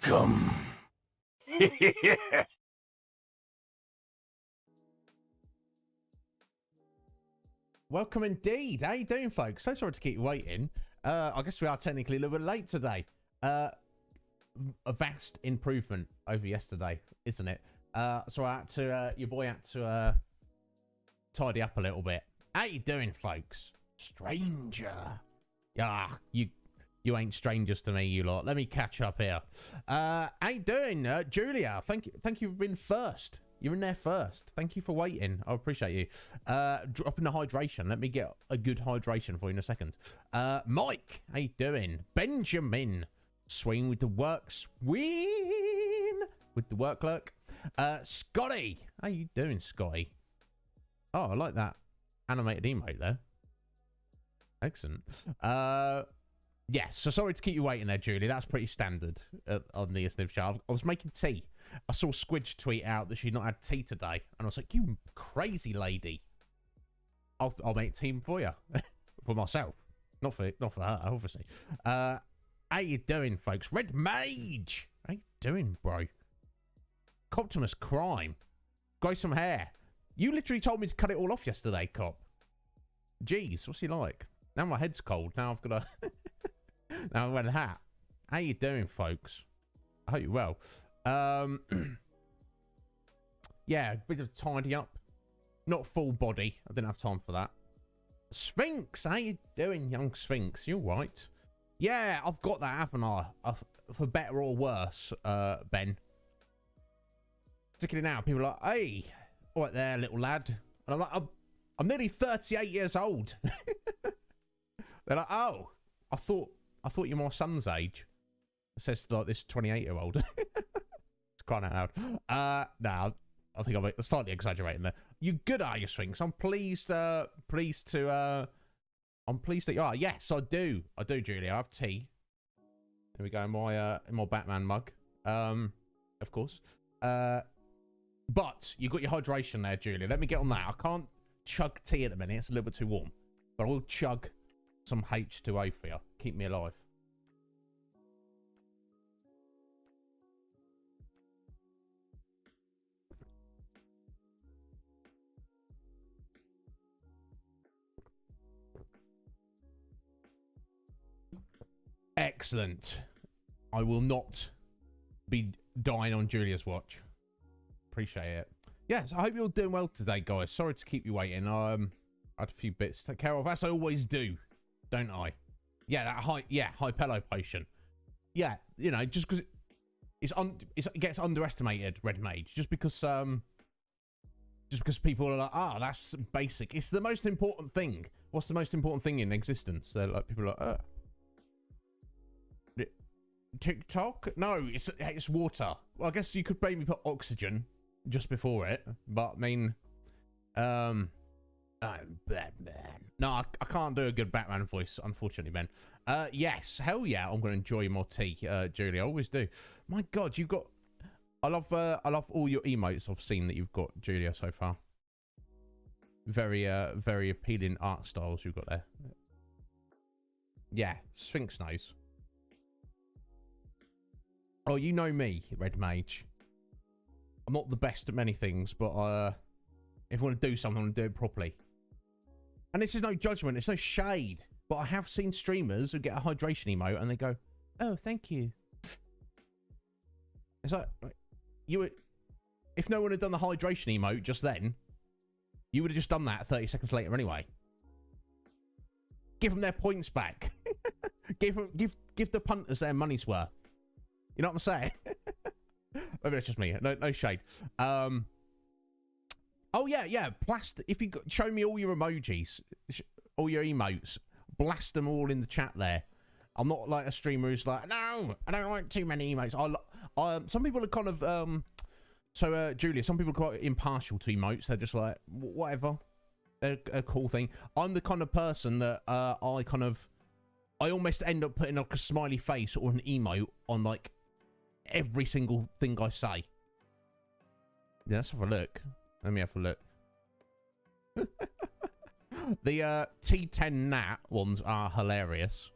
Welcome. Welcome indeed. How you doing, folks? So sorry to keep you waiting. I guess we are technically a little bit late today. A vast improvement over yesterday, isn't it? So I had to, your boy had to tidy up a little bit. How you doing, folks? Stranger. Yeah, you ain't strangers to me, you lot. Let me catch up here. How you doing, Julia? Thank you for being first. You're in there first. Thank you for waiting. I appreciate you. Dropping the hydration. Let me get a good hydration for you in a second. Mike, how you doing? Benjamin, swing with the work. Swing with the work clerk. Scotty, how you doing, Scotty? Oh, I like that animated emote there. Excellent. Yes, so sorry to keep you waiting there, Julie. That's pretty standard on the Iznib Show. I was making tea. I saw Squidge tweet out that she'd not had tea today. And I was like, you crazy lady. I'll make tea for you. For myself. Not for her, obviously. How you doing, folks? Red Mage! How you doing, bro? Optimus Crime. Grow some hair. You literally told me to cut it all off yesterday, Cop. Jeez, what's he like? Now my head's cold. Now I've got a... now I'm wearing a hat. How you doing, folks? I hope you're well. Yeah, a bit of tidy up. Not full body. I didn't have time for that. Sphinx, how you doing, young Sphinx? You right? Yeah, I've got that, haven't I? For better or worse, Ben. Particularly now, people are like, hey, all right there, little lad. And I'm like, I'm nearly 38 years old. They're like, oh, I thought you're my son's age. It says like this 28-year-old. It's crying out loud. No, I think I'm slightly exaggerating there. You good, are you, Sphinx? I'm pleased. I'm pleased that you are. Yes, I do. I do, Julia. I have tea. Here we go in my Batman mug. Of course. But you got your hydration there, Julia. Let me get on that. I can't chug tea at the minute. It's a little bit too warm. But I will chug some H2O for you. Keep me alive. Excellent. I will not be dying on Julia's watch. Appreciate it. Yes, I hope you're doing well today, guys. Sorry to keep you waiting. I had a few bits to take care of, as I always do, don't I? Yeah, that high pillow potion. Yeah, you know, just because it gets underestimated, Red Mage. Just because people are like, that's basic. It's the most important thing. What's the most important thing in existence? They're like, people are like, TikTok? No, it's water. Well, I guess you could maybe put oxygen just before it, but I mean, I'm Batman. No, I can't do a good Batman voice, unfortunately, Ben. Yes, hell yeah, I'm gonna enjoy my tea, Julie. I always do. My God, you've got. I love all your emotes I've seen that you've got, Julia, so far. Very very appealing art styles you've got there. Yeah, Sphinx knows. Oh, you know me, Red Mage. I'm not the best at many things, but if I want to do something, I want to do it properly. And this is no judgment, it's no shade. But I have seen streamers who get a hydration emote and they go, oh, thank you. It's like, if no one had done the hydration emote just then, you would have just done that 30 seconds later anyway. Give them their points back. give the punters their money's worth. You know what I'm saying? Maybe that's just me. No shade. Oh yeah. If you show me all your emojis, all your emotes, blast them all in the chat there. I'm not like a streamer who's like, no, I don't like too many emotes. Some people are kind of Julia, some people are quite impartial to emotes. They're just like, whatever, a cool thing. I'm the kind of person that I almost end up putting like a smiley face or an emote on like every single thing I say. Yeah, let's have a look. Let me have a look. The T10 Nat ones are hilarious.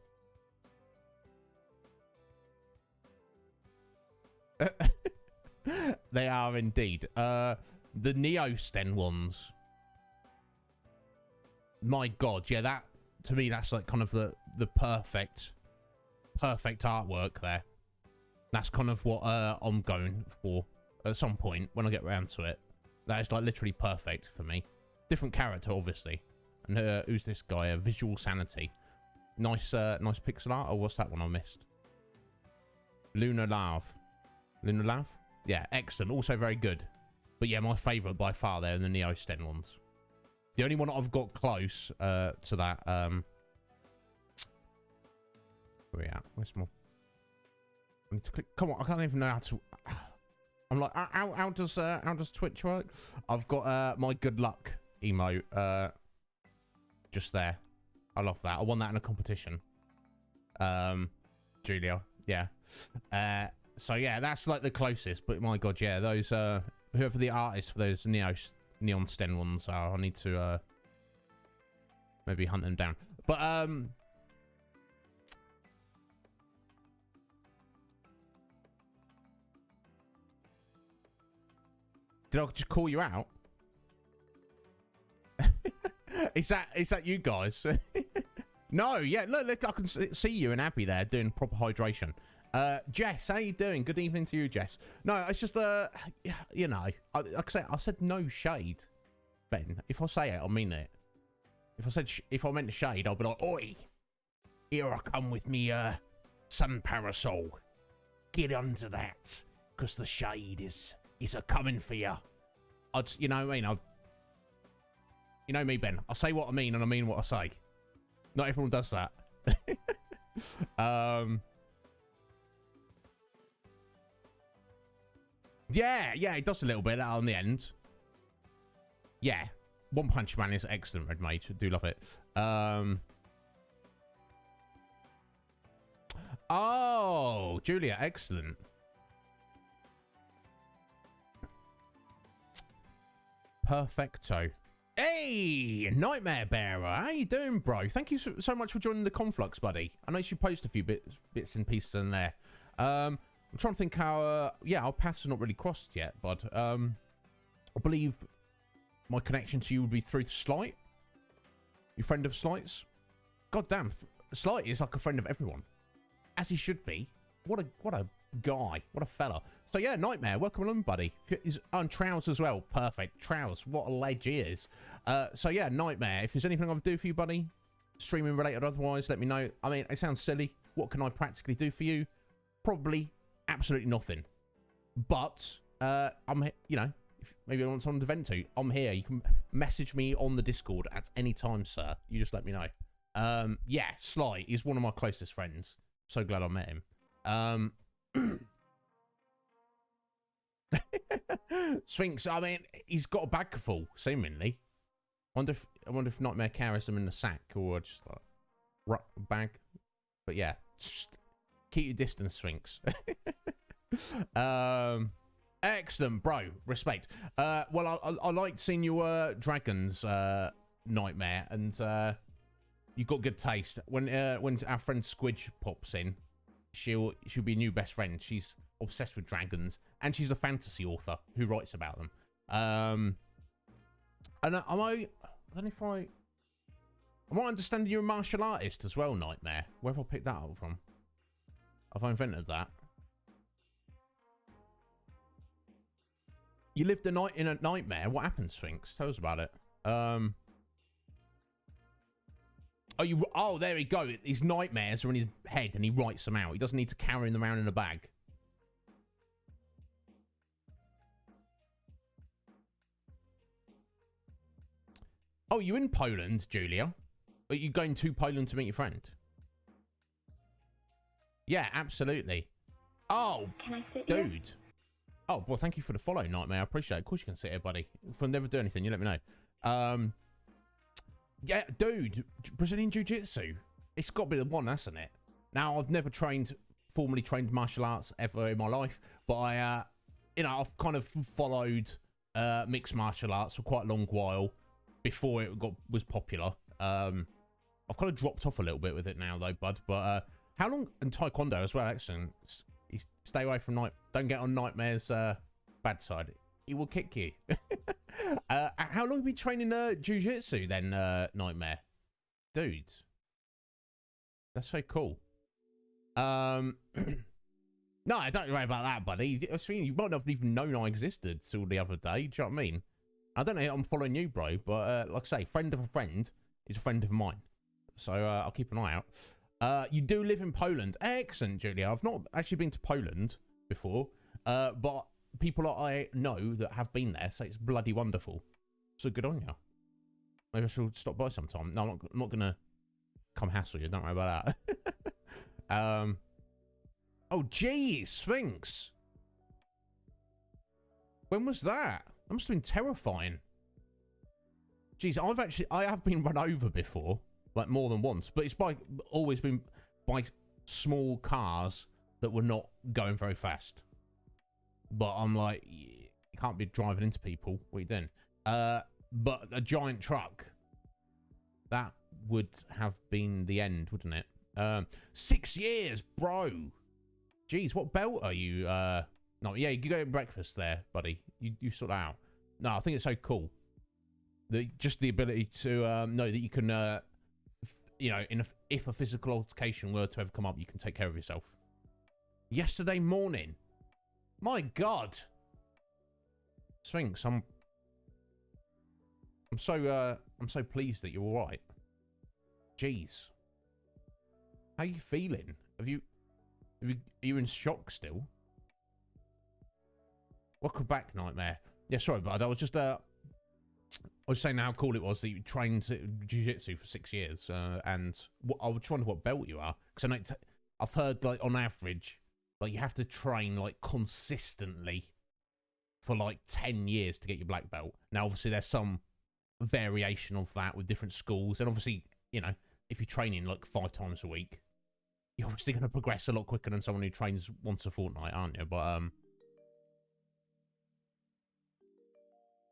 They are indeed. The Neo Sten ones. My God, yeah, that to me that's like kind of the perfect artwork there. That's kind of what I'm going for at some point when I get around to it. That is like literally perfect for me. Different character, obviously. And who's this guy? Visual Sanity. Nice pixel art. Oh, what's that one I missed? Lunar Lave. Lunar Lave? Yeah, excellent. Also very good. But yeah, my favourite by far there are the Neo Sten ones. The only one I've got close to that. Where are we at? Where's more? I need to click. Come on, I can't even know how to. I'm like, how does Twitch work? I've got my good luck emote just there. I love that. I won that in a competition. Julia, yeah. So yeah, that's like the closest. But my God, yeah, those whoever the artist for those Neon Sten ones are, I need to maybe hunt them down. But did I just call you out? Is that you guys? No, yeah, look, I can see you and Abby there doing proper hydration. Jess, how you doing? Good evening to you, Jess. No, it's just you know, like I said no shade, Ben. If I say it, I mean it. If I meant to shade, I'll be like, oi, here I come with me sun parasol. Get under that, cause the shade is a coming for you. You know what I mean? You know me, Ben. I say what I mean, and I mean what I say. Not everyone does that. Yeah, it does a little bit on the end. Yeah. One Punch Man is excellent, Red Mage. I do love it. Oh, Julia, excellent. Perfecto. Hey, Nightmare Bearer, how you doing, bro? Thank you so much for joining the Conflux, buddy. I know you post a few bits and pieces in there. I'm trying to think how, yeah, our paths are not really crossed yet, bud. I believe my connection to you would be through Slight. You friend of Slight's? God damn, Slight is like a friend of everyone, as he should be. What a guy, what a fella. So yeah, Nightmare, welcome along, buddy. He's on Trows as well. Perfect. Trows, what a ledge he is. So yeah, Nightmare, if there's anything I can do for you, buddy, streaming related otherwise, let me know. I mean, it sounds silly. What can I practically do for you? Probably absolutely nothing. But I'm, you know, if maybe I want someone to vent to, I'm here. You can message me on the Discord at any time, sir. You just let me know. Yeah, Sly is one of my closest friends. So glad I met him. Sphinx, I mean, he's got a bag full, seemingly. I wonder if Nightmare carries them in the sack or just like bag. But yeah, just keep your distance, Sphinx. Excellent, bro. Respect. Well, I liked seeing your dragons, Nightmare, and you got good taste. When our friend Squidge pops in, she'll be a new best friend. She's obsessed with dragons, and she's a fantasy author who writes about them. And I don't know if I'm not understanding you're a martial artist as well, Nightmare. Where have I picked that up from? Have I invented that? You lived a night in a nightmare. What happened, Sphinx? Tell us about it. Oh, there we go. His nightmares are in his head, and he writes them out. He doesn't need to carry them around in a bag. Oh, you in Poland, Julia? Are you going to Poland to meet your friend? Yeah, absolutely. Oh, can I sit dude. Here? Oh, well, thank you for the follow, Nightmare. I appreciate it. Of course you can sit here, buddy. If I never do anything, you let me know. Yeah, dude, Brazilian Jiu-Jitsu. It's got to be the one, hasn't it? Now, I've never formally trained martial arts ever in my life, but I, you know, I've kind of followed mixed martial arts for quite a long while before it was popular. I've kind of dropped off a little bit with it now, though, bud. But how long? And Taekwondo as well, excellent. You stay away from Don't get on Nightmare's bad side. He will kick you. How long have you been training jiu-jitsu then, Nightmare? Dude. That's so cool. No, don't worry about that, buddy. I mean, you might not have even known I existed till the other day. Do you know what I mean? I don't know if I'm following you, bro, but like I say, friend of a friend is a friend of mine. So I'll keep an eye out. You do live in Poland. Excellent, Julia. I've not actually been to Poland before, but people that I know that have been there say it's bloody wonderful. So good on you. Maybe I should stop by sometime. No, I'm not going to come hassle you. Don't worry about that. Oh, geez, Sphinx. When was that? That must have been terrifying. Jeez, I have been run over before, like more than once, but it's always been by small cars that were not going very fast. But I'm like, you can't be driving into people. What are you doing? But a giant truck, that would have been the end, wouldn't it? 6 years, bro. Jeez, what belt are you? No, yeah, you go get breakfast there, buddy. You sort that out. No, I think it's so cool. Just the ability to know that you can, you know, if a physical altercation were to ever come up, you can take care of yourself. Yesterday morning. My God. Sphinx, I'm so pleased that you're all right. Jeez. How are you feeling? Are you in shock still? Welcome back, Nightmare. Yeah, sorry, bud. I was saying how cool it was that you trained jiu-jitsu for 6 years, and I was wondering what belt you are, because I know I've heard, like, on average, like, you have to train, like, consistently for, like, 10 years to get your black belt. Now, obviously, there's some variation of that with different schools, and obviously, you know, if you're training, like, 5 times a week, you're obviously going to progress a lot quicker than someone who trains once a fortnight, aren't you? But,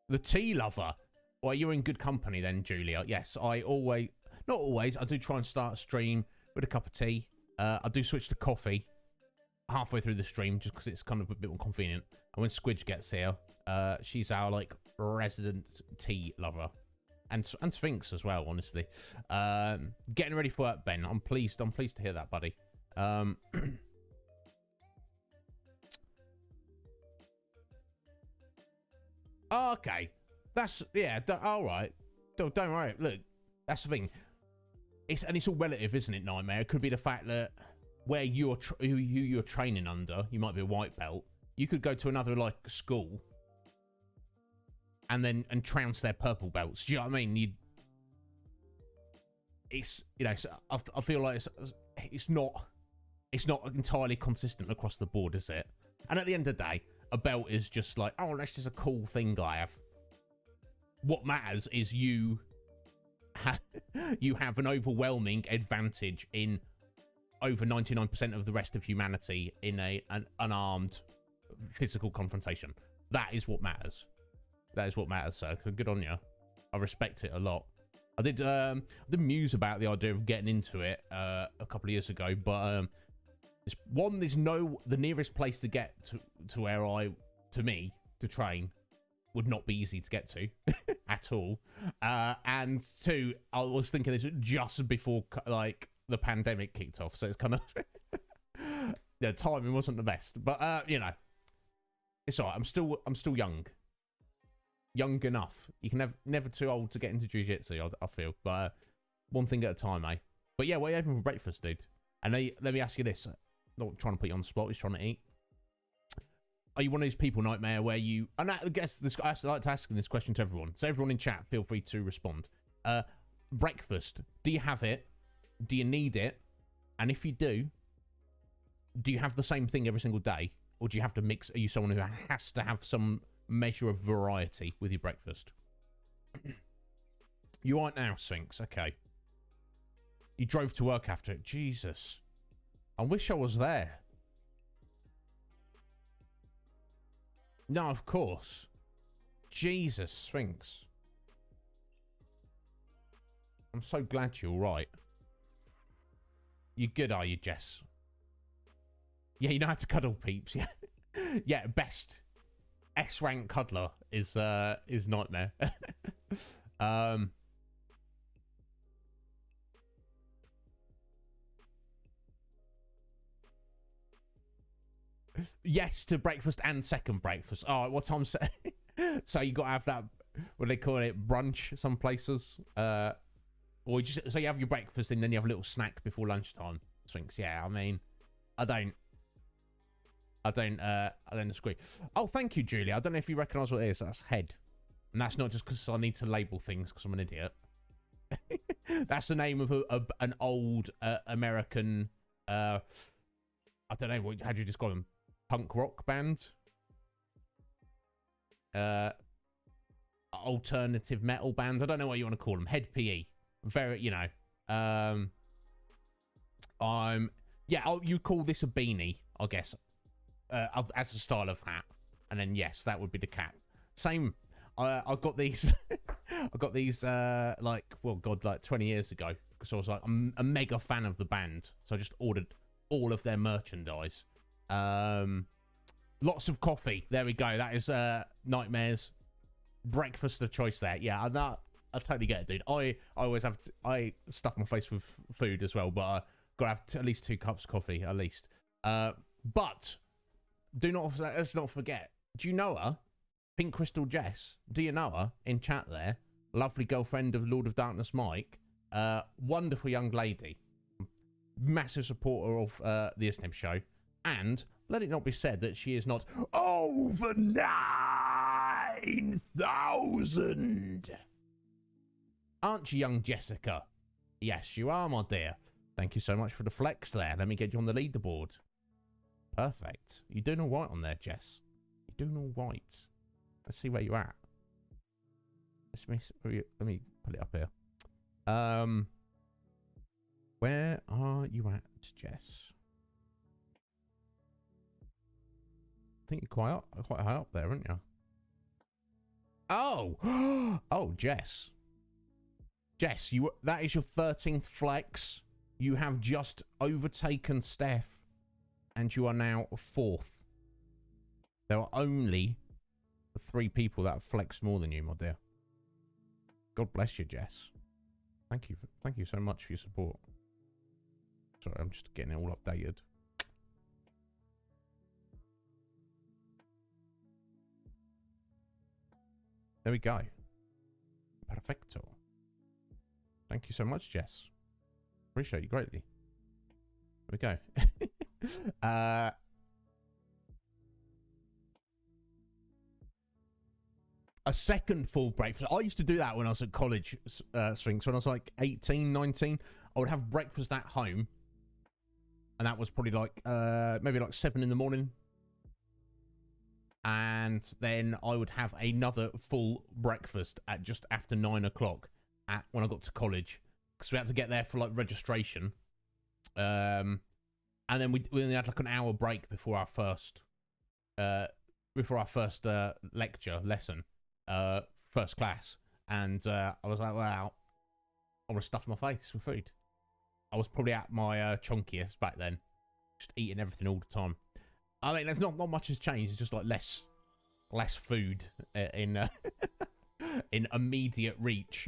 the tea lover. Well, you're in good company then, Julia. Yes, not always. I do try and start a stream with a cup of tea. I do switch to coffee halfway through the stream just because it's kind of a bit more convenient. And when Squidge gets here, she's our, like, resident tea lover. And Sphinx as well, honestly. Getting ready for work, Ben. I'm pleased to hear that, buddy. Okay. That's, yeah, all right. Don't worry. Look, that's the thing. It's all relative, isn't it, Nightmare? It could be the fact that where who you're training under, you might be a white belt. You could go to another, like, school and trounce their purple belts. Do you know what I mean? It's, you know, I feel like it's not entirely consistent across the board, is it? And at the end of the day, a belt is just like, oh, that's just a cool thing I have. What matters is you have an overwhelming advantage in over 99% of the rest of humanity in an unarmed physical confrontation. That is what matters. That is what matters, sir. Good on you. I respect it a lot. I did muse about the idea of getting into it a couple of years ago, but there's the nearest place to get to me to train would not be easy to get to at all. And 2, I was thinking this just before, like, the pandemic kicked off, so it's kind of the timing wasn't the best, but you know, it's all right. I'm still young enough. You can never too old to get into jiu-jitsu, I feel, but one thing at a time, eh? But yeah, what are you having for breakfast, dude? And let me ask you this. Not trying to put you on the spot, just trying to eat. Are you one of those people, Nightmare, where you... And I guess I like to ask this question to everyone. So everyone in chat, feel free to respond. Breakfast, do you have it? Do you need it? And if you do you have the same thing every single day? Or do you have to mix... Are you someone who has to have some measure of variety with your breakfast? You aren't now, Sphinx. Okay. You drove to work after it. Jesus. I wish I was there. No, of course. Jesus, Sphinx. I'm so glad you're all right. You good, are you, Jess? Yeah, you know how to cuddle, peeps, yeah. Yeah, best S rank cuddler is Nightmare. Yes to breakfast and second breakfast. Oh, what time? So you got to have that. What do they call it? Brunch. Some places. Or you just so you have your breakfast and then you have a little snack before lunchtime. Sphinx. Yeah, I mean, I don't disagree. Oh, thank you, Julia. I don't know if you recognise what it is. That's head, and that's not just because I need to label things because I'm an idiot. That's the name of an old American. I don't know how do you describe them? Punk rock band. Alternative metal band. I don't know what you want to call them. Head PE. Very, you know. You call this a beanie, I guess. As a style of hat, and then yes, that would be the cap. Same. I got these. I got these like 20 years ago because I was like I'm a mega fan of the band, so I just ordered all of their merchandise. Lots of coffee. There we go. That is Nightmare's breakfast of choice. There, yeah. I totally get it, dude. I always have. I stuff my face with food as well, but I gotta have at least 2 cups of coffee at least. But let's not forget. Do you know her? Pink Crystal Jess. Do you know her? In chat there. Lovely girlfriend of Lord of Darkness Mike. Wonderful young lady. Massive supporter of the Iznib Show. And let it not be said that she is not over 9,000. Aren't you, young Jessica? Yes, you are, my dear. Thank you so much for the flex there. Let me get you on the leaderboard. Perfect. You're doing all right on there, Jess. You're doing all right. Let's see where you're at. Let me put it up here. Where are you at, Jess? I think you're quite high up there, aren't you? Oh, oh, Jess. Jess, that is your 13th flex. You have just overtaken Steph, and you are now 4th. There are only 3 people that have flexed more than you, my dear. God bless you, Jess. Thank you so much for your support. Sorry, I'm just getting it all updated. There we go. Perfecto. Thank you so much, Jess. Appreciate you greatly. There we go. A second full breakfast. I used to do that when I was at college, Sphinx. When I was like 18, 19, I would have breakfast at home. And that was probably like, maybe like 7 in the morning. And then I would have another full breakfast at just after 9 o'clock when I got to college. Because we had to get there for like registration. And then we only had like an hour break before our first lesson. First class, and I was like, wow, I want to stuff my face with food. I was probably at my chunkiest back then, just eating everything all the time. I mean, there's not much has changed. It's just like less food in in immediate reach.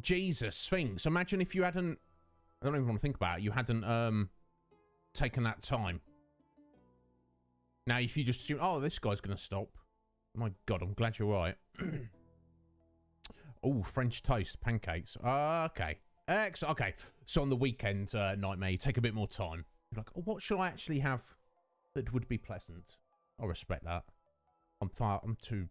Jesus, Sphinx. Imagine if you hadn't. I don't even want to think about it. You hadn't taken that time. Now, if you just assume, oh, this guy's going to stop. My God, I'm glad you're right. Oh, French toast, pancakes. Okay. Okay. So on the weekend, Nightmare, you take a bit more time. You're like, oh, what should I actually have that would be pleasant? I respect that. I'm too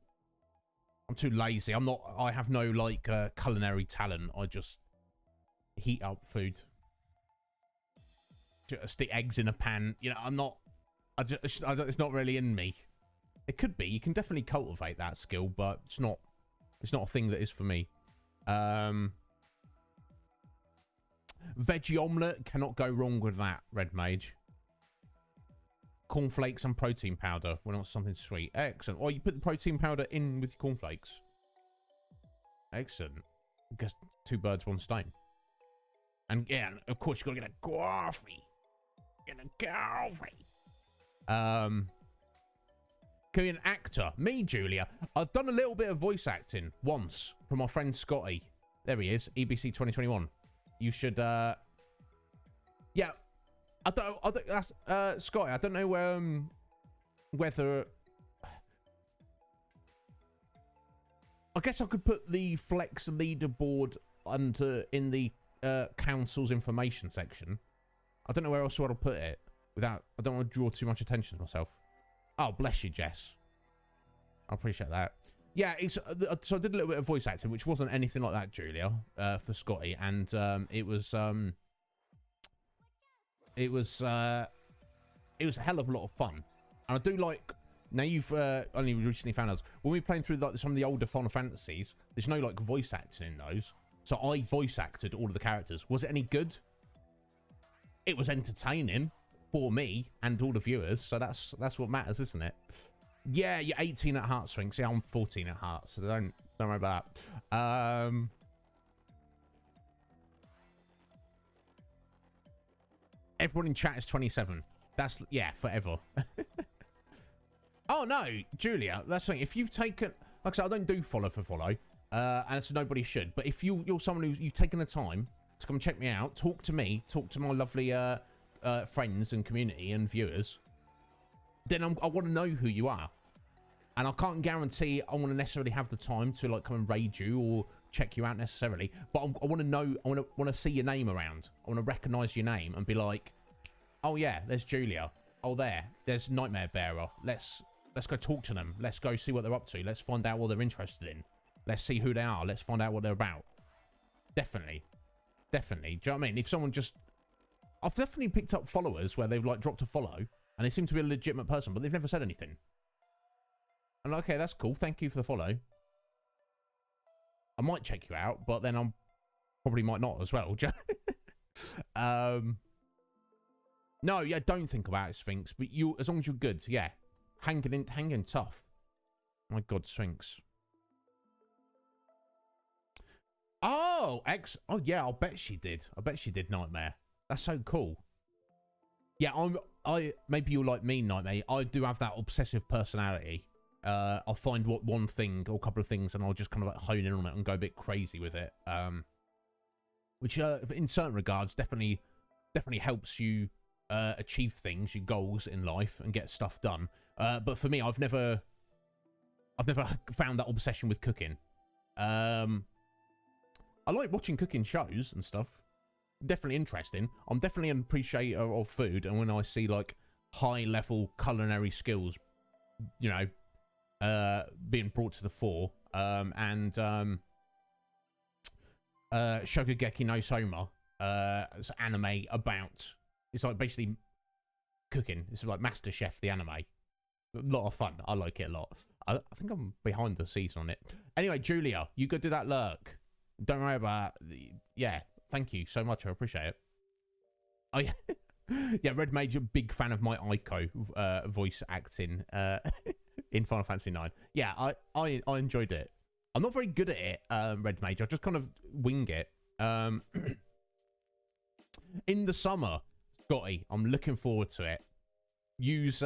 lazy. I have no, like, culinary talent. I just heat up food. Just stick eggs in a pan. You know, I'm not... it's not really in me. It could be. You can definitely cultivate that skill, but it's not a thing that is for me. Veggie omelette, cannot go wrong with that, Red Mage. Cornflakes and protein powder. We want something sweet. Excellent. Or you put the protein powder in with your cornflakes. Excellent. I guess 2 birds, 1 stone. And yeah, of course, you've got to get a coffee. Gonna kill me. Can be an actor? Me, Julia. I've done a little bit of voice acting once from my friend Scotty. There he is. EBC 2021. You should, yeah. I don't, that's, Scotty, I don't know whether, I guess I could put the Flex leaderboard in the council's information section. I don't know where else I'll put it without, I don't want to draw too much attention to myself. Oh, bless you, Jess. I appreciate that. Yeah, it's, so I did a little bit of voice acting, which wasn't anything like that, Julia, for Scotty, and it was a hell of a lot of fun. And I do like, now you've only recently found out, when we're playing through like some of the older Final Fantasies, there's no like voice acting in those. So I voice acted all of the characters. Was it any good? It was entertaining for me and all the viewers, so that's what matters, isn't it? Yeah, you're 18 at heart, Sphinx. Yeah, I'm 14 at heart, so don't worry about that. Everyone in chat is 27. That's, yeah, forever. Oh no, Julia, that's the thing. If you've taken, like I said, I don't do follow for follow, and so nobody should. But if you're someone you've taken the time to come check me out, talk to me, talk to my lovely friends and community and viewers, then I want to know who you are. And I can't guarantee I want to necessarily have the time to like come and raid you or check you out necessarily, but I want to know, I want to see your name around. I want to recognize your name and be like, oh yeah, there's Julia. Oh, there's Nightmare Bearer. Let's go talk to them. Let's go see what they're up to. Let's find out what they're interested in. Let's see who they are. Let's find out what they're about. Definitely. Do you know what I mean? If someone just, I've definitely picked up followers where they've like dropped a follow and they seem to be a legitimate person, but they've never said anything. And okay, that's cool. Thank you for the follow. I might check you out, but then I'm probably might not as well. No, yeah, don't think about it, Sphinx. But you, as long as you're good, yeah, hanging tough. My God, Sphinx. Oh, oh yeah, I'll bet she did. I bet she did, Nightmare. That's so cool. Yeah, maybe you're like me, Nightmare. I do have that obsessive personality. I'll find one thing or a couple of things and I'll just kind of like hone in on it and go a bit crazy with it. Which in certain regards definitely helps you achieve things, your goals in life and get stuff done. But for me, I've never found that obsession with cooking. I like watching cooking shows and stuff. Definitely interesting. I'm definitely an appreciator of food, and when I see like high level culinary skills, you know, being brought to the fore, and Shokugeki no Soma, it's an anime about, it's like basically cooking. It's like Master Chef, the anime. A lot of fun. I like it a lot. I think I'm behind the scenes on it. Anyway, Julia, you go do that lurk. Don't worry about it. Yeah, thank you so much. I appreciate it. Oh yeah. Yeah, Red Major, big fan of my Aiko voice acting in Final Fantasy IX. Yeah, I enjoyed it. I'm not very good at it, Red Major. I just kind of wing it. In the summer, Scotty, I'm looking forward to it. Use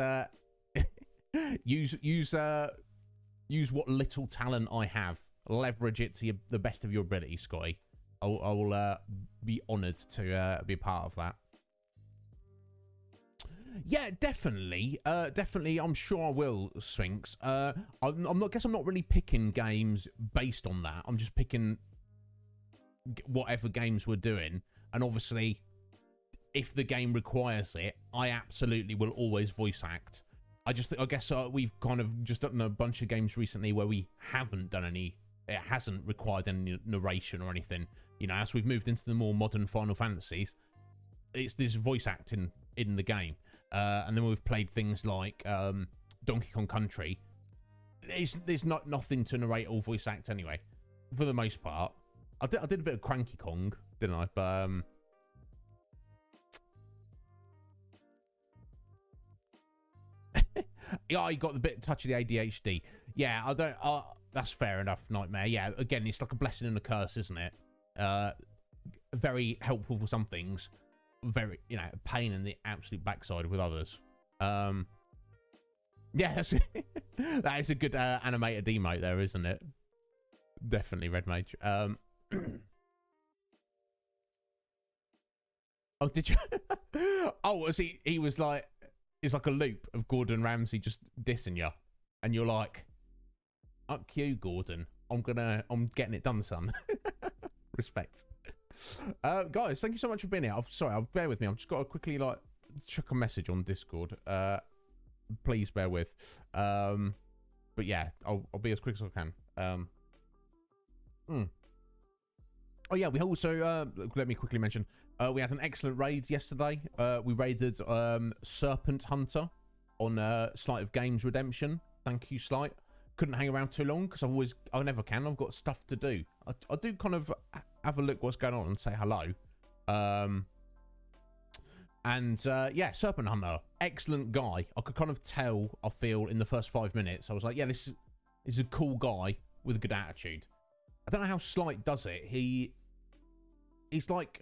what little talent I have. Leverage it to the best of your ability, Scotty. I will be honoured to be a part of that. Yeah, definitely. Definitely, I'm sure I will, Sphinx. I guess I'm not really picking games based on that. I'm just picking whatever games we're doing. And obviously, if the game requires it, I absolutely will always voice act. I guess we've kind of just done a bunch of games recently where we haven't done any, it hasn't required any narration or anything. You know, as we've moved into the more modern Final Fantasies, there's voice acting in the game. And then we've played things like Donkey Kong Country. There's nothing to narrate or voice act anyway, for the most part. I did a bit of Cranky Kong, didn't I? But yeah, I got the bit touch of the ADHD. Yeah, I don't. That's fair enough, Nightmare. Yeah, again, it's like a blessing and a curse, isn't it? Very helpful for some things. very, you know, a pain in the absolute backside with others. Yeah, that is a good animated emote there, isn't it? Definitely, Red Mage. Oh, did you? Oh, was he? He was like, it's like a loop of Gordon Ramsay just dissing you, and you're like, "Fuck you, Gordon. I'm getting it done, son." Respect. Guys, thank you so much for being here. Sorry, bear with me. I've just got to quickly like check a message on Discord. Please bear with. But yeah, I'll be as quick as I can. Oh yeah, we also let me quickly mention we had an excellent raid yesterday. We raided Serpent Hunter on Sleight of Games Redemption. Thank you, Sleight. Couldn't hang around too long because I never can. I've got stuff to do. I do kind of have a look what's going on and say hello. Yeah, Serpent Hunter, excellent guy. I could kind of tell, I feel, in the first 5 minutes. I was like, yeah, this is a cool guy with a good attitude. I don't know how Slight does it. He's like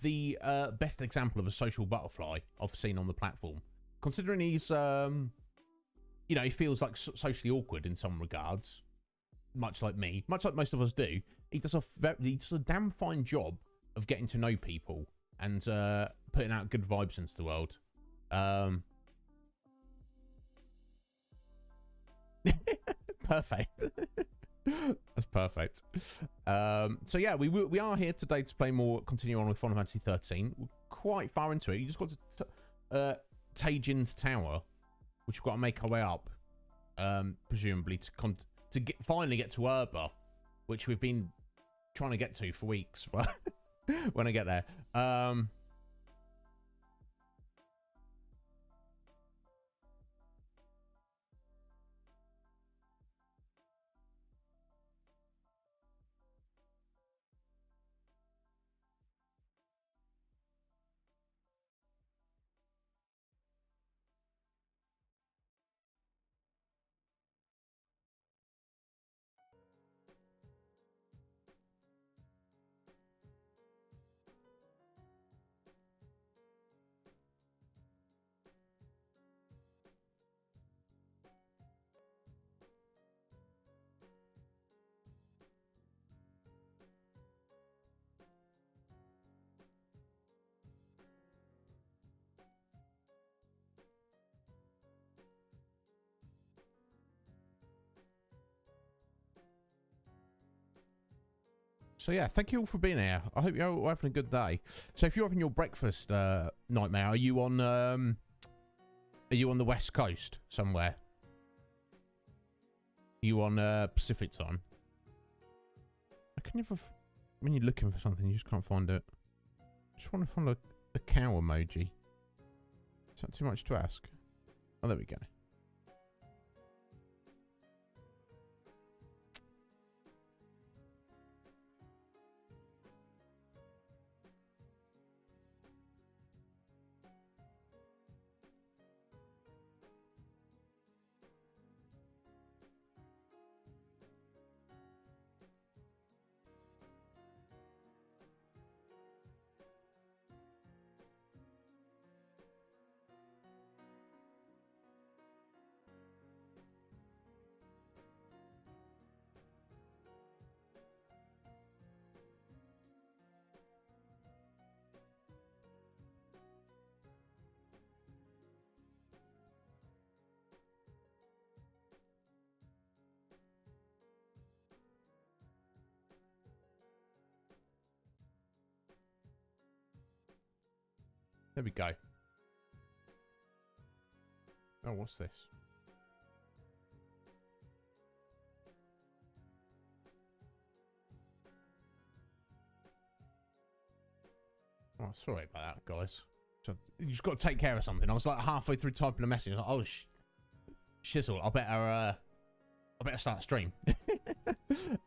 the best example of a social butterfly I've seen on the platform. Considering he's, you know, he feels like socially awkward in some regards, much like me, much like most of us do. He does a damn fine job of getting to know people and putting out good vibes into the world. Perfect. That's perfect. So yeah, we are here today to continue on with Final Fantasy XIII. We're quite far into it. You just got to Tajin's Tower, which we've got to make our way up, presumably to finally get to Urba, which we've been trying to get to for weeks. But when I get there, so yeah, thank you all for being here. I hope you're all having a good day. So if you're having your breakfast, Nightmare, are you on the West Coast somewhere? Are you on Pacific time? I can never, when you're looking for something, you just can't find it. I just want to find a cow emoji. Is that too much to ask? Oh, there we go. There we go. Oh, what's this? Oh, sorry about that, guys. So you just got to take care of something. I was like halfway through typing a message. I was like, oh, shizzle. I better start a stream.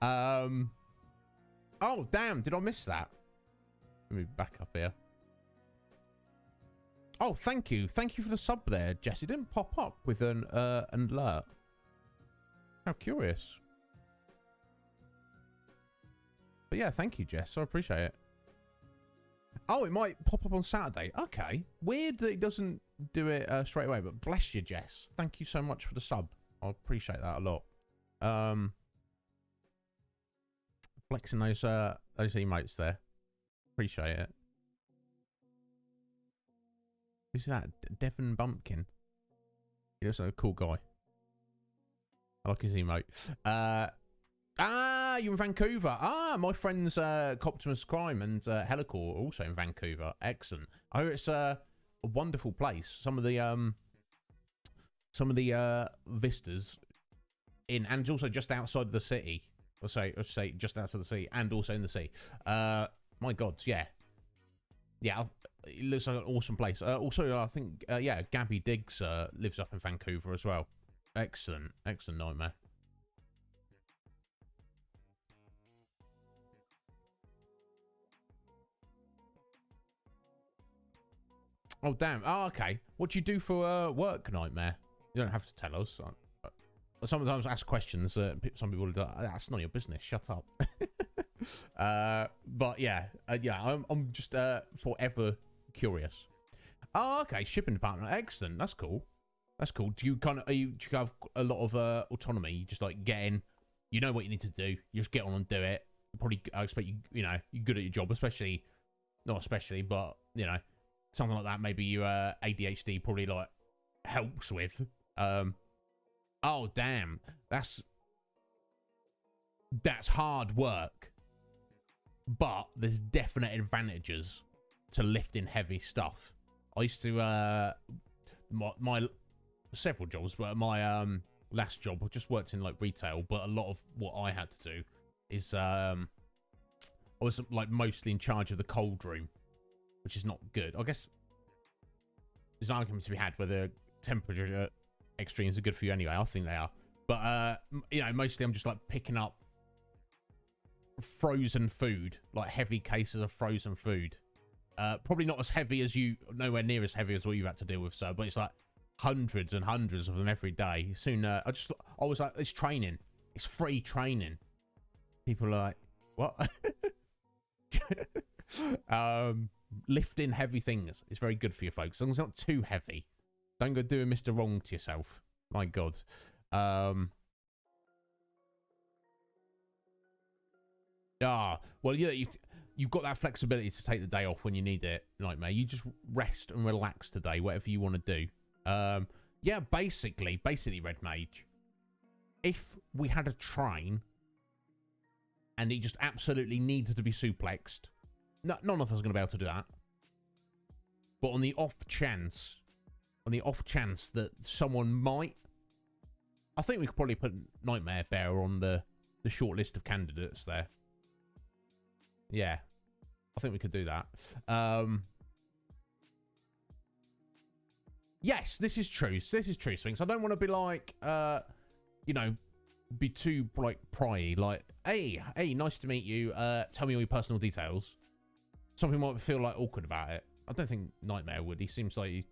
Oh, damn. Did I miss that? Let me back up here. Oh, thank you. Thank you for the sub there, Jess. It didn't pop up with an alert. How curious. But yeah, thank you, Jess. I appreciate it. Oh, it might pop up on Saturday. Okay. Weird that it doesn't do it straight away, but bless you, Jess. Thank you so much for the sub. I appreciate that a lot. Flexing those emotes there. Appreciate it. Is that Devon Bumpkin? He looks like a cool guy. I like his emote. You're in Vancouver. My friends Coptimus Crime and Helicore are also in Vancouver. Excellent. I hear it's a wonderful place. Some of the vistas in, and also just outside the city. I'll say just outside the city and also in the city. My God, yeah. It looks like an awesome place. Also, I think, Gabby Diggs lives up in Vancouver as well. Excellent Nightmare. Oh, damn. Oh, okay. What do you do for work, Nightmare? You don't have to tell us. Sometimes I ask questions. Some people are like, that's not your business. Shut up. But yeah, I'm just forever curious. Oh, okay. Shipping department. Excellent. That's cool. Do you do you have a lot of autonomy? You just like get in, you know what you need to do. You just get on and do it. Probably, I expect you're good at your job, not especially, but something like that. Maybe you ADHD probably like helps with. Oh damn, that's hard work, but there's definite advantages to lifting heavy stuff. I used to my several jobs, but my last job, I just worked in like retail, but a lot of what I had to do is I was like mostly in charge of the cold room, which is not good. I guess there's an argument to be had whether temperature extremes are good for you anyway. I think they are, but mostly I'm just like picking up frozen food, like heavy cases of frozen food. Probably not as heavy as nowhere near as heavy as what you've had to deal with, so, but it's like hundreds and hundreds of them every day. Soon, I was like, it's training. It's free training. People are like, what? Lifting heavy things is very good for you, folks. As long as it's not too heavy. Don't go doing Mr. Wrong to yourself. My God. Well, yeah, you've got that flexibility to take the day off when you need it, Nightmare. You just rest and relax today, whatever you want to do. Yeah, basically, Red Mage. If we had a train and it just absolutely needed to be suplexed, none of us are going to be able to do that. But on the off chance that someone might, I think we could probably put Nightmare Bearer on the short list of candidates there. Yeah, I think we could do that. Yes, this is true. Sphinx. I don't want to be like, be too like pryy. Like, hey, nice to meet you. Tell me all your personal details. Some people might feel like awkward about it. I don't think Nightmare would. He seems like he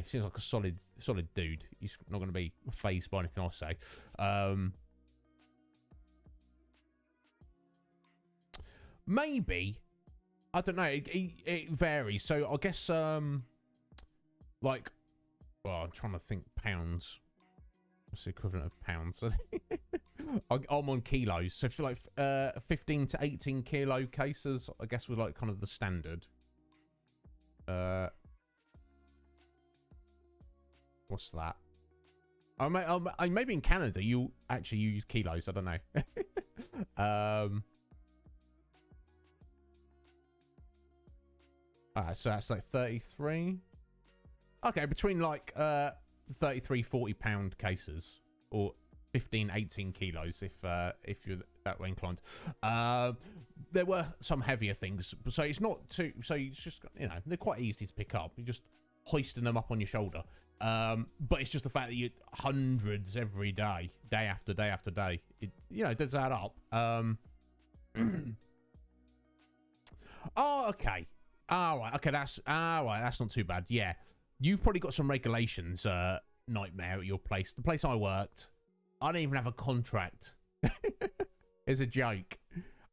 seems like a solid dude. He's not going to be fazed by anything I say. Maybe, I don't know. It varies. So I guess I'm trying to think pounds. What's the equivalent of pounds? I'm on kilos. So for like 15 to 18 kilo cases, I guess was like kind of the standard. What's that? Maybe in Canada you actually use kilos. I don't know. So that's like 33. Okay, between like 33, 40 pound cases, or 15, 18 kilos if you're that way inclined. There were some heavier things, so it's not too. So it's just they're quite easy to pick up. You're just hoisting them up on your shoulder. But it's just the fact that you hundreds every day, day after day after day. It does add up. Oh, okay. All right. Okay, that's all right. That's not too bad. Yeah, you've probably got some regulations, Nightmare, at your place. The place I worked, I didn't even have a contract. It's a joke.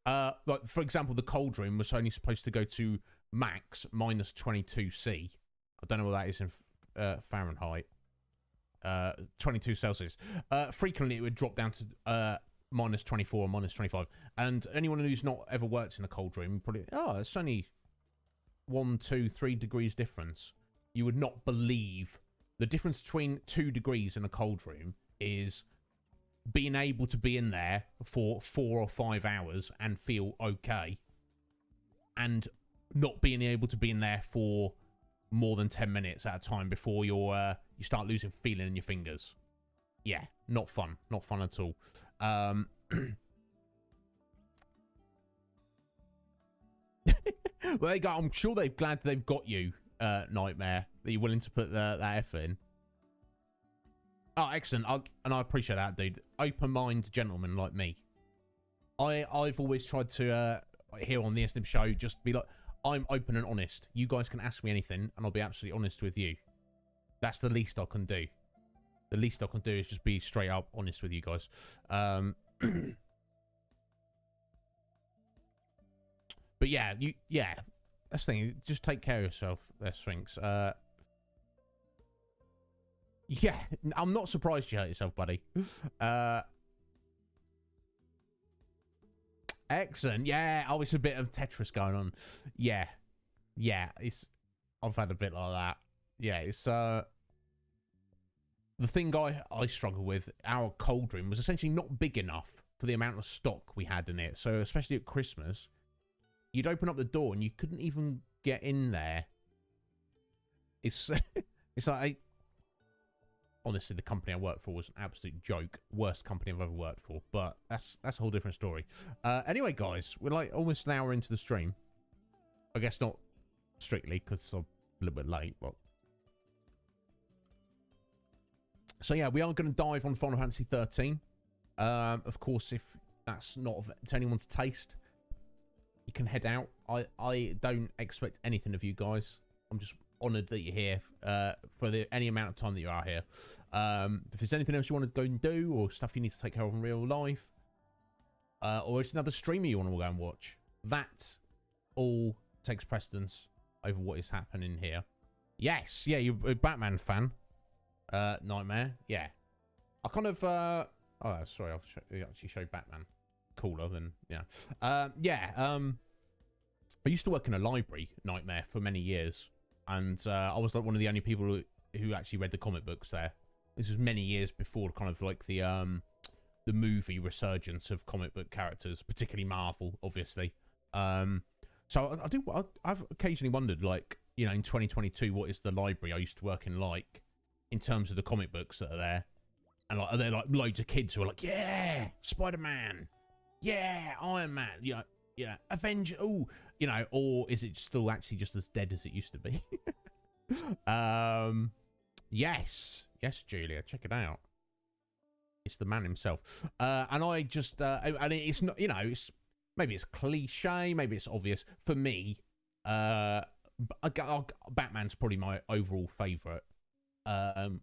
Like for example, the cold room was only supposed to go to max minus 22°C. I don't know what that is in Fahrenheit. 22 Celsius. Frequently, it would drop down to minus 24 or minus 25. And anyone who's not ever worked in a cold room probably, oh, it's only 1, 2, 3 degrees difference. You would not believe the difference between 2 degrees in a cold room is being able to be in there for 4 or 5 hours and feel okay, and not being able to be in there for more than 10 minutes at a time before you start losing feeling in your fingers. Yeah, not fun. Not fun at all. Well, I'm sure they're glad they've got you, Nightmare, that you're willing to put that effort in. Oh, excellent. And I appreciate that, dude. Open mind gentleman like me. I've always tried to, here on the Iznib Show, just be like, I'm open and honest. You guys can ask me anything, and I'll be absolutely honest with you. That's the least I can do. The least I can do is just be straight up honest with you guys. But yeah, that's the thing. Just take care of yourself, there, Sphinx. Yeah, I'm not surprised you hurt yourself, buddy. Excellent. Yeah, oh, it's a bit of Tetris going on. Yeah, I've had a bit like that. Yeah, it's the thing I struggle with. Our cold room was essentially not big enough for the amount of stock we had in it. So especially at Christmas, you'd open up the door and you couldn't even get in there. It's like honestly, the company I worked for was an absolute joke. Worst company I've ever worked for. But that's a whole different story. Anyway, guys, we're like almost an hour into the stream. I guess not strictly because I'm a little bit late. But so yeah, we are going to dive on Final Fantasy XIII. Of course, if that's not to anyone's taste, you can head out. I don't expect anything of you guys. I'm just honoured that you're here for any amount of time that you are here. If there's anything else you want to go and do, or stuff you need to take care of in real life, or it's another streamer you want to go and watch, that all takes precedence over what is happening here. Yes, yeah, you're a Batman fan, Nightmare. Yeah, I kind of oh, sorry, I'll actually show Batman cooler than I used to work in a library, Nightmare, for many years. And I was like one of the only people who actually read the comic books there. This was many years before kind of like the movie resurgence of comic book characters, particularly Marvel, obviously. So I've occasionally wondered, like, you know, in 2022, what is the library I used to work in like, in terms of the comic books that are there? And like, are there like loads of kids who are like, yeah, Spider-Man, yeah, Iron Man, you know, Avenger, oh, you know, or is it still actually just as dead as it used to be? Yes, Julia, check it out. It's the man himself. And I just, and it's not, you know, it's maybe it's cliche, maybe it's obvious for me. Batman's probably my overall favorite.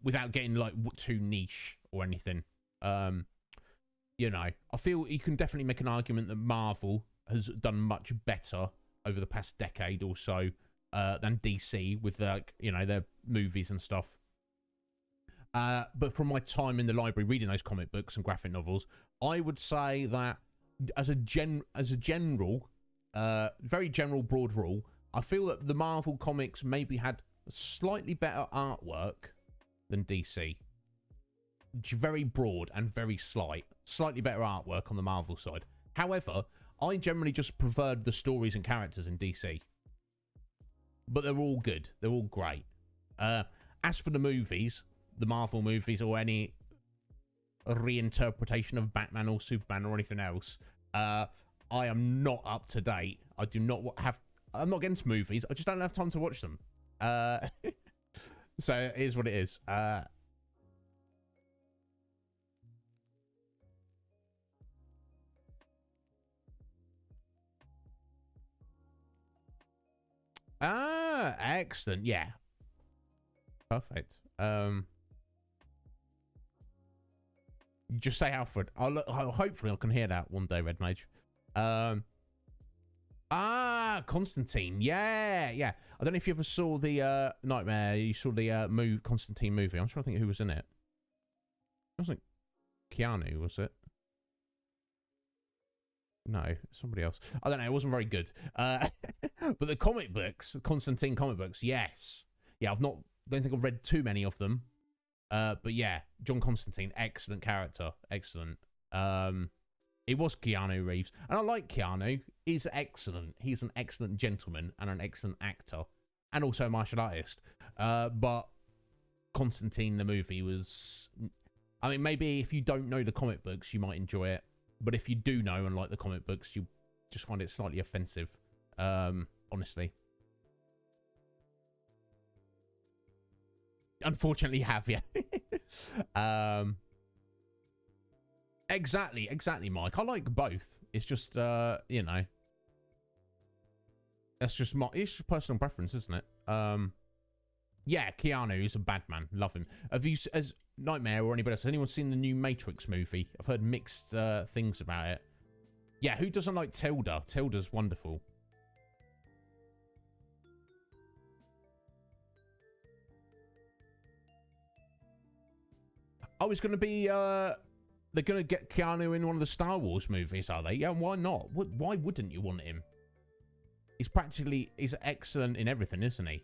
Without getting like too niche or anything. You know, I feel you can definitely make an argument that Marvel has done much better over the past decade or so than DC with you know, their movies and stuff. But from my time in the library reading those comic books and graphic novels, I would say that as a general, very general broad rule, I feel that the Marvel comics maybe had slightly better artwork than DC. Very broad and very slightly better artwork on the Marvel side. However, I generally just preferred the stories and characters in DC. But they're all good. They're all great. As for the movies, the Marvel movies, or any reinterpretation of Batman or Superman or anything else, I am not up to date. I do not have... I'm not against movies. I just don't have time to watch them. So it is what it is. Excellent. Yeah. Perfect. Just say Alfred. Hopefully I can hear that one day, Red Mage. Constantine. Yeah, yeah. I don't know if you ever saw the Nightmare. You saw the Constantine movie. I'm trying to think who was in it. It wasn't Keanu, was it? No, somebody else. I don't know. It wasn't very good. But the comic books, Constantine comic books, yes. Yeah, don't think I've read too many of them. But yeah, John Constantine, excellent character. Excellent. It was Keanu Reeves. And I like Keanu. He's excellent. He's an excellent gentleman and an excellent actor. And also a martial artist. But Constantine, the movie, was... I mean, maybe if you don't know the comic books, you might enjoy it. But if you do know and like the comic books, you just find it slightly offensive, honestly. Unfortunately, have, yeah. Exactly, Mike. I like both. It's just, you know, it's just personal preference, isn't it? Yeah, Keanu is a bad man. Love him. Have you, as Nightmare or anybody else, has anyone seen the new Matrix movie? I've heard mixed things about it. Yeah, who doesn't like Tilda? Tilda's wonderful. Oh, it's going to be, they're going to get Keanu in one of the Star Wars movies, are they? Yeah, why not? Why wouldn't you want him? He's excellent in everything, isn't he?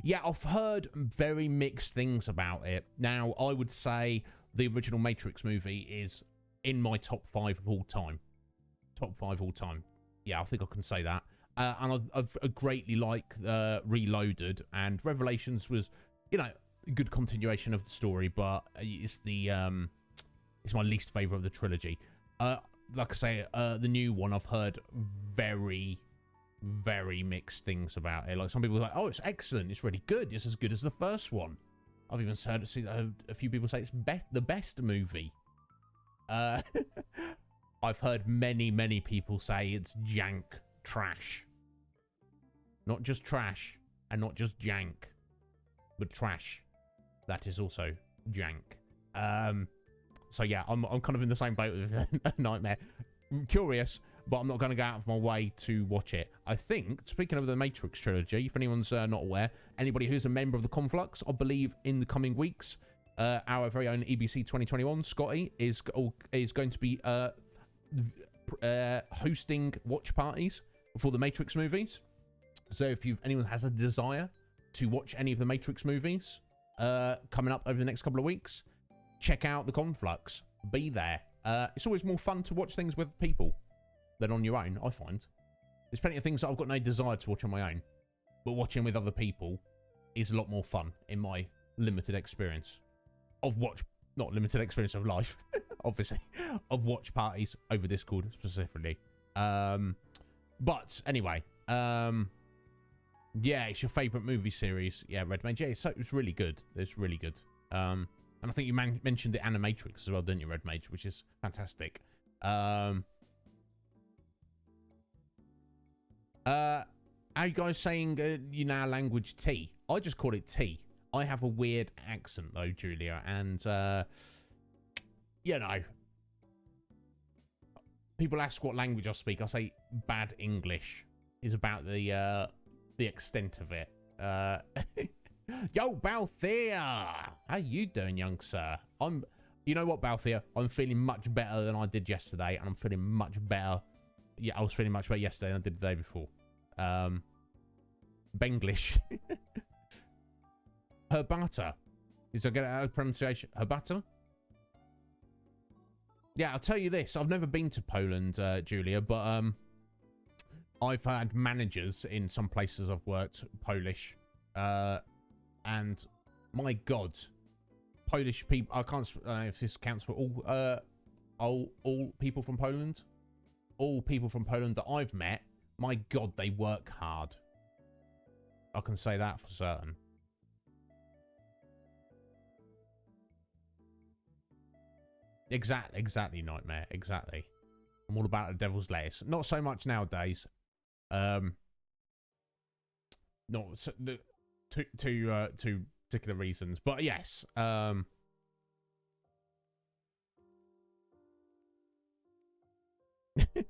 Yeah, I've heard very mixed things about it. Now, I would say the original Matrix movie is in my top 5 of all time. Top 5 all time. Yeah, I think I can say that. And I've greatly liked Reloaded, and Revelations was, you know, a good continuation of the story, but it's my least favourite of the trilogy. Like I say, the new one I've heard very mixed things about it. Like, some people are like, oh, it's excellent, it's really good, it's as good as the first one. I've even heard a few people say it's the best movie. I've heard many people say it's jank trash. Not just trash and not just jank, but trash. That is also jank. So yeah, I'm kind of in the same boat with Nightmare. I'm curious, but I'm not going to go out of my way to watch it. I think, speaking of the Matrix trilogy, if anyone's not aware, anybody who's a member of the Conflux, I believe in the coming weeks, our very own EBC 2021, Scotty, is going to be hosting watch parties for the Matrix movies. So if anyone has a desire to watch any of the Matrix movies coming up over the next couple of weeks, check out the Conflux. Be there. It's always more fun to watch things with people than on your own, I find. There's plenty of things that I've got no desire to watch on my own, but watching with other people is a lot more fun in my limited experience of not limited experience of life, obviously, of watch parties over Discord specifically. But anyway, yeah, it's your favourite movie series. Yeah, Red Mage. Yeah, it's really good. It's really good. And I think you mentioned the Animatrix as well, didn't you, Red Mage, which is fantastic. Are you guys saying you now language T? I just call it T. I have a weird accent though, Julia, and you know, people ask what language I speak. I say bad English is about the extent of it. Yo, Balthea, how you doing, young sir? You know what, Balthea? I'm feeling much better than I did yesterday, and I'm feeling much better. Yeah, I was feeling much better yesterday than I did the day before. Benglish. Herbata. Is I get it out of pronunciation? Herbata? Yeah, I'll tell you this. I've never been to Poland, Julia, but I've had managers in some places I've worked, Polish, and my God, Polish people. I don't know if this counts for all people from Poland. All people from Poland that I've met, my God, they work hard. I can say that for certain. Exactly, Nightmare. Exactly. I'm all about the devil's lettuce. Not so much nowadays. Not so, two particular reasons, but yes.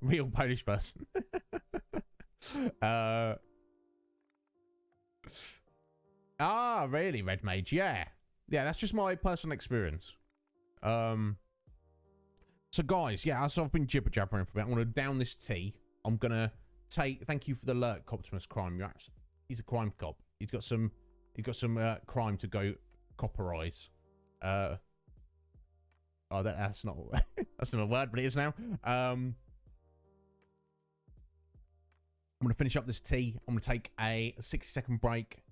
Real Polish person. Really, Red Mage? Yeah. Yeah, that's just my personal experience. So guys, yeah, as I've been jibber jabbering for a bit, I'm gonna down this tea. I'm gonna thank you for the alert, Optimus Crime. He's a crime cop. He's got some crime to go copperize. That's not that's not a word, but it is now. I'm gonna finish up this tea. I'm gonna take a 60-second break,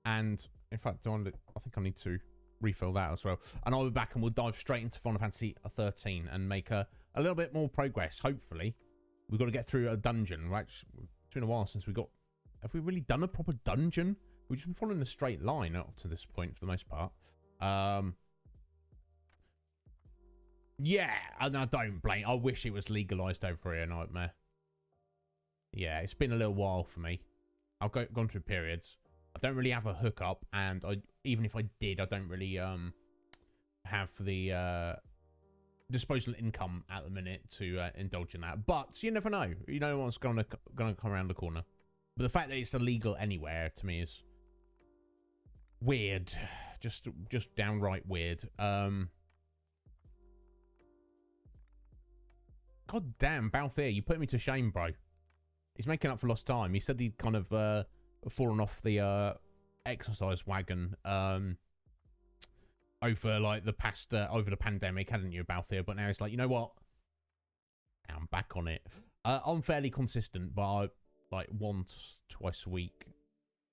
and in fact, I think I need to refill that as well. And I'll be back, and we'll dive straight into Final Fantasy XIII and make a little bit more progress. Hopefully, we've got to get through a dungeon. Right, it's been a while since we got. Have we really done a proper dungeon? We've just been following a straight line up to this point for the most part. Yeah, and I don't blame. I wish it was legalized over here, Nightmare. Yeah, it's been a little while for me. I've gone through periods. I don't really have a hookup, and even if I did, I don't really have the disposable income at the minute to indulge in that. But you never know. You know what's gonna come around the corner. But the fact that it's illegal anywhere to me is weird. Just downright weird. God damn, Fal'Cie, you put me to shame, bro. He's making up for lost time. He said he'd kind of fallen off the exercise wagon over like the past over the pandemic, hadn't you, Fal'Cie? But now it's like, you know what? I'm back on it. I'm fairly consistent, but I like once, twice a week.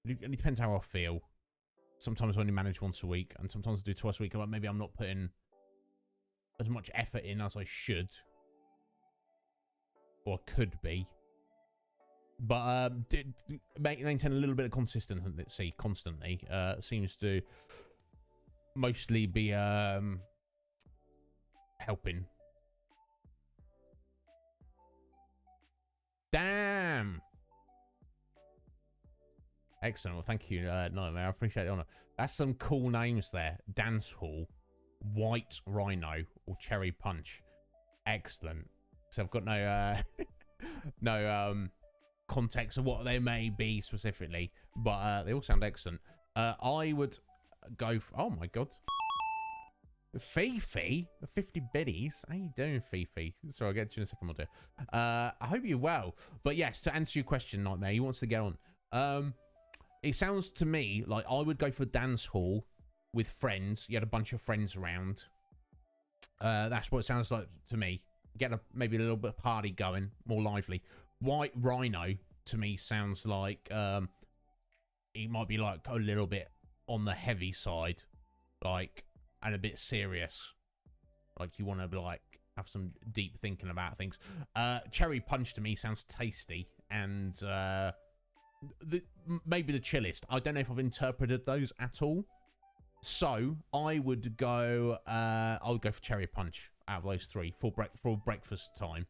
It depends how I feel. Sometimes I only manage once a week, and sometimes I do twice a week. Like maybe I'm not putting as much effort in as I should, or could be. But maintain a little bit of consistency constantly seems to mostly be helping. Damn. Excellent. Well, thank you, Nightmare. I appreciate the honor. That's some cool names there. Dance Hall, White Rhino, or Cherry Punch. Excellent. So I've got no no context of what they may be specifically, but they all sound excellent. I would go for, oh my god, Fifi, the 50 biddies. How you doing, Fifi? Sorry, I'll get to you in a second, my dear. I hope you're well. But yes, to answer your question, Nightmare, he wants to get on. It sounds to me like I would go for dance hall with friends. You had a bunch of friends around. That's what it sounds like to me. Get maybe a little bit of party going, more lively. White Rhino to me sounds like it might be like a little bit on the heavy side, like, and a bit serious. Like you want to like have some deep thinking about things. Cherry Punch to me sounds tasty and maybe the chillest. I don't know if I've interpreted those at all. So I would go for Cherry Punch out of those three for breakfast time.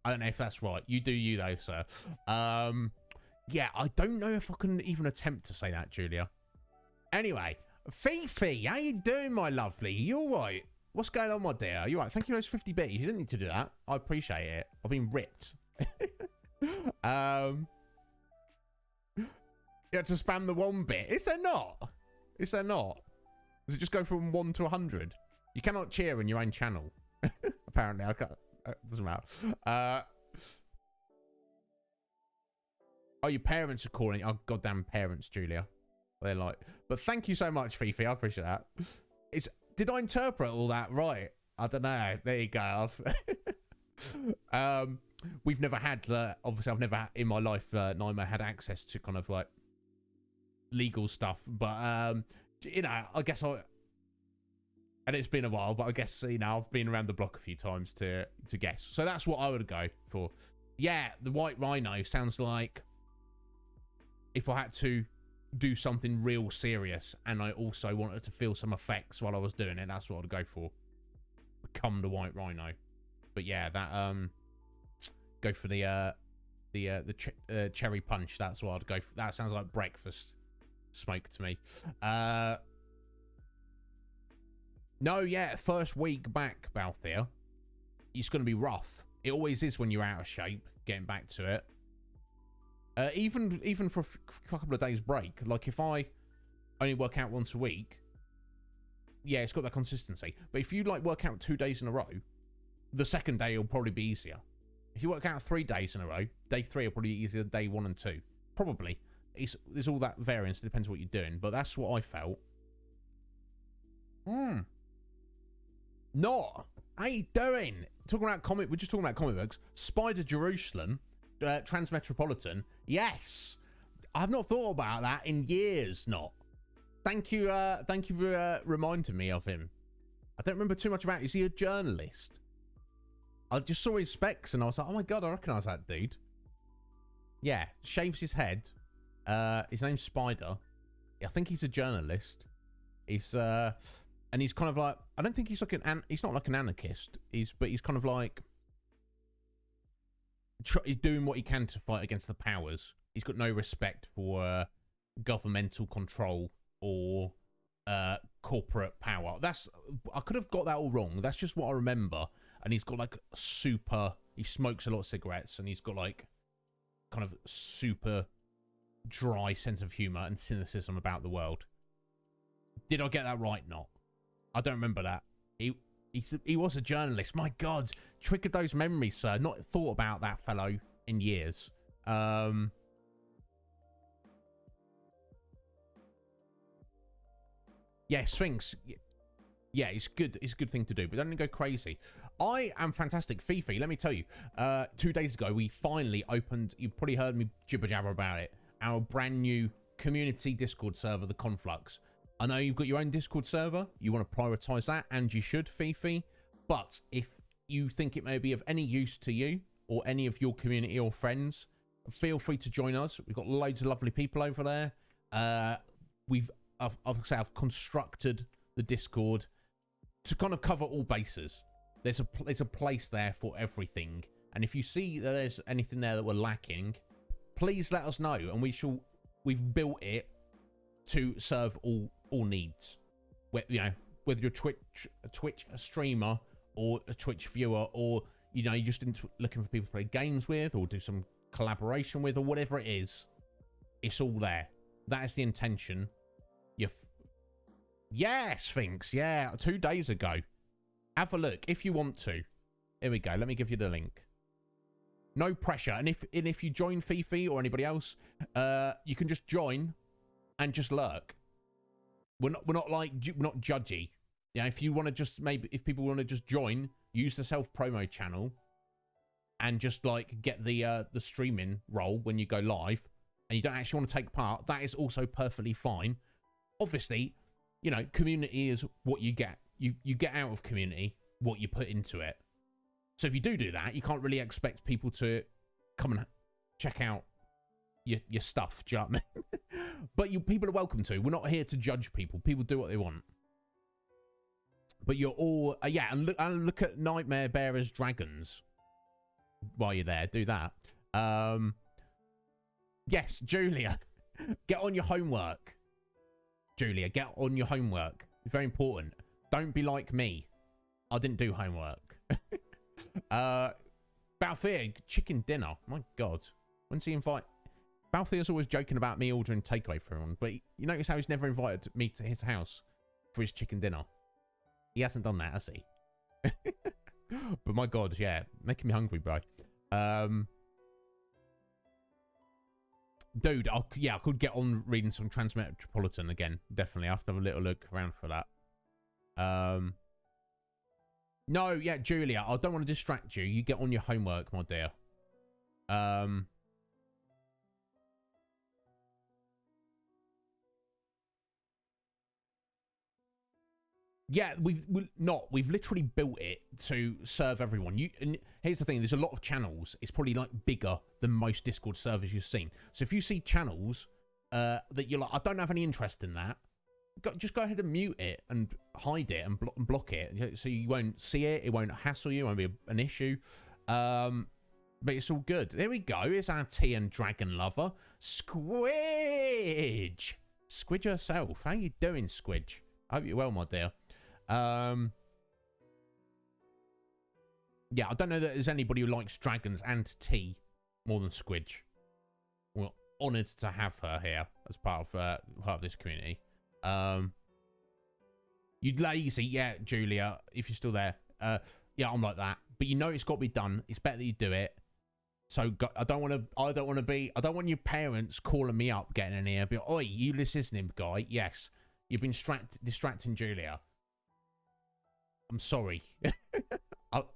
I don't know if that's right. You do you though, sir. Yeah, I don't know if I can even attempt to say that, Julia. Anyway, Fifi, how you doing, my lovely? You all right? What's going on, my dear? You all right? Thank you for those 50 bits. You didn't need to do that. I appreciate it. I've been ripped. You had to spam the 1 bit. Is there not? Is there not? Does it just go from 1 to 100? You cannot cheer in your own channel. Apparently, I can't. Doesn't matter. Oh, your parents are calling. Oh, goddamn parents, Julia. They're like, but thank you so much, Fifi. I appreciate that. Did I interpret all that right? I don't know. There you go. We've never had, obviously, I've never in my life, Nightmare had access to kind of like legal stuff. But, you know, I guess and it's been a while, but I guess, you know, I've been around the block a few times to guess. So that's what I would go for. Yeah, the White Rhino sounds like if I had to do something real serious and I also wanted to feel some effects while I was doing it, that's what I'd go for. Become the White Rhino. But yeah, that go for the Cherry Punch. That's what I'd go for. That sounds like breakfast smoke to me. No, yeah, first week back, Fal'Cie. It's going to be rough. It always is when you're out of shape, getting back to it. Even for a couple of days break, like if I only work out once a week, yeah, it's got that consistency. But if you like work out 2 days in a row, the second day will probably be easier. If you work out 3 days in a row, day 3 will probably be easier than day 1 and 2. Probably. There's all that variance. It depends what you're doing, but that's what I felt. Not. How you doing? We're just talking about comic books. Spider Jerusalem, Transmetropolitan. Yes, I've not thought about that in years. Not. Thank you for reminding me of him. I don't remember too much about. Is he a journalist? I just saw his specs and I was like, oh my god, I recognise that dude. Yeah, shaves his head. His name's Spider. I think he's a journalist. He's and he's kind of like, I don't think he's like he's not like an anarchist. But he's kind of like he's doing what he can to fight against the powers. He's got no respect for governmental control or corporate power. I could have got that all wrong. That's just what I remember. And he's got like he smokes a lot of cigarettes, and he's got like kind of super dry sense of humor and cynicism about the world. Did I get that right? Not. I don't remember that. He was a journalist. My God, triggered those memories, sir. Not thought about that fellow in years. Yeah, Sphinx. Yeah, it's good. It's a good thing to do, but don't go crazy. I am fantastic. Fifi, let me tell you. 2 days ago, we finally opened. You probably heard me jibber jabber about it. Our brand new community Discord server, the Conflux. I know you've got your own Discord server. You want to prioritize that, and you should, Fifi. But if you think it may be of any use to you or any of your community or friends, feel free to join us. We've got loads of lovely people over there. I've constructed the Discord to kind of cover all bases. There's a place there for everything. And if you see that there's anything there that we're lacking, please let us know, and we've built it to serve all needs. You know, whether you're a Twitch streamer or a Twitch viewer, or you know, you're just looking for people to play games with or do some collaboration with, or whatever it is, it's all there. That is the intention. Yes, Sphinx. Yeah, 2 days ago. Have a look if you want to. Here we go. Let me give you the link. No pressure. And if you join Fifi or anybody else, you can just join and just lurk. We're not judgy. Yeah, if you want to just if people want to just join, use the self promo channel, and just like get the streaming role when you go live, and you don't actually want to take part, that is also perfectly fine. Obviously, you know, community is what you get. You get out of community what you put into it. So if you do that, you can't really expect people to come and check out your stuff. Do you know what I mean? But people are welcome to. We're not here to judge people. People do what they want. But you're all yeah. And look at Nightmare Bearers Dragons while you're there. Do that. Yes, Julia, get on your homework. Julia, get on your homework. It's very important. Don't be like me. I didn't do homework. Balthier, chicken dinner. My God. When's he invite? Balthier's always joking about me ordering takeaway for him, but you notice how he's never invited me to his house for his chicken dinner. He hasn't done that, has he? But my God, yeah. Making me hungry, bro. Dude, I could get on reading some Transmetropolitan again. Definitely. I have to have a little look around for that. No, yeah, Julia, I don't want to distract you. You get on your homework, my dear. Yeah, we've literally built it to serve everyone. And here's the thing, there's a lot of channels. It's probably like bigger than most Discord servers you've seen. So if you see channels that you're like, I don't have any interest in that, just go ahead and mute it and hide it and block it, so you won't see it. It won't hassle you. It won't be an issue. But it's all good. There we go. It's our tea and dragon lover, Squidge. Squidge herself. How you doing, Squidge? I hope you're well, my dear. Yeah, I don't know that there's anybody who likes dragons and tea more than Squidge. We're honoured to have her here as part of this community. You lazy, yeah, Julia, if you're still there. Yeah, I'm like that. But you know it's got to be done. It's better that you do it. So I don't want your parents calling me up, getting in here, be like, oi, you listening, guy? Yes, you've been distracting Julia. I'm sorry.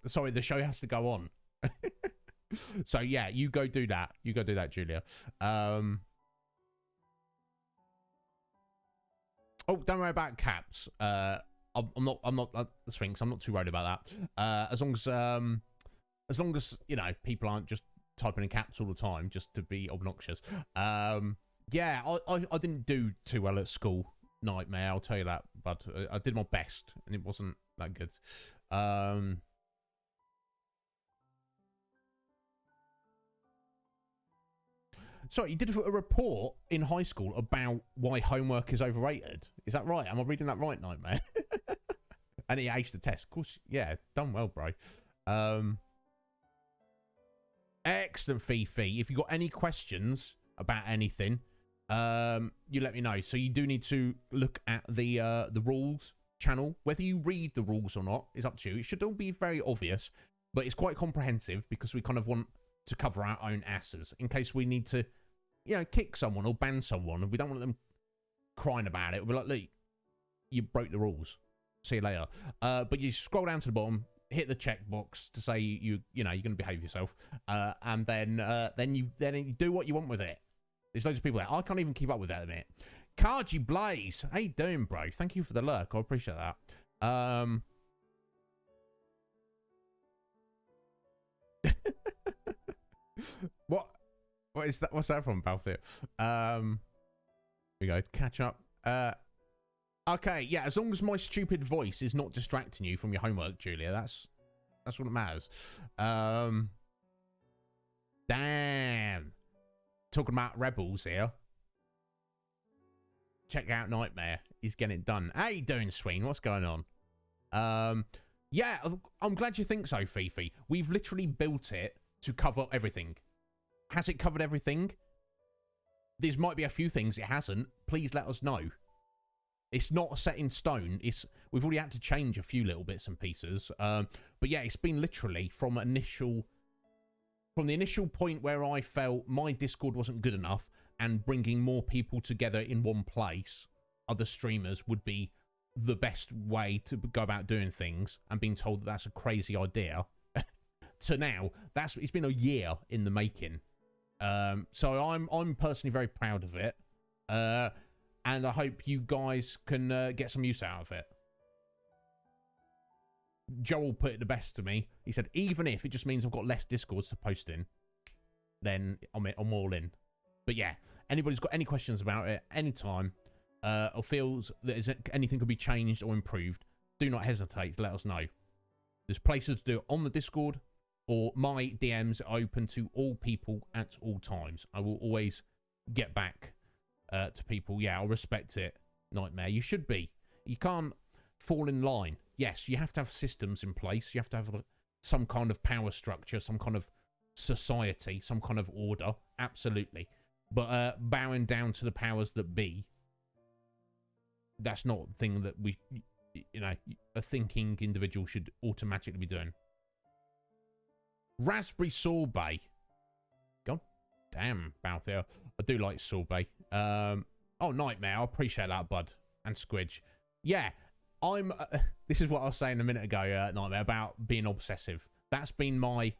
Sorry, the show has to go on. So yeah, you go do that. You go do that, Julia. Oh, don't worry about caps. I'm not the Sphinx. I'm not too worried about that. As long as you know people aren't just typing in caps all the time just to be obnoxious. Yeah, I didn't do too well at school, Nightmare. I'll tell you that, but I did my best, and it wasn't that good. Sorry, you did a report in high school about why homework is overrated. Is that right? Am I reading that right, Nightmare? And he aced the test. Of course, yeah, done well, bro. Excellent, Fifi. If you've got any questions about anything, you let me know. So you do need to look at the rules channel. Whether you read the rules or not is up to you. It should all be very obvious, but it's quite comprehensive because we kind of want to cover our own asses in case we need to, you know, kick someone or ban someone, and we don't want them crying about it. We're like, look, you broke the rules. See you later. But you scroll down to the bottom, hit the checkbox to say you know you're going to behave yourself, and then you do what you want with it. There's loads of people there. I can't even keep up with that at the minute. Karji Blaze, how you doing, bro? Thank you for the lurk. I appreciate that. What is that? What's that from, Balfour? Here we go. Catch up. Okay, yeah, as long as my stupid voice is not distracting you from your homework, Julia, that's what matters. Damn. Talking about rebels here. Check out Nightmare. He's getting it done. How you doing, Sween? What's going on? Yeah, I'm glad you think so, Fifi. We've literally built it to cover everything. Has it covered everything? There might be a few things it hasn't. Please let us know. It's not set in stone. We've already had to change a few little bits and pieces. But yeah, it's been literally from the initial point where I felt my Discord wasn't good enough and bringing more people together in one place, other streamers, would be the best way to go about doing things, and being told that that's a crazy idea, to now, it's been a year in the making. So I'm personally very proud of it. And I hope you guys can get some use out of it. Joel put it the best to me. He said, even if it just means I've got less Discords to post in, then I'm all in. But yeah, anybody's got any questions about it, anytime, or feels that anything could be changed or improved, do not hesitate to let us know. There's places to do it on the Discord, or my DMs are open to all people at all times. I will always get back to people. Yeah, I'll respect it, Nightmare. You should be. You can't fall in line. Yes, you have to have systems in place. You have to have some kind of power structure, some kind of society, some kind of order. Absolutely. But bowing down to the powers that be, that's not the thing that we, you know, a thinking individual should automatically be doing. Raspberry sorbet. God damn, Balthier. I do like sorbet. Oh, Nightmare. I appreciate that, bud. And Squidge. Yeah, this is what I was saying a minute ago, Nightmare, about being obsessive. That's been my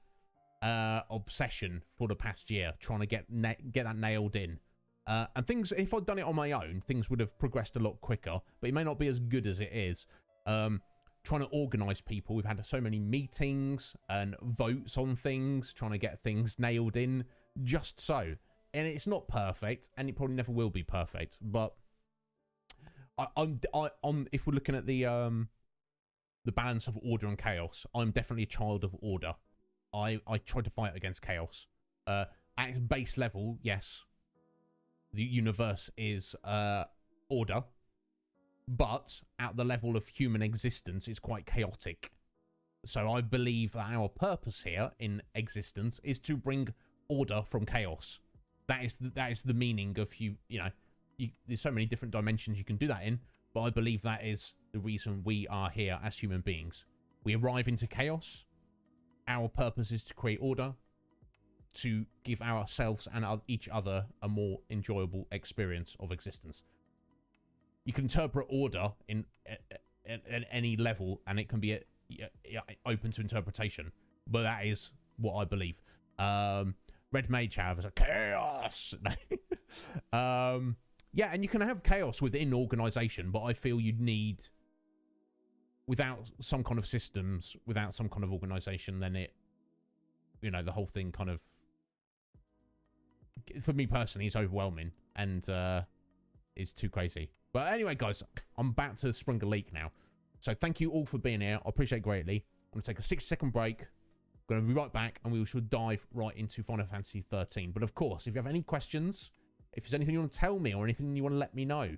obsession for the past year, trying to get that nailed in. And things, if I'd done it on my own, things would have progressed a lot quicker, but it may not be as good as it is. Trying to organise people. We've had so many meetings and votes on things, trying to get things nailed in just so. And it's not perfect, and it probably never will be perfect. But I'm if we're looking at the balance of order and chaos, I'm definitely a child of order. I try to fight against chaos. At its base level, yes, the universe is order, but at the level of human existence, it's quite chaotic. So I believe that our purpose here in existence is to bring order from chaos. That is the meaning of there's so many different dimensions you can do that in, but I believe that is the reason we are here as human beings. We arrive into chaos. Our purpose is to create order, to give ourselves and each other a more enjoyable experience of existence. You can interpret order at any level, and it can be open to interpretation, but that is what I believe. Red Mage, however, is like chaos. Yeah, and you can have chaos within organization, but I feel you'd need, without some kind of systems, without some kind of organization, then the whole thing kind of, for me personally, is overwhelming and is too crazy. But anyway, guys, I'm about to spring a leak now. So thank you all for being here. I appreciate it greatly. I'm going to take a 6-second break. I'm going to be right back, and we should dive right into Final Fantasy XIII. But of course, if you have any questions, if there's anything you want to tell me or anything you want to let me know,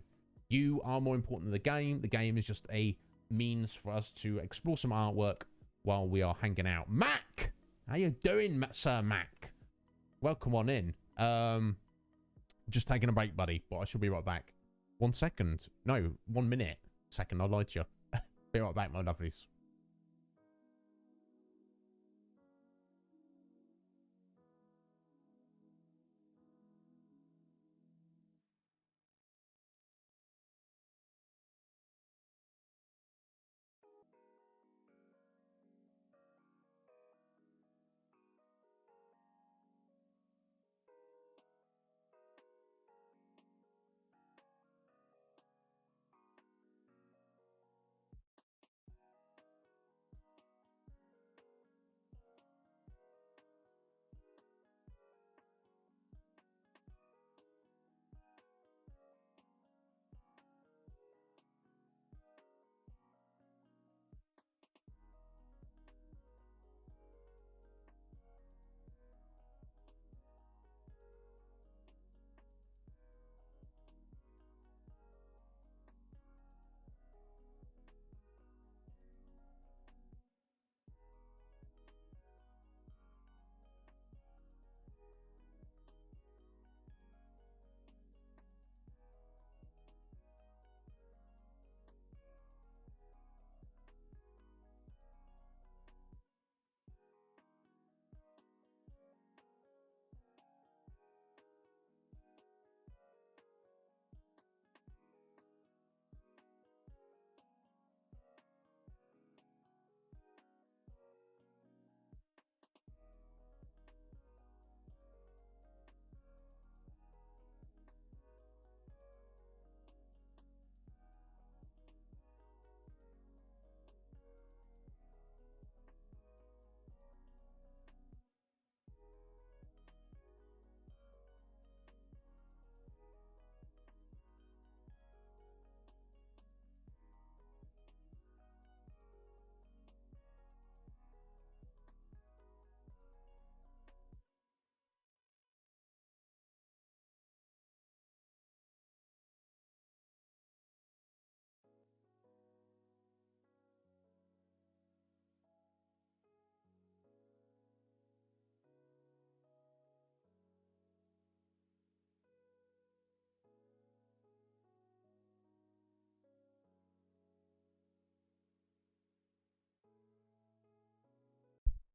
you are more important than the game. The game is just a means for us to explore some artwork while we are hanging out. Mac! How you doing, Sir Mac? Welcome on in. Just taking a break, buddy, but I should be right back. 1 second. No, 1 minute. Second, I lied to you. Be right back, my lovelies.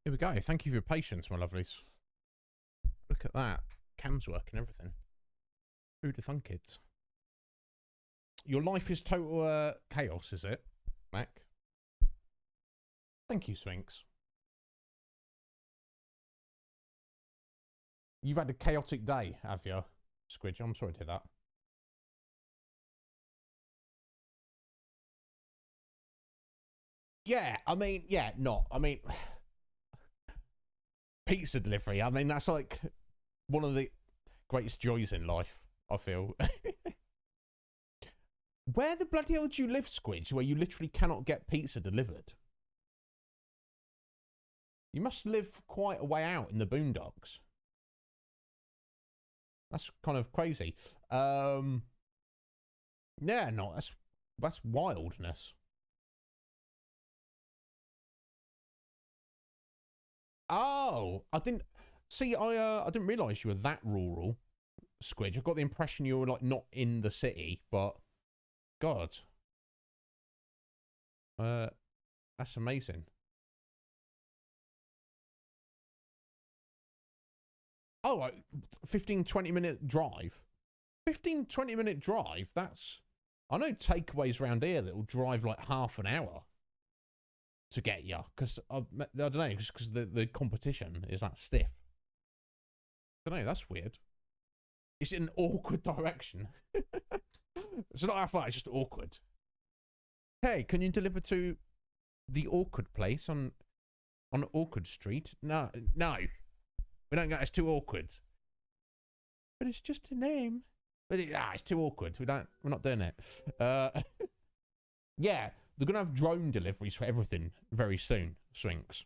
Here we go. Thank you for your patience, my lovelies. Look at that. Cam's working, everything. Who'd have thunk it? Your life is total chaos, is it, Mac? Thank you, Sphinx. You've had a chaotic day, have you, Squidge? I'm sorry to hear that. Yeah, I mean, yeah, not. I mean, pizza delivery. I mean, that's like one of the greatest joys in life, I feel. Where the bloody hell do you live, Squidge, where you literally cannot get pizza delivered? You must live quite a way out in the boondocks. That's kind of crazy. Yeah, no, that's wildness. Oh, I didn't see. I didn't realise you were that rural, Squidge. I got the impression you were like not in the city, but God, that's amazing. Oh, like 15, 20-minute drive. 15, 20-minute drive. That's I know takeaways around here that will drive like half an hour to get you because I don't know, just because the competition is that stiff. I don't know. That's weird. It's in an awkward direction. It's not that far. It's just awkward. Hey, can you deliver to the awkward place on Awkward Street? No, no, we don't go. It's too awkward. But it's just a name. But it's too awkward. We're not doing it. Yeah, they're gonna have drone deliveries for everything very soon. Swinks.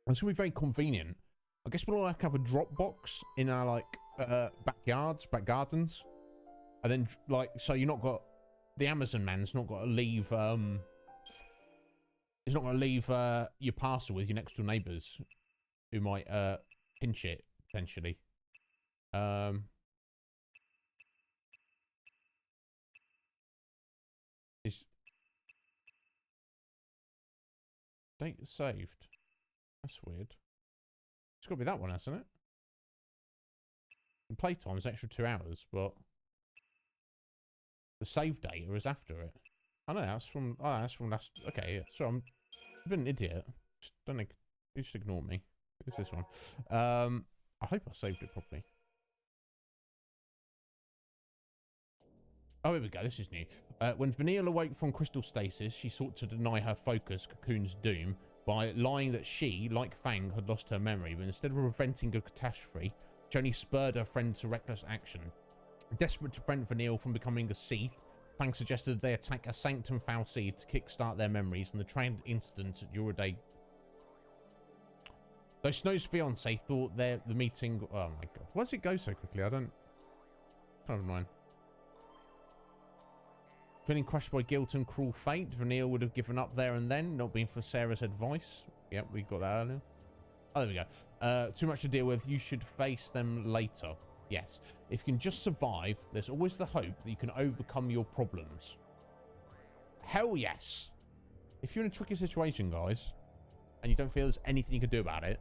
It's gonna be very convenient. I guess we'll all have to have a drop box in our like backyards, back gardens, and then like so you're not got the Amazon man's not got to leave. He's not going to leave your parcel with your next door neighbours who might pinch it potentially. Is date saved? That's weird. It's got to be that one, hasn't it? And playtime's extra 2 hours, but the save data is after it. I know that's from. Oh, that's from last. Okay, yeah. So I've been an idiot. Just don't. You just ignore me. It's this one. I hope I saved it properly. Oh, here we go. This is new. When Vanille awoke from crystal stasis, she sought to deny her focus, Cocoon's doom, by lying that she, like Fang, had lost her memory. But instead of preventing a catastrophe, she only spurred her friend to reckless action. Desperate to prevent Vanille from becoming a Cie'th, Fang suggested they attack a Sanctum Fal'Cie to kickstart their memories and the trained incidents at Juraday. Though Snow's fiance thought the meeting. Oh my god. Why does it go so quickly? I don't. Kind of annoying. Feeling crushed by guilt and cruel fate, Vanille would have given up there and then, not being for Sarah's advice. Yep, we got that earlier. Oh, there we go. Too much to deal with. You should face them later. Yes. If you can just survive, there's always the hope that you can overcome your problems. Hell yes. If you're in a tricky situation, guys, and you don't feel there's anything you can do about it,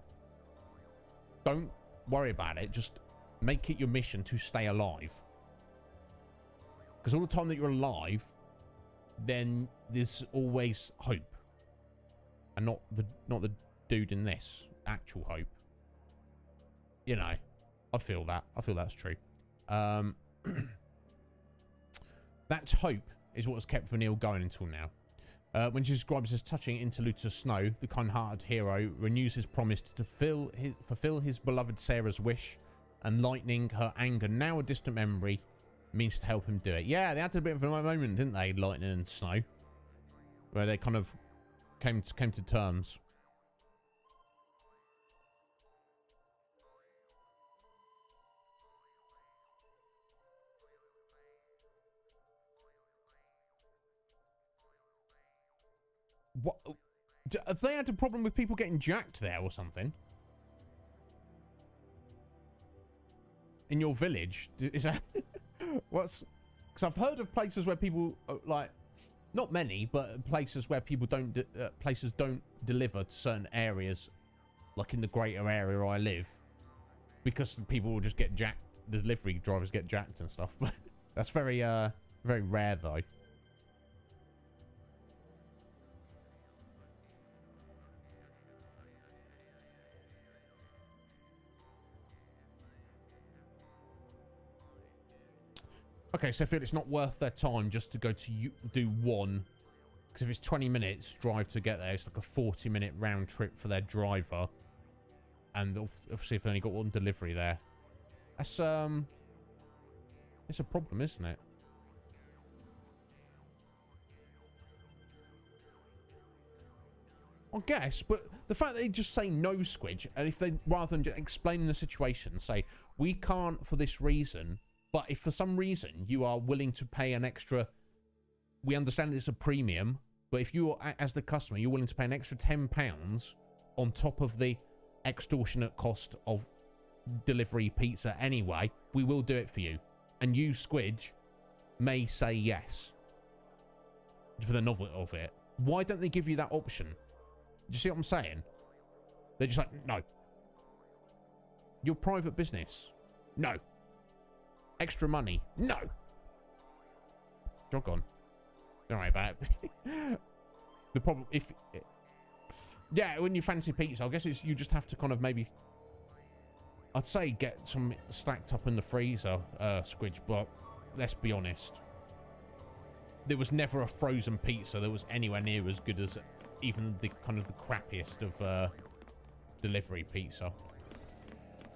don't worry about it. Just make it your mission to stay alive. Because all the time that you're alive, then there's always hope. And not the dude in this. Actual hope. You know. I feel that. I feel that's true. That hope is what has kept Vanille going until now. When she describes as touching interlude to Snow, the kind-hearted hero renews his promise to fulfill his beloved Sarah's wish, and lightening her anger, now a distant memory, means to help him do it. Yeah, they had a bit of a moment, didn't they, Lightning and Snow, where they kind of came to terms. What? Have they had a problem with people getting jacked there or something? In your village? Is that... What's... Because I've heard of places where people, like... Not many, but places where people don't... places don't deliver to certain areas. Like in the greater area I live. Because people will just get jacked. The delivery drivers get jacked and stuff. That's very, very rare, though. Okay, so I feel it's not worth their time just to go to do one. Because if it's 20 minutes drive to get there, it's like a 40-minute round trip for their driver. And obviously if they only got one delivery there. That's, it's a problem, isn't it? I guess, but the fact that they just say no, Squidge, and if they, rather than just explaining the situation, say, we can't for this reason... But if for some reason you are willing to pay an extra, we understand it's a premium, but if you are, as the customer, you're willing to pay an extra £10 on top of the extortionate cost of delivery pizza anyway, we will do it for you. And you, Squidge, may say yes for the novelty of it. Why don't they give you that option? Do you see what I'm saying? They're just like, no. Your private business. No. Extra money. No. Jog on. Don't worry about it. The problem, yeah, when you fancy pizza, I guess it's you just have to kind of maybe, I'd say get some stacked up in the freezer, Squidge, but let's be honest. There was never a frozen pizza that was anywhere near as good as even the kind of the crappiest of delivery pizza.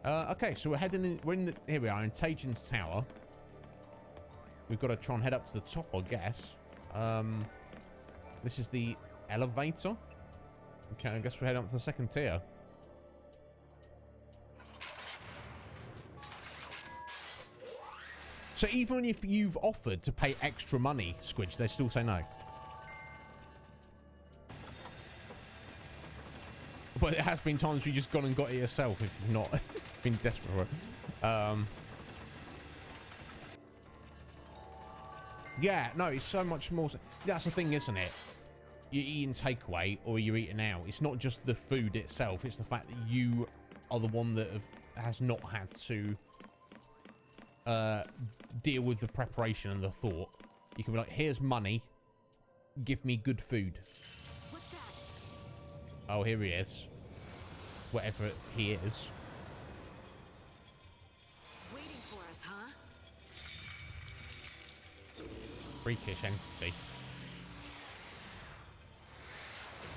Okay, so we're heading in, here we are in Tajin's Tower. We've got to try and head up to the top, I guess. This is the elevator. Okay, I guess we're heading up to the second tier. So even if you've offered to pay extra money, Squidge, they still say no. But it has been times where you've just gone and got it yourself if you've not been desperate for it. Yeah, no, it's so much more. That's the thing, isn't it? You're eating takeaway or you're eating out. It's not just the food itself. It's the fact that you are the one that has not had to deal with the preparation and the thought. You can be like, here's money. Give me good food. What's that? Oh, here he is. Whatever he is. Waiting for us, huh? Freakish entity.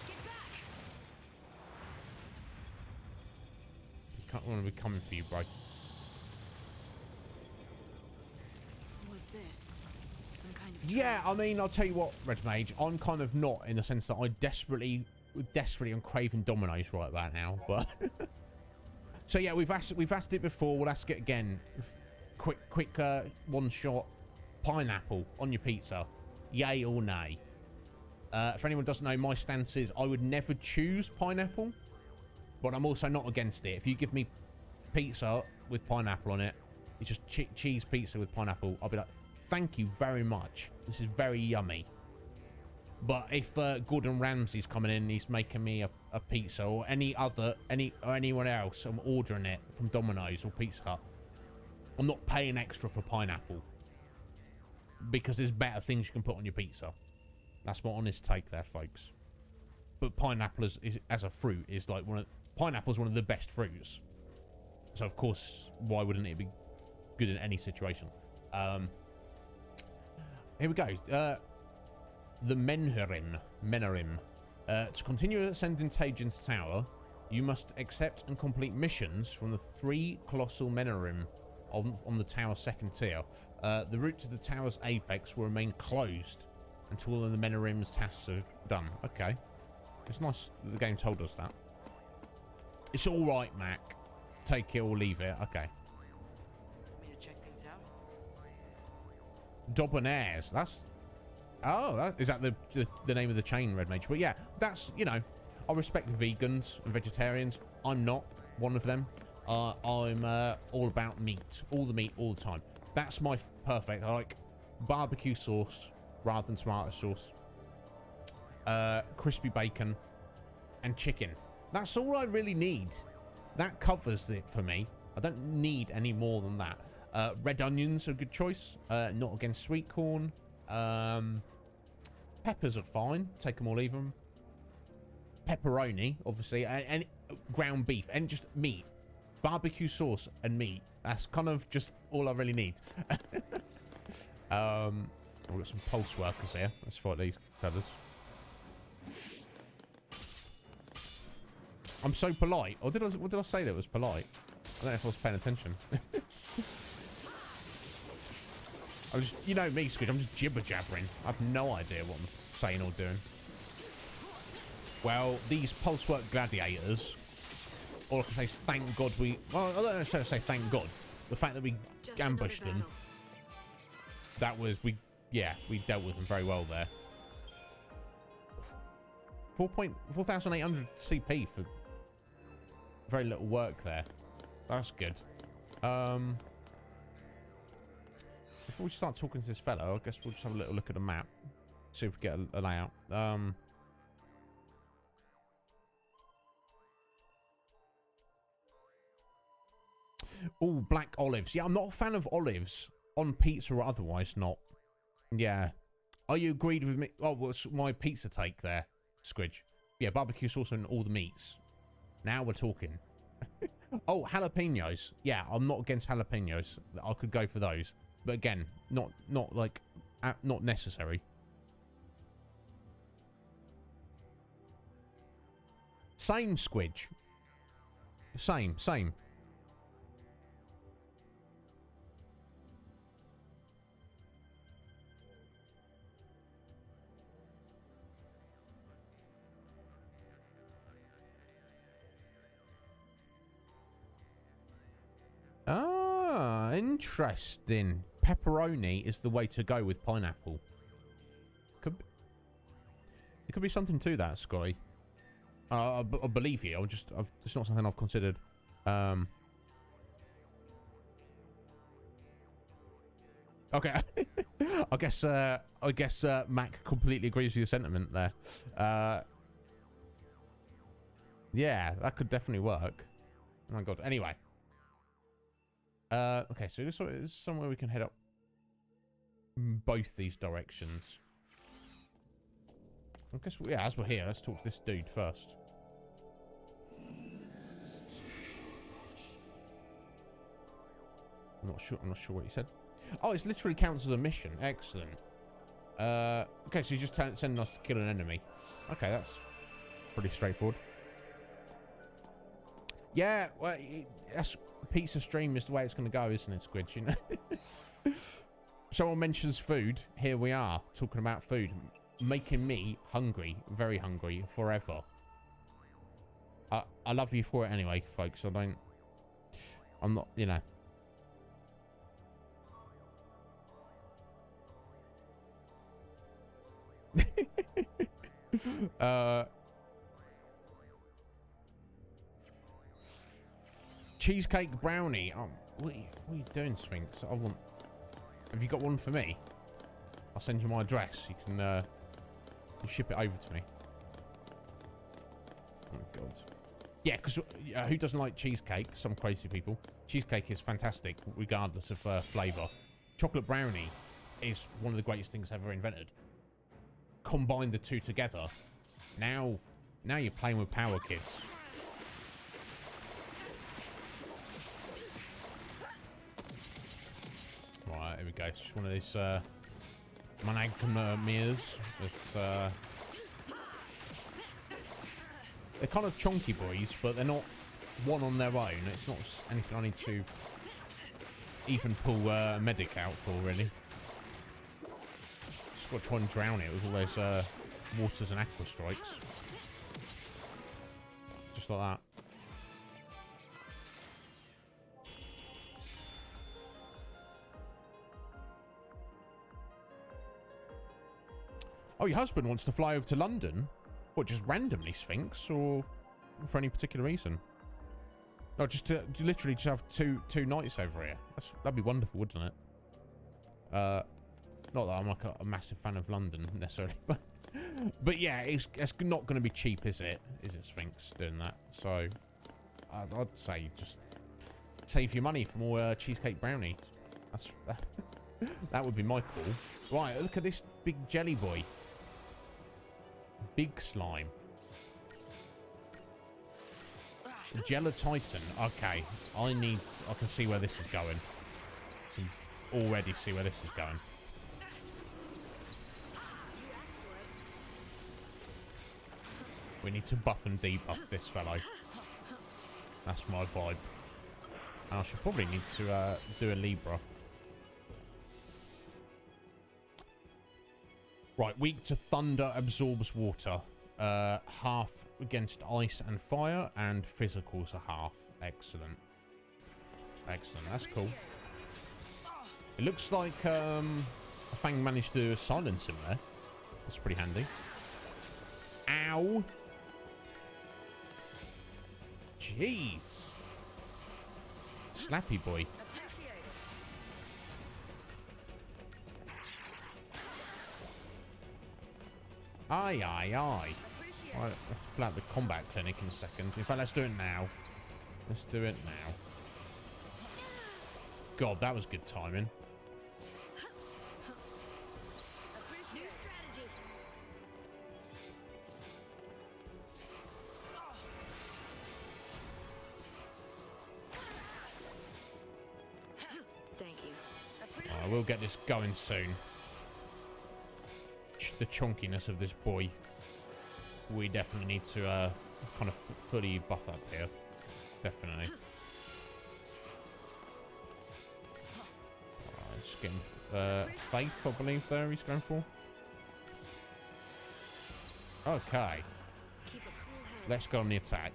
Get back! Can't want to be coming for you, bro. What's this? Some kind of Yeah, I mean, I'll tell you what, Red Mage, I'm kind of not in the sense that I desperately am craving Domino's right about now, but so yeah, we've asked it before. We'll ask it again. Quick, one shot. Pineapple on your pizza, yay or nay? For anyone who doesn't know, my stance is I would never choose pineapple, but I'm also not against it. If you give me pizza with pineapple on it, it's just cheese pizza with pineapple, I'll be like, thank you very much. This is very yummy. But if Gordon Ramsay's coming in and he's making me a pizza or anyone else, I'm ordering it from Domino's or Pizza Hut, I'm not paying extra for pineapple because there's better things you can put on your pizza. That's my honest take there, folks. But pineapple as a fruit is like pineapple's one of the best fruits. So of course, why wouldn't it be good in any situation? Here we go. The Menharim. To continue ascending Tajin's Tower, you must accept and complete missions from the 3 colossal Menharim on the tower's second tier. The route to the tower's apex will remain closed until all of the Menharim's tasks are done. Okay. It's nice that the game told us that. It's alright, Mac. Take it or leave it. Okay. Want me to check things out? Dobonairs. That's... Oh, is that the name of the chain, Red Mage? But yeah, that's, you know, I respect vegans and vegetarians. I'm not one of them. I'm all about meat. All the meat, all the time. That's my perfect. I like barbecue sauce rather than tomato sauce. Crispy bacon and chicken. That's all I really need. That covers it for me. I don't need any more than that. Red onions are a good choice. Not against sweet corn. Peppers are fine. Take them or leave them. Pepperoni, obviously, and ground beef, and just meat. Barbecue sauce and meat. That's kind of just all I really need. We've got some pulse workers here. Let's fight these fellas. I'm so polite. Or what did I say that was polite? I don't know if I was paying attention. I'm just, you know me, Squid, I'm just jibber-jabbering. I have no idea what I'm saying or doing. Well, these pulse-work gladiators, all I can say is thank God we... Well, I don't necessarily say thank God. The fact that we ambushed them, that was... we dealt with them very well there. 4,800 CP for very little work there. That's good. Before we start talking to this fellow, I guess we'll just have a little look at the map. See if we get a layout. Oh, black olives. Yeah, I'm not a fan of olives on pizza or otherwise not. Yeah. Are you agreed with me? Oh, what's my pizza take there, Squidge? Yeah, barbecue sauce on all the meats. Now we're talking. Oh, jalapenos. Yeah, I'm not against jalapenos. I could go for those. But again, not like, not necessary. Same, Squidge. Same. Ah, interesting. Pepperoni is the way to go with pineapple. There could be something to that, Scotty. I believe you. It's not something I've considered. Okay. I guess Mac completely agrees with your sentiment there. Yeah, that could definitely work. Oh my god. Anyway. Okay, so this is somewhere we can head up both these directions. I guess, yeah, as we're here, let's talk to this dude first. I'm not sure what he said. Oh, it literally counts as a mission. Excellent. Okay, so he's just sending us to kill an enemy. Okay, that's pretty straightforward. Yeah, well, that's pizza stream is the way it's going to go, isn't it, Squid? You know? Someone mentions food. Here we are talking about food, making me hungry, very hungry, forever. I love you for it anyway, folks. I'm not, you know. Cheesecake brownie. Oh, what are you doing, Sphinx? Have you got one for me? I'll send you my address. You can you ship it over to me. Oh god. Yeah, because who doesn't like cheesecake? Some crazy people. Cheesecake is fantastic, regardless of flavour. Chocolate brownie is one of the greatest things ever invented. Combine the two together. Now you're playing with power, kids. Right, here we go. It's just one of these Managmeres. They're kind of chonky boys, but they're not one on their own. It's not anything I need to even pull a medic out for, really. Just got to try and drown it with all those waters and aqua strikes. Just like that. Oh, your husband wants to fly over to London? What, just randomly, Sphinx, or for any particular reason? No, just to literally just have two nights over here. That'd be wonderful, wouldn't it? Not that I'm like a massive fan of London necessarily, but yeah, it's not going to be cheap, is it? Is it, Sphinx, doing that? So I'd say just save your money for more cheesecake brownie. That would be my call. Right, look at this big jelly boy. Big slime. Gelatitan. Okay. I can see where this is going. I can already see where this is going. We need to buff and debuff this fellow. That's my vibe. And I should probably need to do a Libra. Right, weak to thunder, absorbs water. Half against ice and fire, and physicals are half. Excellent. Excellent, that's cool. It looks like Fang managed to silence him there. That's pretty handy. Ow! Jeez. Slappy boy. Aye, aye, aye. Right, let's pull out the combat clinic in a second. In fact, let's do it now. Let's do it now. God, that was good timing. Thank you. We'll get this going soon. The chunkiness of this boy. We definitely need to kind of fully buff up here. Definitely. Just getting Faith, I believe, there he's going for. Okay. Let's go on the attack.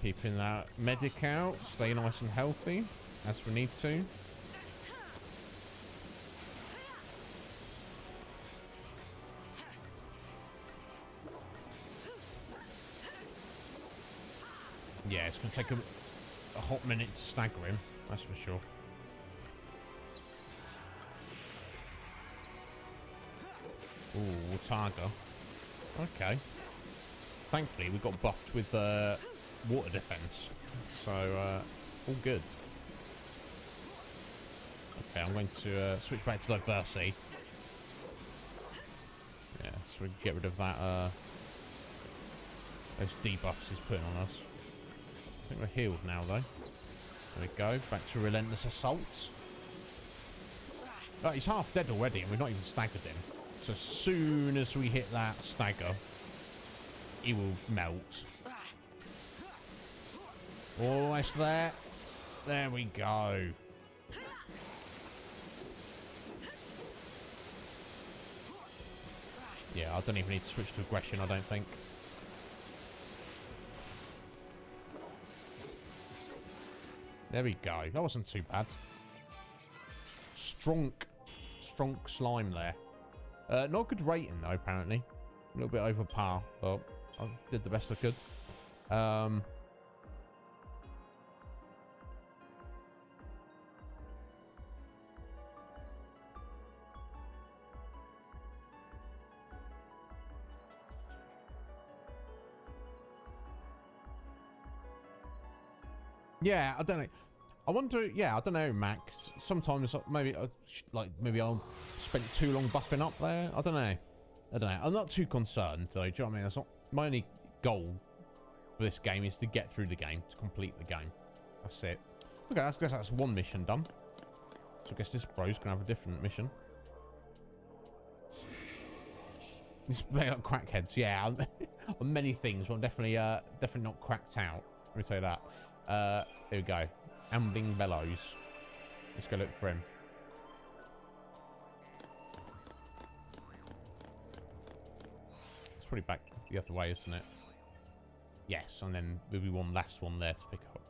Keeping that medic out, stay nice and healthy, as we need to. Yeah, it's going to take a hot minute to stagger him, that's for sure. Ooh, Targa. Okay. Thankfully, we got buffed with water defense, so all good. Okay, I'm going to switch back to Fal'Cie. Yeah, so we can get rid of that those debuffs he's putting on us. I think we're healed now, though. There we go. Back to relentless assaults. Oh, he's half dead already, and we've not even staggered him. So as soon as we hit that stagger, he will melt. Almost there. There we go. Yeah, I don't even need to switch to aggression, I don't think. There we go. That wasn't too bad. Strong slime there. Not good rating, though, apparently. A little bit over par, but I did the best I could. Yeah, I don't know. I wonder. Yeah, I don't know, Mac. Sometimes maybe I'll spend too long buffing up there. I don't know. I'm not too concerned though. Do you know what I mean? That's not my only goal for this game is to get through the game, to complete the game. That's it. Okay, I guess that's one mission done. So I guess this bro's gonna have a different mission. These like crackheads, yeah. On many things, but I'm definitely not cracked out. Let me tell you that. Here we go. Ambling Bellows. Let's go look for him. It's probably back the other way, isn't it? Yes, and then there'll be one last one there to pick up.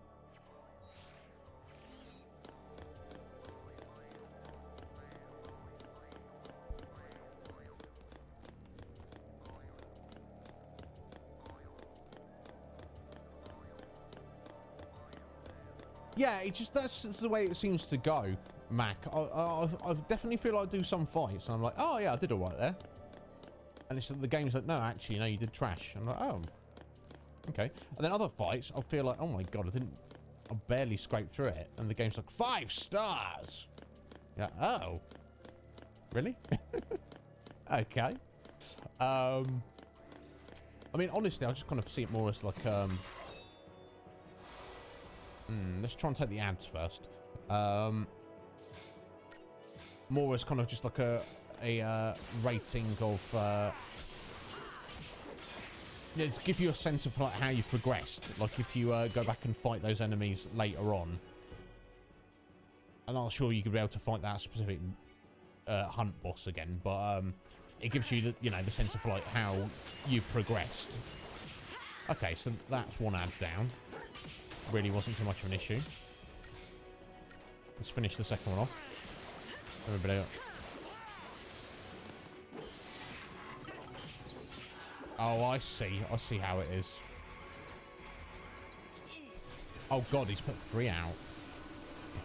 Yeah, it just that's the way it seems to go, Mac. I definitely feel like I do some fights, and I'm like, oh yeah, I did all right there. And it's the game's like, no, actually, no, you did trash. I'm like, oh, okay. And then other fights, I'll feel like, oh my god, I barely scraped through it, and the game's like 5 stars. Yeah, oh, really? Okay. I mean, honestly, I just kind of see it more as like let's try and take the ads first. More as kind of just like a rating of yeah, to give you a sense of like how you've progressed. Like if you go back and fight those enemies later on, and I'm sure you could be able to fight that specific hunt boss again, but it gives you the the sense of like how you've progressed. Okay, so that's one ad down. Really wasn't too much of an issue. Let's finish the second one off. Everybody up. Oh, I see. I see how it is. Oh, God, he's put 3 out.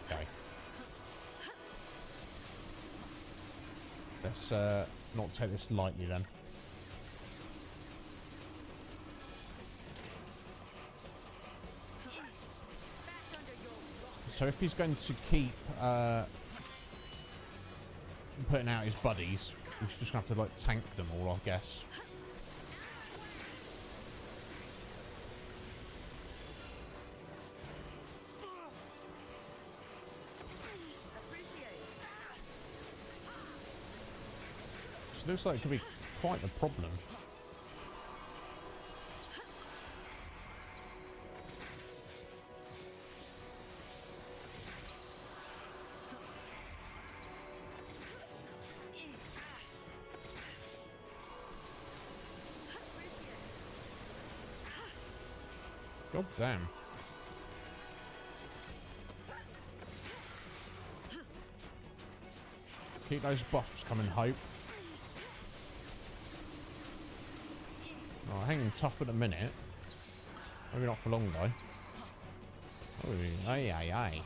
Okay. Let's not take this lightly then. So if he's going to keep putting out his buddies, he's just going to have to, like, tank them all, I guess. So it looks like it could be quite a problem. God damn. Keep those buffs coming, Hope. Oh, hanging tough at the minute. Maybe not for long, though. Oh, aye, aye, aye.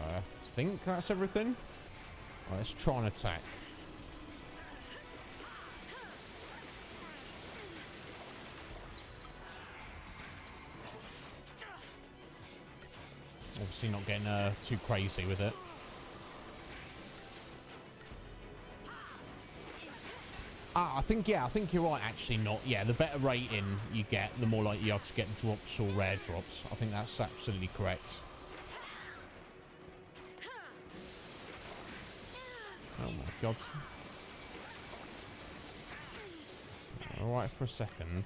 I think that's everything. Right, let's try and attack. Obviously not getting too crazy with it. I think you're right, actually. Not, yeah, the better rating you get, the more likely you are to get drops or rare drops. I think that's absolutely correct. Oh my god. Alright for a second.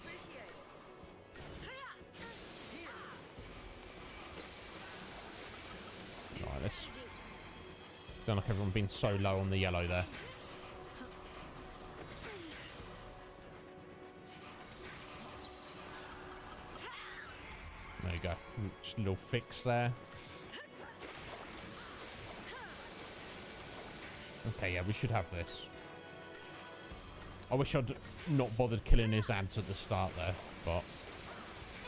Alright, let's... Don't like everyone being so low on the yellow there. There you go. Just a little fix there. Okay, yeah, we should have this. I wish I'd not bothered killing his ants at the start there, but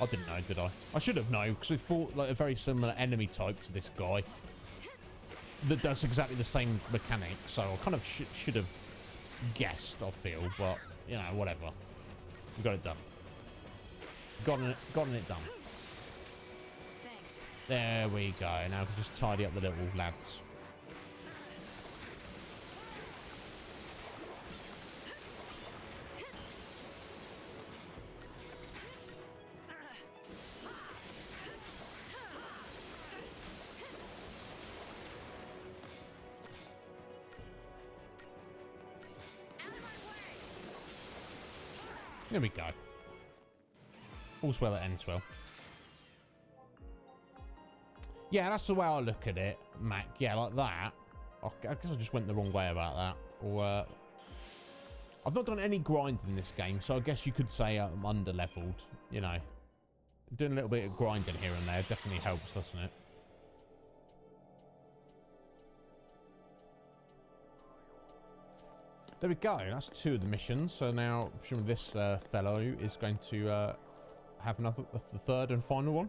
I didn't know, did I? I should have known, because we fought like a very similar enemy type to this guy that does exactly the same mechanic, so I kind of should have guessed, I feel, but, you know, whatever. We got it done. Gotten it done. Thanks. There we go. Now we can just tidy up the little lads. There we go. All's well that ends well. Yeah, that's the way I look at it, Mac. Yeah, like that. I guess I just went the wrong way about that. Or, I've not done any grinding in this game, so I guess you could say I'm under-leveled. You know, doing a little bit of grinding here and there definitely helps, doesn't it? There we go. That's 2 of the missions. So now, presumably this fellow is going to have another, the 3rd and final one.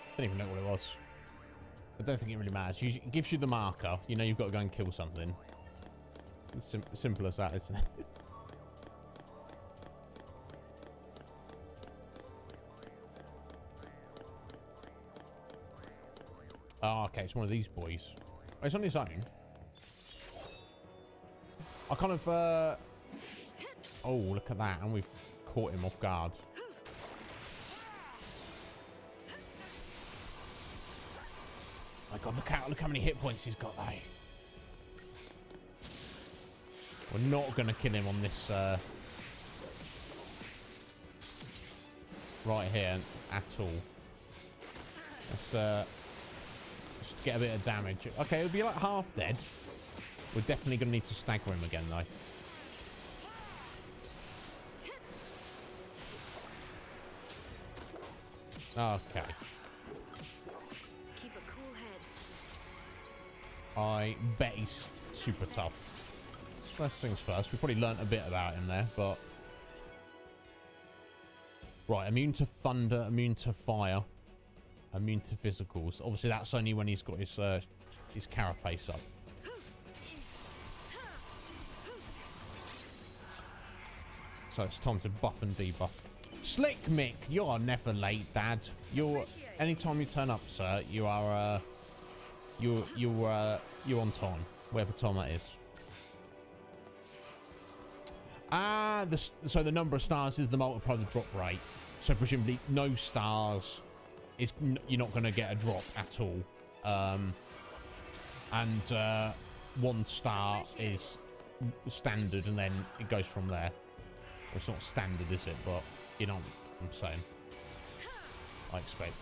I don't even know what it was. I don't think it really matters. It gives you the marker. You know you've got to go and kill something. It's simple as that, isn't it? Oh, okay. It's one of these boys. Oh, it's on his own. I kind of... Oh, look at that. And we've caught him off guard. My god, look how many hit points he's got, though. We're not going to kill him on this right here at all. Let's just get a bit of damage. Okay, it'll be like half dead. We're definitely going to need to stagger him again, though. Okay. Keep a cool head. I bet he's super tough. First things first. We probably learnt a bit about him there, but... Right, immune to thunder, immune to fire, immune to physicals. Obviously, that's only when he's got his carapace up. So it's time to buff and debuff. Slick Mick, you are never late, Dad. Anytime you turn up, sir, you are you're on time, whatever time that is. So the number of stars is the multiplier of the drop rate. So presumably no stars is you're not going to get a drop at all. And 1 star is standard, and then it goes from there. Well, it's not standard, is it? But you know what I'm saying. I expect.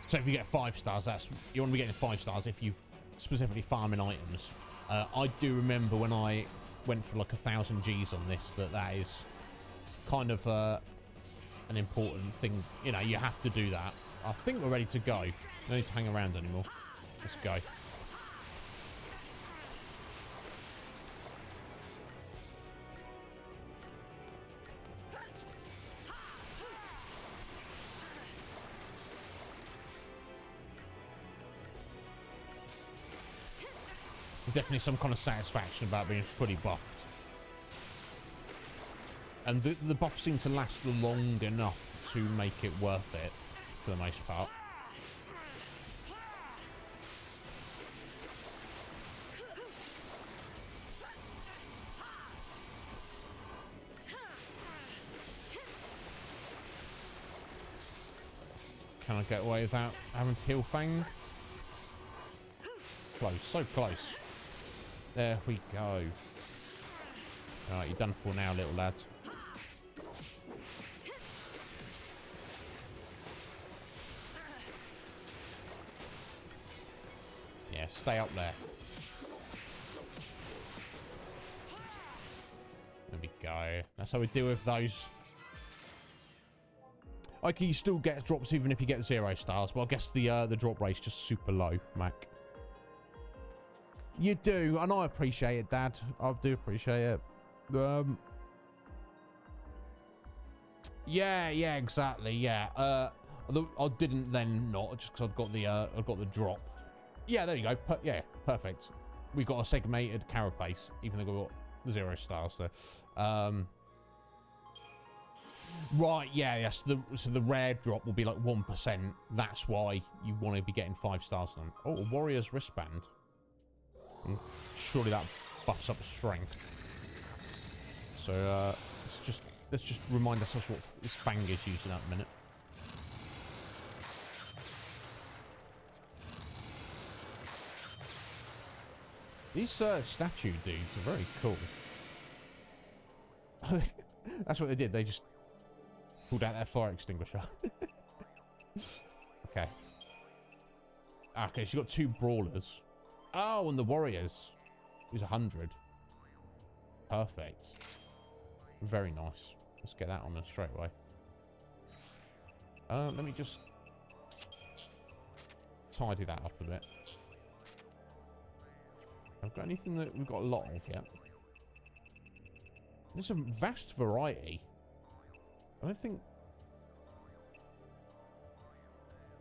So if you get 5 stars, you want to be getting 5 stars if you specifically farming items. I do remember when I went for like 1,000 Gs on this, that is kind of an important thing. You know, you have to do that. I think we're ready to go. No need to hang around anymore. Let's go. There's definitely some kind of satisfaction about being fully buffed. And the buff seemed to last long enough to make it worth it, for the most part. Can I get away without having to heal Fang? Close, so close. There we go. Alright, you're done for now, little lad. Yeah, stay up there. There we go. That's how we deal with those. Okay, you still get drops even if you get 0 stars, but I guess the drop rate's just super low, Mac. You do, and I appreciate it, Dad. I do appreciate it. Yeah, exactly. Yeah. I didn't then not just because I got the drop. Yeah, there you go. Yeah, perfect. We got a segmented carapace, even though we got 0 stars there. Right, yes. So the rare drop will be like 1%. That's why you want to be getting 5 stars on. Oh, a warrior's wristband. Surely that buffs up strength. So let's just remind ourselves what this Fang is using at the minute. These statue dudes are very cool. That's what they did. They just pulled out their fire extinguisher. Okay. Okay, she's got 2 brawlers. Oh, and the warriors is 100. Perfect. Very nice. Let's get that on them straight away. Let me just tidy that up a bit. I've got anything that we've got a lot of yet. There's a vast variety. I don't think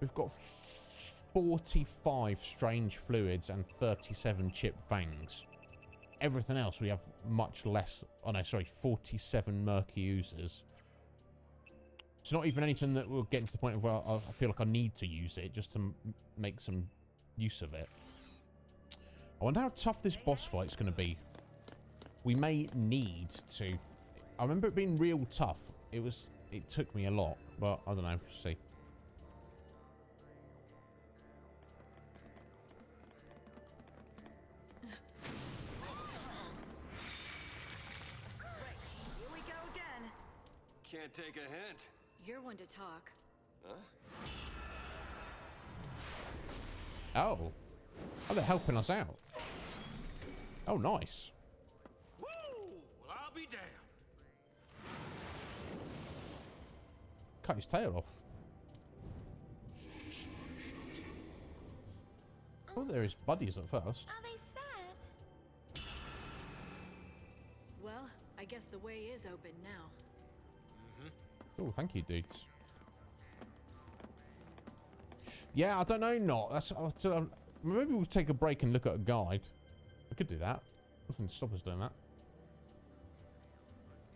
we've got 45 strange fluids and 37 chip fangs. Everything else we have much less. Oh no, sorry, 47 murky users. It's not even anything that will get to the point of where I feel like I need to use it just to make some use of it. I wonder how tough this boss fight's going to be. We may need to. I remember it being real tough. It took me a lot, but I don't know. We'll see. can't take a hint. You're one to talk. Huh? Oh. Oh, they're helping us out. Oh, nice. Woo! Well, I'll be damned. Cut his tail off. Oh, they're his buddies at first. Are they sad? Well, I guess the way is open now. Oh, thank you, dudes. Yeah, I don't know, not. Maybe we'll take a break and look at a guide. I could do that. Nothing to stop us doing that.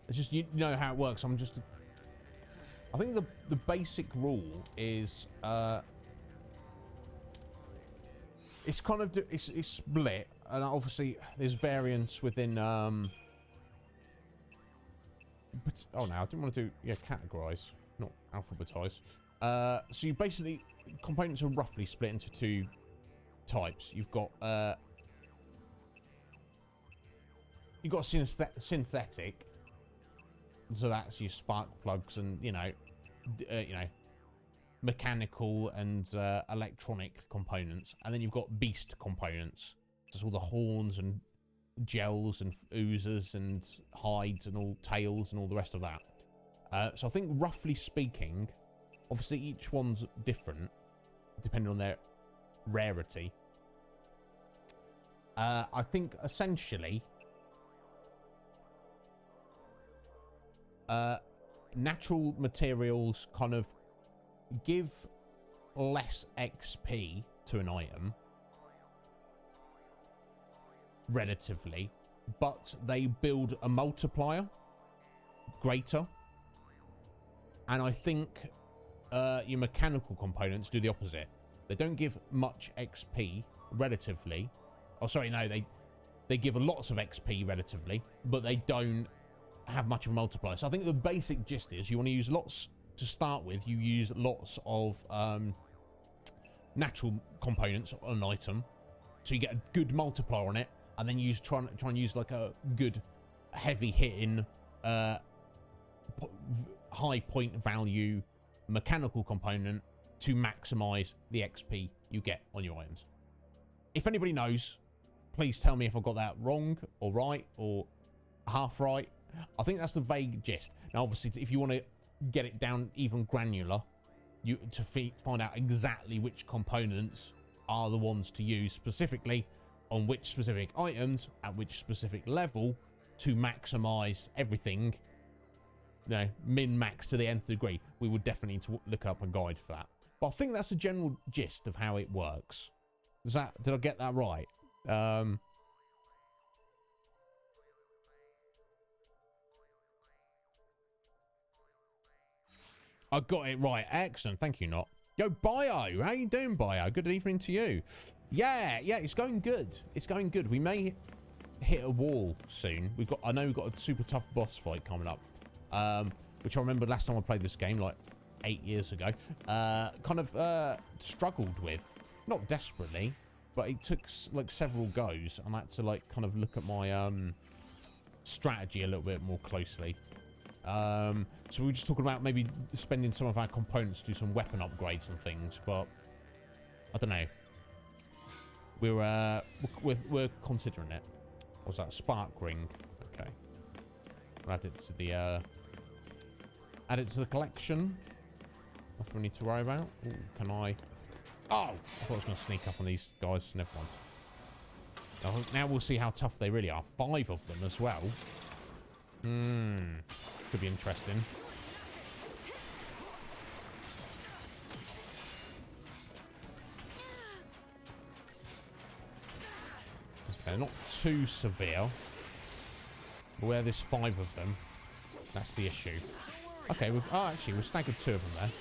It's just, you know how it works. I think the basic rule is, it's kind of, it's split. And obviously, there's variance within, but, oh, no, I didn't want to do, yeah, categorize, not alphabetize. So you basically, components are roughly split into two types. You've got synthetic, so that's your spark plugs and you know, mechanical and electronic components, and then you've got beast components. That's all the horns and gels and oozes and hides and all tails and all the rest of that. So I think roughly speaking, obviously each one's different depending on their rarity. I think essentially natural materials kind of give less XP to an item relatively, but they build a multiplier greater. And I think your mechanical components do the opposite. They don't give much XP relatively. Oh, sorry, no, they give lots of XP relatively, but they don't have much of a multiplier. So I think the basic gist is you want to use lots to start with. You use lots of natural components on an item, so you get a good multiplier on it, and then you try and use like a good heavy hitting high point value mechanical component to maximize the XP you get on your items. If anybody knows, please tell me if I've got that wrong or right or half right. I think that's the vague gist. Now, obviously, if you want to get it down even granular, to find out exactly which components are the ones to use specifically on which specific items at which specific level to maximize everything, you know, min-max to the nth degree, we would definitely need to look up a guide for that. But I think that's the general gist of how it works. Did I get that right? I got it right. Excellent. Thank you, Not. Yo, Bio. How you doing, Bio? Good evening to you. Yeah, it's going good. It's going good. We may hit a wall soon. I know we've got a super tough boss fight coming up, which I remember last time I played this game, like 8 years ago. Kind of struggled with, not desperately, but it took like several goes, and I had to like kind of look at my strategy a little bit more closely. So we were just talking about maybe spending some of our components to do some weapon upgrades and things, but I don't know. We're considering it. What's that? Spark ring. Okay. We'll add it to the collection. Nothing we need to worry about. Ooh, can I? Oh, I thought I was going to sneak up on these guys. Never mind. Now we'll see how tough they really are. 5 of them as well. Could be interesting. Okay, not too severe. But where there's 5 of them, that's the issue. Okay, actually, we've staggered 2 of them there.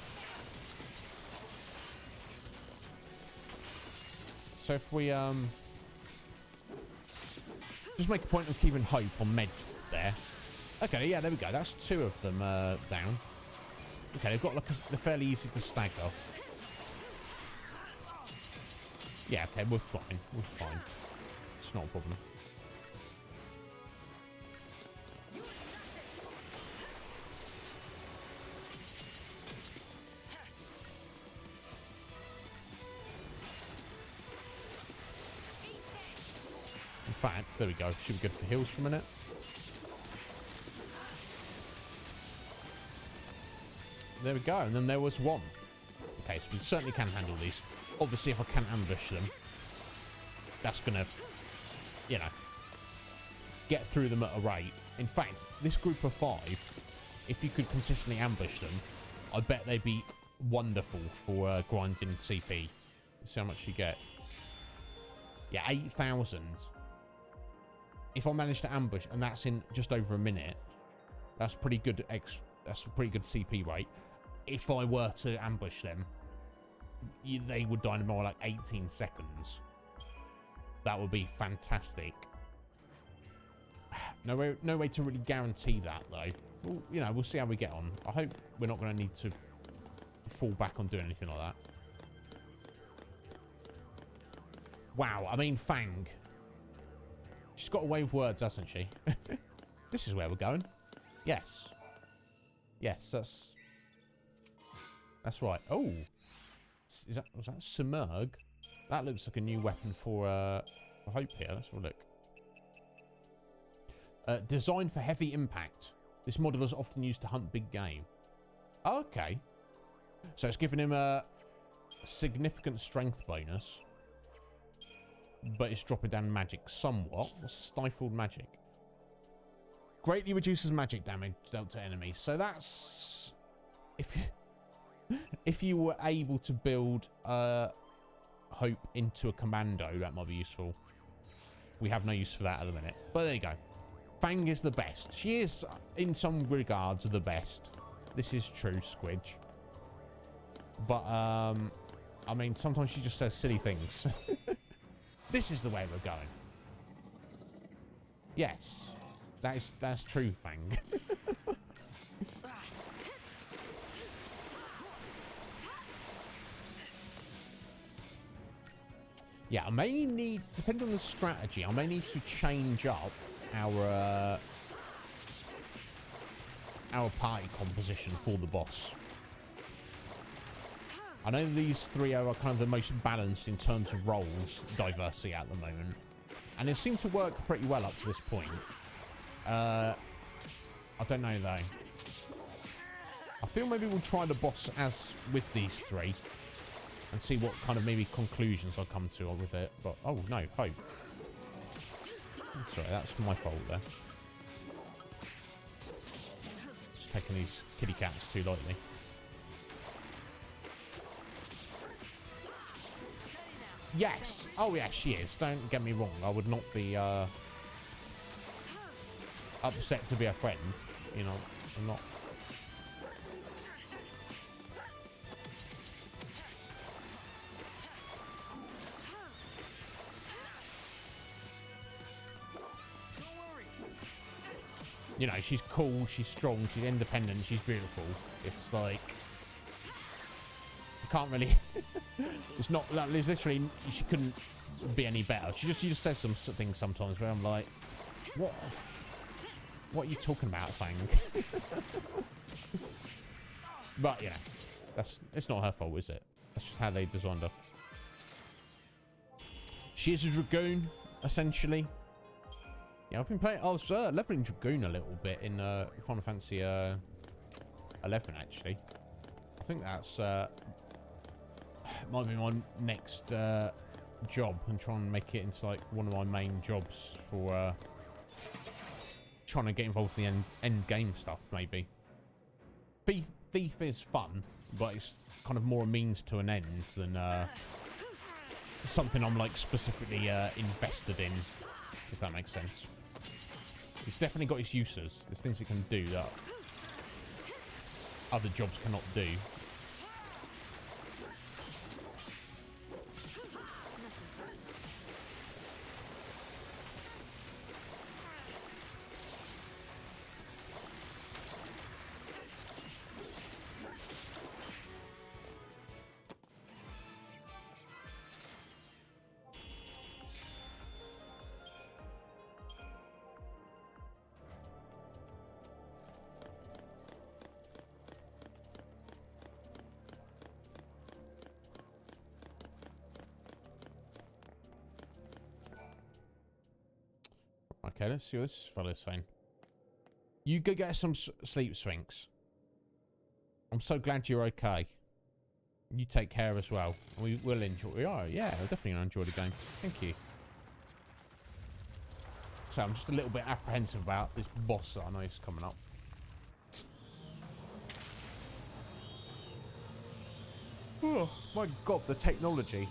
So if we just make a point of keeping hope on med there. Okay, yeah, there we go. That's 2 of them down. Okay, they've got like they're fairly easy to stagger. Yeah, okay, we're fine. We're fine. It's not a problem. fact, there we go. Should be good for heals for a minute. There we go. And then there was one. Okay, so we certainly can handle these. Obviously, if I can ambush them, that's going to, you know, get through them at a rate. In fact, this group of 5, if you could consistently ambush them, I bet they'd be wonderful for grinding CP. See how much you get. Yeah, 8,000. If I manage to ambush, and that's in just over a minute, that's pretty good. That's a pretty good CP rate. If I were to ambush them, they would die in more like 18 seconds. That would be fantastic. No way to really guarantee that though. Well, you know, we'll see how we get on. I hope we're not going to need to fall back on doing anything like that. Wow, I mean, Fang. She's got a way with words, hasn't she? This is where we're going. Yes. Yes, that's right. Oh, was that Submerg? That looks like a new weapon for Hope here. Let's have a look. Designed for heavy impact. This model is often used to hunt big game. Oh, okay. So it's giving him a significant strength bonus. But it's dropping down magic somewhat. What's stifled magic? Greatly reduces magic damage dealt to enemies. So that's... If you were able to build Hope into a commando, that might be useful. We have no use for that at the minute. But there you go. Fang is the best. She is, in some regards, the best. This is true, Squidge. But, I mean, sometimes she just says silly things. This is the way we're going. Yes. That's true, Fang. Yeah, I may need, depending on the strategy, I may need to change up our party composition for the boss. I know these 3 are kind of the most balanced in terms of roles diversity at the moment, and it seemed to work pretty well up to this point. I don't know though. I feel maybe we'll try the boss as with these 3 and see what kind of maybe conclusions I come to with it. But oh no, Hope. Sorry, that's my fault there. Just taking these kitty cats too lightly. Yes. Oh yeah, she is. Don't get me wrong. I would not be upset to be a friend. You know, I'm not. You know, she's cool, she's strong, she's independent, she's beautiful. It's like... You can't really... It's not... Like, literally, she couldn't be any better. She just says some things sometimes where I'm like... What? What are you talking about, Fang? But, you know, it's not her fault, is it? That's just how they designed her. She is a Dragoon, essentially. Yeah, I've been playing... I was leveling Dragoon a little bit in Final Fantasy XI, actually. I think that's... might be my next job, and try and make it into, like, one of my main jobs for trying to get involved in the end game stuff, maybe. Thief is fun, but it's kind of more a means to an end than something I'm, like, specifically invested in, if that makes sense. It's definitely got its uses. There's things it can do that other jobs cannot do. Okay, let's see what this fella's saying. You go get some sleep, Sphinx. I'm so glad you're okay. You take care as well. We will enjoy. We are, yeah. We're definitely gonna enjoy the game. Thank you. So I'm just a little bit apprehensive about this boss that I know is coming up. Oh my god, the technology.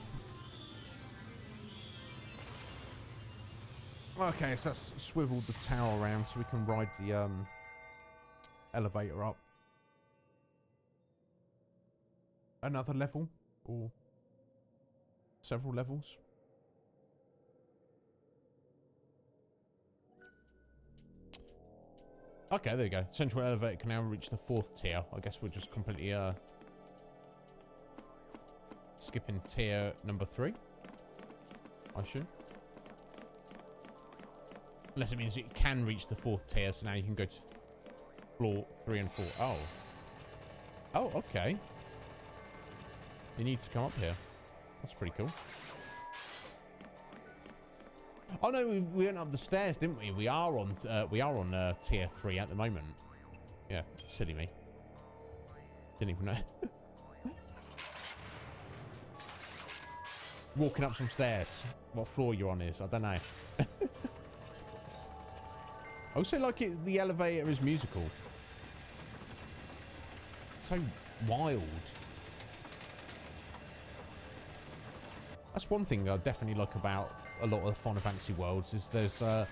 Okay, so let's swivel the tower around so we can ride the elevator up. Another level? Or several levels? Okay, there you go. Central elevator can now reach the 4th tier. I guess we're just completely skipping tier number 3. I assume. Unless it means it can reach the 4th tier, so now you can go to floor 3 and 4. Oh. Oh, okay. You need to come up here. That's pretty cool. Oh no, we went up the stairs, didn't we? We are on tier 3 at the moment. Yeah, silly me. Didn't even know. Walking up some stairs. What floor you're on is, I don't know. I also like it. The elevator is musical. It's so wild. That's one thing I definitely like about a lot of the Final Fantasy worlds is there's like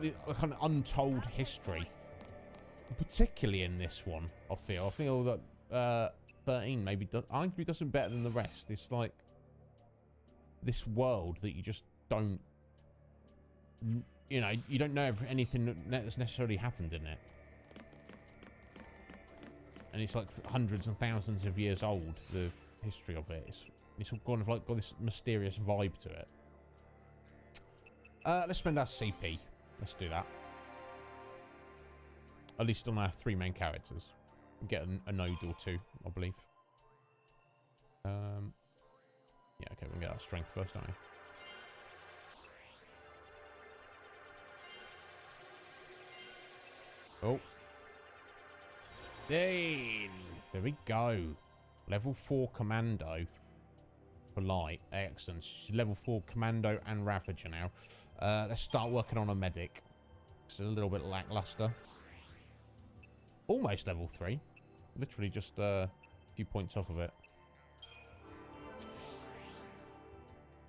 the kind of untold history, particularly in this one. I feel that 13 maybe arguably does it better than the rest. It's like this world that you just don't, you know, you don't know anything that's necessarily happened in it, and it's like hundreds and thousands of years old. The history of it. It's all kind of like got this mysterious vibe to it. Let's spend our CP. Let's do that. At least on our 3 main characters. Get a node or 2, I believe. Yeah, okay, we can get our strength first, don't we? Oh. There we go. Level 4 commando. For light. Excellent. She's level 4 commando and ravager now. Let's start working on a medic. It's a little bit lackluster. Almost level 3. Literally just a few points off of it.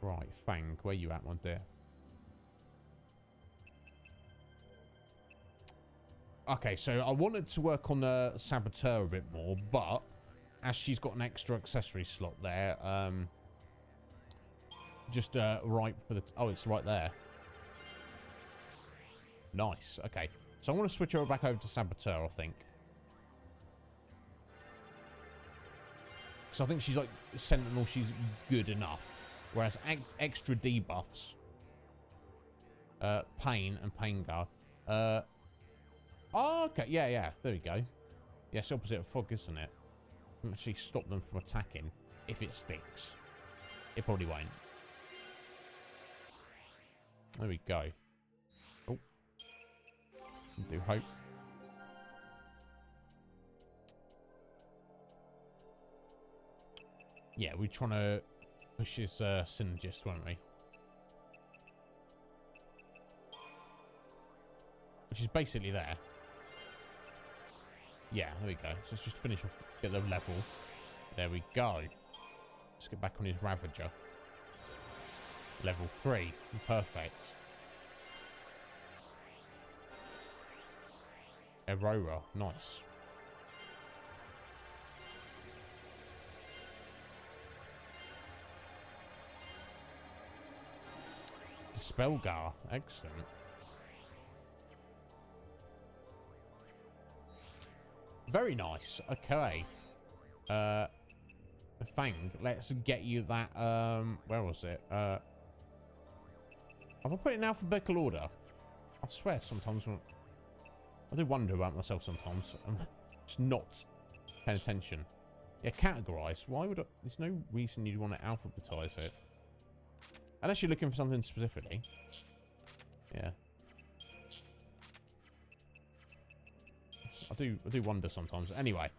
Right, Fang, where you at, my dear? Okay, so I wanted to work on the Saboteur a bit more, but as she's got an extra accessory slot there, just right for the... Oh, it's right there. Nice. Okay. So I want to switch her back over to Saboteur, I think. So I think she's like Sentinel, she's good enough. Whereas extra debuffs, Pain and Pain Guard. Oh, okay. Yeah. There we go. Yeah, it's opposite of Fog, isn't it? Actually stop them from attacking if it sticks. It probably won't. There we go. Oh. Do hope. Yeah, we're trying to push his synergist, weren't we? Which is basically there. Yeah, there we go. So let's just finish off, get the level. There we go. Let's get back on his Ravager. Level 3. Perfect. Aurora. Nice. Spellgar. Excellent. Very nice. Okay. Fang, let's get you that, where was it? Have I put it in alphabetical order? I swear sometimes when... I do wonder about myself sometimes. I'm just not paying attention. Yeah, categorize. Why would I... There's no reason you'd want to alphabetize it. Unless you're looking for something specifically. Yeah. I do wonder sometimes. Anyway.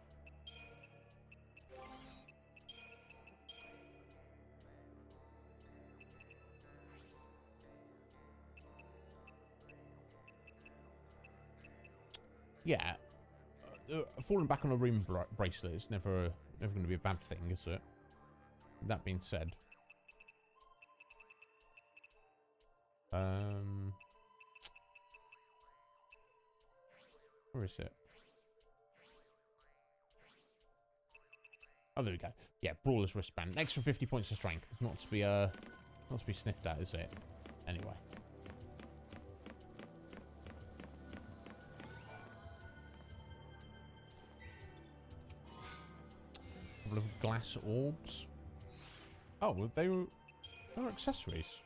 Yeah. Falling back on a rune bracelet is never going to be a bad thing, is it? That being said. Where is it? Oh, there we go. Yeah, Brawler's wristband. Extra 50 points of strength. Not to be sniffed at, is it? Anyway. Couple of glass orbs. Oh, well, they were accessories.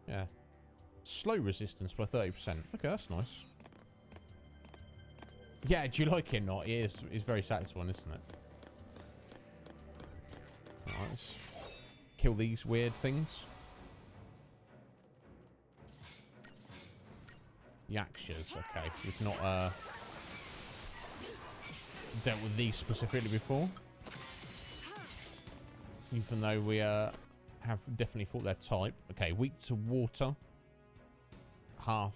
Yeah. Slow resistance by 30%. Okay, that's nice. Yeah, do you like it or not? It is. It's very satisfying, isn't it? Alright, let's kill these weird things. Yakshas, okay. We've not dealt with these specifically before. Even though we have definitely fought their type. Okay, weak to water. Half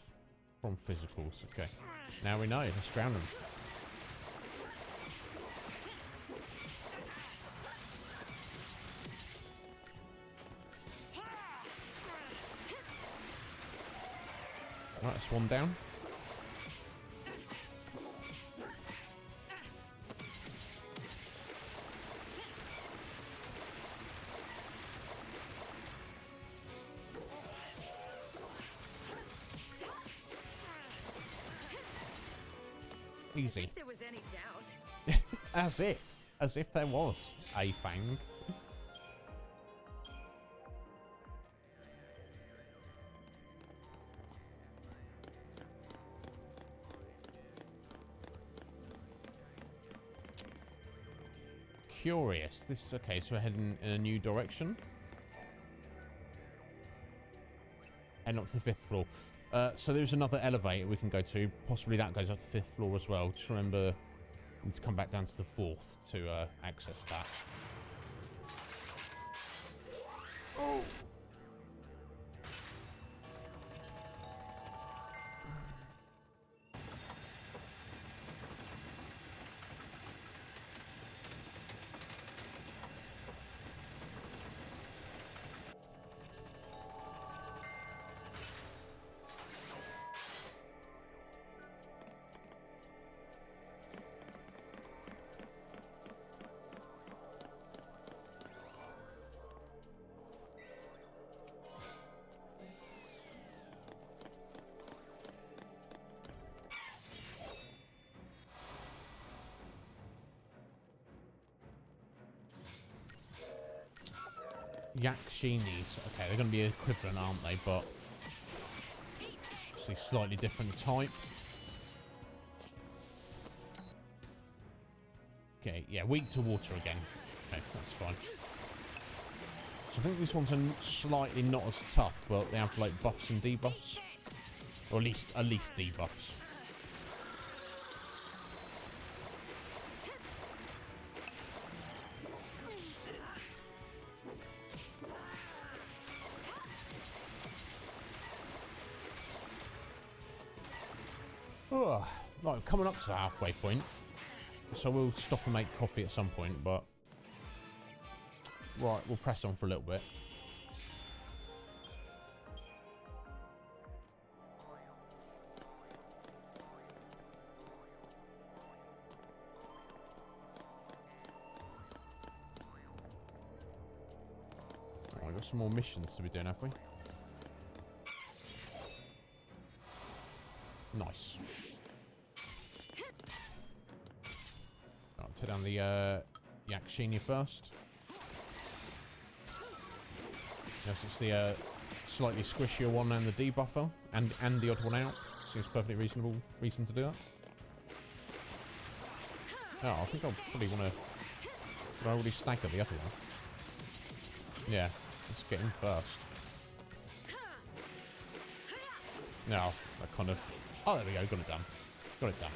from physicals. Okay. Now we know. Let's drown them. Right, that's one down. Easy. If there was any doubt. As if there was a fang. Curious. This is okay, so we're heading in a new direction. And up to the 5th floor. So there's another elevator we can go to. Possibly that goes up to the 5th floor as well. Just remember to come back down to the 4th to access that. Oh. Yakshinis. Okay, they're going to be equivalent, aren't they? But obviously slightly different type. Okay, yeah, weak to water again. Okay, that's fine. So I think these ones are slightly not as tough, but they have like buffs and debuffs, or at least debuffs. Oh, right, coming up to the halfway point, so we'll stop and make coffee at some point, but right, we'll press on for a little bit. Oh, we've got some more missions to be doing, have we? Nice. I'll take down the Yakshini first. Yes, it's the slightly squishier one and the debuffer, and the odd one out. Seems perfectly reasonable reason to do that. Oh, I think I'll probably want to. But I already staggered the other one. Yeah, let's get in first. No, that kind of... Oh, there we go. Got it done. Got it done.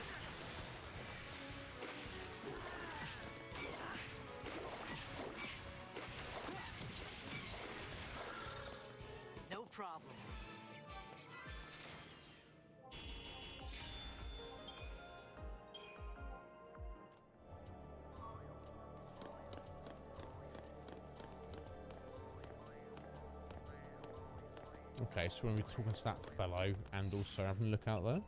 No problem. Okay, so when we're talking to that fellow and also having a look out there.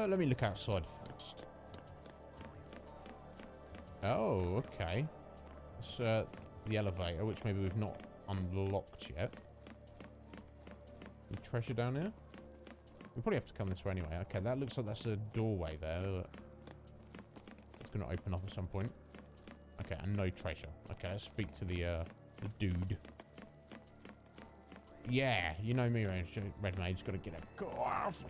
Let me look outside first. Oh, okay. It's the elevator, which maybe we've not unlocked yet. Any treasure down here? We probably have to come this way anyway. Okay, that looks like that's a doorway there. It's going to open up at some point. Okay, and no treasure. Okay, let's speak to the dude. Yeah, you know me, Red Mage. Got to get a coffee.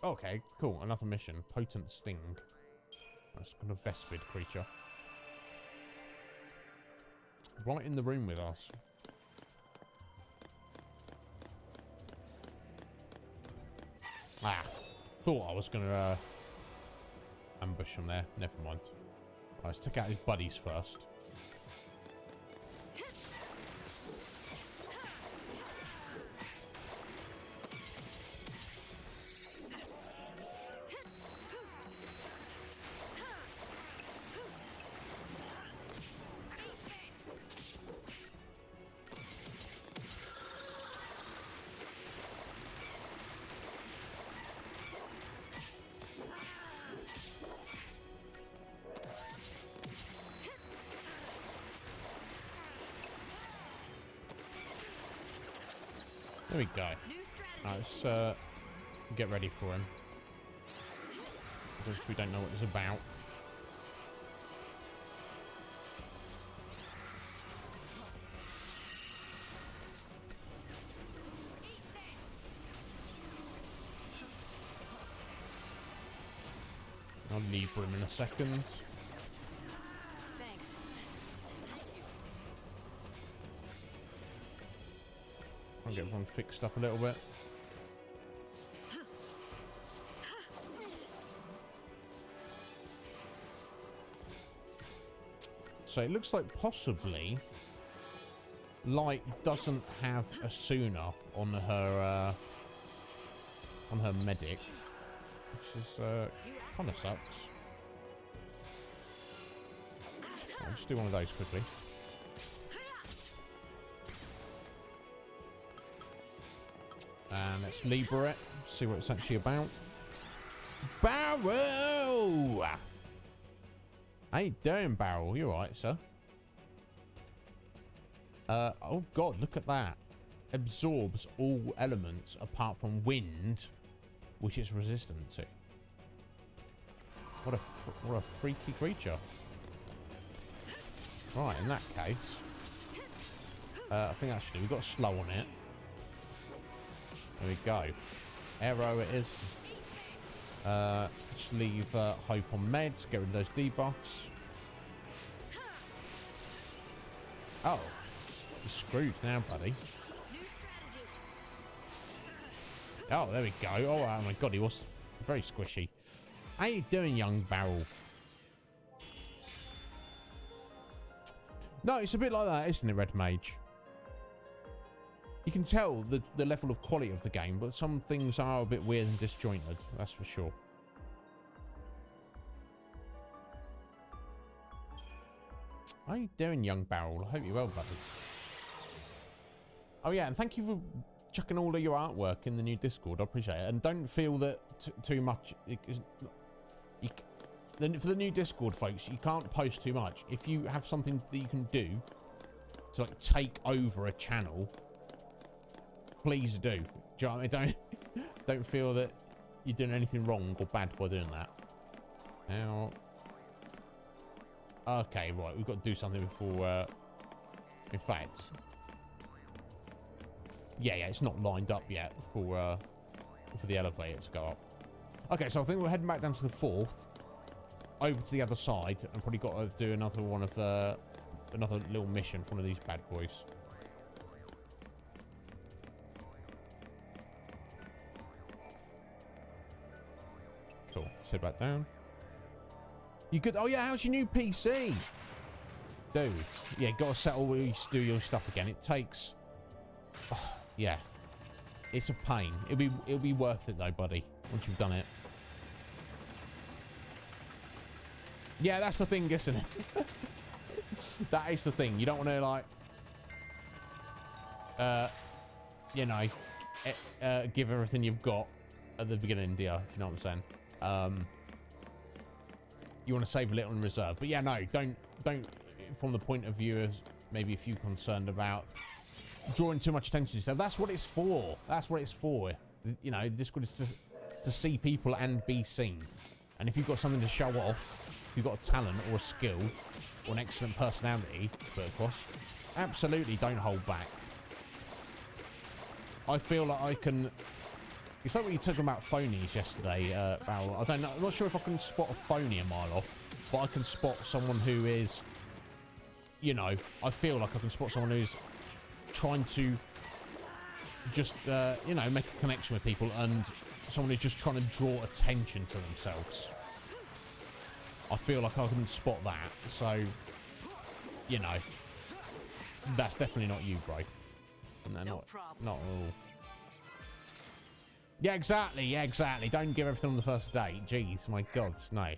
Okay, cool. Another mission. Potent Sting. That's kind of Vespid creature. Right in the room with us. Ah. Thought I was going to ambush him there. Never mind. Right, let's take out his buddies first. There we go. Right, let's get ready for him. Because we don't know what it's about. I'll need for him in a second. Thanks. I'll get everyone fixed up a little bit. So it looks like possibly Light doesn't have a Suna on her medic, which is kind of sucks. I'll just do one of those quickly. And let's Libra it, see what it's actually about. Barrel! How you doing, Barrel? You alright, sir? Oh god, look at that. Absorbs all elements apart from wind, which it's resistant to. What a freaky creature. Right, in that case, I think actually we've got slow on it. There we go. Arrow it is. Just leave Hope on meds. Get rid of those debuffs. Oh. You're screwed now, buddy. Oh, there we go. Oh my god, he was very squishy. How you doing, young Barrel? No, it's a bit like that, isn't it, Red Mage? You can tell the level of quality of the game, but some things are a bit weird and disjointed, that's for sure. How you doing, young Barrel? I hope you're well, buddy. Oh yeah, and thank you for chucking all of your artwork in the new Discord. I appreciate it. And don't feel that too much... for the new Discord, folks, you can't post too much. If you have something that you can do to like take over a channel, please do. Do you know what I mean? Don't feel that you're doing anything wrong or bad by doing that. Now, Okay, right. We've got to do something before... in fact... Yeah, it's not lined up yet for the elevator to go up. Okay, so I think we're heading back down to the 4th. Over to the other side. And probably got to do another one of... another little mission for one of these bad boys. Cool. Let's head back down. You good? Oh yeah, how's your new PC? Dude. Yeah, gotta settle where you used to do your stuff again. It takes... yeah. It's a pain. It'll be worth it though, buddy. Once you've done it. Yeah, that's the thing, isn't it? That is the thing. You don't want to, like... you know... give everything you've got at the beginning, do you? If you know what I'm saying. You want to save a little in reserve. But yeah, no, don't... From the point of view of maybe if you're concerned about drawing too much attention to yourself. That's what it's for. That's what it's for. You know, Discord is to see people and be seen. And if you've got something to show off, if you've got a talent or a skill or an excellent personality to put across, absolutely don't hold back. I feel like I can... It's like what you were talking about phonies yesterday, Val. I don't know. I'm not sure if I can spot a phony a mile off, but I can spot someone who is... You know, I feel like I can spot someone who's trying to just, you know, make a connection with people, and someone who's just trying to draw attention to themselves. I feel like I can spot that. So, you know, that's definitely not you, bro. No, No problem. Not at all. Yeah, exactly. Yeah, exactly. Don't give everything on the first date. Jeez, my God. No.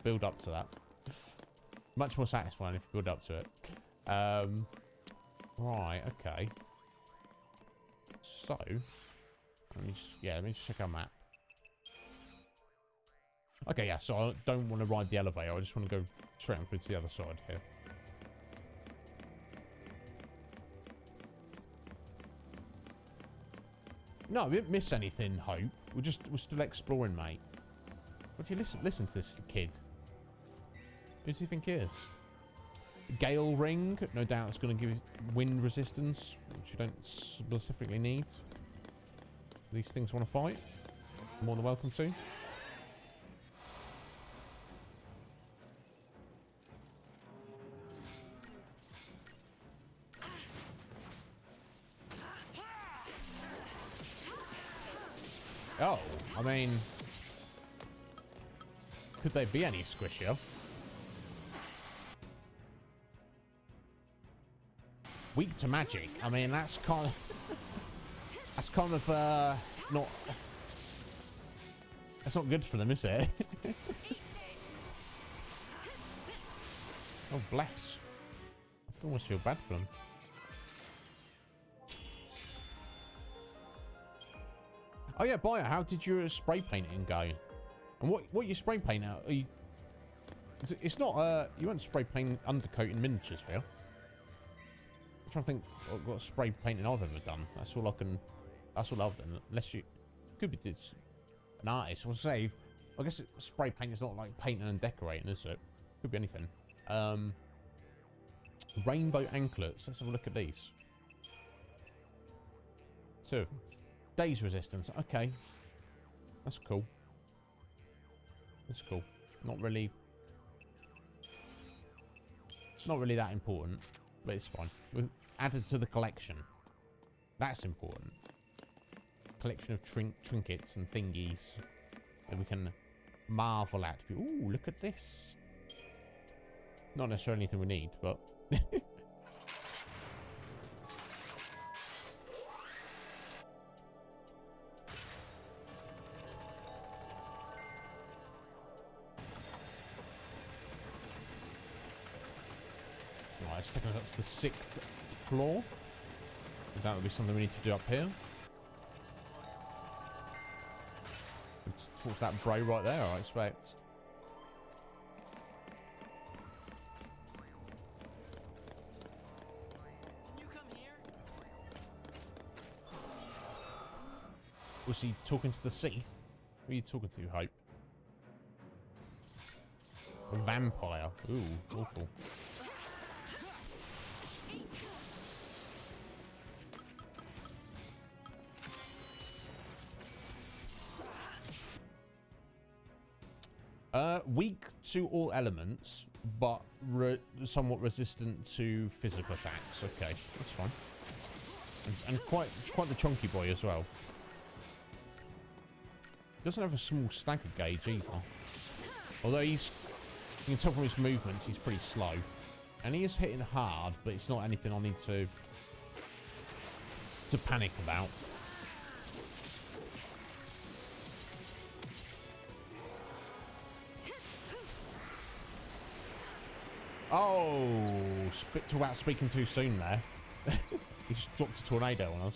Build up to that. Much more satisfying if you build up to it. Right, okay. So, let me just check our map. Okay, yeah, so I don't want to ride the elevator. I just want to go straight on through to the other side here. No, we didn't miss anything, Hope. We're still exploring, mate. What do you listen to this kid? Who do you think he is? Gale ring. No doubt it's going to give you wind resistance, which you don't specifically need. These things want to fight. More than welcome to. Oh, I mean... Could they be any squishier? Weak to magic. I mean, that's kind of not. That's not good for them, is it? Oh, bless. I almost feel bad for them. Oh yeah, Bio, how did your spray painting go? And what you spray paint out? Are you, it's not you weren't spray painting undercoating miniatures, Phil. I'm trying to think what spray painting I've ever done. That's all I've done. Unless you could be an artist. We'll say, I guess spray paint is not like painting and decorating, is it? Could be anything. Rainbow anklets. Let's have a look at these. 2 of them. Daze resistance. Okay, that's cool. That's cool. Not really that important. But it's fine. We've added to the collection. That's important. Collection of trinkets and thingies that we can marvel at. Ooh, look at this. Not necessarily anything we need, but... Let's take us up to the 6th floor. That would be something we need to do up here. Towards that bray right there, I expect. You come here? Was he talking to the Cie'th? Who are you talking to, Hope? A vampire. Ooh, awful. Weak to all elements, but somewhat resistant to physical attacks. Okay, that's fine. And quite the chunky boy as well. Doesn't have a small stagger gauge either. Although you can tell from his movements, he's pretty slow. And he is hitting hard, but it's not anything I need to panic about. Oh, talk about speaking too soon there. He just dropped a tornado on us.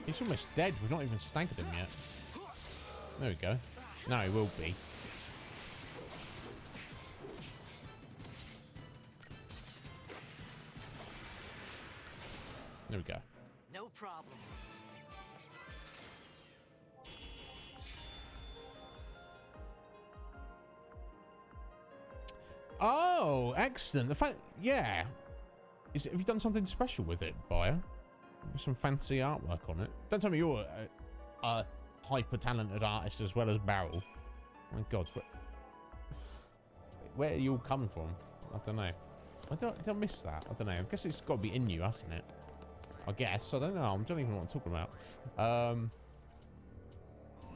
He's almost dead. We've not even staggered him yet. There we go. No, he will be. There we go. No problem. Oh, excellent. The fact, yeah. Have you done something special with it, Buyer? Some fancy artwork on it. Don't tell me you're a hyper-talented artist as well as Barrel. My God, where are you all coming from? I don't know. I don't miss that. I don't know. I guess it's got to be in you, hasn't it? I guess. I don't know. I don't even know what I'm talking about.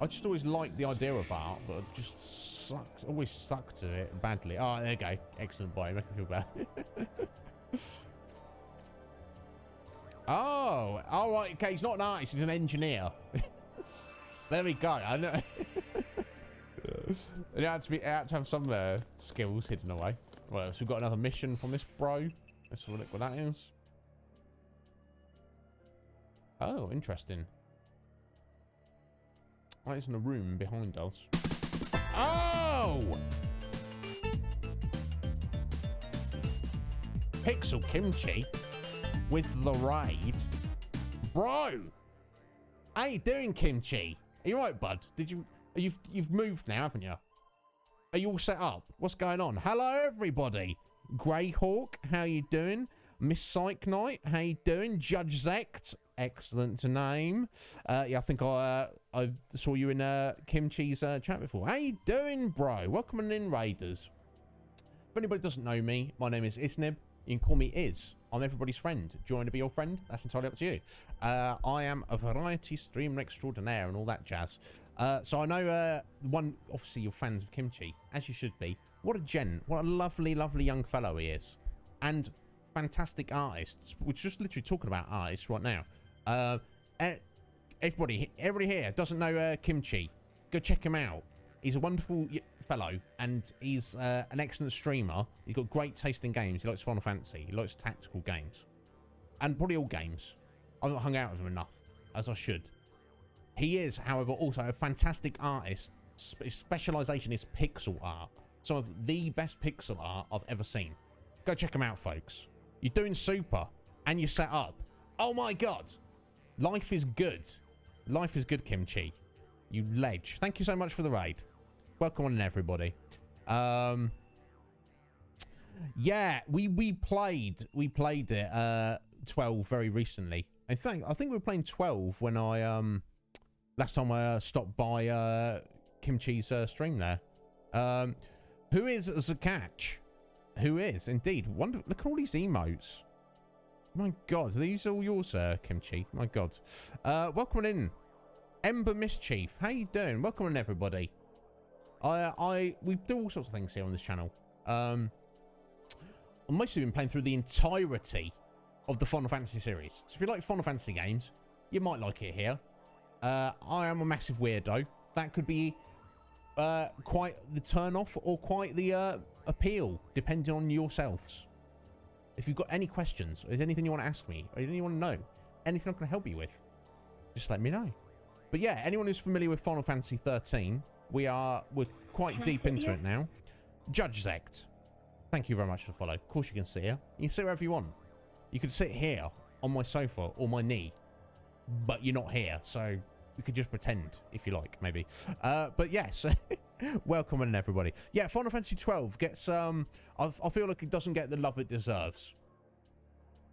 I just always liked the idea of art, but I just always sucked to it badly. Oh, there you go. Excellent, Boy. Make me feel bad. Oh, all right. Okay, he's not an artist. He's an engineer. There we go. I know. It had to have some skills hidden away. Well, so we've got another mission from this bro. Let's have a look what that is. Oh, interesting. Oh, it's in a room behind us. Oh! Pixel Kimchi with the raid. Bro! How you doing, Kimchi? Are you right, bud? You've moved now, haven't you? Are you all set up? What's going on? Hello, everybody. Greyhawk, how you doing? Miss Psych Knight, how you doing? Judge Zect, excellent to name. Yeah, I think I saw you in Kimchi's chat before. How you doing, bro? Welcome in, Raiders. If anybody doesn't know me, my name is Iznib. You can call me Iz. I'm everybody's friend. Do you want to be your friend? That's entirely up to you. I am a variety streamer extraordinaire and all that jazz. So I know obviously you're fans of Kimchi, as you should be. What a gent. What a lovely, lovely young fellow he is. And fantastic artist. We're just literally talking about artists right now. Everybody here doesn't know Kimchi. Go check him out. He's a wonderful fellow, and he's an excellent streamer. He's got great taste in games. He likes Final Fantasy. He likes tactical games. And probably all games. I've not hung out with him enough, as I should. He is, however, also a fantastic artist. His specialisation is pixel art. Some of the best pixel art I've ever seen. Go check him out, folks. You're doing super, and you're set up. Oh my God. Life is good. Life is good, Kimchi. You ledge. Thank you so much for the raid. Welcome on in, everybody. Yeah, we played it 12 very recently. In fact, I think we were playing 12 when I last time I stopped by Kimchi's stream there. Who is Zakach? Who is indeed? Look at all these emotes. My God, are these all yours, Kimchi? My God. Welcome in, Ember Mischief. How you doing? Welcome in, everybody. We do all sorts of things here on this channel. I've mostly been playing through the entirety of the Final Fantasy series. So if you like Final Fantasy games, you might like it here. I am a massive weirdo. That could be quite the turn off or quite the appeal depending on yourselves. If you've got any questions, or there's anything you want to ask me, or anything you want to know, anything I can help you with, just let me know. But yeah, anyone who's familiar with Final Fantasy XIII, we're quite deep into it now. Judge Zect, thank you very much for the follow. Of course you can sit here. You can sit wherever you want. You could sit here on my sofa or my knee, but you're not here, so you could just pretend if you like, maybe. But yes, welcome in everybody. Yeah, Final Fantasy XII gets I feel like it doesn't get the love it deserves.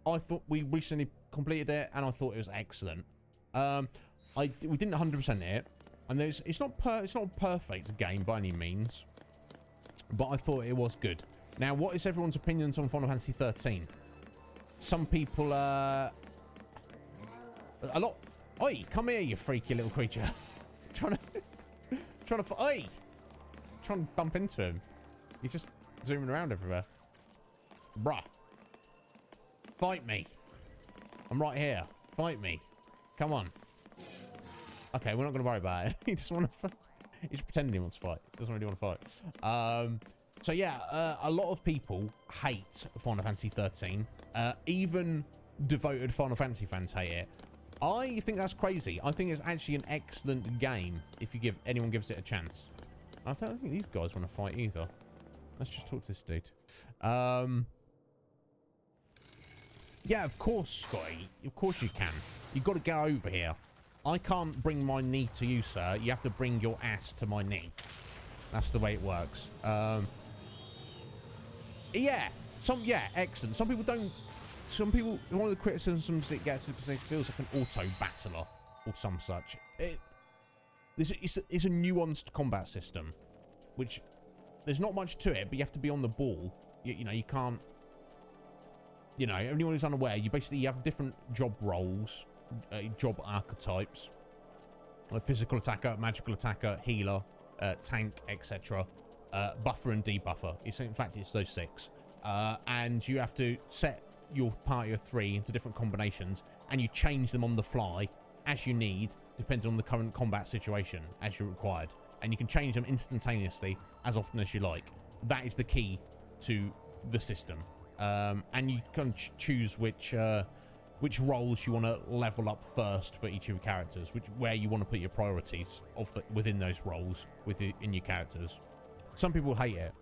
I thought we recently completed it, and I thought it was excellent. We didn't 100% it, and it's not a perfect game by any means, but I thought it was good. Now, what is everyone's opinions on Final Fantasy XIII? Some people a lot. Oi, come here, you freaky little creature! trying to bump into him. He's just zooming around everywhere. Bruh, fight me! I'm right here. Fight me! Come on. Okay, we're not going to worry about it. He just want to. He's pretending he wants to fight. Doesn't really want to fight. So yeah, a lot of people hate Final Fantasy XIII. Even devoted Final Fantasy fans hate it. I think that's crazy. I think it's actually an excellent game if anyone gives it a chance. I don't think these guys want to fight either. Let's just talk to this dude. Yeah, of course, Scotty. Of course you can. You've got to go over here. I can't bring my knee to you, sir. You have to bring your ass to my knee. That's the way it works. Yeah. Excellent. Some people, one of the criticisms it gets is because it feels like an auto battler or some such. It's a nuanced combat system, which there's not much to it, but you have to be on the ball. You know, you can't. You know, anyone who's unaware, you have different job roles, job archetypes, like physical attacker, magical attacker, healer, tank, etc. Buffer and debuffer. In fact, it's those 6, and you have to set your party of 3 into different combinations, and you change them on the fly as you need, depending on the current combat situation as you're required, and you can change them instantaneously as often as you like. That is the key to the system, and you can choose which roles you want to level up first for each of your characters, where you want to put your priorities within those roles in your characters. Some people hate it.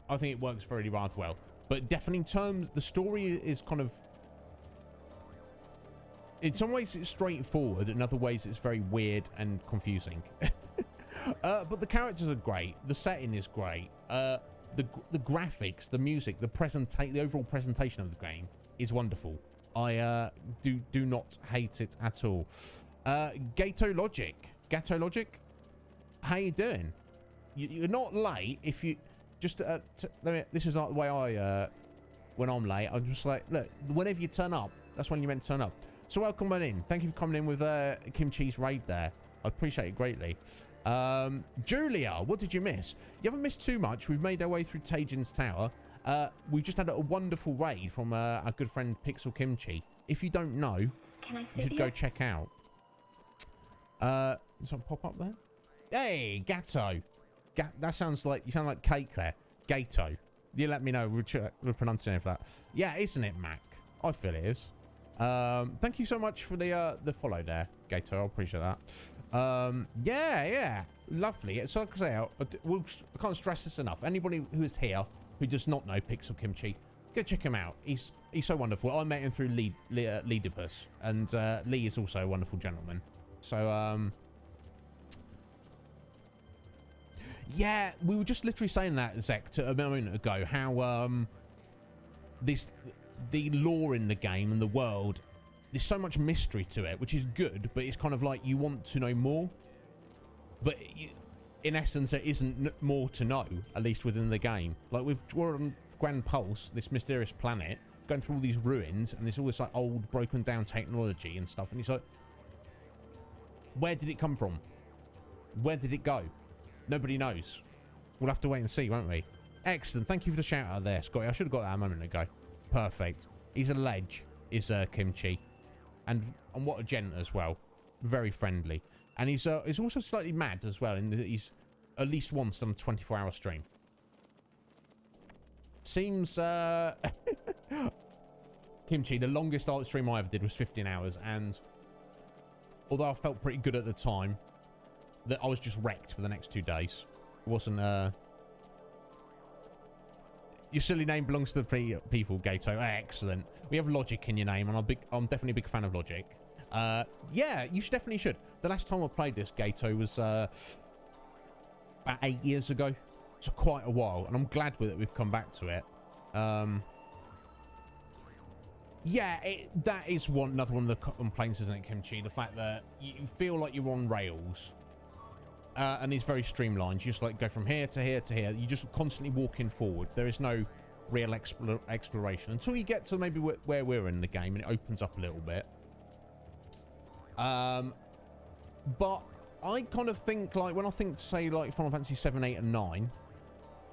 I think it works very rather well. But definitely in terms, the story is kind of, in some ways it's straightforward, in other ways it's very weird and confusing. But the characters are great, the setting is great, the graphics, the music, the overall presentation of the game is wonderful. I do not hate it at all. Gato Logic, how you doing? You're not late if you. Just this is not the way I when I'm late. I'm just like, look, whenever you turn up, that's when you're meant to turn up. So welcome on in. Thank you for coming in with Kimchi's raid there. I appreciate it greatly. Julia, what did you miss? You haven't missed too much. We've made our way through Tajin's Tower. We've just had a wonderful raid from our good friend Pixel Kimchi. If you don't know, you should go check out. Does something pop up there? Hey, Gatto. That sounds like, you sound like cake there. Gato. You let me know. We're pronouncing it for that. Yeah, isn't it, Mac? I feel it is. Thank you so much for the follow there, Gato. I appreciate that. Yeah. Lovely. So like I say, I can't stress this enough. Anybody who is here who does not know Pixel Kimchi, go check him out. He's so wonderful. I met him through Leadipus, and Lee is also a wonderful gentleman. So yeah, we were just literally saying that, Zek, a moment ago, how the lore in the game and the world, there's so much mystery to it, which is good, but it's kind of like you want to know more. But in essence, there isn't more to know, at least within the game. Like we're on Grand Pulse, this mysterious planet, going through all these ruins, and there's all this like old, broken down technology and stuff, and it's like, where did it come from? Where did it go? Nobody knows. We'll have to wait and see, won't we? Excellent. Thank you for the shout out there, Scotty. I should have got that a moment ago. Perfect. He's a ledge, is Kimchi. And what a gent as well. Very friendly. And he's also slightly mad as well, in that he's at least once done a 24-hour stream. Seems Kimchi, the longest art stream I ever did was 15 hours, and although I felt pretty good at the time, that I was just wrecked for the next 2 days. It wasn't your silly name belongs to the people, Gato. Excellent. We have logic in your name, and I'm definitely a big fan of logic. Yeah, you definitely should. The last time I played this, Gato, was about 8 years ago. So quite a while, and I'm glad with it we've come back to it. Yeah, that is another one of the complaints, isn't it, Kimchi? The fact that you feel like you're on rails, and it's very streamlined. You just like go from here to here to here. You just constantly walking forward. There is no real exploration until you get to maybe where we're in the game, and it opens up a little bit. But I kind of think, like, when I think, say, like Final Fantasy XII, 8, and 9,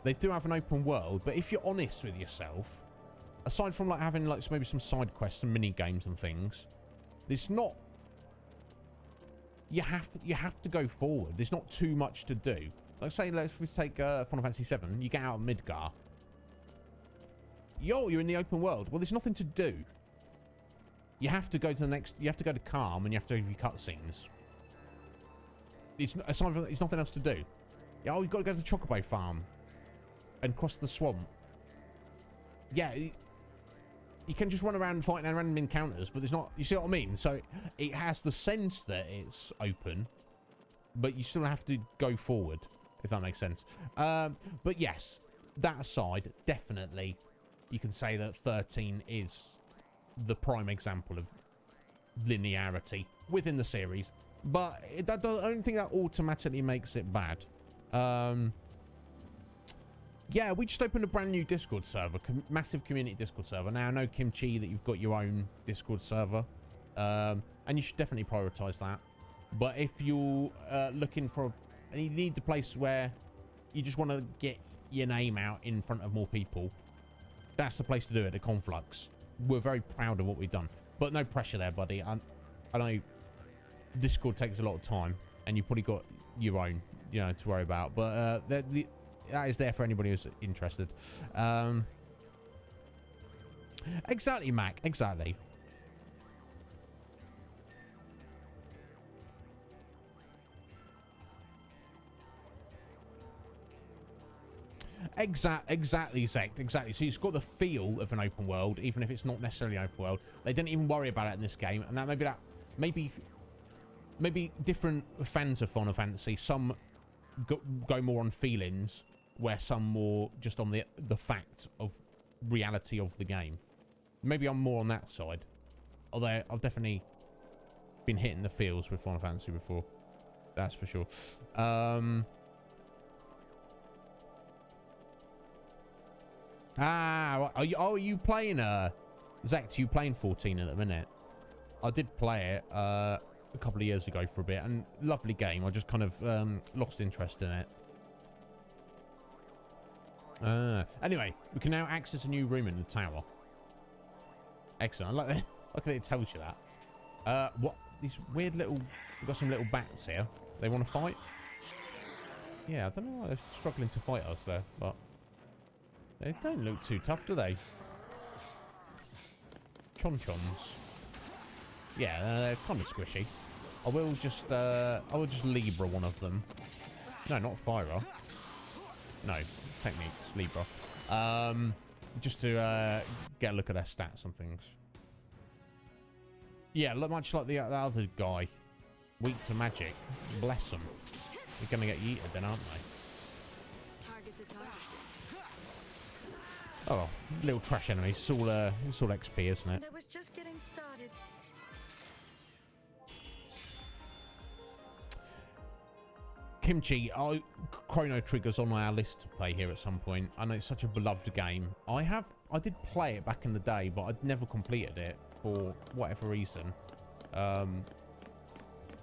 they do have an open world. But if you're honest with yourself, aside from like having like maybe some side quests and mini games and things, it's not. You have to go forward. There's not too much to do. Like, say, let's take Final Fantasy VII. You get out of Midgar. You're in the open world. Well, there's nothing to do. You have to go to the next. You have to go to Calm, and you have to do your cutscenes. Aside from that, there's nothing else to do. Yeah, oh, you've got to go to the Chocobo farm and cross the swamp. Yeah, you can just run around fighting random encounters, but there's not. You see what I mean? So it has the sense that it's open, but you still have to go forward, if that makes sense. But yes, that aside, definitely, you can say that 13 is the prime example of linearity within the series. But I don't think that automatically makes it bad. Yeah, we just opened a brand new Discord server, massive community Discord server. Now, I know, Kimchi, that you've got your own Discord server, and you should definitely prioritize that. But if you're looking for, and you need the place where you just want to get your name out in front of more people, that's the place to do it, at Conflux. We're very proud of what we've done. But no pressure there, buddy. I know Discord takes a lot of time, and you've probably got your own, you know, to worry about. But that is there for anybody who's interested. Exactly, Mac. Exactly. Exactly, Zect. Exactly. So you've got the feel of an open world, even if it's not necessarily an open world. They didn't even worry about it in this game, and that maybe different fans of Final Fantasy. Some go more on feelings, where some more just on the fact of reality of the game. Maybe I'm more on that side. Although I've definitely been hitting the feels with Final Fantasy before. That's for sure. Are you playing Zach, are you playing 14 at the minute? I did play it a couple of years ago for a bit, and lovely game. I just kind of lost interest in it. Anyway, we can now access a new room in the tower. Excellent. I like that. Look at it, tells you that. What? These weird little... We've got some little bats here. They want to fight? Yeah, I don't know why they're struggling to fight us there, but... They don't look too tough, do they? Chon-chons. Yeah, they're kind of squishy. I will just Libra one of them. No, not Fyra. No, techniques, Libra. Just to get a look at their stats and things. Yeah, look much like the other guy. Weak to magic. Bless them. They're going to get yeeted then, aren't they? Target's a target. Oh, little trash enemies. It's all XP, isn't it? And I was just getting started. Kimchi, Chrono Trigger's on our list to play here at some point. I know it's such a beloved game. I did play it back in the day, but I'd never completed it for whatever reason.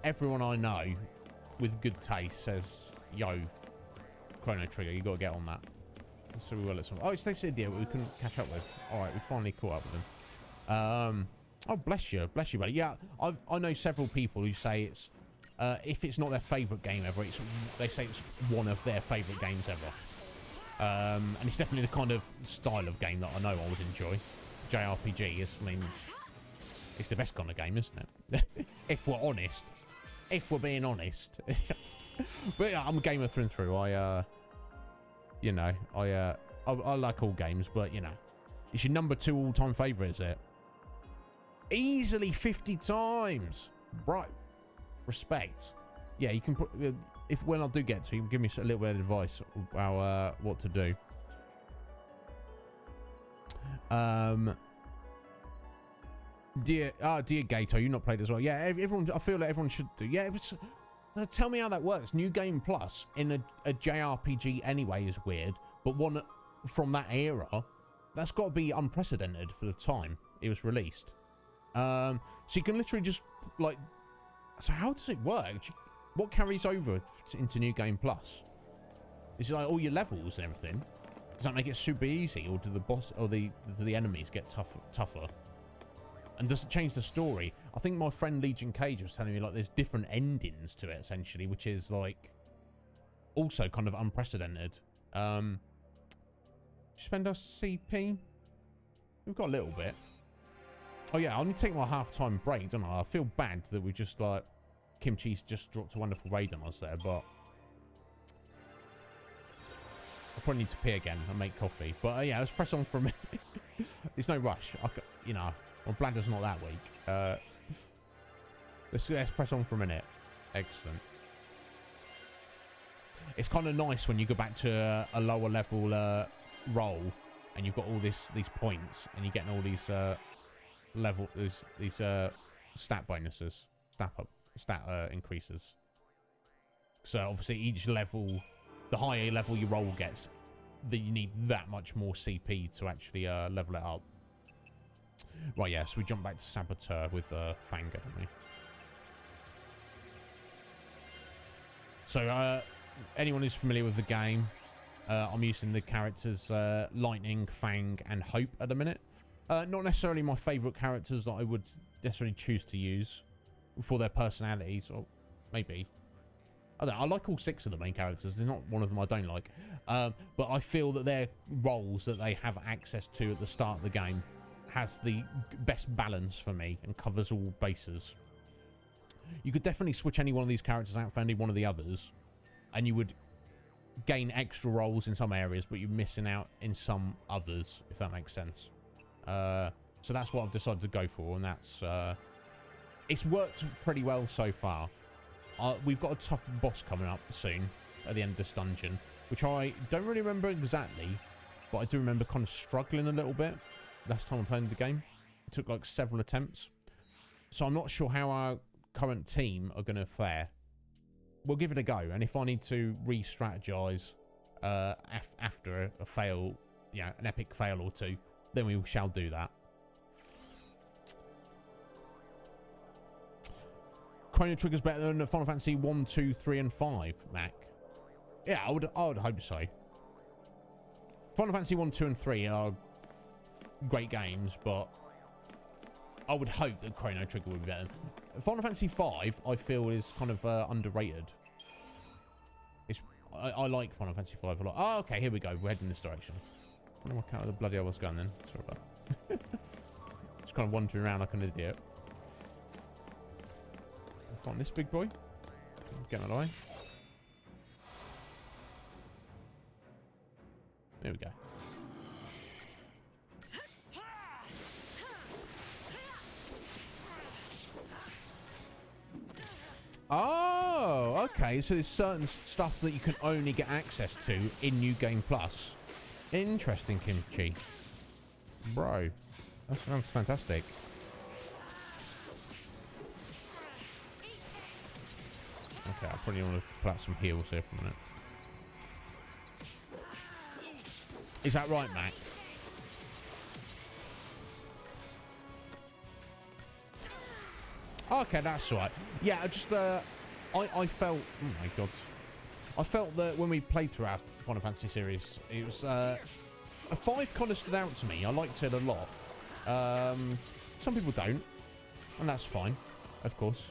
Everyone I know with good taste says, yo, Chrono Trigger, you got to get on that. So we will at some... Oh, it's this idiot we couldn't catch up with. All right, we finally caught up with him. Oh, bless you, buddy. Yeah, I know several people who say it's... if it's not their favourite game ever, they say it's one of their favourite games ever. And it's definitely the kind of style of game that I know I would enjoy. JRPG is, I mean, it's the best kind of game, isn't it? If we're honest. If we're being honest. But yeah, I'm a gamer through and through. You know, I like all games, but you know, it's your number 2 all-time favourite, is it? Easily 50 times, bro. Respect. Yeah, you can put if when I do get to, you can give me a little bit of advice about what to do. Dear Gato, you not played as well? Yeah, everyone. I feel like everyone should do. Yeah, tell me how that works. New Game Plus in a JRPG anyway is weird, but one from that era, that's got to be unprecedented for the time it was released. So you can literally just like. So how does it work? What carries over into New Game Plus? Is it like all your levels and everything? Does that make it super easy, or do the boss or do the enemies get tougher? And does it change the story? I think my friend Legion Cage was telling me like there's different endings to it essentially, which is like also kind of unprecedented. Spend our CP? We've got a little bit. Oh yeah, I'll need to take my half-time break, don't I? I feel bad that we just like Kimchi's just dropped a wonderful raid on us there, but I probably need to pee again and make coffee. But yeah, let's press on for a minute. There's no rush. You know, my bladder's not that weak. Let's press on for a minute. Excellent. It's kind of nice when you go back to a lower level role and you've got all these points and you're getting all these these stat bonuses, stat increases. So obviously each level, the higher level your role gets, that you need that much more CP to actually level it up. Right, yeah, so we jump back to Saboteur with Fanga, don't we? So anyone who's familiar with the game, I'm using the characters Lightning, Fang, and Hope at the minute. Not necessarily my favourite characters that I would necessarily choose to use for their personalities, or maybe. I don't know, I like all 6 of the main characters. There's not one of them I don't like. But I feel that their roles that they have access to at the start of the game has the best balance for me and covers all bases. You could definitely switch any one of these characters out for any one of the others, and you would gain extra roles in some areas, but you're missing out in some others, if that makes sense. So that's what I've decided to go for, and that's it's worked pretty well so far. We've got a tough boss coming up soon at the end of this dungeon, which I don't really remember exactly, but I do remember kind of struggling a little bit last time I played the game. It took like several attempts, so I'm not sure how our current team are going to fare. We'll give it a go, and if I need to re-strategize after a fail, yeah, an epic fail or two, then we shall do that. Chrono Trigger's better than Final Fantasy 1, 2, 3, and 5, Mac. Yeah, I would hope so. Final Fantasy 1, 2, and 3 are great games, but I would hope that Chrono Trigger would be better. Final Fantasy 5, I feel, is kind of underrated. I like Final Fantasy 5 a lot. Oh, okay, here we go. We're heading in this direction. I don't know what the bloody hell was going then. Sorry about that. Just kind of wandering around like an idiot. Find this big boy. Get out of the way. There we go. Oh, okay. So there's certain stuff that you can only get access to in New Game Plus. Interesting, Kimchi. Bro, that sounds fantastic. Okay, I probably want to pull out some heals here for a minute. Is that right, Mac? Okay, that's right. Yeah, I just, I felt, oh my god. I felt that when we played through our Final Fantasy series, it was, a 5 kind of stood out to me. I liked it a lot. Some people don't, and that's fine, of course.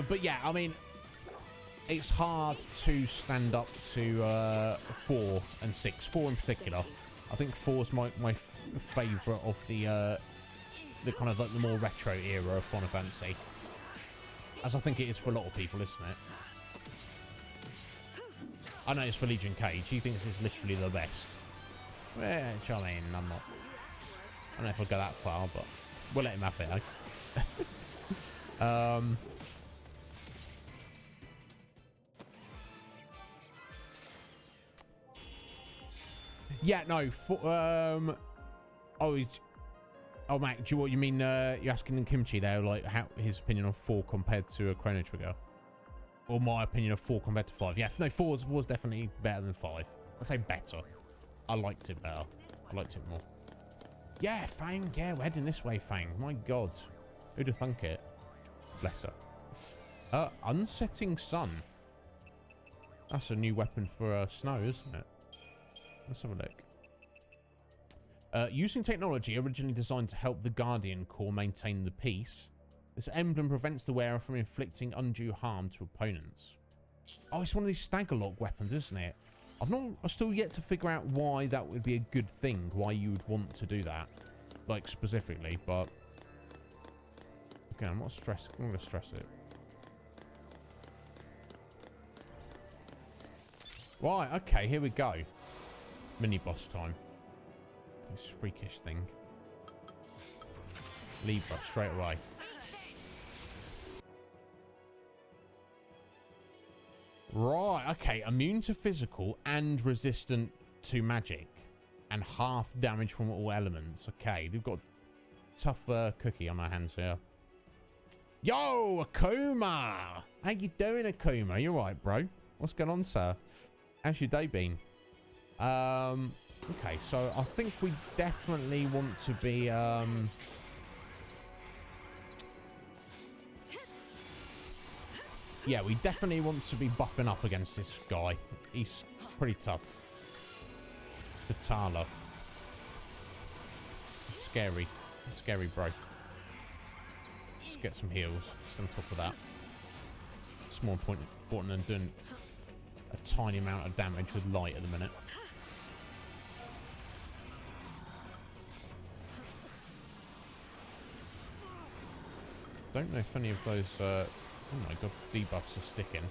But yeah, I mean, it's hard to stand up to 4 and 6. 4 in particular. I think 4's my favourite of the kind of like the more retro era of Final Fantasy. As I think it is for a lot of people, isn't it? I know it's for Legion Cage. He thinks it's literally the best. Which, I mean, I'm not... I don't know if I'll go that far, but we'll let him have it, eh? Yeah, no. Oh, Mac, do you mean you're asking Kimchi there, like how his opinion on 4 compared to a Chrono Trigger, or my opinion of 4 compared to 5? Yeah, no, 4 was definitely better than 5. I'd say better. I liked it better. I liked it more. Yeah, Fang. Yeah, we're heading this way, Fang. My God, who'd have thunk it? Bless her. Unsetting Sun. That's a new weapon for snow, isn't it? Let's have a look. Using technology originally designed to help the Guardian Corps maintain the peace, this emblem prevents the wearer from inflicting undue harm to opponents. Oh, it's one of these staggerlock weapons, isn't it? I've still yet to figure out why that would be a good thing, why you would want to do that, like specifically, but okay, I'm not stressed. I'm gonna stress it. Right, okay, here we go. Mini boss time. This freakish thing. Libra straight away. Right, okay. Immune to physical and resistant to magic. And half damage from all elements. Okay, we've got a tough cookie on our hands here. Yo, Akuma! How you doing, Akuma? You alright, bro? What's going on, sir? How's your day been? Okay, so I think we definitely want to be, yeah, we definitely want to be buffing up against this guy. He's pretty tough. Katala. Scary. Scary, bro. Let's get some heals just on top of that. It's more important than doing a tiny amount of damage with light at the minute. Don't know if any of those, oh my God, debuffs are sticking.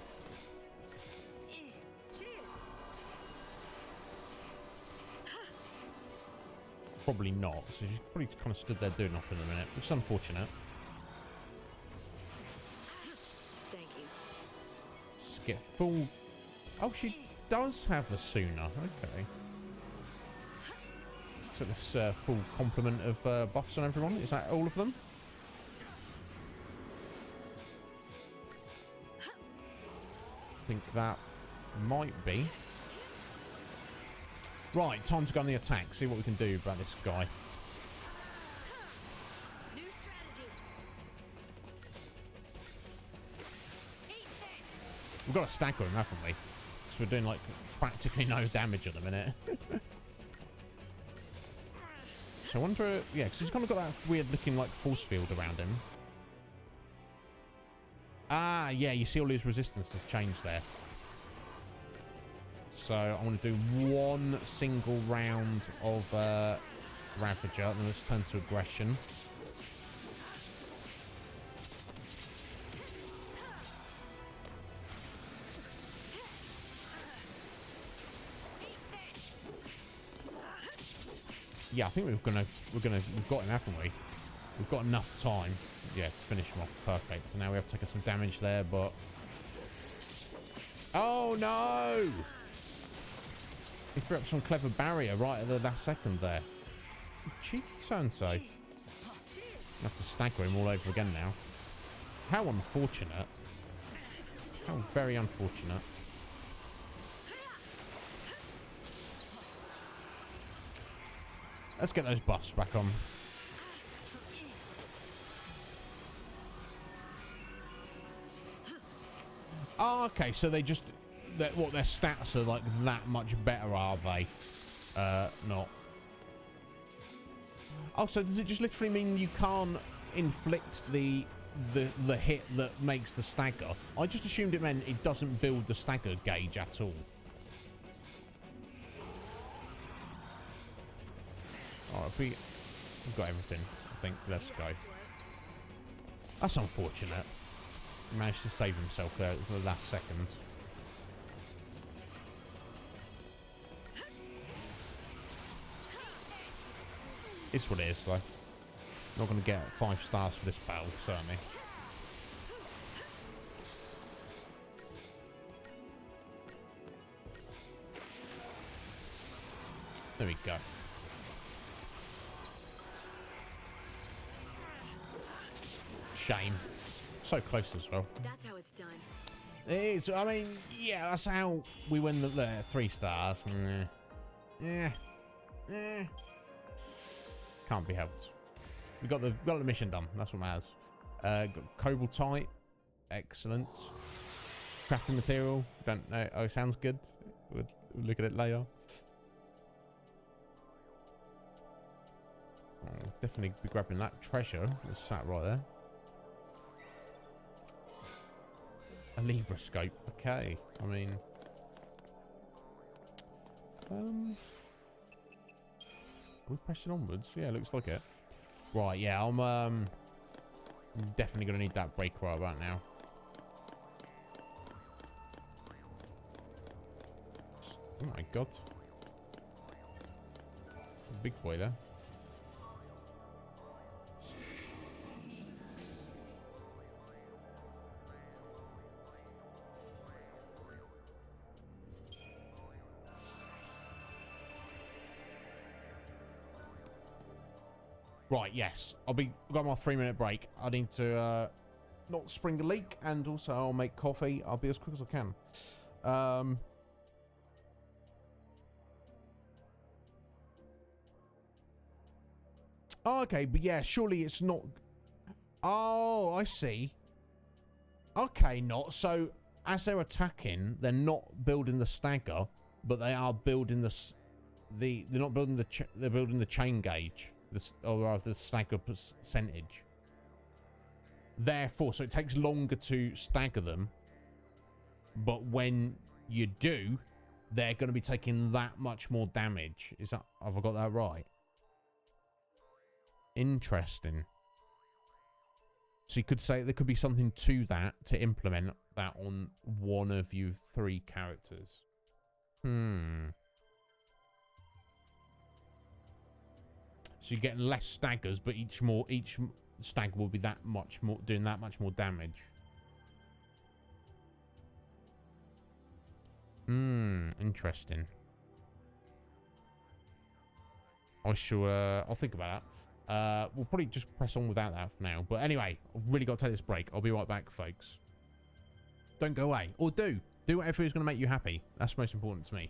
Probably not, so she's probably kind of stood there doing nothing in a minute, which is unfortunate. Thank you. Just get full... Oh, she does have a Sooner, okay. So this full complement of buffs on everyone, is that all of them? I think that might be. Right, time to go on the attack. See what we can do about this guy. New strategy. We've got to stagger him, haven't we? So we're doing like practically no damage at the minute. So I wonder, yeah, because he's kind of got that weird looking like force field around him. Ah, yeah, you see all his resistance has changed there. So I want to do one single round of Ravager, and then let's turn to aggression. Yeah, I think we've got him, haven't we? We've got enough time, yeah, to finish him off. Perfect. So now we have taken some damage there, but oh no! He threw up some clever barrier right at the last second there. Cheeky so-and-so. I have to stagger him all over again now. How unfortunate. How very unfortunate. Let's get those buffs back on. Oh, okay, so they just... what, their stats are like that much better, are they? Not. Oh, so does it just literally mean you can't inflict the the hit that makes the stagger. I just assumed it meant it doesn't build the stagger gauge at all. Alright, if we've got everything, I think. Let's go. That's unfortunate. He managed to save himself there at the last second. It's what it is, though. Not going to get 5 stars for this battle, certainly. There we go. Shame. So close as well. That's how it's done. It's, I mean, yeah, that's how we win the 3 stars. Yeah. Can't be helped. We got the mission done. That's what matters. Got Cobaltite. Excellent. Crafting material. Don't know. Oh, sounds good. We'll look at it later. Oh, definitely be grabbing that treasure that's sat right there. A Libra scope. Okay. I mean, we're pressing onwards. Yeah, looks like it. Right. Yeah, I'm definitely gonna need that break right about now. Oh my god. Big boy there. Right, yes. I've got my 3-minute break. I need to not spring a leak, and also I'll make coffee. I'll be as quick as I can. Oh, okay, but yeah, surely it's not. Oh, I see. Okay, not so. As they're attacking, they're not building the stagger, but they are building they're not building they're building the chain gauge. Or rather the stagger percentage. Therefore, so it takes longer to stagger them, but when you do, they're going to be taking that much more damage. Have I got that right? Interesting. So you could say there could be something to that to implement that on one of you 3 characters. So you're getting less staggers, but each stagger will be that much more, doing that much more damage. Interesting. I'll think about that. We'll probably just press on without that for now. But anyway, I've really got to take this break. I'll be right back, folks. Don't go away. Or do whatever is going to make you happy. That's most important to me.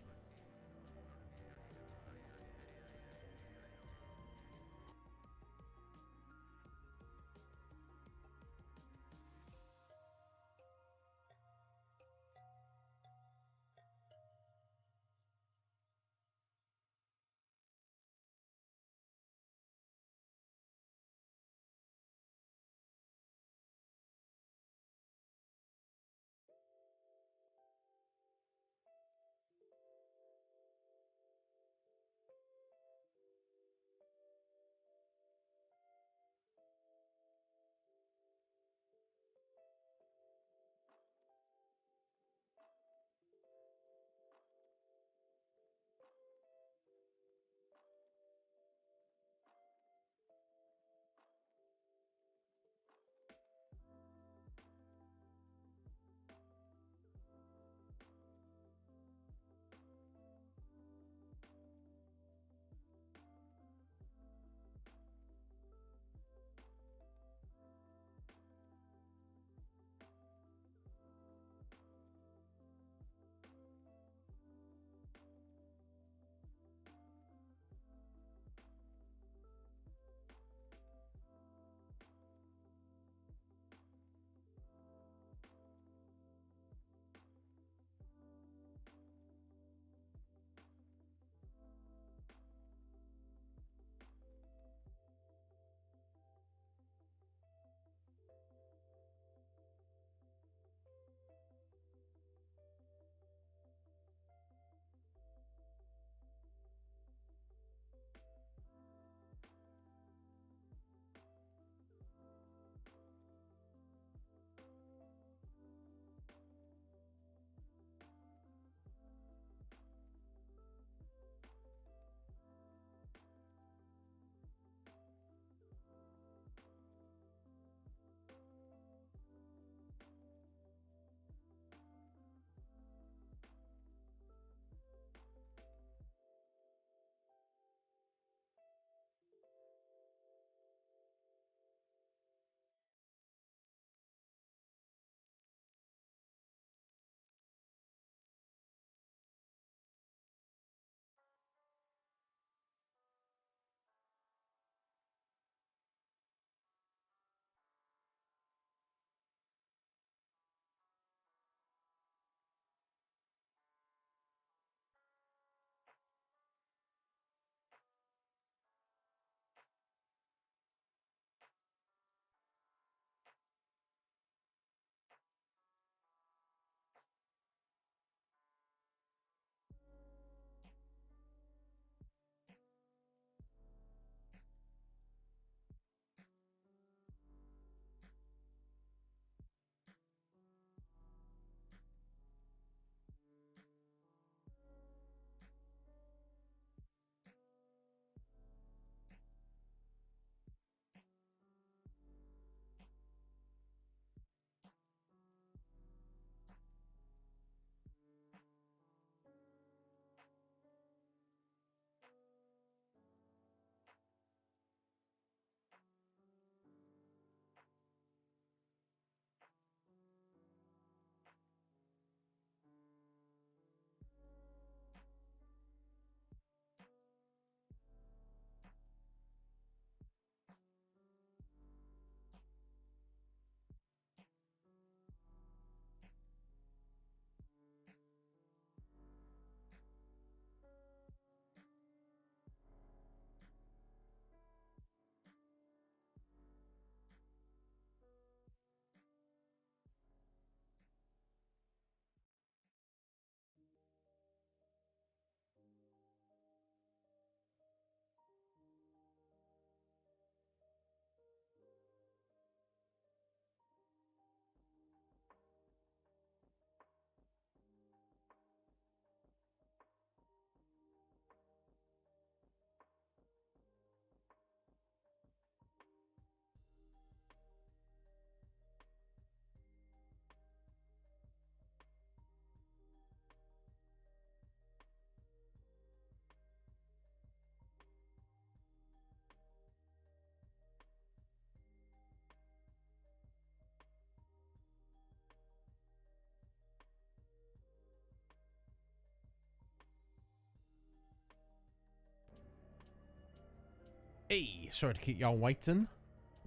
Hey, sorry to keep y'all waiting.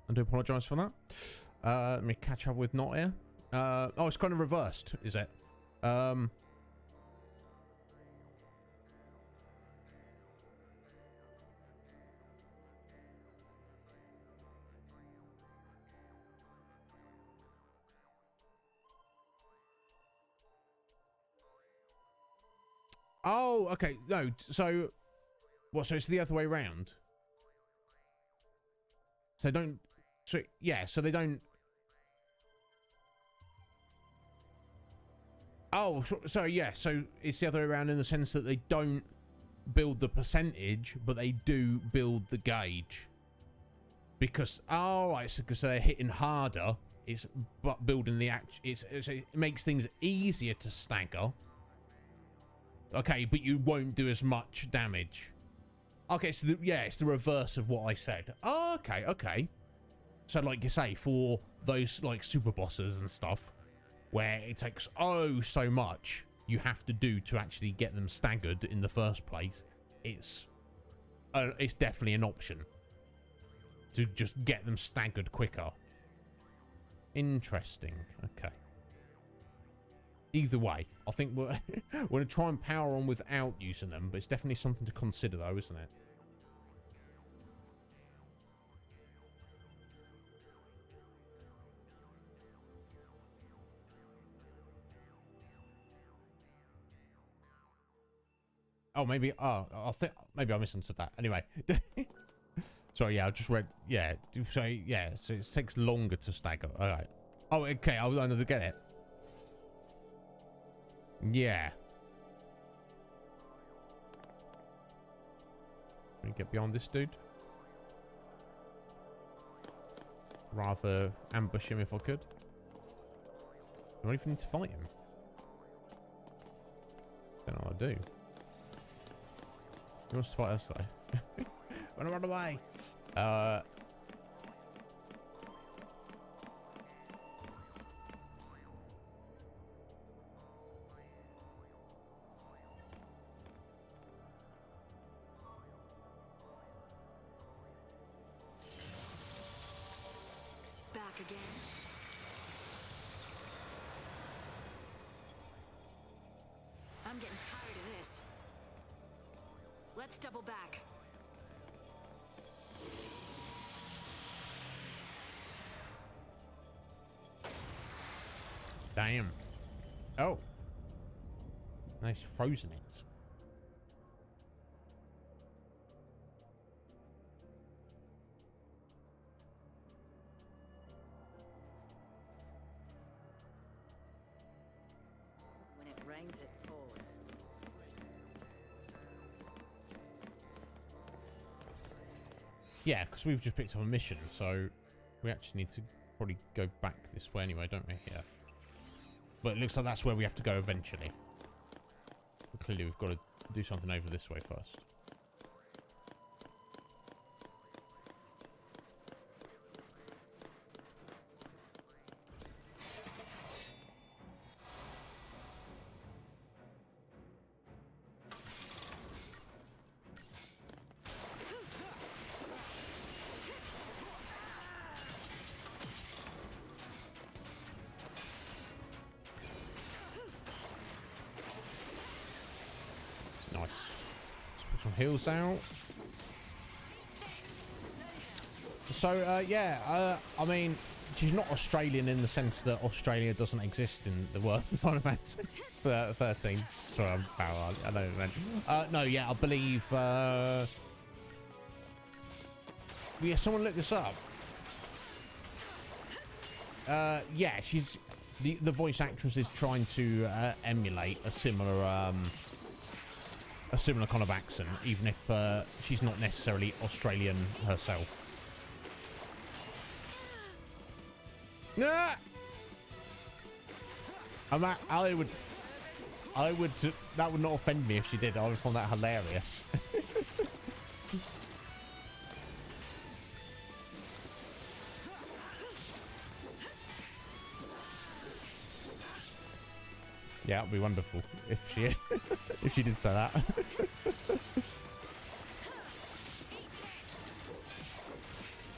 I do apologise for that. Let me catch up with Not here. Oh, it's kind of reversed, is it? Oh, okay. No, so what? So it's the other way around. So don't. So yeah. So they don't. Oh, so yeah. So it's the other way around in the sense that they don't build the percentage, but they do build the gauge. Because right, so because they're hitting harder, it's but building the it makes things easier to stagger. Okay, but you won't do as much damage. Okay, so it's the reverse of what I said. Oh, okay, okay. So like you say, for those like super bosses and stuff, where it takes so much you have to do to actually get them staggered in the first place, it's definitely an option to just get them staggered quicker. Interesting. Okay. Either way, I think we're going to try and power on without using them, but it's definitely something to consider though, isn't it? Oh, maybe, I think, maybe I misunderstood that. Anyway. Sorry, yeah, I just read, yeah, so, yeah, so it takes longer to stagger. All right. Oh, okay, I was under to get it. Yeah. Let me get beyond this dude. Rather ambush him if I could. I don't even need to fight him. Don't know what I do. He wants to fight us though. Wanna run away? Back again. I'm getting tired of this. Let's double back. Damn. Oh. Nice frozen it. When it rains, it pours. Yeah, because we've just picked up a mission, so we actually need to probably go back this way anyway, don't we? Yeah. But it looks like that's where we have to go eventually. But clearly we've got to do something over this way first. Nice. Let's put some heals out. So, yeah, I mean, she's not Australian in the sense that Australia doesn't exist in the world of Final Fantasy XIII. Sorry, I'm power. I know what I meant. No, yeah, I believe, yeah, someone look this up. Yeah, she's, the voice actress is trying to emulate a similar kind of accent, even if she's not necessarily Australian herself. Nah! I would, that would not offend me if she did. I would find that hilarious. Yeah, it'd be wonderful if she if she did say that.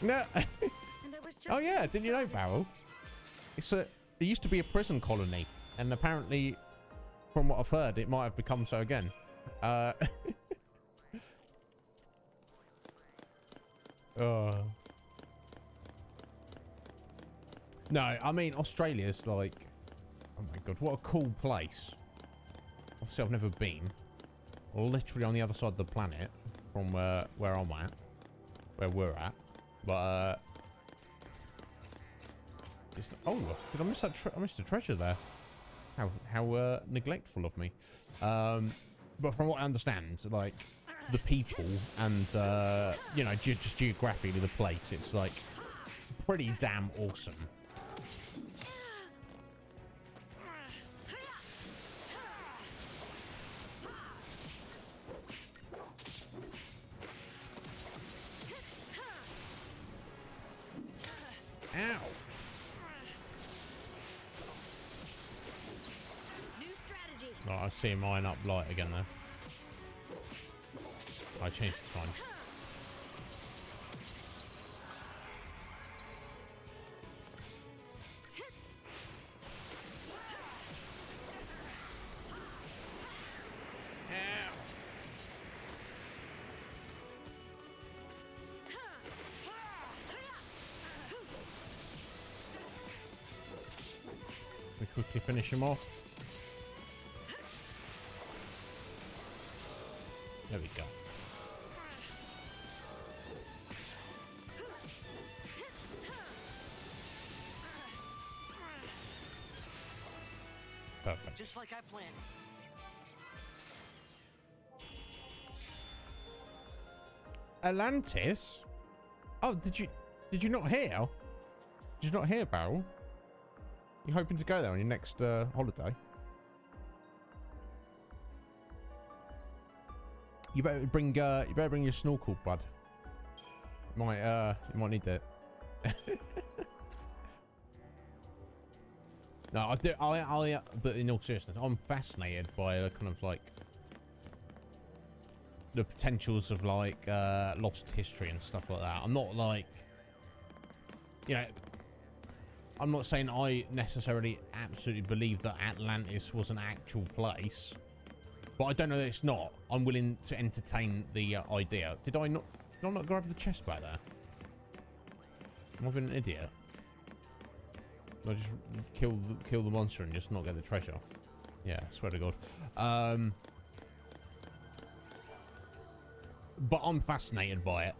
No. And I was just Oh yeah, getting didn't you know, started. Barrel? It used to be a prison colony, and apparently, from what I've heard, it might have become so again. Oh. No, I mean Australia's like, oh my god, what a cool place. Obviously, I've never been. Literally on the other side of the planet from where I'm at, where we're at. But oh, did I miss that? I missed a treasure there. How neglectful of me. But from what I understand, like the people and you know, just geographically the place, it's like pretty damn awesome. Ow. New strategy. Oh, I see mine up light again there. I changed the time. We quickly finish him off. There we go. Perfect. Just like I planned. Atlantis? Oh, did you not hear? Did you not hear, Barrel? You hoping to go there on your next holiday? You better bring your snorkel, bud. You might need that. No, I do. But in all seriousness, I'm fascinated by kind of like the potentials of like lost history and stuff like that. I'm not like, you know, I'm not saying I necessarily absolutely believe that Atlantis was an actual place, but I don't know that it's not. I'm willing to entertain the idea. Did I not grab the chest back there? Am I being an idiot? Did I just kill the monster and just not get the treasure? Yeah, I swear to God. But I'm fascinated by it.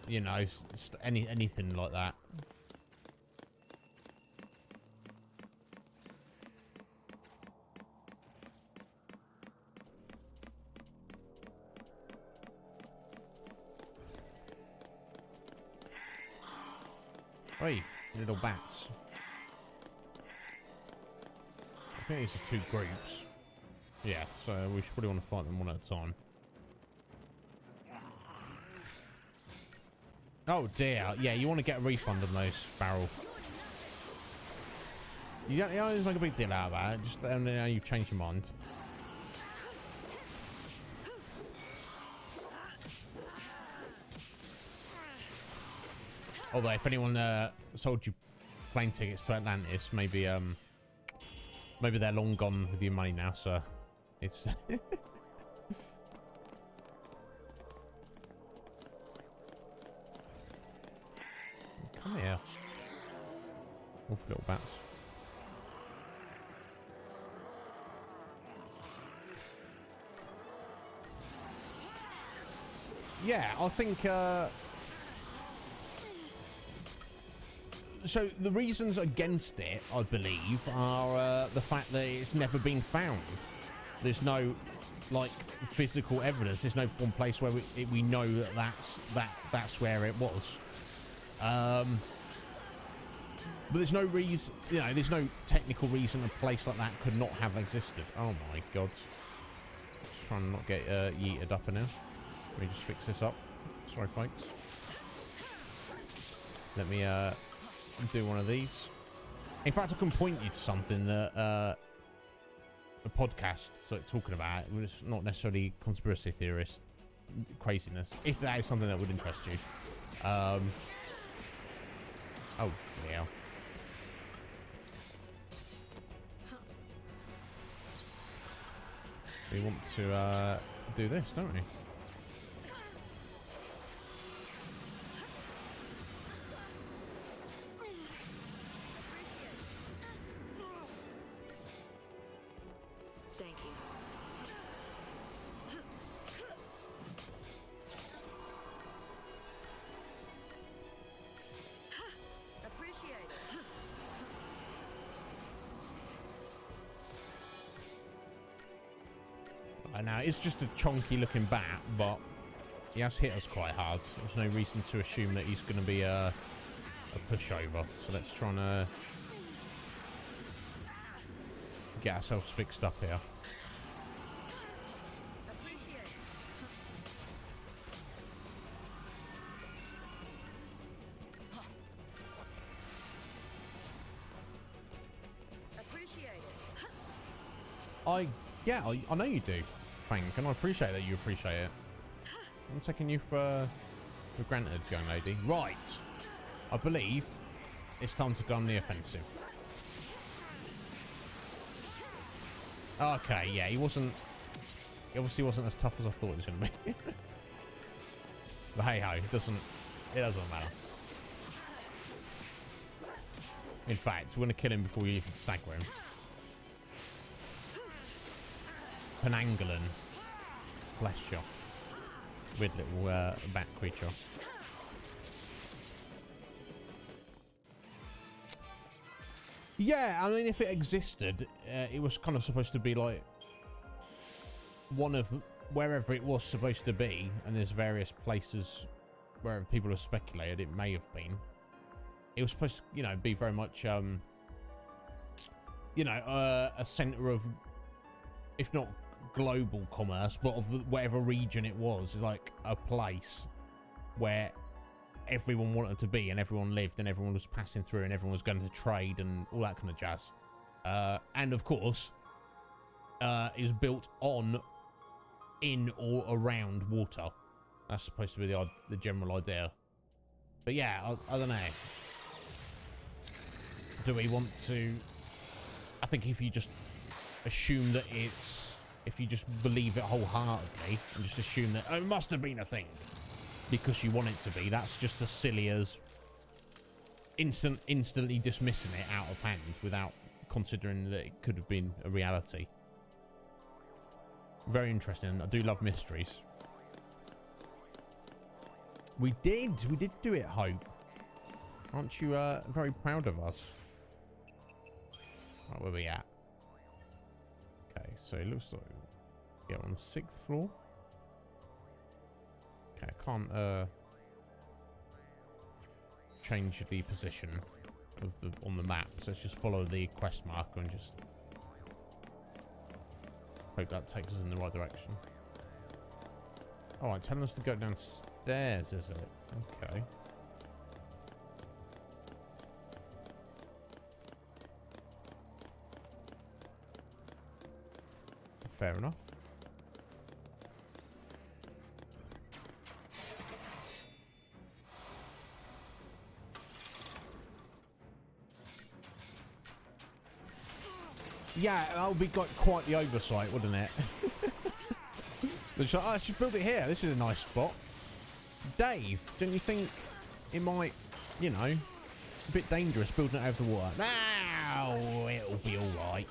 You know, anything like that. Hey, little bats. I think these are two groups. Yeah, so we should probably want to fight them one at a time. Oh dear, yeah, you want to get a refund on those, Barrel. You don't always make a big deal out of that, just let them know you've changed your mind. Although, if anyone sold you plane tickets to Atlantis, maybe maybe they're long gone with your money now, so it's... Come here. Awful little bats. Yeah, I think... So the reasons against it, I believe, are the fact that it's never been found. There's no, like, physical evidence. There's no one place where we know that that's where it was. But there's no reason, you know, there's no technical reason a place like that could not have existed. Oh my god. Just trying to not get yeeted up in here. Let me just fix this up. Sorry, folks. Let me do one of these. In fact, I can point you to something that a podcast talking about. It's not necessarily conspiracy theorist craziness, if that is something that would interest you. Oh dear. We want to do this, don't we? Thank you. Appreciate it. Now it's just a chonky looking bat, but he has hit us quite hard. There's no reason to assume that he's going to be a pushover. So let's try and get ourselves fixed up here. Appreciate it. Appreciate it. I know you do, Frank, and I appreciate that you appreciate it. I'm taking you for granted, young lady. Right, I believe it's time to go on the offensive. Okay, yeah, he obviously wasn't as tough as I thought he was going to be. But hey ho, it doesn't matter. In fact, we're going to kill him before we even stagger him. Penangalan. Bless you. Weird little bat creature. Yeah, I mean, if it existed, it was kind of supposed to be like one of wherever it was supposed to be, and there's various places where people have speculated it may have been. It was supposed to, you know, be very much, you know, a center of, if not global commerce, but of whatever region it was, like a place where everyone wanted to be and everyone lived and everyone was passing through and everyone was going to trade and all that kind of jazz. And of course, is built on, in or around water. That's supposed to be the general idea. But yeah, I don't know. Do we want to... I think if you just assume that it's... If you just believe it wholeheartedly and just assume that it must have been a thing because you want it to be, that's just as silly as instantly dismissing it out of hand without considering that it could have been a reality. Very interesting. I do love mysteries. We did do it, Hope. Aren't you very proud of us? Right, where are we at? Okay, so it looks like we're on the 6th floor. Okay, I can't change the position of on the map, so let's just follow the quest marker and just hope that takes us in the right direction. Alright, telling us to go downstairs, is it? Okay. Fair enough. Yeah, that would be quite the oversight, wouldn't it? I should build it here. This is a nice spot. Dave, don't you think it might, you know, a bit dangerous building it over the water? No, it'll be all right.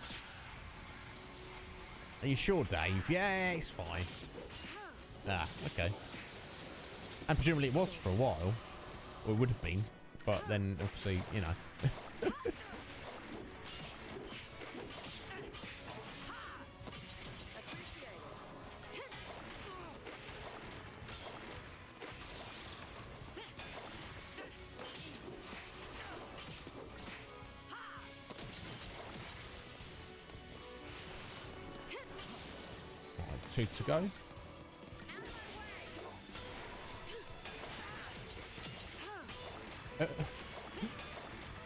Are you sure, Dave? Yeah, it's fine. Ah, okay. And presumably it was for a while. Or it would have been. But then, obviously, you know. Two to go.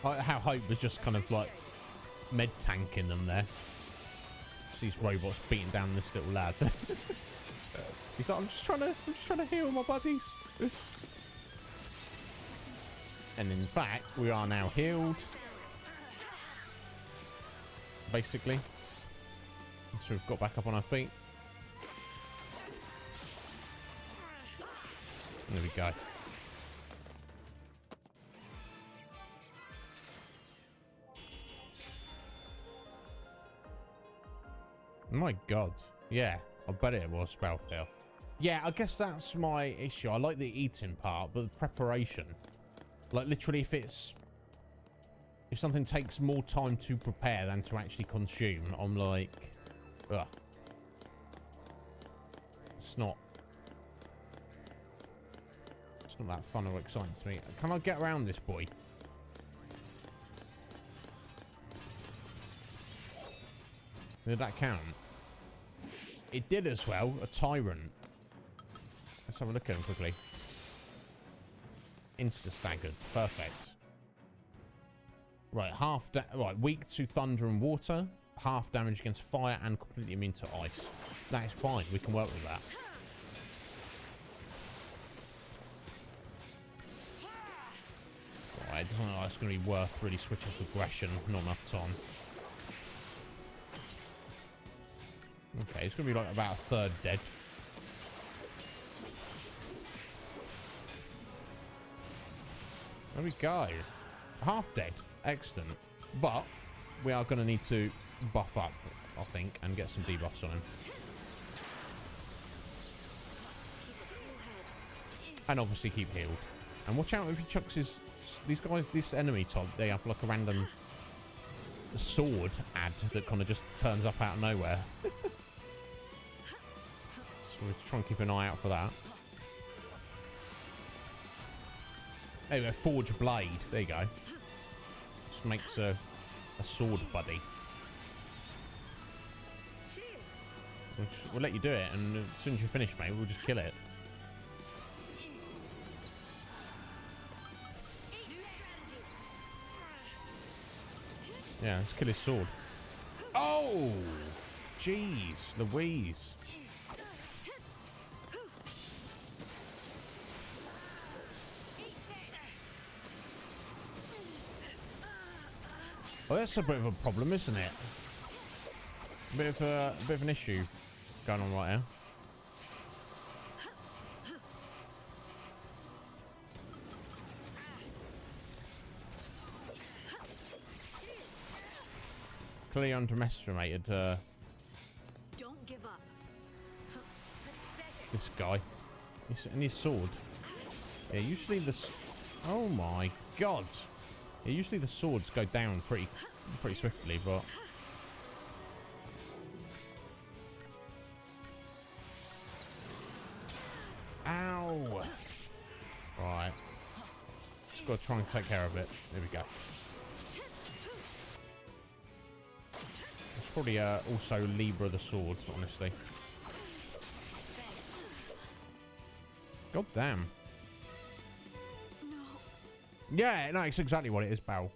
How Hope was just kind of like med tanking them there. These robots beating down this little lad. He's like, I'm just trying to heal my buddies. And in fact, we are now healed. Basically. So we've got back up on our feet. There we go. My God. Yeah, I bet it was Fal'Cie. Yeah, I guess that's my issue. I like the eating part, but the preparation. Like, literally, if something takes more time to prepare than to actually consume, I'm like, ugh. It's not that fun or exciting to me. Can I get around this boy? Did that count? It did as well. A tyrant. Let's have a look at him quickly. Insta staggered. Perfect. Right, right, weak to thunder and water. Half damage against fire and completely immune to ice. That is fine. We can work with that. Right, it doesn't look like it's going to be worth really switching to aggression. Not enough time. Okay, it's going to be like about a third dead. There we go. Half dead. Excellent. But we are going to need to buff up, I think, and get some debuffs on him. And obviously keep healed. And watch out if he chucks his... These guys, this enemy type, they have like a random sword ad that kind of just turns up out of nowhere. So we're trying to keep an eye out for that. Anyway, forge blade. There you go. Just makes a sword buddy. We'll let you do it, and as soon as you finish, mate, we'll just kill it. Yeah, let's kill his sword. Oh! Jeez, Louise. Well, that's a bit of a problem, isn't it? A bit of an issue going on right here. Clearly underestimated Don't give up. this guy. And his sword. Yeah, usually oh my God. Yeah, usually the swords go down pretty swiftly, but... Ow! Right. Just got to try and take care of it. There we go. It's probably also Libra the swords, honestly. God damn. Yeah, no, it's exactly what it is, Barrel.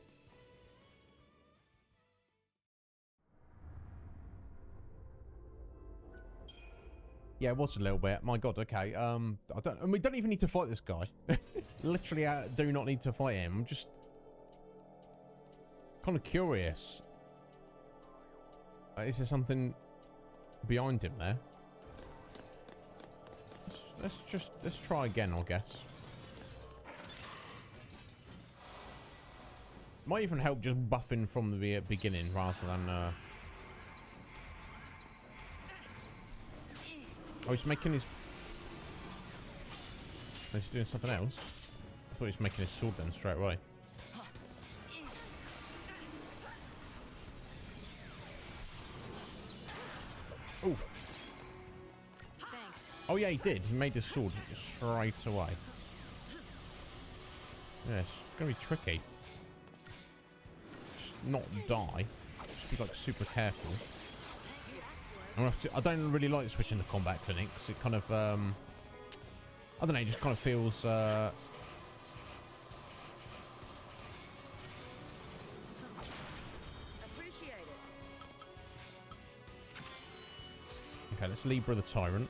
Yeah, it was a little bit. My God, okay. And we don't even need to fight this guy. Literally, do not need to fight him. I'm just kind of curious. Is there something behind him there? Let's try again, I guess. Might even help just buffing from the beginning rather than... Oh, he's making his... Oh, he's doing something else? I thought he was making his sword then straight away. Oof. Thanks. Oh yeah, he did. He made his sword straight away. Yeah, it's going to be tricky. Not die, just be like super careful. I don't really like switching to combat clinic because it kind of I don't know, it just kind of feels Appreciate it. okay. Let's Libra the Tyrant.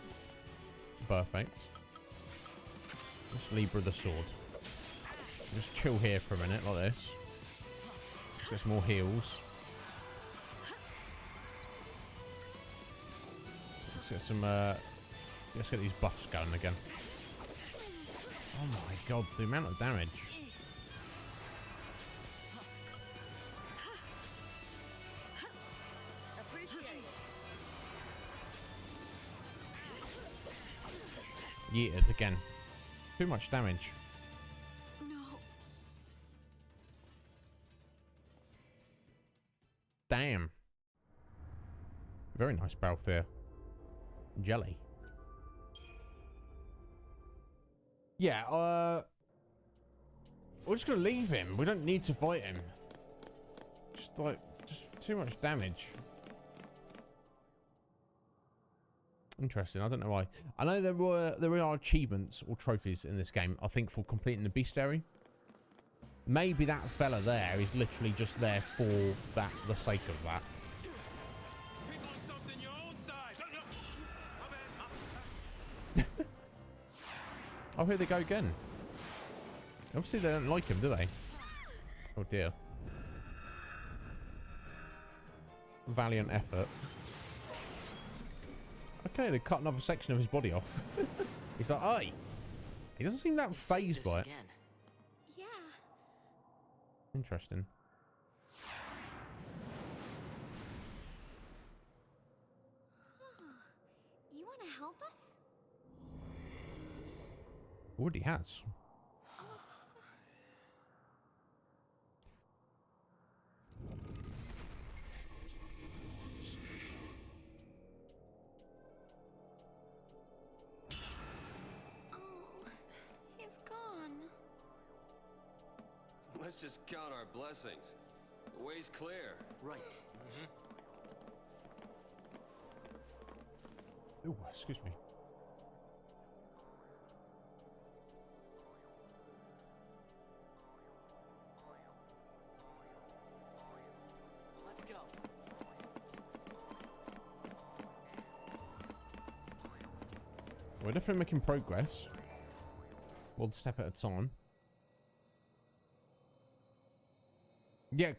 Perfect. Let's Libra the sword. Just chill here for a minute, like this. Let's get some more heals. Let's get some, let's get these buffs going again. Oh my god, the amount of damage. Yeeted again. Too much damage. No. Damn. Very nice Fal'Cie. Jelly. Yeah, we're just gonna leave him. We don't need to fight him. Just too much damage. Interesting. I don't know why. I know there are achievements or trophies in this game, I think, for completing the bestiary. Maybe that fella there is literally just there for the sake of that. Pick on something your own size. My bad. Oh, here they go again. Obviously they don't like him, do they? Oh dear. Valiant effort. Okay, they cut another section of his body off. He's like, "Oi!" He doesn't seem that phased by it. Again. Yeah. Interesting. You want to help us? Already has. Oh, he's gone. Let's just count our blessings. The way's clear. Right. Ooh, excuse me. Let's go. We're definitely making progress. One step at a time. Yeah,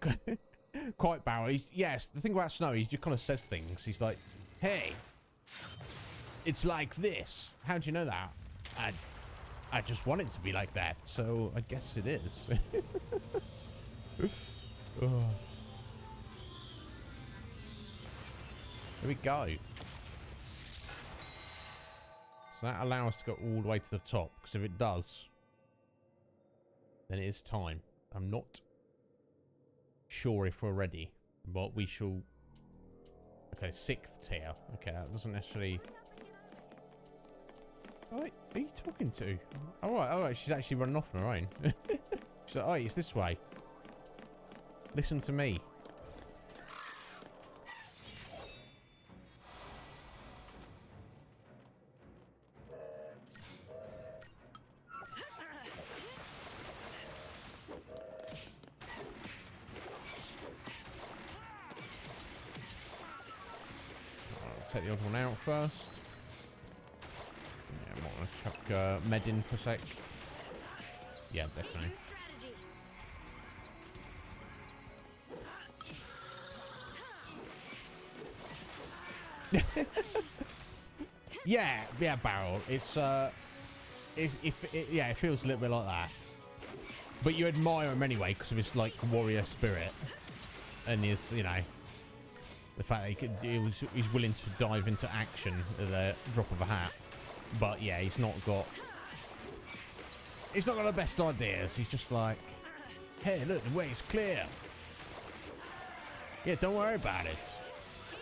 quite Barry. Yes, the thing about Snow, he just kind of says things. He's like, "Hey, it's like this. How'd you know that?" I just want it to be like that, so I guess it is. Oh. Here we go. So that allows us to go all the way to the top, because if it does, then it is time. I'm not sure if we're ready, but we shall. Okay, 6th tier. Okay, that doesn't necessarily. Oh, wait, who are you talking to? All right, she's actually running off on her own. She's like, "Oh, it's this way. Listen to me." Take the other one out first. Yeah, I might want to chuck med in for a sec. Yeah, definitely. yeah, Barrel. It feels a little bit like that. But you admire him anyway because of his like warrior spirit and his, you know, the fact that he's willing to dive into action at the drop of a hat. But yeah, he's not got the best ideas. He's just like, "Hey, look, the way is clear. Yeah, don't worry about it.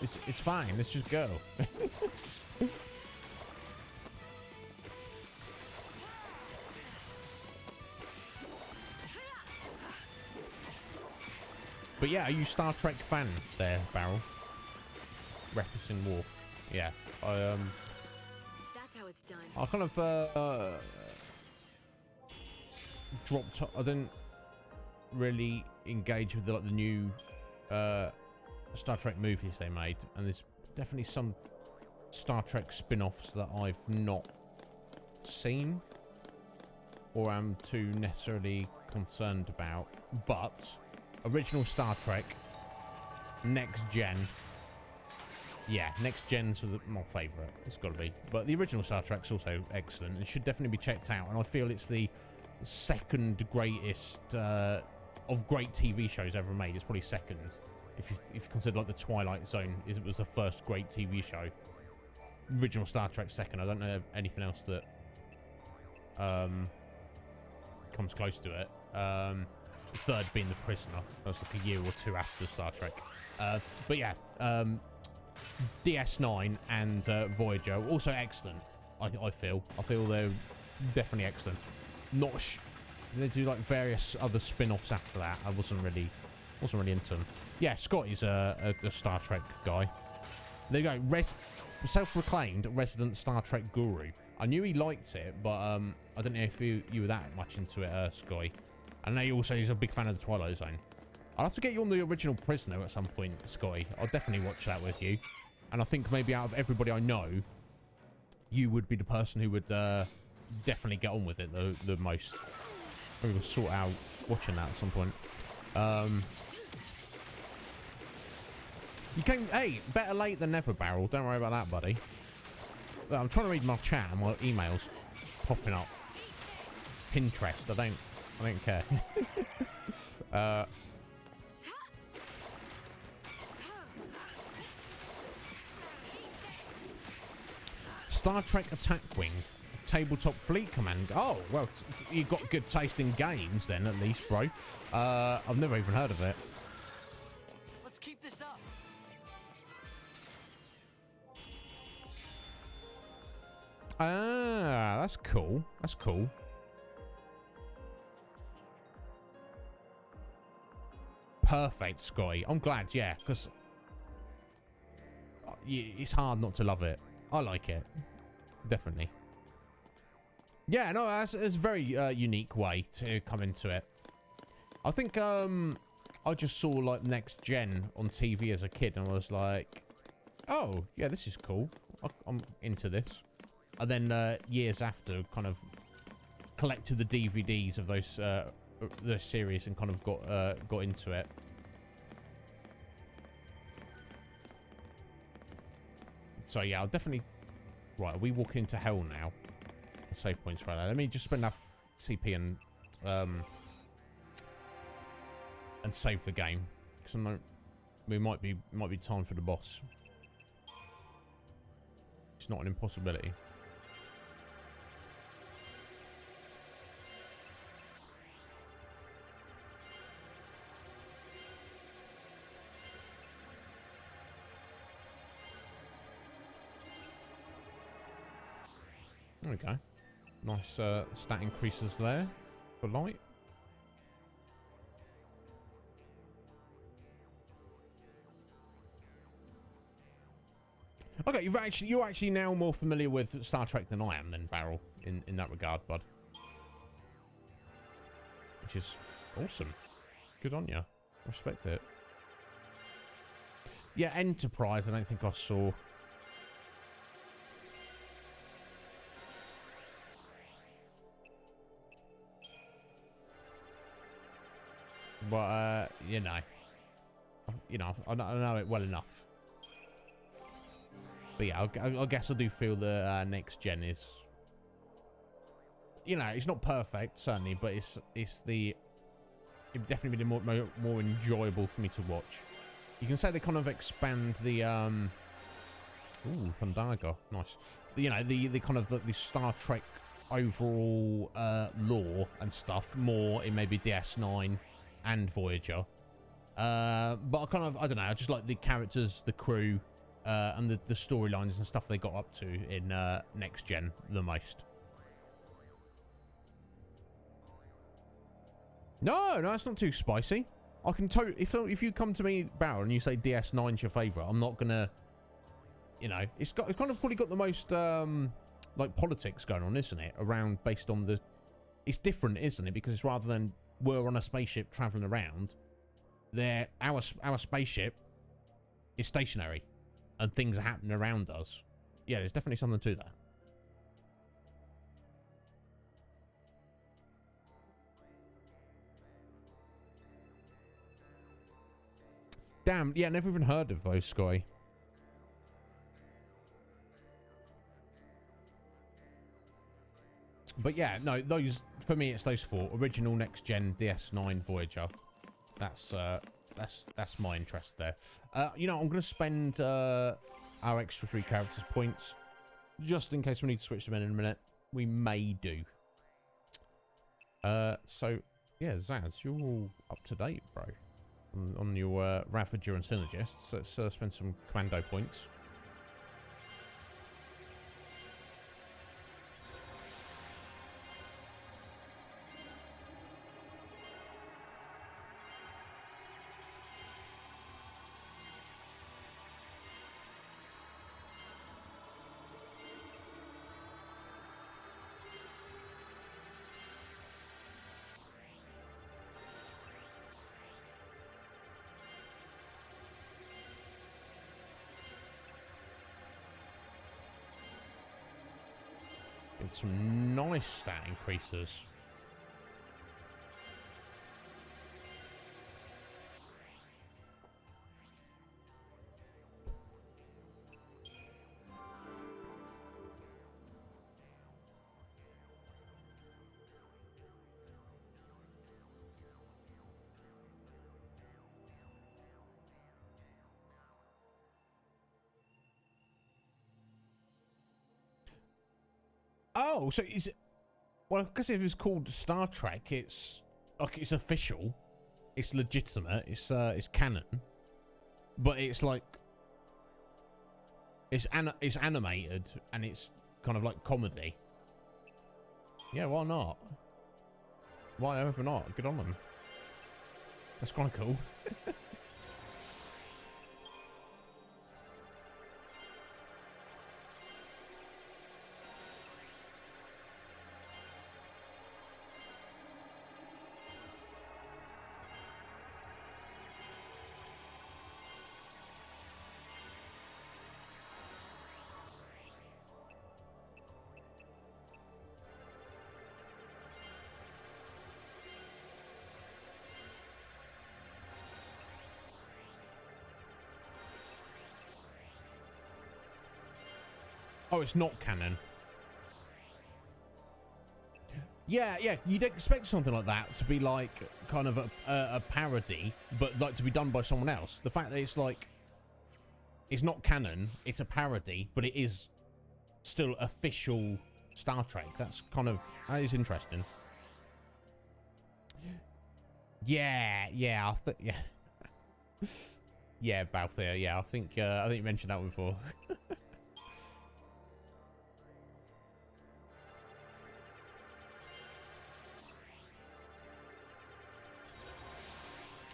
It's fine. Let's just go." But yeah, are you Star Trek fan there, Barrel? Referencing Worf. Yeah. That's how it's done. I kind of dropped. I didn't really engage with the new Star Trek movies they made, and there's definitely some Star Trek spin-offs that I've not seen or am too necessarily concerned about, but original Star Trek, next gen. Yeah, next gen's my favourite. It's got to be. But the original Star Trek's also excellent and should definitely be checked out. And I feel it's the second greatest of great TV shows ever made. It's probably second. If you consider like the Twilight Zone, it was the first great TV show. Original Star Trek second. I don't know anything else that comes close to it. The third being The Prisoner. That was like a year or two after Star Trek. But yeah, DS9 and Voyager also excellent. I feel they're definitely excellent. They do like various other spin-offs after that. I wasn't really into them. Yeah, Scott is a Star Trek guy. There you go. Self-proclaimed resident Star Trek guru. I knew he liked it, but I don't know if you were that much into it, Sky. I know he's a big fan of the Twilight Zone. I'll have to get you on the original Prisoner at some point, Sky. I'll definitely watch that with you. And I think maybe out of everybody I know, you would be the person who would definitely get on with it the most. Maybe we'll sort out watching that at some point. Hey, better late than never, Barrel. Don't worry about that, buddy. I'm trying to read my chat and my emails popping up. Pinterest. I don't care. Star Trek Attack Wing. Tabletop Fleet Command. Oh, well, you've got good taste in games then, at least, bro. I've never even heard of it. Let's keep this up. Ah, that's cool. That's cool. Perfect, Scotty. I'm glad, yeah, because it's hard not to love it. I like it. Definitely. Yeah, no, that's a very unique way to come into it. I think I just saw like Next Gen on TV as a kid and I was like, oh, yeah, this is cool. I'm into this. And then years after, kind of collected the DVDs of those series and kind of got into it. So yeah, I'll definitely. Right, are we walking into hell now? Save points right now. Let me just spend enough CP and save the game because I know we might be time for the boss. It's not an impossibility. There we go. Nice stat increases there for light. Okay, you're actually now more familiar with Star Trek than I am, then, Barrel, in that regard, bud. Which is awesome. Good on you. Respect it. Yeah, Enterprise. I don't think I saw. But you know, I know it well enough. But yeah, I guess I do feel the Next Gen is, it's not perfect certainly, but it'd definitely be more enjoyable for me to watch. You can say they kind of expand the ooh, Fandaga, nice. The kind of the Star Trek overall lore and stuff more in maybe DS9 and Voyager. But I don't know, I just like the characters, the crew, and the storylines and stuff they got up to in Next Gen the most. No, it's not too spicy. I can if you come to me, Barrel, and you say DS9's your favourite, I'm not gonna, it's kind of probably got the most like politics going on, isn't it? Around based on it's different, isn't it? Because it's rather than we're on a spaceship traveling around, our spaceship is stationary. And things are happening around us. Yeah, there's definitely something to that. Damn, yeah, never even heard of those, Sky. But yeah, no, those, for me, it's those four. Original, next gen, DS9, Voyager. That's my interest there. You know, I'm going to spend our extra 3 characters points just in case we need to switch them in a minute. We may do. So, yeah, Zaz, you're all up to date, bro. On your Ravager and Synergists. Let's spend some commando points. And some nice stat increases. Oh, so is it? Well, because if it's called Star Trek, it's like it's official, it's legitimate, it's canon, but it's like it's animated and it's kind of like comedy. Yeah, why not? Why ever not? Good on them. That's kind of cool. Oh, it's not canon. Yeah, yeah, you'd expect something like that to be like kind of a parody, but like to be done by someone else. The fact that it's like, it's not canon, it's a parody, but it is still official Star Trek. That's kind of, that is interesting. Yeah, yeah, yeah. Yeah, Balthier, yeah, I think you mentioned that before.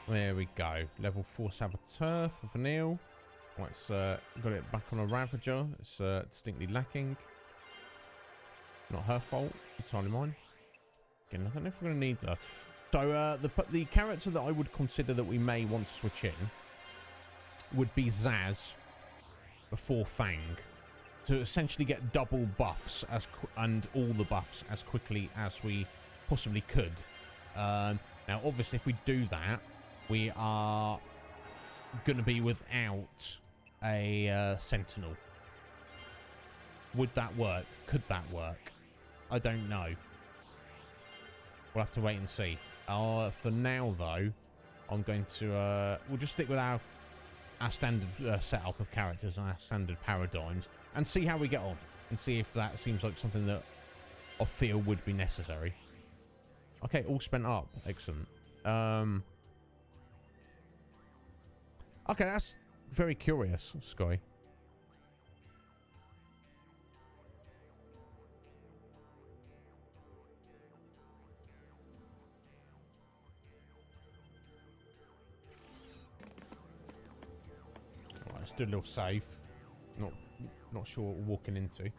There we go. Level 4 Saboteur for Vanille. Let's got it back on a Ravager. It's distinctly lacking. Not her fault. Entirely mine. Again, I don't know if we're going to need her. So the character that I would consider that we may want to switch in would be Zaz before Fang, to essentially get double buffs and all the buffs as quickly as we possibly could. Now, obviously, if we do that, we are going to be without a Sentinel. Would that work? Could that work? I don't know. We'll have to wait and see. For now, though, I'm going to... we'll just stick with our standard setup of characters and our standard paradigms and see how we get on. And see if that seems like something that I feel would be necessary. Okay, all spent up. Excellent. Okay, that's very curious, Sky. Right, let's do a little save. Not sure what we're walking into.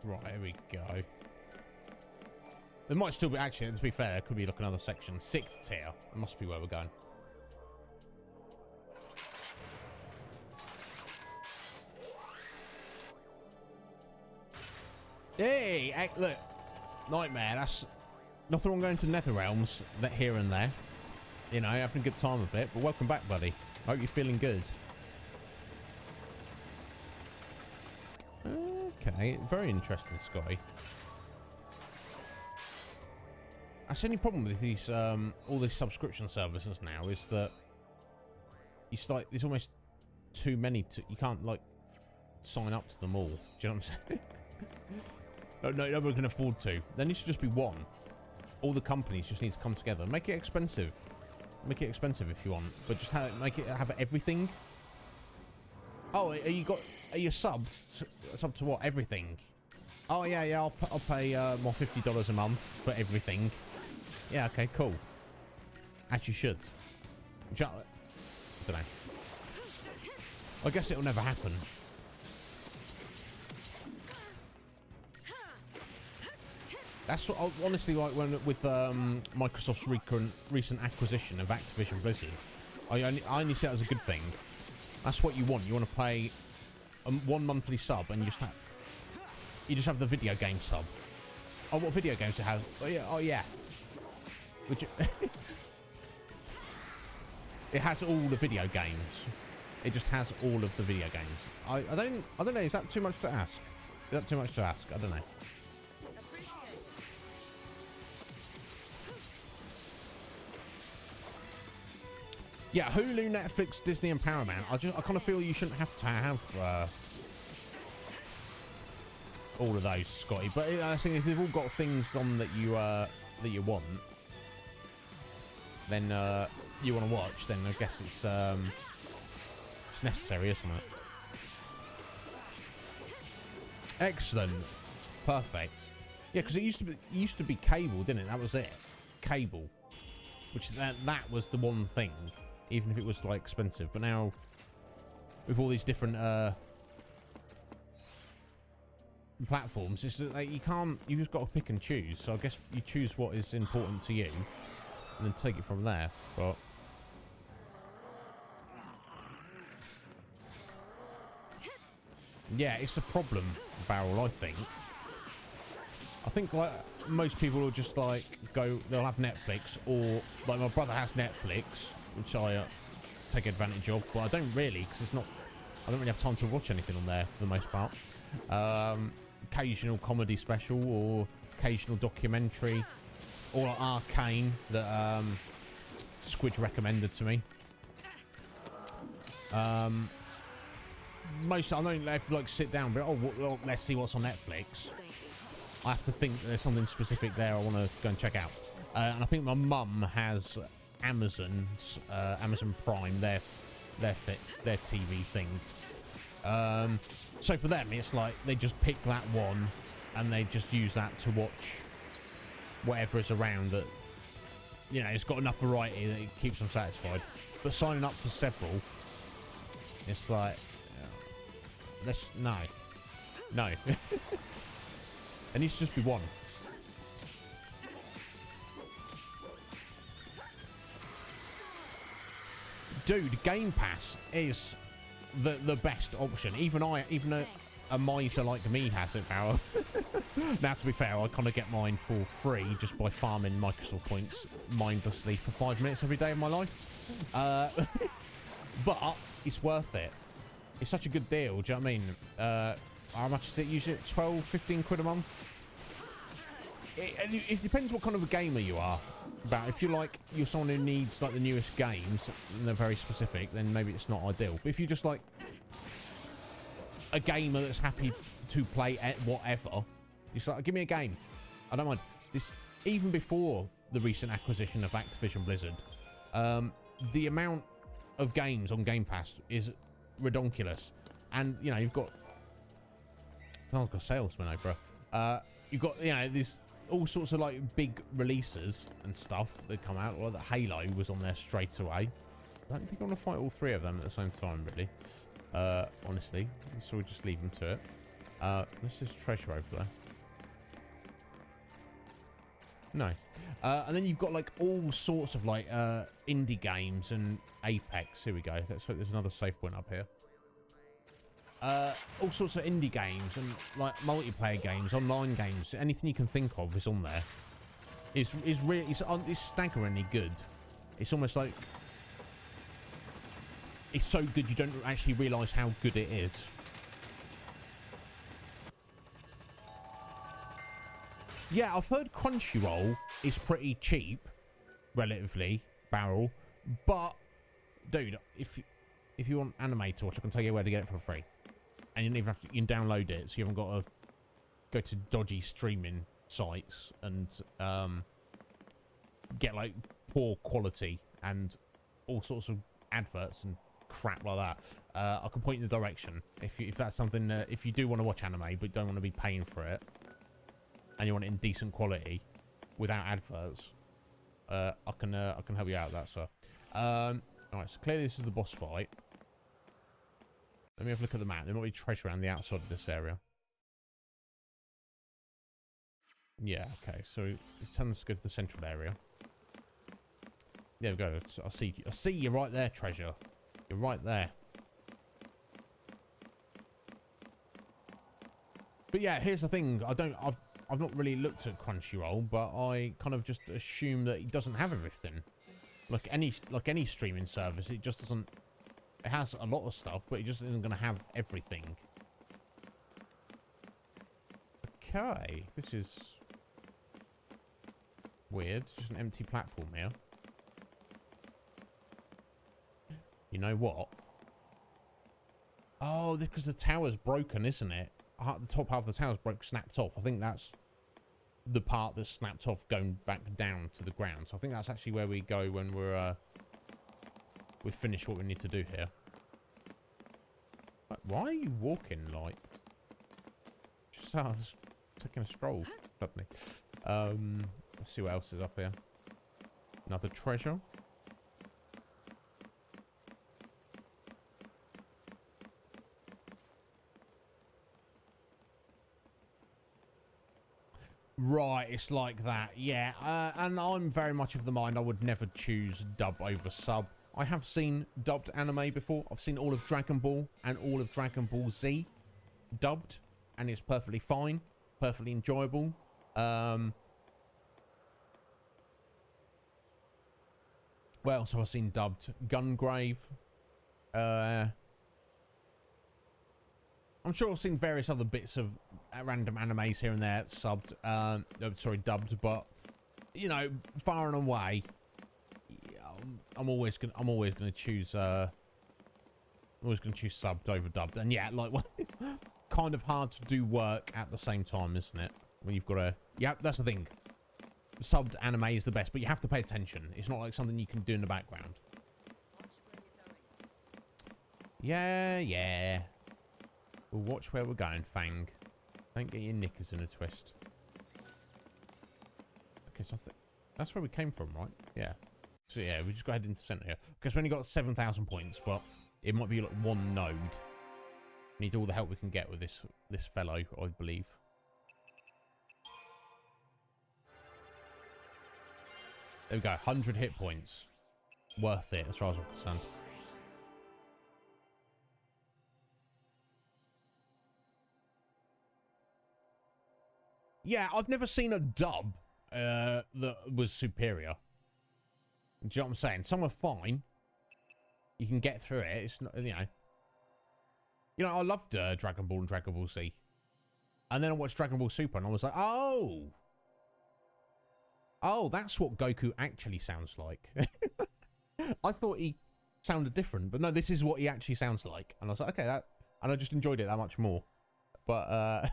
Right, here we go. There might still be, actually, to be fair, there could be like another section. 6th tier. That must be where we're going. Hey, look, Nightmare. That's nothing wrong going to Nether Realms that here and there. You know, having a good time with it. But welcome back, buddy. Hope you're feeling good. Okay, very interesting, Scotty. That's the only problem with these, all these subscription services now is that there's almost too many you can't like sign up to them all. Do you know what I'm saying? No, nobody can afford to. There needs to just be one. All the companies just need to come together. Make it expensive. Make it expensive if you want, but just make it have everything. Oh, are you sub to what? Everything? Oh yeah. I'll pay more $50 a month for everything. Yeah, okay, cool. As you should. I don't know. I guess it'll never happen. That's what, honestly, like with Microsoft's recent acquisition of Activision Blizzard, I only see it as a good thing. That's what you want. You want to pay one monthly sub, and you just have the video game sub. Oh, what video games it has? Oh yeah. Which it has all the video games. It just has all of the video games. I don't know. Is that too much to ask? Is that too much to ask? I don't know. Yeah, Hulu, Netflix, Disney, and Paramount. I kind of feel you shouldn't have to have all of those, Scotty. But I think if they've all got things on that you want, then you want to watch, then I guess it's necessary, isn't it? Excellent, perfect. Yeah, because it used to be cable, didn't it? That was it, cable. Which that was the one thing, even if it was like expensive. But now, with all these different platforms, it's like you just got to pick and choose. So I guess you choose what is important to you, and then take it from there. But yeah, it's a problem, Barrel. I think like most people will just like they'll have Netflix, or like my brother has Netflix, which I take advantage of, but I don't really, because I don't really have time to watch anything on there for the most part. Occasional comedy special or occasional documentary, or like Arcane that Squidge recommended to me. Most I don't like sit down, but well, let's see what's on Netflix. I have to think there's something specific there I want to go and check out. And I think my mum has Amazon Prime, their TV thing. So for them, it's like they just pick that one and they just use that to watch whatever is around that, you know, it's got enough variety that it keeps them satisfied. But signing up for several, it's like, no. It needs to just be one. Dude, Game Pass is the best option. Even a miser like me has it, Barrow. Now, to be fair, I kind of get mine for free just by farming Microsoft points mindlessly for 5 minutes every day of my life. But it's worth it. It's such a good deal. Do you know what I mean? How much is it usually? 12, 15 quid a month? It depends what kind of a gamer you are. But if you're someone who needs like the newest games and they're very specific, then maybe it's not ideal. But if you're just like a gamer that's happy to play at whatever, just like, give me a game. I don't mind. This even before the recent acquisition of Activision Blizzard, the amount of games on Game Pass is redonkulous. And you know, you've got a salesman over. You've got, you know, there's all sorts of like big releases and stuff that come out. Well, the Halo was on there straight away. I don't think I want to fight all three of them at the same time, really. Honestly, so we'll just leave them to it. Let's just treasure over there. No. And then you've got like all sorts of like indie games and Apex. Here we go. Let's hope there's another safe point up here. all sorts of indie games and like multiplayer games, online games, anything you can think of is on there. It's really it's staggeringly good. It's almost like it's so good you don't actually realise how good it is. Yeah, I've heard Crunchyroll is pretty cheap, relatively, barrel, but dude, if you want anime to watch, I can tell you where to get it for free, and you don't even have to, you can download it, so you haven't got to go to dodgy streaming sites and get like poor quality and all sorts of adverts and crap like that. I can point you in the direction if that's something if you do want to watch anime but don't want to be paying for it and you want it in decent quality without adverts. I can help you out with that, sir. All right, so clearly this is the boss fight. Let me have a look at the map. There might be treasure around the outside of this area. Yeah, okay. So it's telling us to go to the central area. There we go. I see you right there, treasure. You're right there. But yeah, here's the thing. I've not really looked at Crunchyroll, but I kind of just assume that it doesn't have everything. Like any streaming service, it just doesn't. It has a lot of stuff, but it just isn't going to have everything. Okay, this is weird. It's just an empty platform here. You know what? Oh, because the tower's broken, isn't it? The top half of the tower's snapped off. I think that's the part that's snapped off going back down to the ground. So I think that's actually where we go when we've finished what we need to do here. Why are you walking like? Just I was taking a stroll suddenly. Let's see what else is up here. Another treasure. Right, it's like that, yeah. And I'm very much of the mind I would never choose dub over sub. I have seen dubbed anime before. I've seen all of Dragon Ball and all of Dragon Ball Z dubbed, and it's perfectly fine, perfectly enjoyable. Well, so I've seen dubbed Gungrave. I'm sure I've seen various other bits of random animes here and there subbed, sorry, dubbed, but you know, far and away, I'm always gonna choose subbed over dubbed. And yeah, like, kind of hard to do work at the same time, isn't it? When you've got to, yeah, that's the thing. Subbed anime is the best, but you have to pay attention. It's not like something you can do in the background. Yeah. We'll watch where we're going, Fang. Don't get your knickers in a twist. Okay, so I think that's where we came from, right? Yeah. So yeah, we just go ahead into center here. Because we only got 7,000 points, but it might be like one node. Need all the help we can get with this fellow, I believe. There we go, 100 hit points. Worth it, as far as I'm concerned. Yeah, I've never seen a dub that was superior. Do you know what I'm saying? Some are fine. You can get through it. It's not, you know, I loved Dragon Ball and Dragon Ball Z. And then I watched Dragon Ball Super and I was like, oh, that's what Goku actually sounds like. I thought he sounded different, but no, this is what he actually sounds like. And I was like, okay, and I just enjoyed it that much more. But,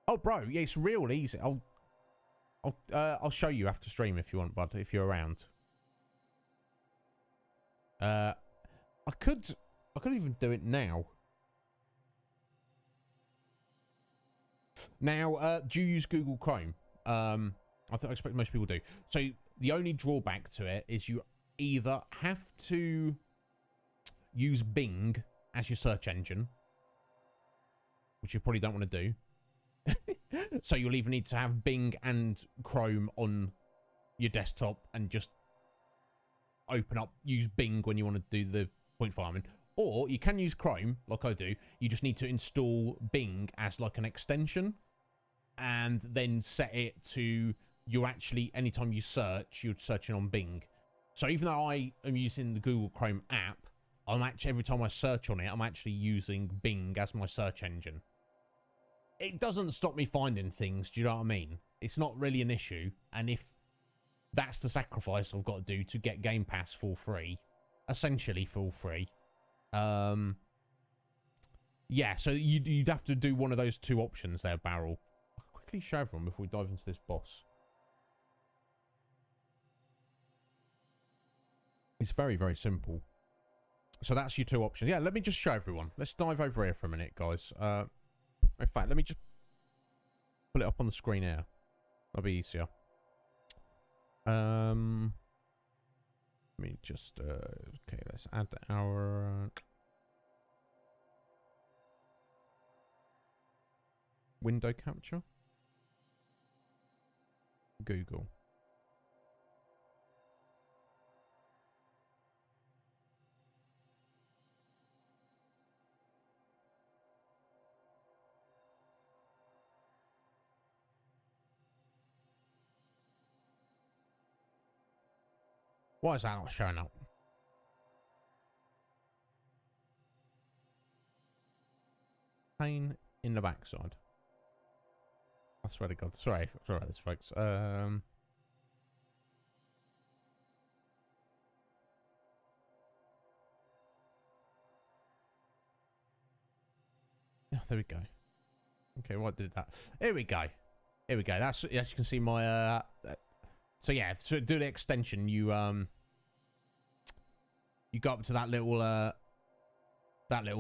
oh, bro, yeah, it's real easy. I'll show you after stream if you want, bud, if you're around. I could even do it now. Now, do you use Google Chrome? I expect most people do. So the only drawback to it is you either have to use Bing as your search engine, which you probably don't want to do. So you'll either need to have Bing and Chrome on your desktop and just open up, use Bing when you want to do the point farming. Or you can use Chrome, like I do. You just need to install Bing as like an extension, and then set it to you're actually, anytime you search, you're searching on Bing. So even though I am using the Google Chrome app, I'm actually, every time I search on it, I'm actually using Bing as my search engine. It doesn't stop me finding things, do you know what I mean? It's not really an issue, and if that's the sacrifice I've got to do to get Game Pass for free, essentially for free, yeah, so you'd have to do one of those two options there, Barrel. I'll quickly show everyone before we dive into this boss. It's very, very simple. So that's your two options. Yeah, let me just show everyone. Let's dive over here for a minute, guys. In fact, let me just put it up on the screen here. That'll be easier. Let me just... okay, let's add our... window capture. Google. Why is that not showing up? Pain in the backside. I swear to God. Sorry about this, folks. Oh, there we go. Okay, what did that? Here we go. Here we go. That's, as you can see, my so yeah, to do the extension, you go up to that little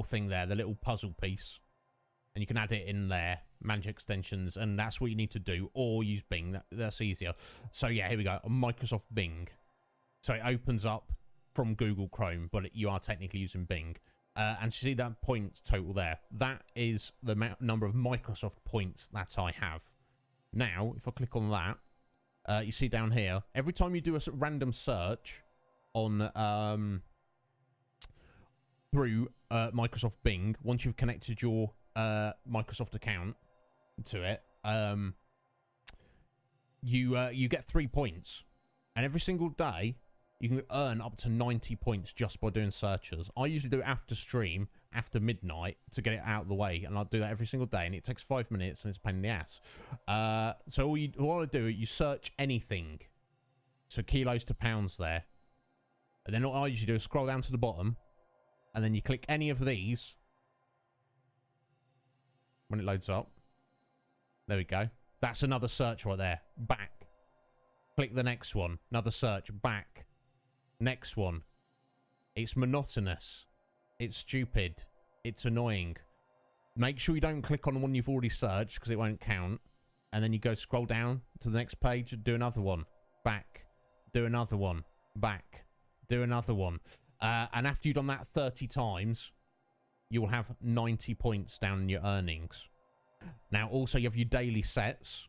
thing there, the little puzzle piece, and you can add it in there, manage extensions, and that's what you need to do, or use Bing. That's easier. So yeah, here we go, Microsoft Bing. So it opens up from Google Chrome, but you are technically using Bing. And see that points total there? That is the number of Microsoft points that I have. Now, if I click on that, you see down here, every time you do a random search on through Microsoft Bing, once you've connected your Microsoft account to it, you get 3 points, and every single day you can earn up to 90 points just by doing searches. I usually do it after stream, after midnight, to get it out of the way, and I'll do that every single day, and it takes 5 minutes, and it's a pain in the ass. So all I do, you search anything. So kilos to pounds there. And then what I usually do is scroll down to the bottom, and then you click any of these when it loads up. There we go. That's another search right there. Back. Click the next one. Another search. Back. Next one. It's monotonous. It's stupid. It's annoying. Make sure you don't click on the one you've already searched, because it won't count. And then you go scroll down to the next page, do another one. Back. Do another one. Back. Do another one. And after you've done that 30 times, you will have 90 points down in your earnings. Now, also, you have your daily sets.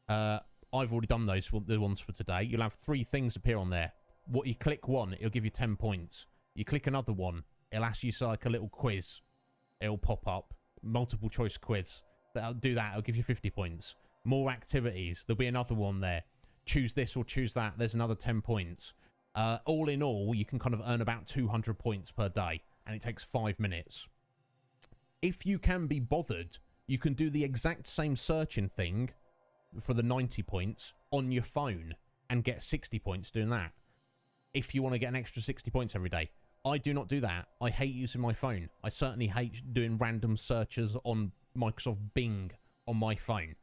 I've already done those, the ones for today. You'll have 3 things appear on there. What you click one, it'll give you 10 points. You click another one, it'll ask you like a little quiz. It'll pop up. Multiple choice quiz. That'll do that. It'll give you 50 points. More activities. There'll be another one there. Choose this or choose that. There's another 10 points. All in all, you can kind of earn about 200 points per day, and it takes 5 minutes. If you can be bothered, you can do the exact same searching thing for the 90 points on your phone and get 60 points doing that. If you want to get an extra 60 points every day. I do not do that. I hate using my phone. I certainly hate doing random searches on Microsoft Bing on my phone.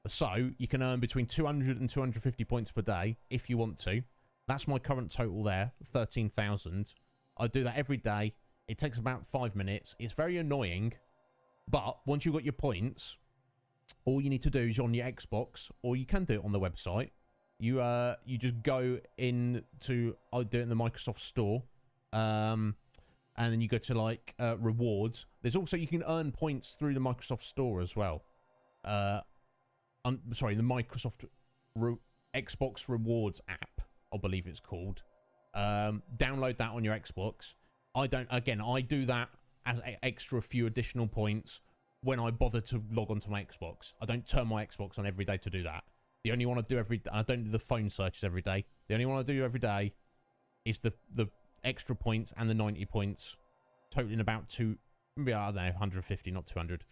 So you can earn between 200 and 250 points per day if you want to. That's my current total there, 13,000. I do that every day. It takes about 5 minutes. It's very annoying. But once you've got your points, all you need to do is on your Xbox, or you can do it on the website. You just go into, I do it in the Microsoft Store, and then you go to like rewards. There's also, you can earn points through the Microsoft Store as well. Sorry, the Microsoft Xbox Rewards app, I believe it's called. Download that on your Xbox. I do that as extra few additional points when I bother to log onto my Xbox. I don't turn my Xbox on every day to do that. The only one I do I don't do the phone searches every day. The only one I do every day is the extra points and the 90 points, totaling about I don't know, 150, not 200.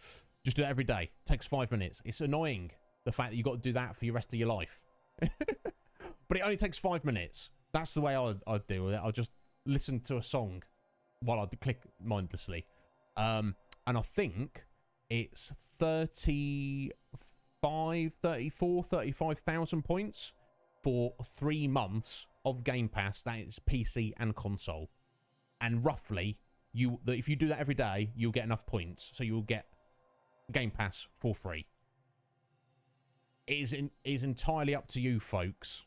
Just do it every day. Takes 5 minutes. It's annoying, the fact that you've got to do that for the rest of your life. But it only takes 5 minutes. That's the way I'd deal with it. I'll just listen to a song while I click mindlessly. And I think it's 35,000 points for 3 months of Game Pass. That is PC and console. And roughly, if you do that every day, you'll get enough points. So you'll get Game Pass for free. It is entirely up to you, folks.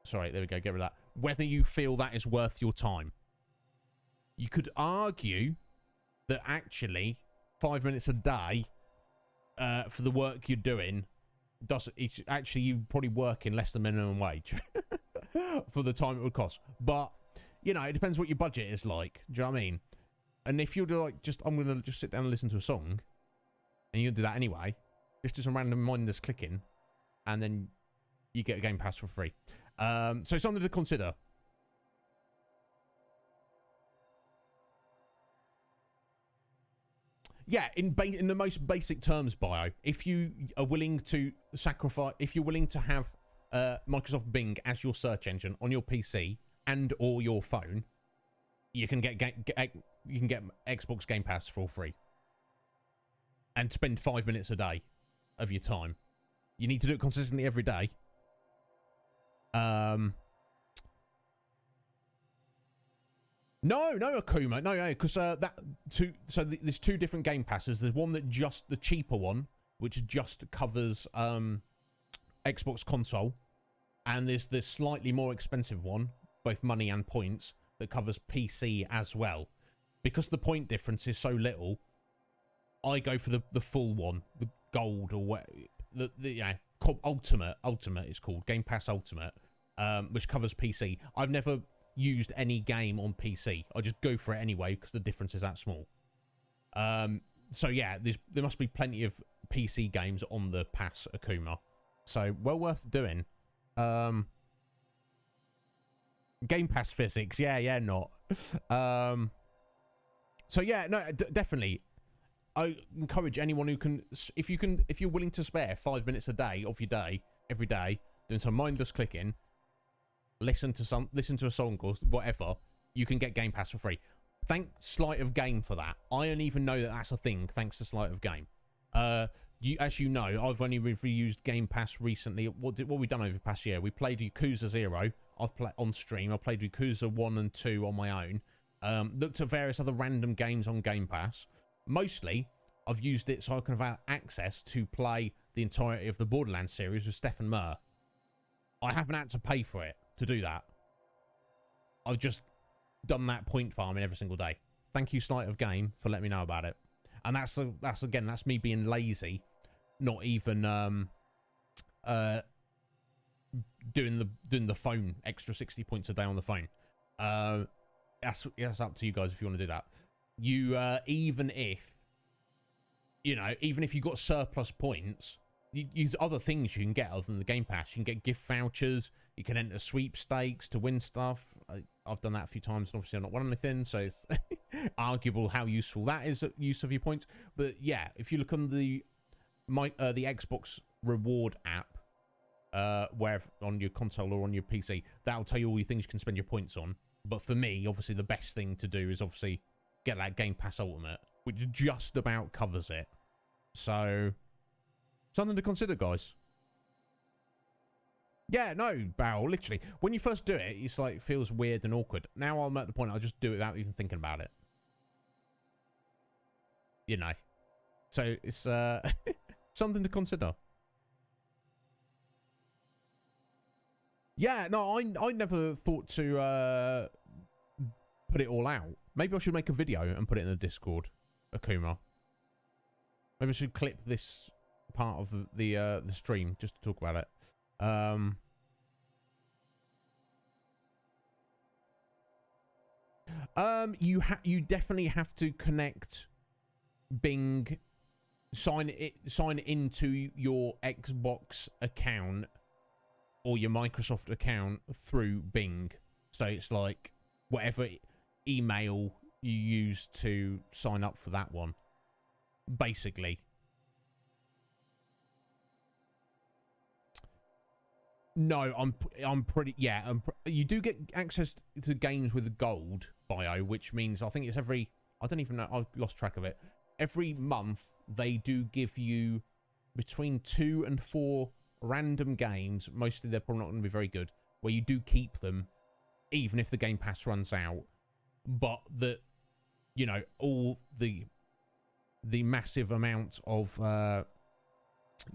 Sorry, there we go. Get rid of that. Whether you feel that is worth your time. You could argue that actually 5 minutes a day for the work you're doing actually you probably work in less than minimum wage for the time it would cost. But you know, it depends what your budget is like. Do you know what I mean? And if you're like, I'm gonna just sit down and listen to a song, and you do that anyway, just do some random mindless clicking, and then you get a Game Pass for free. So something to consider. Yeah, in the most basic terms, Bio, if you are willing to sacrifice, if you're willing to have Microsoft Bing as your search engine on your PC and or your phone, you can get Xbox Game Pass for free and spend 5 minutes a day of your time. You need to do it consistently every day. No, Akuma, no, because there's 2 different Game Passes. There's one that the cheaper one, which just covers Xbox console, and there's this slightly more expensive one, both money and points, that covers PC as well. Because the point difference is so little, I go for the full one, the gold or what, Ultimate it's called, Game Pass Ultimate, which covers PC. I've never used any game on PC. I just go for it anyway because the difference is that small. So yeah, there must be plenty of PC games on the pass, Akuma. So well worth doing. Game Pass physics, yeah, not. So yeah, no, definitely. I encourage anyone who can, if you're willing to spare 5 minutes a day of your day, every day, doing some mindless clicking, listen to a song or whatever, you can get Game Pass for free. Thank Sleight of Game for that. I don't even know that that's a thing, thanks to Sleight of Game. As you know, I've only used Game Pass recently. What we done over the past year? We played Yakuza 0. I've played on stream. I played Yakuza 1 and 2 on my own. Looked at various other random games on Game Pass. Mostly, I've used it so I can have access to play the entirety of the Borderlands series with Stephen Murr. I haven't had to pay for it to do that. I've just done that point farming every single day. Thank you, Sleight of Game, for letting me know about it. And that's me being lazy, not even doing the phone extra 60 points a day on the phone. That's up to you guys if you want to do that. Even if you got surplus points, use other things you can get other than the Game Pass. You can get gift vouchers. You can enter sweepstakes to win stuff. I've done that a few times, and obviously I've not won anything, so it's arguable how useful that is at use of your points. But yeah, if you look on the Xbox reward app, where on your console or on your PC, that'll tell you all your things you can spend your points on. But for me, obviously, the best thing to do is obviously get that Game Pass Ultimate, which just about covers it. So, something to consider, guys. Yeah, no, Barrel, literally. When you first do it, it's like, it feels weird and awkward. Now I'm at the point I just do it without even thinking about it. You know. So, it's something to consider. Yeah, no, I never thought to put it all out. Maybe I should make a video and put it in the Discord, Akuma. Maybe I should clip this part of the stream just to talk about it. You definitely have to connect Bing, sign into your Xbox account or your Microsoft account through Bing. So it's like whatever email you use to sign up for that one, basically. No, I'm pretty, yeah, you do get access to games with a gold bio, which means I think it's every, I don't even know, I've lost track of it. Every month they do give you between 2 and 4 random games. Mostly they're probably not going to be very good, where you do keep them even if the Game Pass runs out. But the, you know, all the massive amount of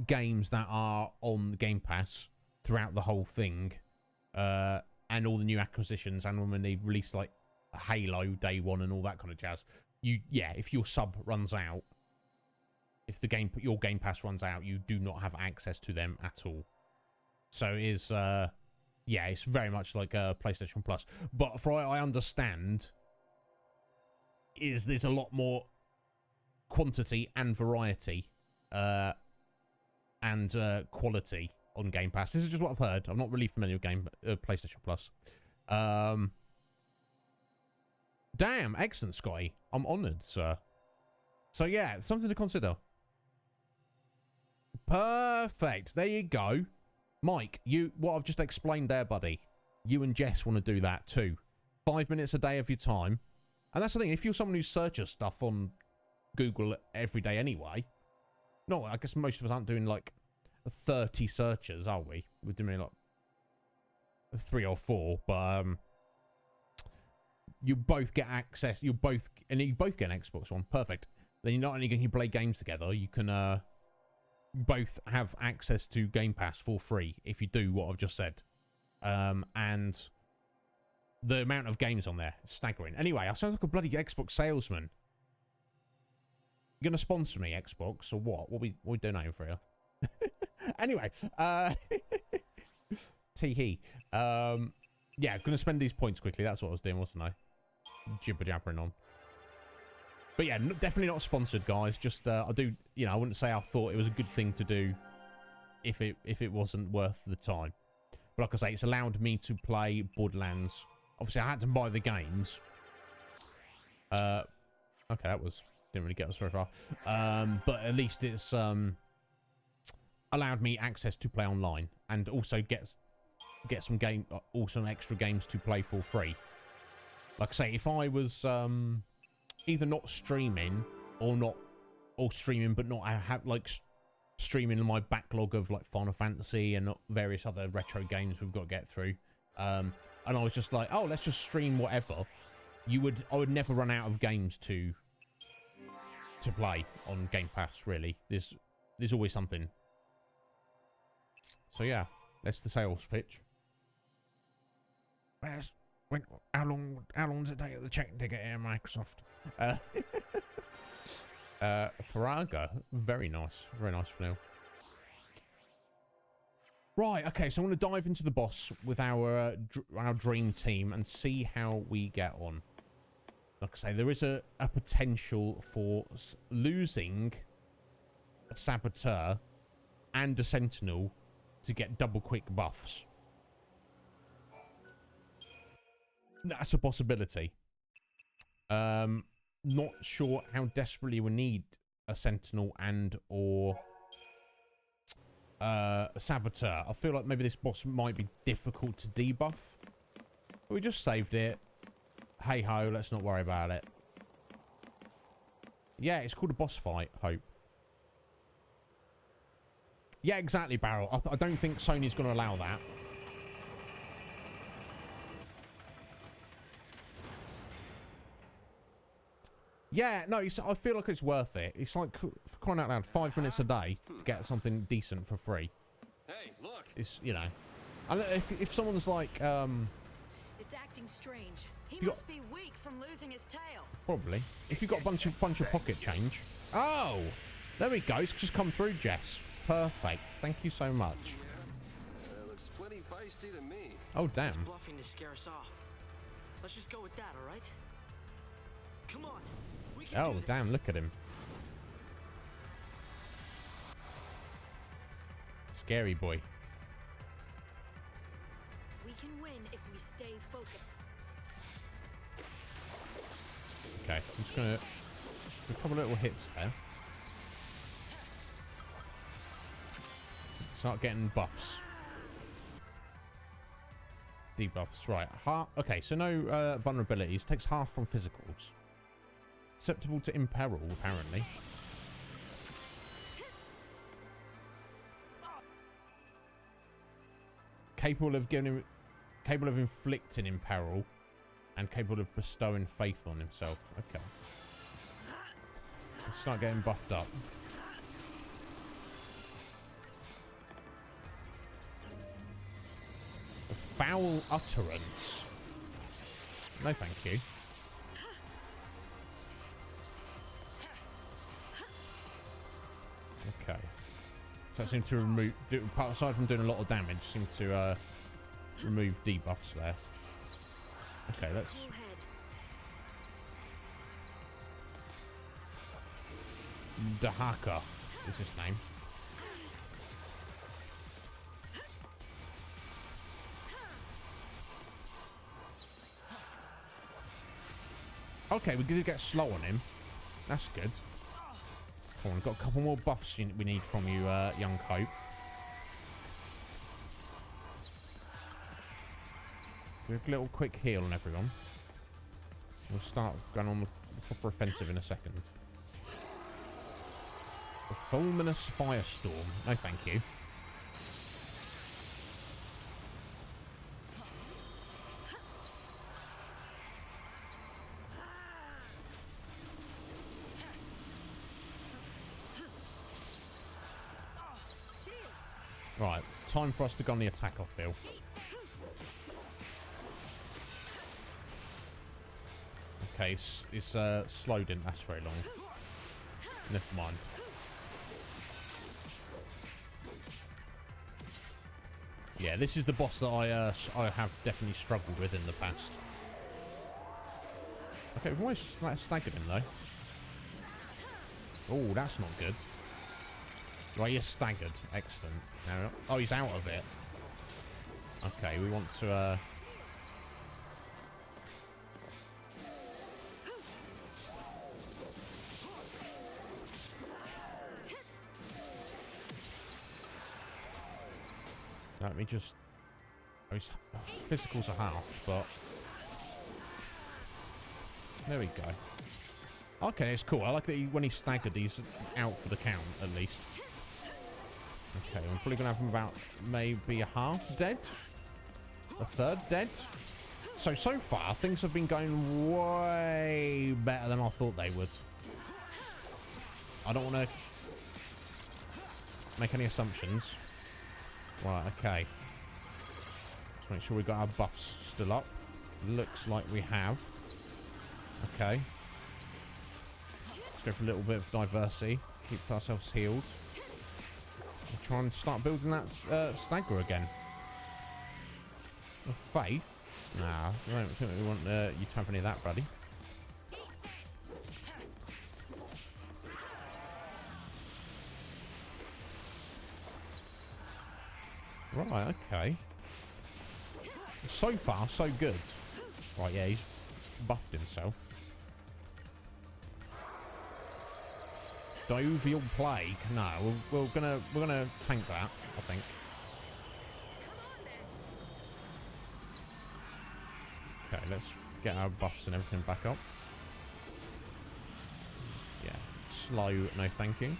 games that are on the Game Pass throughout the whole thing, and all the new acquisitions, and when they release like Halo Day 1 and all that kind of jazz, if your sub runs out, if your Game Pass runs out, you do not have access to them at all. So it is, it's very much like PlayStation Plus. But for what I understand, there's a lot more quantity and variety, and quality on Game Pass. This is just what I've heard. I'm not really familiar with PlayStation Plus. Damn, excellent, Scotty. I'm honoured, sir. So yeah, something to consider. Perfect. There you go. Mike, what I've just explained there, buddy. You and Jess want to do that too. 5 minutes a day of your time. And that's the thing. If you're someone who searches stuff on Google every day anyway. No, I guess most of us aren't doing like 30 searches, are we? We're doing like 3 or 4, but you both get access. You both get an Xbox One. Perfect. Then you're not only going to play games together, you can both have access to Game Pass for free if you do what I've just said. And the amount of games on there is staggering. Anyway, I sound like a bloody Xbox salesman. You gonna sponsor me, Xbox, or what? What we doing for you? Anyway, tee-hee. Yeah, gonna spend these points quickly. That's what I was doing, wasn't I? Jibber-jabbering on. But yeah, definitely not sponsored, guys. Just, I do, you know, I wouldn't say I thought it was a good thing to do if it wasn't worth the time. But like I say, it's allowed me to play Borderlands. Obviously, I had to buy the games. Okay, didn't really get us very far. But at least it's allowed me access to play online, and also get some extra games to play for free. Like I say, if I was either not streaming or streaming but not have like streaming my backlog of like Final Fantasy and various other retro games we've got to get through, and I was just like, oh, let's just stream whatever, I would never run out of games to play on Game Pass. Really, there's always something. So yeah, that's the sales pitch. How long does it take the check ticket here, Microsoft? Faraga, very nice for now. Right, okay, so I'm going to dive into the boss with our dream team and see how we get on. Like I say, there is a potential for losing a Saboteur and a Sentinel to get double quick buffs. That's a possibility. Not sure how desperately we need a Sentinel or a Saboteur. I feel like maybe this boss might be difficult to debuff. But we just saved it. Hey ho, let's not worry about it. Yeah, it's called a boss fight, Hope. Yeah, exactly, Barrel. I don't think Sony's going to allow that. Yeah, no, I feel like it's worth it. It's like, for crying out loud, 5 minutes a day to get something decent for free. Hey, look. It's, you know. And if someone's like, It's acting strange. He must be weak from losing his tail. Probably. If you've got a bunch of pocket change. Oh! There we go. It's just come through, Jess. Perfect. Thank you so much. Yeah, looks plenty feisty to me. Oh, damn. He's bluffing to scare us off. Let's just go with that, all right? Come on. We can Oh, do this. damn, look at him. Scary boy. We can win if we stay focused. Okay, I'm just gonna... There's a couple of little hits there. Start getting buffs. Debuffs, right. Okay, so no vulnerabilities. Takes half from physicals. Susceptible to imperil, apparently. Capable of inflicting imperil, and capable of bestowing faith on himself. Okay. Let's start getting buffed up. A foul utterance. No, thank you. Okay. So that seemed to remove, aside from doing a lot of damage, seemed to remove debuffs there. Okay, let's... Cool head. Dahaka is his name. Okay, we did get slow on him. That's good. Come on, we've got a couple more buffs we need from you, young Cope. Do a little quick heal on everyone. We'll start going on the proper offensive in a second. The Fulminous Firestorm. No, thank you. Right, time for us to go on the attack, I feel. Okay, it's slow didn't last very long. Never mind. Yeah, this is the boss that I have definitely struggled with in the past. Okay, we've always staggered him though. Oh, that's not good. Right, he's staggered. Excellent. Now, oh, he's out of it. Okay, we want to... Let me just... Oh, his physicals are half, but... There we go. Okay, it's cool. I like that when he's staggered, he's out for the count, at least. Okay, I'm probably going to have him about maybe a half dead. A third dead. So far, things have been going way better than I thought they would. I don't want to make any assumptions. Right, okay. Let's make sure we've got our buffs still up. Looks like we have. Okay. Let's go for a little bit of diversity. Keep ourselves healed. We'll try and start building that stagger again. With faith? Nah, I don't think we want you to have any of that, buddy. Right, okay. So far, so good. Right, yeah, he's buffed himself. Diluvial Plague? No, we're gonna tank that, I think. Okay, let's get our buffs and everything back up. Yeah, slow, no thank you.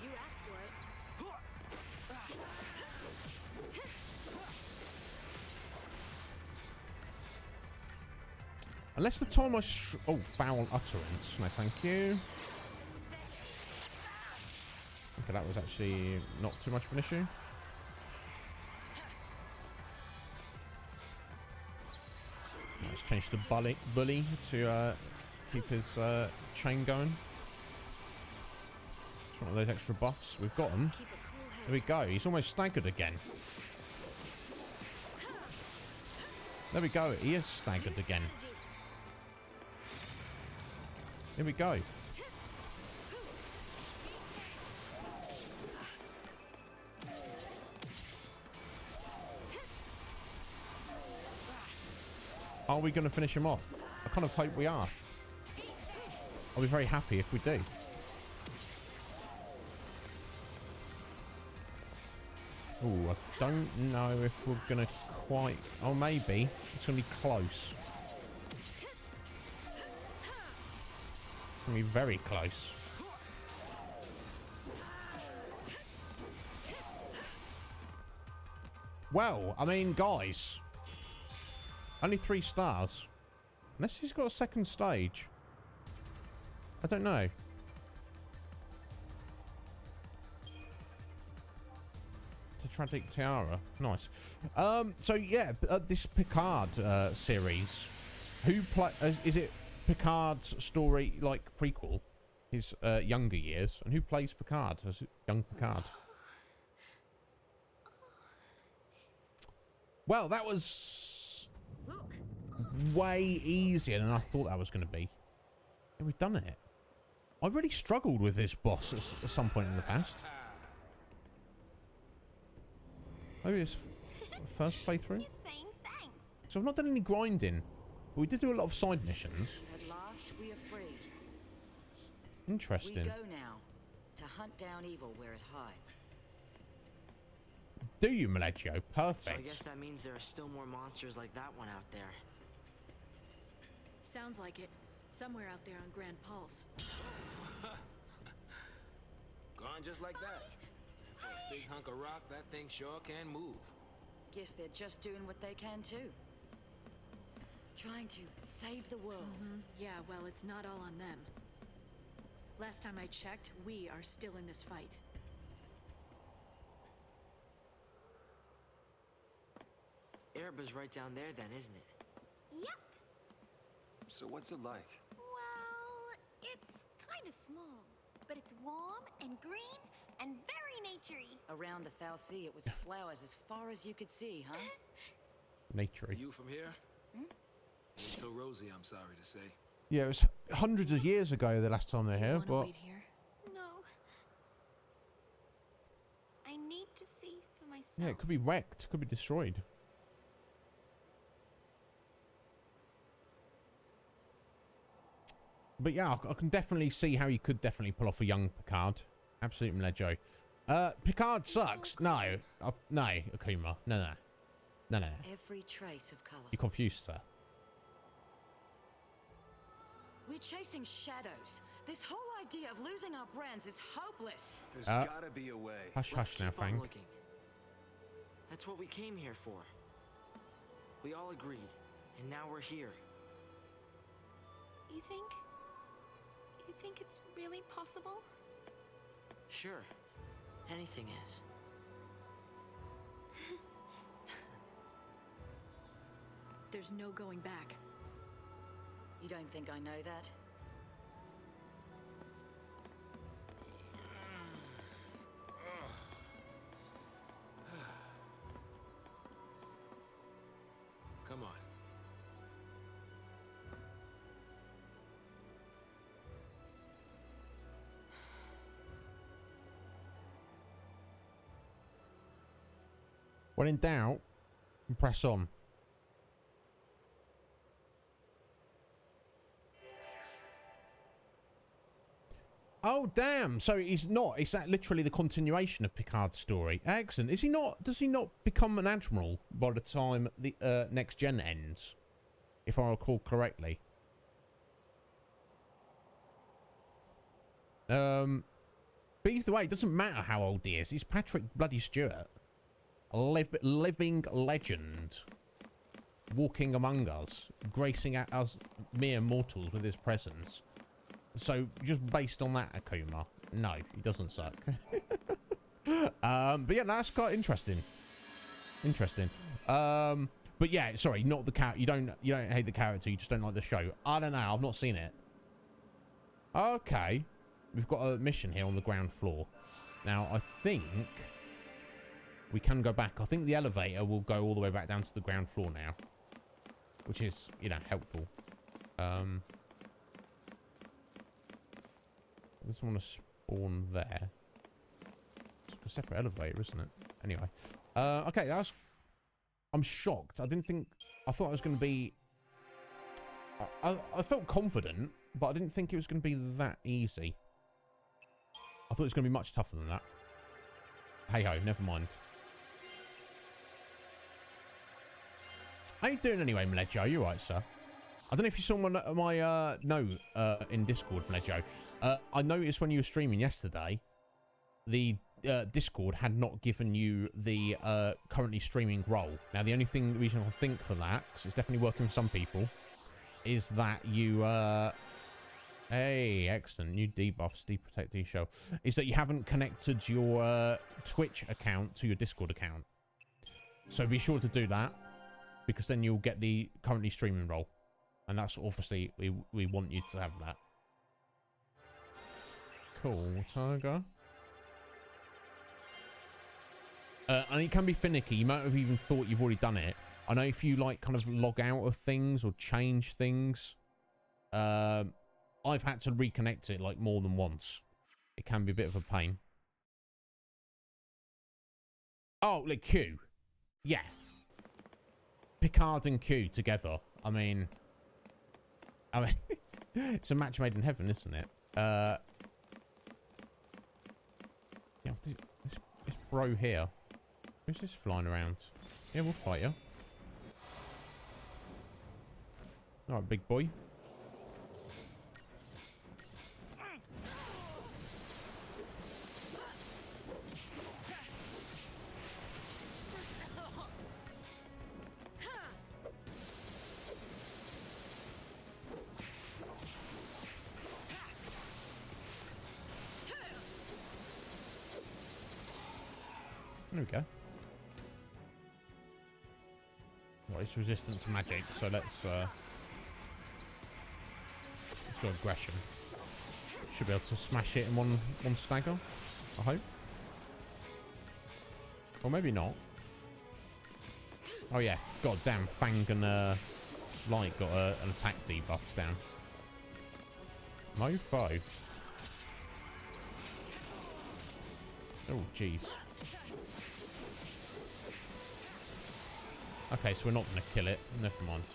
You asked for it. Unless the time I oh, foul utterance. No, thank you. Okay, that was actually not too much of an issue. Let's change to bully to keep his chain going. One of those extra buffs. We've got him. Keep a cool head. There we go. He's almost staggered again. There we go. He is staggered again. Here we go. Are we going to finish him off? I kind of hope we are. I'll be very happy if we do. Ooh, I don't know if we're going to quite... Oh, maybe. It's going to be close. It's going to be very close. Well, I mean, guys... Only 3 stars. Unless he's got a second stage. I don't know. Tetradic Tiara. Nice. So, yeah, this Picard series. Who play... is it Picard's story, like, prequel? His younger years? And who plays Picard as young Picard? Well, that was... way easier than I thought that was going to be. Yeah, we've done it. I really struggled with this boss at some point in the past. Maybe it's first playthrough. He's saying thanks. So I've not done any grinding, but we did do a lot of side missions. At last, we are free. Interesting. We go now to hunt down evil where it hides. Do you, Maleggio? Perfect. So I guess that means there are still more monsters like that one out there. Sounds like it. Somewhere out there on Grand Pulse. Gone just like that. For a big hunk of rock, that thing sure can move. Guess they're just doing what they can too. Trying to save the world. Yeah, well, it's not all on them. Last time I checked, we are still in this fight. Ereba's right down there then, isn't it? Yep. So what's it like? Well, it's kind of small, but it's warm and green and very naturey. Around the Fal'Cie, it was flowers as far as you could see, huh? Nature. You from here? Ain't so rosy, I'm sorry to say. Yeah, it was hundreds of years ago the last time they're here, Wanna but... wait here? No. I need to see for myself. Yeah, it could be wrecked. Could be destroyed. But yeah, I can definitely see how you could definitely pull off a young Picard. Absolutely, Maleggio. Picard sucks. No. No, Akuma. No. Every trace of color. You're confused, sir. We're chasing shadows. This whole idea of losing our brands is hopeless. There's gotta be a way. Hush, Let's hush now, keep on Fang. looking. That's what we came here for. We all agreed, and now we're here. You think it's really possible? Sure. Anything is. There's no going back. You don't think I know that? Come on. When in doubt, press on. Oh damn! So he's not. It's literally the continuation of Picard's story. Excellent. Is he not? Does he not become an admiral by the time the next gen ends? If I recall correctly. But either way, it doesn't matter how old he is. He's Patrick bloody Stewart, a living legend, walking among us, gracing us mere mortals with his presence. So, just based on that, Akuma, no, he doesn't suck. But yeah, that's quite interesting. But yeah, sorry, not the character. You don't hate the character. You just don't like the show. I don't know. I've not seen it. Okay. we've got a mission here on the ground floor. Now, I think we can go back. I think the elevator will go all the way back down to the ground floor now, which is, you know, helpful. I just want to spawn there. It's a separate elevator, isn't it? Anyway. Okay, that's... I'm shocked. I thought it was going to be... I felt confident, but I didn't think it was going to be that easy. I thought it was going to be much tougher than that. Hey-ho, never mind. How you doing anyway, Melejo? You right, sir? I don't know if you saw my note in Discord, Melejo. I noticed when you were streaming yesterday, the Discord had not given you the currently streaming role. Now, the only reason I think for that, because it's definitely working for some people, is that you... hey, excellent. New debuffs, deprotect, de-show. Is that you haven't connected your Twitch account to your Discord account. So be sure to do that, because then you'll get the currently streaming role. And that's obviously, we want you to have that. Cool, Tiger. And it can be finicky. You might have even thought you've already done it. I know if you, like, kind of log out of things or change things, I've had to reconnect it, like, more than once. It can be a bit of a pain. Oh, like Q. Yeah. Picard and Q together. I mean, it's a match made in heaven, isn't it? Yeah, this bro here. Who's this flying around? Yeah, we'll fight you. Alright, big boy. There we go. Well, it's resistant to magic, so let's go aggression. Should be able to smash it in one stagger, I hope. Or maybe not. Oh yeah, god damn, Fang and Light got an attack debuff down. Mofo. Oh jeez. Okay, so we're not going to kill it. Never mind.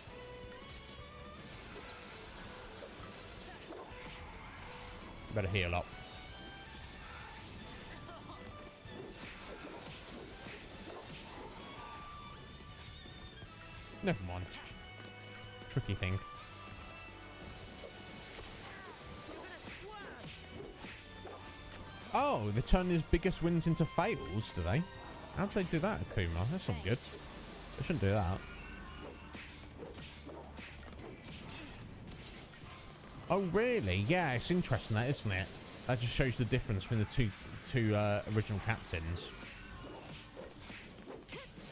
Better heal up. Never mind. Tricky thing. Oh, they turn his biggest wins into fails, do they? How'd they do that, Akuma? That's not good. They shouldn't do that. Oh, really? Yeah, it's interesting that, isn't it? That just shows the difference between the two original captains.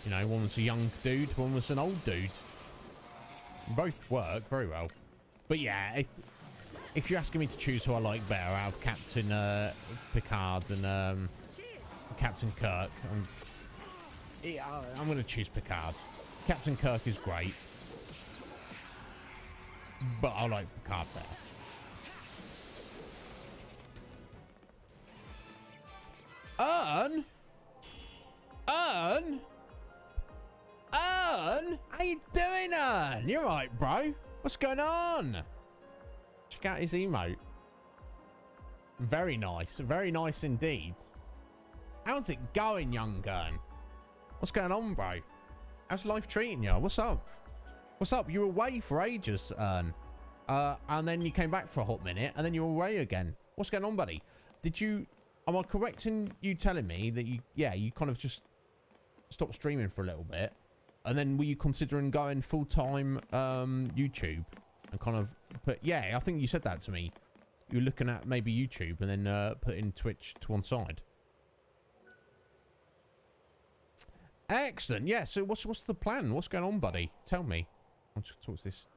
You know, one was a young dude, one was an old dude. Both work very well. But yeah, if you're asking me to choose who I like better out of Captain Picard and Captain Kirk, I'm going to choose Picard. Captain Kirk is great, but I like Picard better. Ern? How you doing, Ern? You alright, bro? What's going on? Check out his emote. Very nice indeed. How's it going, young Ern? What's going on, bro? How's life treating you? What's up? What's up? You were away for ages, Ern. And then you came back for a hot minute, and then you were away again. What's going on, buddy? Am I correct in you telling me that you kind of just stopped streaming for a little bit, and then were you considering going full-time YouTube and kind of I think you said that to me. You were looking at maybe YouTube and then putting Twitch to one side. Excellent. Yeah, so what's the plan? What's going on, buddy? Tell me. I want to talk to this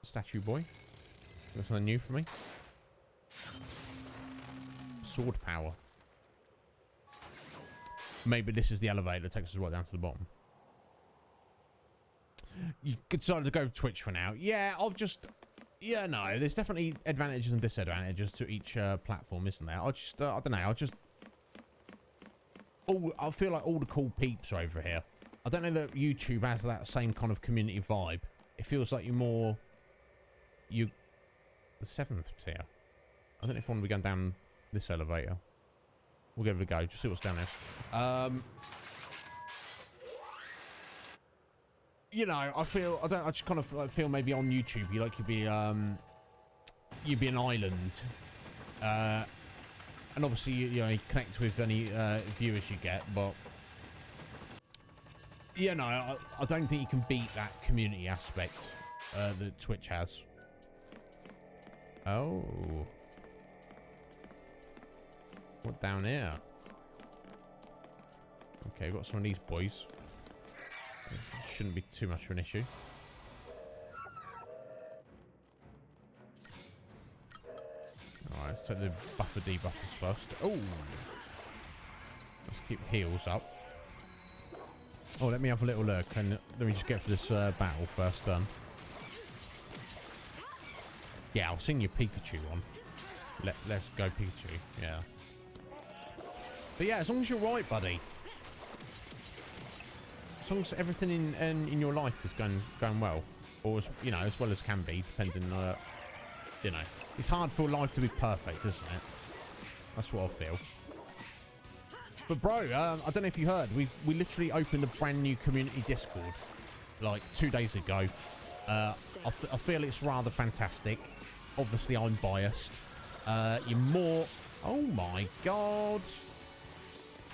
statue boy. Got something new for me? sword power. Maybe this is the elevator that takes us right down to the bottom. You decided to go with Twitch for now. Yeah, yeah, no, there's definitely advantages and disadvantages to each platform, isn't there? I don't know, I feel like all the cool peeps are over here. I don't know that YouTube has that same kind of community vibe. It feels like the 7th tier. I don't know if I want to be going down this elevator. We'll give it a go, just see what's down there. You know, I just kind of feel maybe on YouTube you'd be an island, and obviously you know, you connect with any viewers you get, but you know, I don't think you can beat that community aspect that Twitch has. Oh, what down here? Okay, we've got some of these boys. Shouldn't be too much of an issue. Alright, let's take the buffer debuffers first. Oh! Let's keep heals up. Oh, let me have a little look and let me just get for this battle first done. Yeah, I'll sing your Pikachu on. Let's go Pikachu, yeah. But yeah, as long as you're right, buddy. As long as everything in your life is going well, or as, you know, as well as can be, depending on, you know, it's hard for life to be perfect, isn't it? That's what I feel. But bro, I don't know if you heard, we literally opened a brand new community Discord like 2 days ago. I feel it's rather fantastic. Obviously, I'm biased. Oh my god.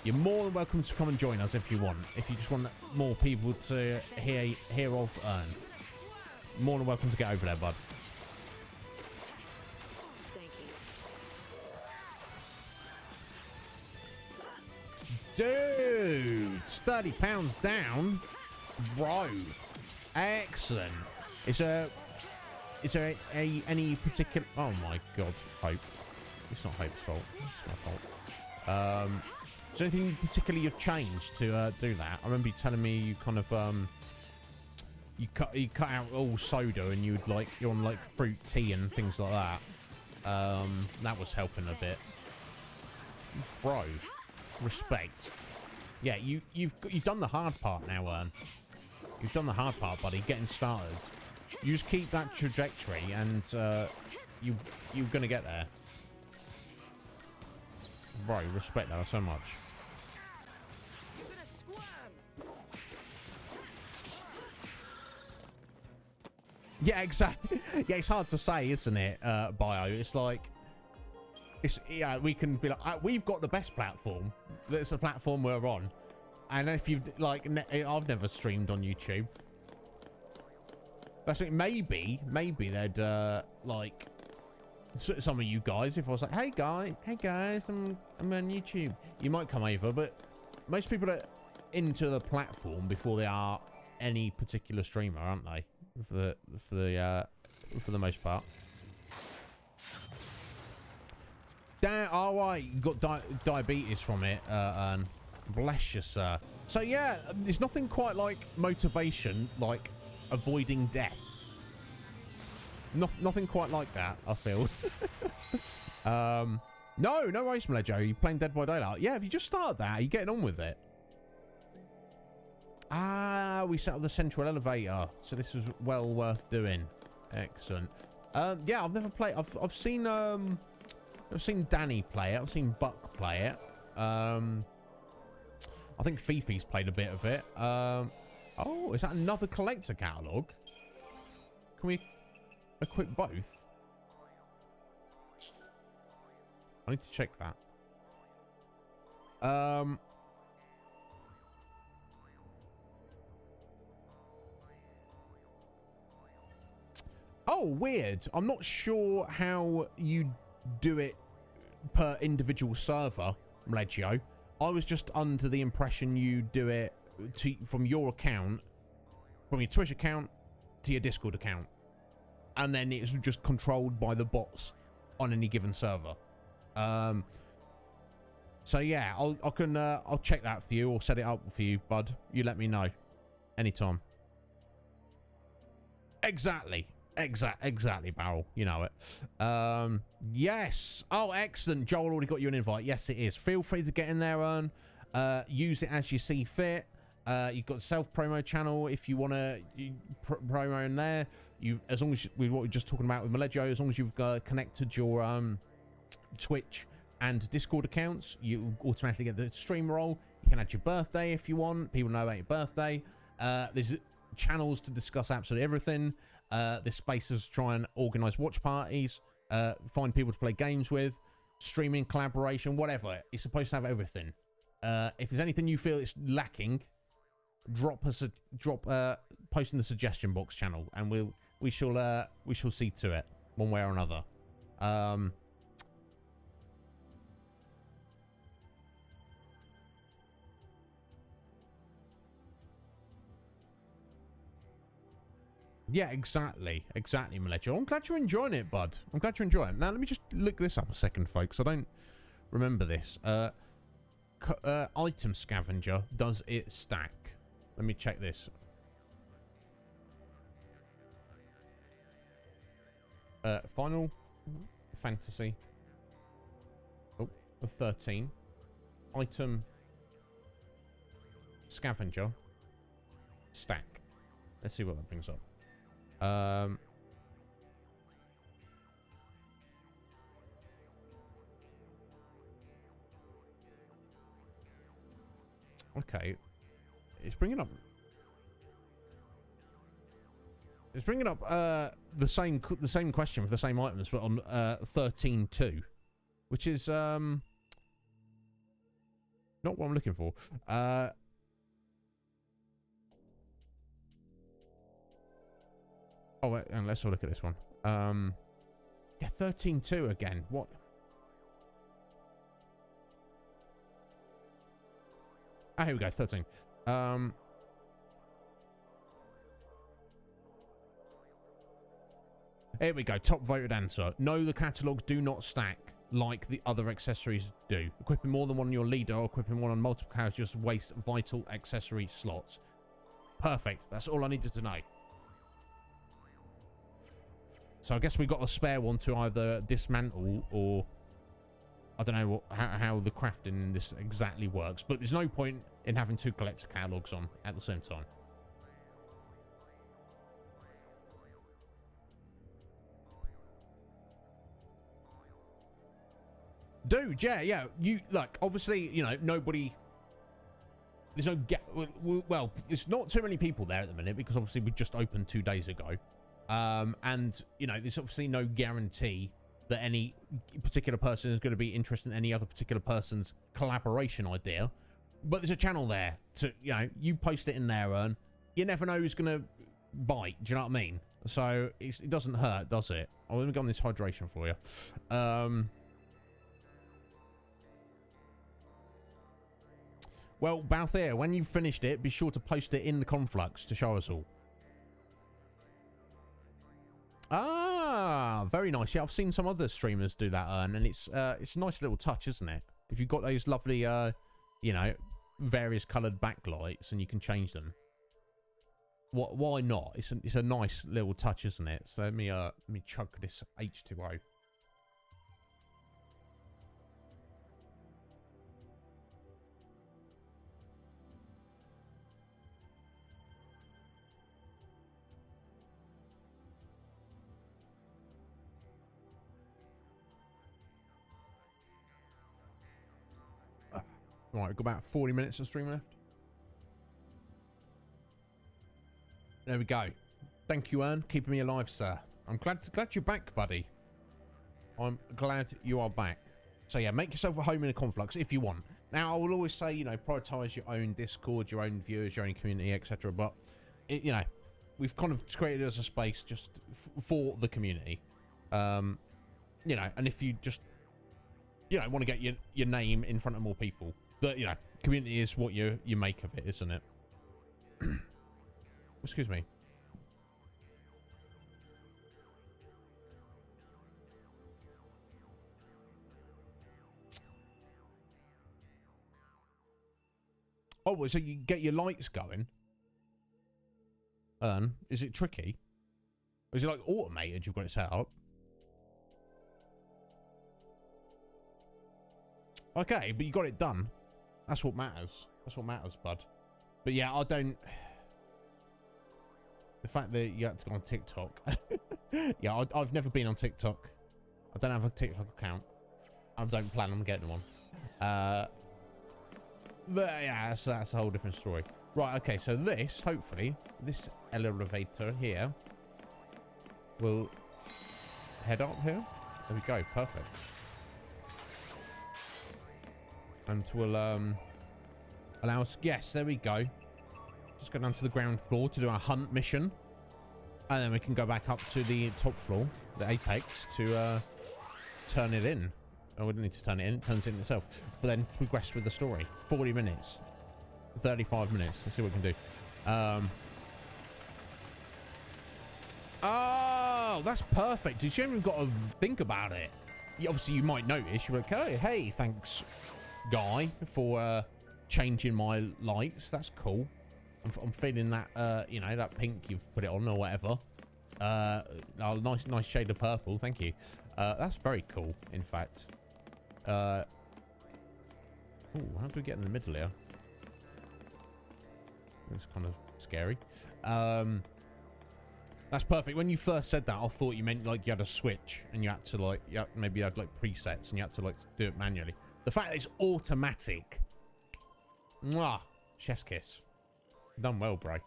You're more than welcome to come and join us if you want. If you just want more people to hear of Earn. More than welcome to get over there, bud. Thank you. Dude, £30 down. Bro. Excellent. Is there any particular... Oh my god, Hope. It's not Hope's fault. It's my fault. Is there anything particularly you've changed to do that? I remember you telling me you kind of you cut out all soda and you're on like fruit tea and things like that. That was helping a bit. Bro, respect. Yeah, you've done the hard part now, Ern. You've done the hard part, buddy. Getting started. You just keep that trajectory, and you're gonna get there. Bro, respect that so much. Yeah, exactly. Yeah, it's hard to say, isn't it, Bio? It's like, yeah, we can be like, we've got the best platform. That's the platform we're on. And if you've, like, I've never streamed on YouTube. That's like, maybe they'd, like, some of you guys, if I was like, hey guys, I'm on YouTube. You might come over, but most people are into the platform before they are any particular streamer, aren't they? For the most part. Damn, all right, you got diabetes from it, and bless you, sir. So yeah, there's nothing quite like motivation, like avoiding death. Nothing quite like that, I feel. No worries, Melejo. You playing Dead by Daylight? Yeah, if you just started that, you're getting on with it. Ah, we set up the central elevator, so this was well worth doing. Excellent. Yeah, I've never played. I've seen Danny play it. I've seen Buck play it. I think Fifi's played a bit of it. Oh, is that another collector catalog? Can we equip both? I need to check that. Oh, weird. I'm not sure how you do it per individual server, Mlegio. I was just under the impression you do it from your account, from your Twitch account to your Discord account. And then it's just controlled by the bots on any given server. So yeah, I'll check that for you or set it up for you, bud. You let me know anytime. Exactly, Barrel. You know it. Yes. Oh, excellent. Joel already got you an invite. Yes, it is. Feel free to get in there, Ern. Use it as you see fit. You've got self-promo channel if you want to promo in there. As long as with what we're just talking about with Maleggio, as long as you've connected your Twitch and Discord accounts, you automatically get the stream roll. You can add your birthday if you want. People know about your birthday. There's channels to discuss absolutely everything. There's spaces to try and organize watch parties, find people to play games with, streaming, collaboration, whatever. It's supposed to have everything. If there's anything you feel it's lacking, post in the suggestion box channel, and we shall see to it one way or another. Yeah, exactly, Maleggio. I'm glad you're enjoying it, bud. I'm glad you're enjoying it. Now, let me just look this up a second, folks. I don't remember this. Item scavenger, does it stack? Let me check this. Final Fantasy XIII item scavenger stack. Let's see what that brings up. Okay, it's bringing up the same question with the same items, but on 13.2, which is not what I'm looking for. Oh, wait, and let's have a look at this one. Yeah, 13.2 again. What? Ah, here we go, 13. Here we go, top voted answer. No, the catalogues do not stack like the other accessories do. Equipping more than one on your leader or equipping one on multiple characters just waste vital accessory slots. Perfect, that's all I needed to know. So I guess we got a spare one to either dismantle or I don't know how the crafting in this exactly works, but there's no point in having two collector catalogs on at the same time. Dude, yeah. You like obviously, you know, nobody. There's no well, there's not too many people there at the minute because obviously we just opened 2 days ago. And, you know, there's obviously no guarantee that any particular person is going to be interested in any other particular person's collaboration idea. But there's a channel there to, you know, you post it in there, and you never know who's going to bite. Do you know what I mean? So it doesn't hurt, does it? Oh, let me go on this hydration for you. Well, Balthier, when you've finished it, be sure to post it in the Conflux to show us all. Ah, very nice. Yeah, I've seen some other streamers do that, and it's a nice little touch, isn't it? If you've got those lovely, you know, various coloured backlights, and you can change them. Why not? It's a nice little touch, isn't it? So let me chug this H2O. Right, we've got about 40 minutes of stream left. There we go. Thank you, Ern. Keeping me alive, sir. I'm glad you're back, buddy. I'm glad you are back. So yeah, make yourself a home in a Conflux if you want. Now, I will always say, you know, prioritize your own Discord, your own viewers, your own community, etc. But, you know, we've kind of created it as a space just for the community. You know, and if you just, you know, want to get your name in front of more people. But, you know, community is what you make of it, isn't it? Excuse me. Oh, so you get your lights going. Is it tricky? Or is it like automated? You've got it set up. Okay, but you got it done. That's what matters. That's what matters, bud. But yeah, I don't... The fact that you had to go on TikTok. Yeah, I've never been on TikTok. I don't have a TikTok account. I don't plan on getting one. But yeah, that's a whole different story. Right, okay, so this, hopefully, this elevator here will head up here. There we go, perfect. And will allow us, yes, there we go. Just go down to the ground floor to do our hunt mission. And then we can go back up to the top floor, the apex, to turn it in. Oh, we don't need to turn it in, it turns it in itself. But then progress with the story. 40 minutes. 35 minutes. Let's see what we can do. Oh, that's perfect. You haven't even got to think about it. Obviously, you might notice. You're like, oh, hey, thanks, guy, for changing my lights. That's cool. I'm feeling that, you know, that pink you've put it on or whatever. Oh, nice shade of purple. Thank you. That's very cool, in fact. Oh, how do we get in the middle here? It's kind of scary. That's perfect. When you first said that, I thought you meant like you had a switch and you had to like, maybe you had like presets and you had to like do it manually. The fact that it's automatic. Mwah. Chef's kiss. Done well, bro.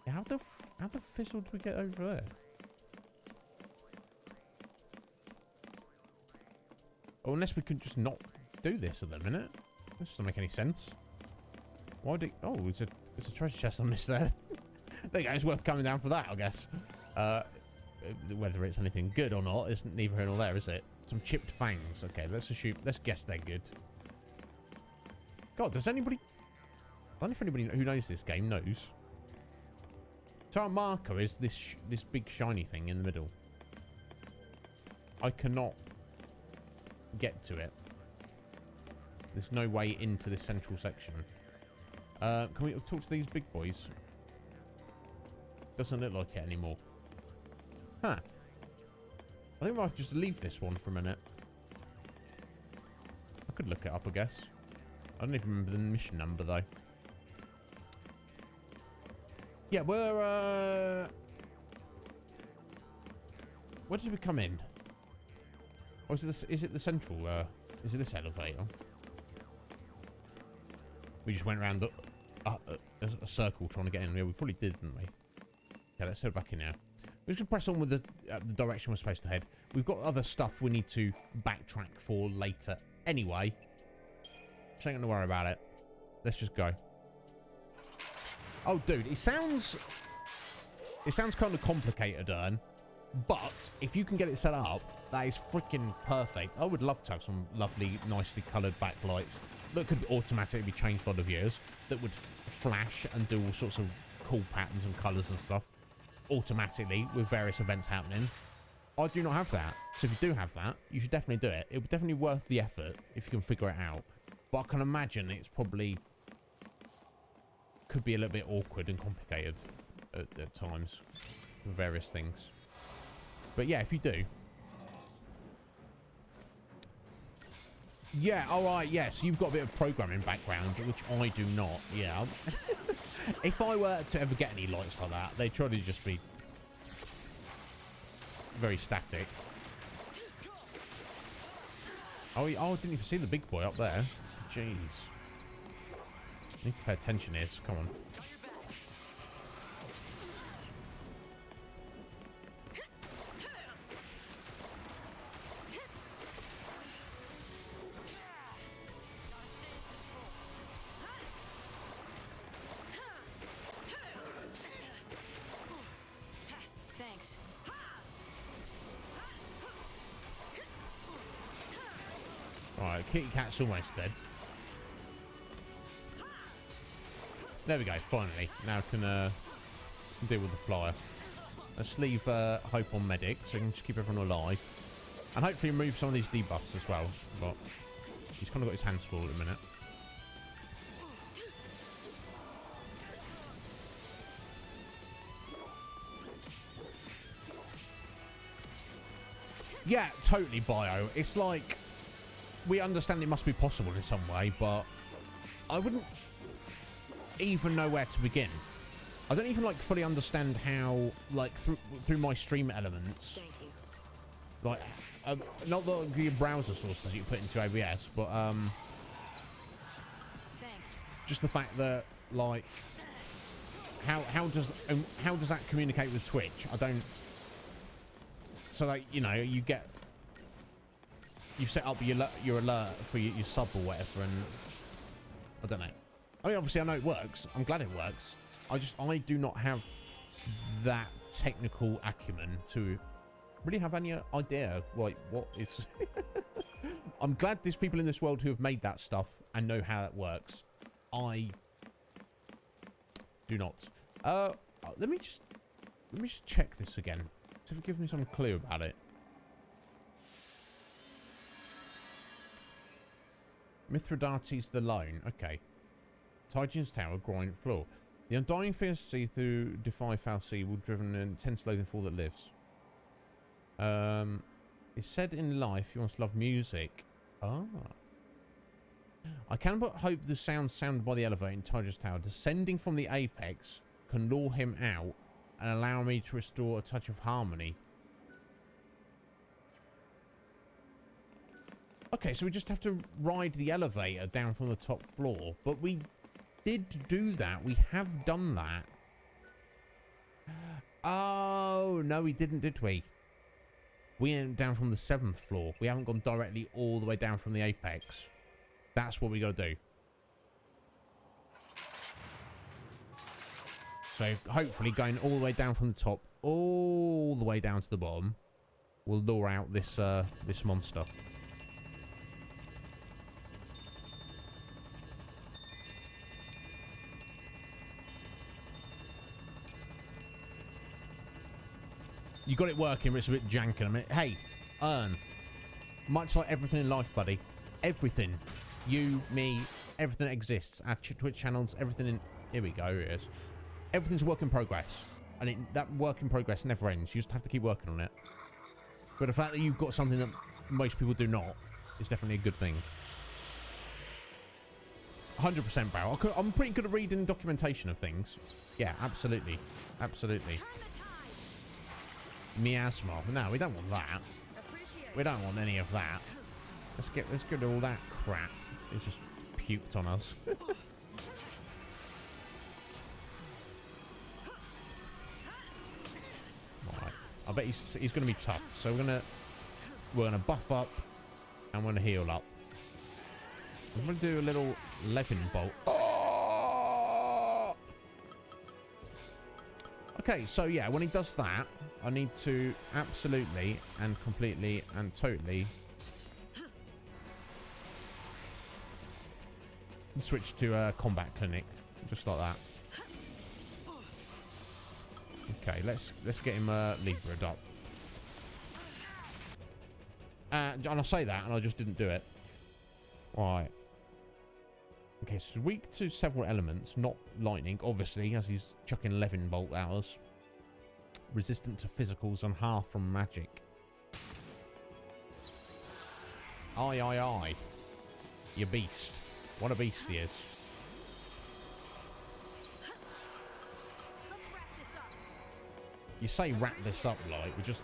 Yeah, how the fizzle do we get over there? Oh, unless we could just not do this at the minute. This doesn't make any sense. Why do... Oh, it's a treasure chest I missed there. There you go. It's worth coming down for that, I guess. Whether it's anything good or not is neither here nor there, is it? Some chipped fangs. Okay, let's guess they're good. God, does anybody... I don't know if anybody who knows this game knows. So our marker is this big shiny thing in the middle. I cannot get to it. There's no way into this central section. Can we talk to these big boys? Doesn't look like it anymore. Huh. I think I might just leave this one for a minute. I could look it up, I guess. I don't even remember the mission number, though. Yeah, we're, where did we come in? Or is it the central, is it this elevator? We just went around a circle trying to get in. Yeah, we probably did, didn't we? Okay, let's head back in now. We're just going to press on with the direction we're supposed to head. We've got other stuff we need to backtrack for later anyway. So ain't going to worry about it. Let's just go. Oh, dude, it sounds kind of complicated, Ern. But if you can get it set up, that is freaking perfect. I would love to have some lovely, nicely coloured backlights that could automatically be changed by the viewers, that would flash and do all sorts of cool patterns and colours and stuff automatically with various events happening. I do not have that. So if you do have that, you should definitely do it. It would definitely be worth the effort if you can figure it out. But I can imagine it's probably... could be a little bit awkward and complicated at times for various things. But yeah, if you do... Yeah, alright, yeah, so you've got a bit of programming background, which I do not, yeah. If I were to ever get any lights like that, they'd try to just be very static. Oh, I didn't even see the big boy up there. Jeez. Need to pay attention here, so come on. Thanks. Alright, Kitty Cat's almost dead. There we go, finally. Now I can deal with the flyer. Let's leave Hope on medic, so we can just keep everyone alive. And hopefully remove some of these debuffs as well. But he's kind of got his hands full at the minute. Yeah, totally, Bio. It's like, we understand it must be possible in some way, but I wouldn't even know where to begin. I don't even, like, fully understand how, like, through my stream elements, Thank you. like, not the browser sources you put into OBS, but, Thanks. just the fact that, like, how does that communicate with Twitch? I don't. So, like, you know, you set up your alert for your sub or whatever, and I don't know. I mean, obviously, I know it works. I'm glad it works. I do not have that technical acumen to really have any idea, like, what is. I'm glad there's people in this world who have made that stuff and know how it works. I do not. Let me just check this again. See if it gives me some clue about it. Mithridates the Lone. Okay. Tygeon's Tower, groin floor. The undying fierce Cie'th who defy Fal'Cie will driven an intense loathing for all that lives. It's said in life you must love music. Ah. I can but hope the sound sounded by the elevator in Tygeon's Tower descending from the apex can lure him out and allow me to restore a touch of harmony. Okay, so we just have to ride the elevator down from the top floor. But we did do that. We have done that. Oh, no, we didn't, did we? We went down from the 7th floor. We haven't gone directly all the way down from the apex. That's what we got to do. So hopefully going all the way down from the top, all the way down to the bottom, will lure out this this monster. You got it working, but it's a bit janky. I mean, hey, Earn. Much like everything in life, buddy. Everything. You, me, everything that exists. Our Twitch channels, everything in... Here we go, here it is. Everything's a work in progress. And that work in progress never ends. You just have to keep working on it. But the fact that you've got something that most people do not is definitely a good thing. 100%, Barrel. I'm pretty good at reading documentation of things. Yeah, absolutely. Absolutely. Miasma. No, we don't want that. We don't want any of that. Let's get rid of all that crap. It's just puked on us. Right. I bet he's going to be tough. So we're gonna buff up and we're gonna heal up. I'm gonna do a little Levin bolt. Oh! Okay, so yeah, when he does that, I need to absolutely and completely and totally switch to combat clinic, just like that. Okay, let's get him levered up. And I say that, and I just didn't do it. Right. Okay, so weak to several elements, not lightning, obviously, as he's chucking Levin bolt at us. Resistant to physicals and half from magic. Aye, aye, aye. You beast. What a beast he is. You say wrap this up, like, we're just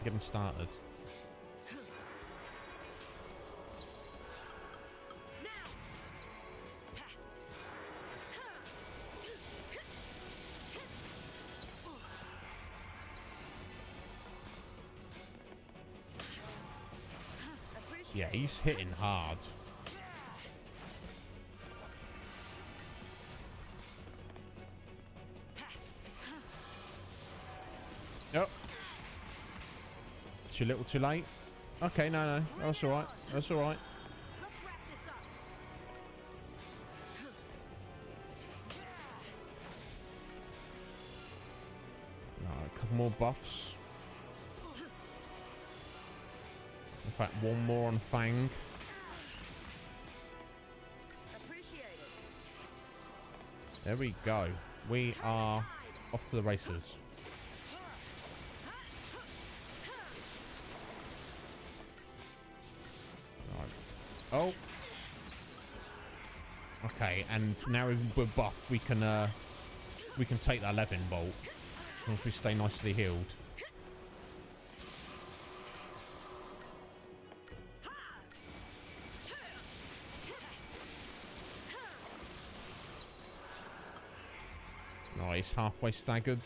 getting started. Yeah, he's hitting hard. Yep. Too little, too late. Okay, no, that's all right. That's all right. A couple more buffs. In fact, one more on Fang. There we go. We are off to the races. Oh. Okay, and now we're buffed, we can take that 11 bolt once we stay nicely healed. Nice, halfway staggered.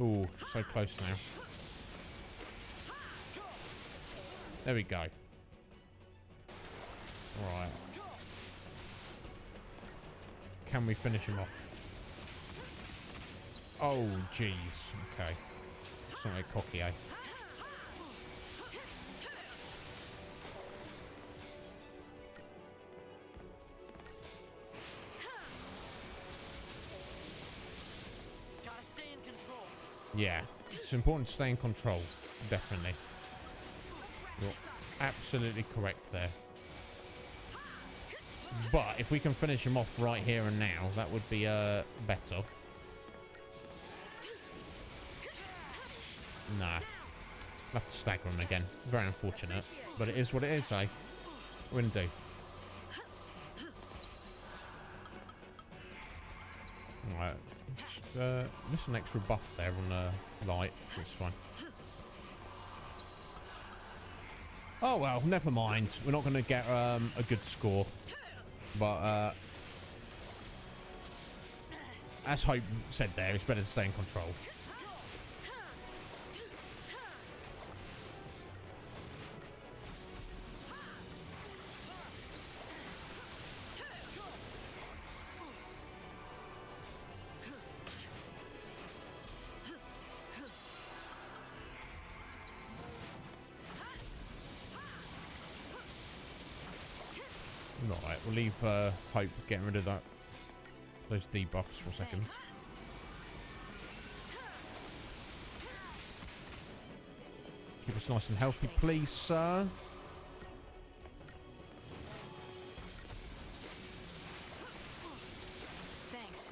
Ooh, so close now. There we go. Alright. Can we finish him off? Oh, jeez. Okay. It's not a cocky, eh? Yeah, it's important to stay in control, definitely. You're absolutely correct there. But if we can finish him off right here and now, that would be better. Nah. We'll have to stagger him again. Very unfortunate. But it is what it is, eh? We're gonna do. Alright. Just an extra buff there on the light. It's fine. Oh well, never mind. We're not going to get a good score. But as Hope said there, it's better to stay in control. Right, we'll leave Hope getting rid of those debuffs for a second. Keep us nice and healthy, please, sir. Thanks.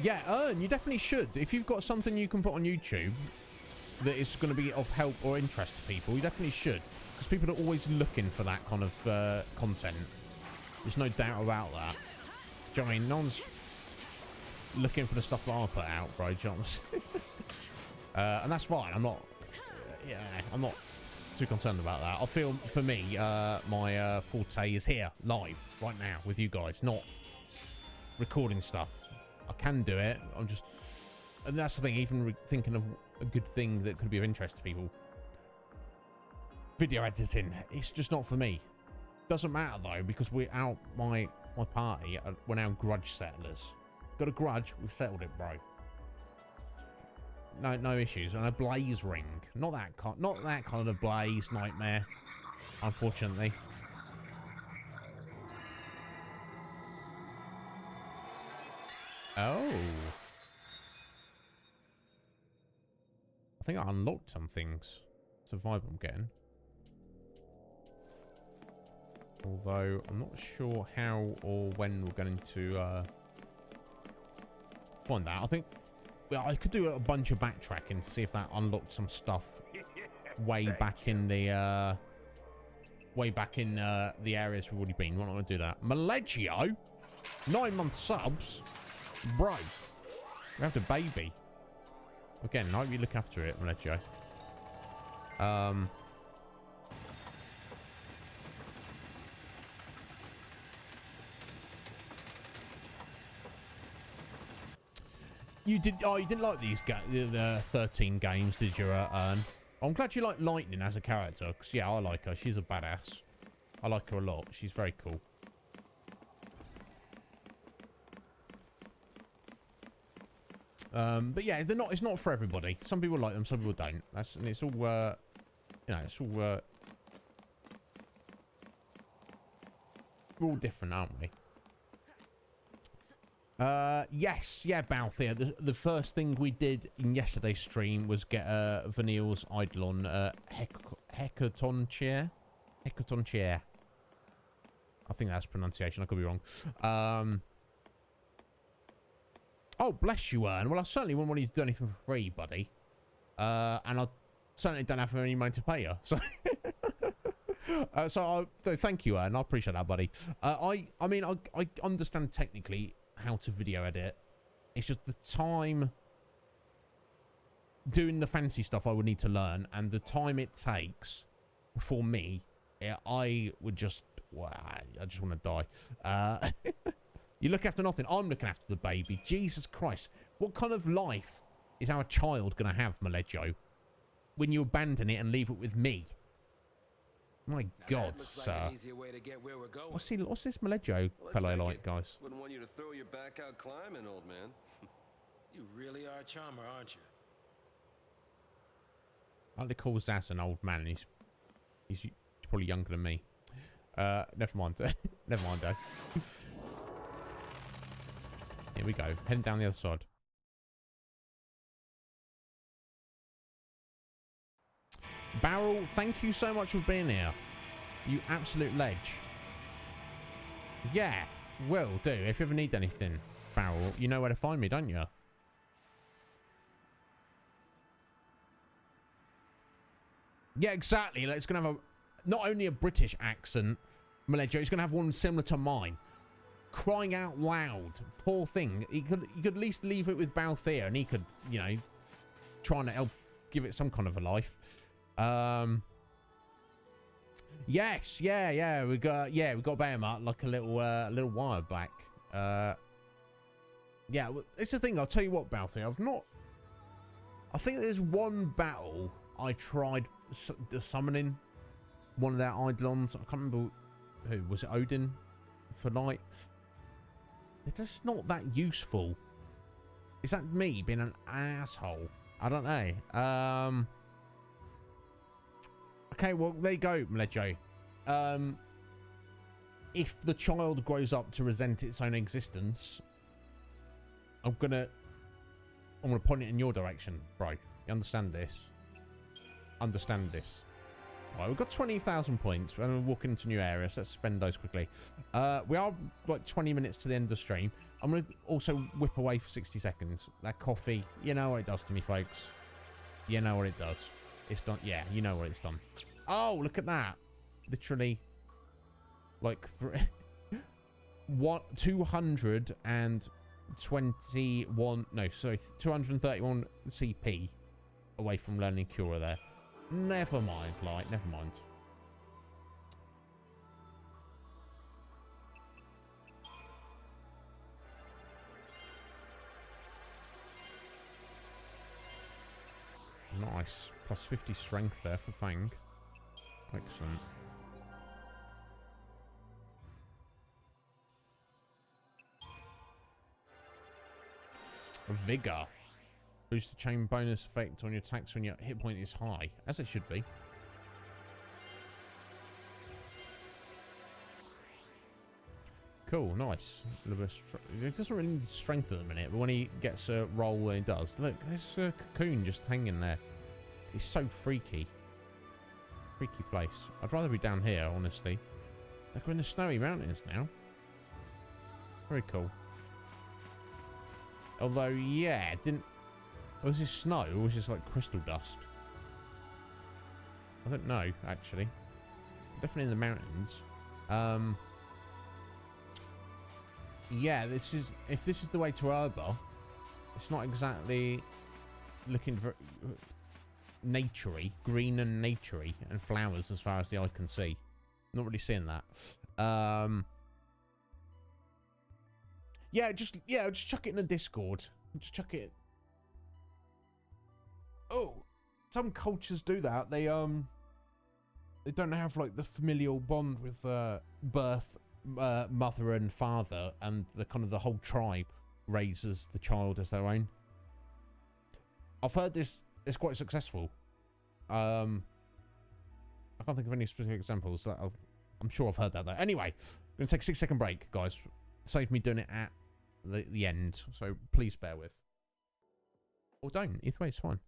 Yeah, you definitely should. If you've got something you can put on YouTube that is going to be of help or interest to people, you definitely should. Because people are always looking for that kind of content. There's no doubt about that. Do you know what I mean? No one's looking for the stuff that I put out, bro. Do you know what I'm saying? And that's fine. I'm not... yeah, I'm not too concerned about that. I feel, for me, my forte is here, live, right now, with you guys. Not recording stuff. I can do it. I'm just... and that's the thing, even thinking of a good thing that could be of interest to people. Video editing, it's just not for me. Doesn't matter though, because we're out, my party, we're now grudge settlers. Got a grudge, we've settled it, bro. No issues. And a blaze ring. Not that kind of blaze nightmare, unfortunately. Oh. I think I unlocked some things. It's a vibe I'm getting. Although, I'm not sure how or when we're going to find that. I think well, I could do a bunch of backtracking to see if that unlocked some stuff way back in the areas we've already been. We're not going to do that. Maleggio? 9-month subs? Bro. We have to baby. Again, I hope you look after it, Maleggio. You didn't like these the 13 games, did you, Ern? I'm glad you like Lightning as a character, because, yeah, I like her. She's a badass. I like her a lot. She's very cool. But yeah, they're not. It's not for everybody. Some people like them, some people don't. And it's all. You know, it's all. We're all different, aren't we? Yes, yeah, Fal'Cie. The first thing we did in yesterday's stream was get Vanille's Eidolon Hecaton chair. Hecaton chair. I think that's pronunciation. I could be wrong. Oh, bless you, Ern. Well, I certainly wouldn't want you to do anything for free, buddy. And I certainly don't have any money to pay you. So, so thank you, Ern. I appreciate that, buddy. I mean, I understand technically how to video edit. It's just the time doing the fancy stuff I would need to learn, and the time it takes for me. I would just, wow, I just want to die. You look after nothing. I'm looking after the baby. Jesus Christ. What kind of life is our child going to have, Malejo, when you abandon it and leave it with me? My God, sir. What's this Malejo fellow like, guys? Wouldn't want you to throw your back out climbing, old man. You really are a charmer, aren't you? I like to call Zaz an old man. He's probably younger than me. Never mind. Never mind, though. Here we go. Heading down the other side. Barrel, thank you so much for being here. You absolute ledge. Yeah, will do. If you ever need anything, Barrel, you know where to find me, don't you? Yeah, exactly. It's going to have not only a British accent, Malejo, it's going to have one similar to mine. Crying out loud. Poor thing. You could at least leave it with Fal'Cie and he could, you know, trying to help give it some kind of a life. Yes, yeah, we got Behemoth like a little while back. Yeah, well, it's the thing. I'll tell you what, Fal'Cie, I think there's one battle I tried summoning one of their Eidolons. I can't remember who was it. Odin for night. They're just not that useful. Is that me being an asshole? I don't know. Okay, well, there you go, Malejo. If the child grows up to resent its own existence, I'm gonna point it in your direction, bro. You understand this? Understand this. Right, we've got 20,000 points. We're going to walk into new areas. Let's spend those quickly. We are like 20 minutes to the end of the stream. I'm going to also whip away for 60 seconds. That coffee, you know what it does to me, folks. You know what it does. It's done. Yeah, you know what it's done. Oh, look at that. Literally, like 221, no, sorry, 231 CP away from learning Cura there. Never mind, like, never mind. Nice. Plus 50 strength there for Fang. Excellent. Vigor. Boost the chain bonus effect on your attacks when your hit point is high, as it should be. Cool, nice. A little bit it doesn't really need strength at the minute, but when he gets a roll, when he does, look, there's a cocoon just hanging there. It's so freaky. Freaky place. I'd rather be down here, honestly. Like we're in the snowy mountains now. Very cool. Although, yeah, it didn't. Was this snow or was this like crystal dust? I don't know, actually. Definitely in the mountains. Yeah, this is, if this is the way to Urba, it's not exactly looking very naturey, green and naturey, and flowers as far as the eye can see. Not really seeing that. Yeah, just chuck it in the Discord. Just chuck it. Oh, some cultures do that. They don't have like the familial bond with birth, mother and father, and the kind of the whole tribe raises the child as their own. I've heard this is quite successful. I can't think of any specific examples. I'm sure I've heard that though. Anyway, I'm going to take a 6-second break, guys. Save me doing it at the end, so please bear with. Or don't. Either way, it's fine.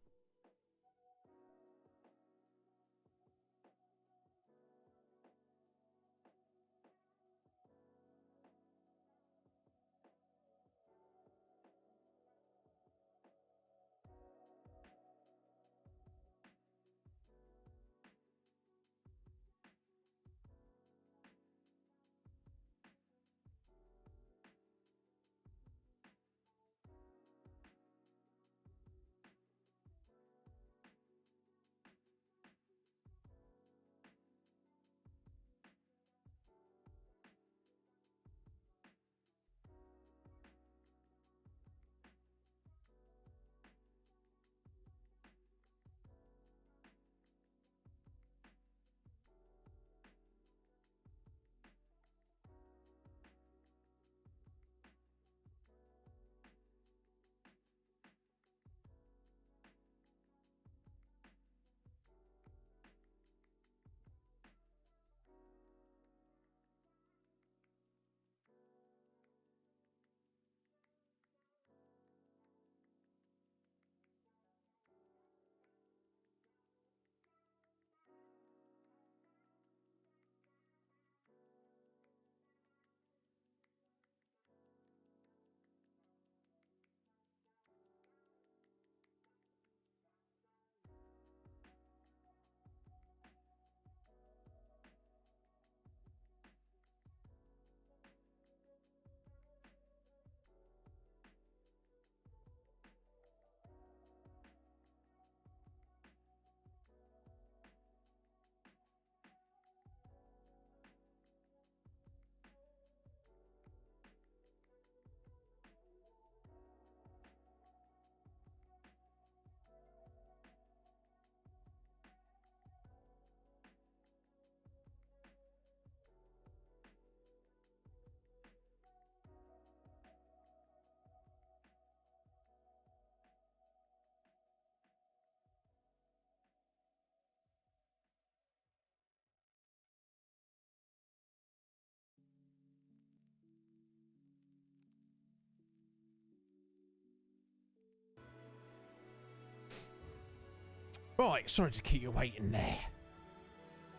Right, sorry to keep you waiting there.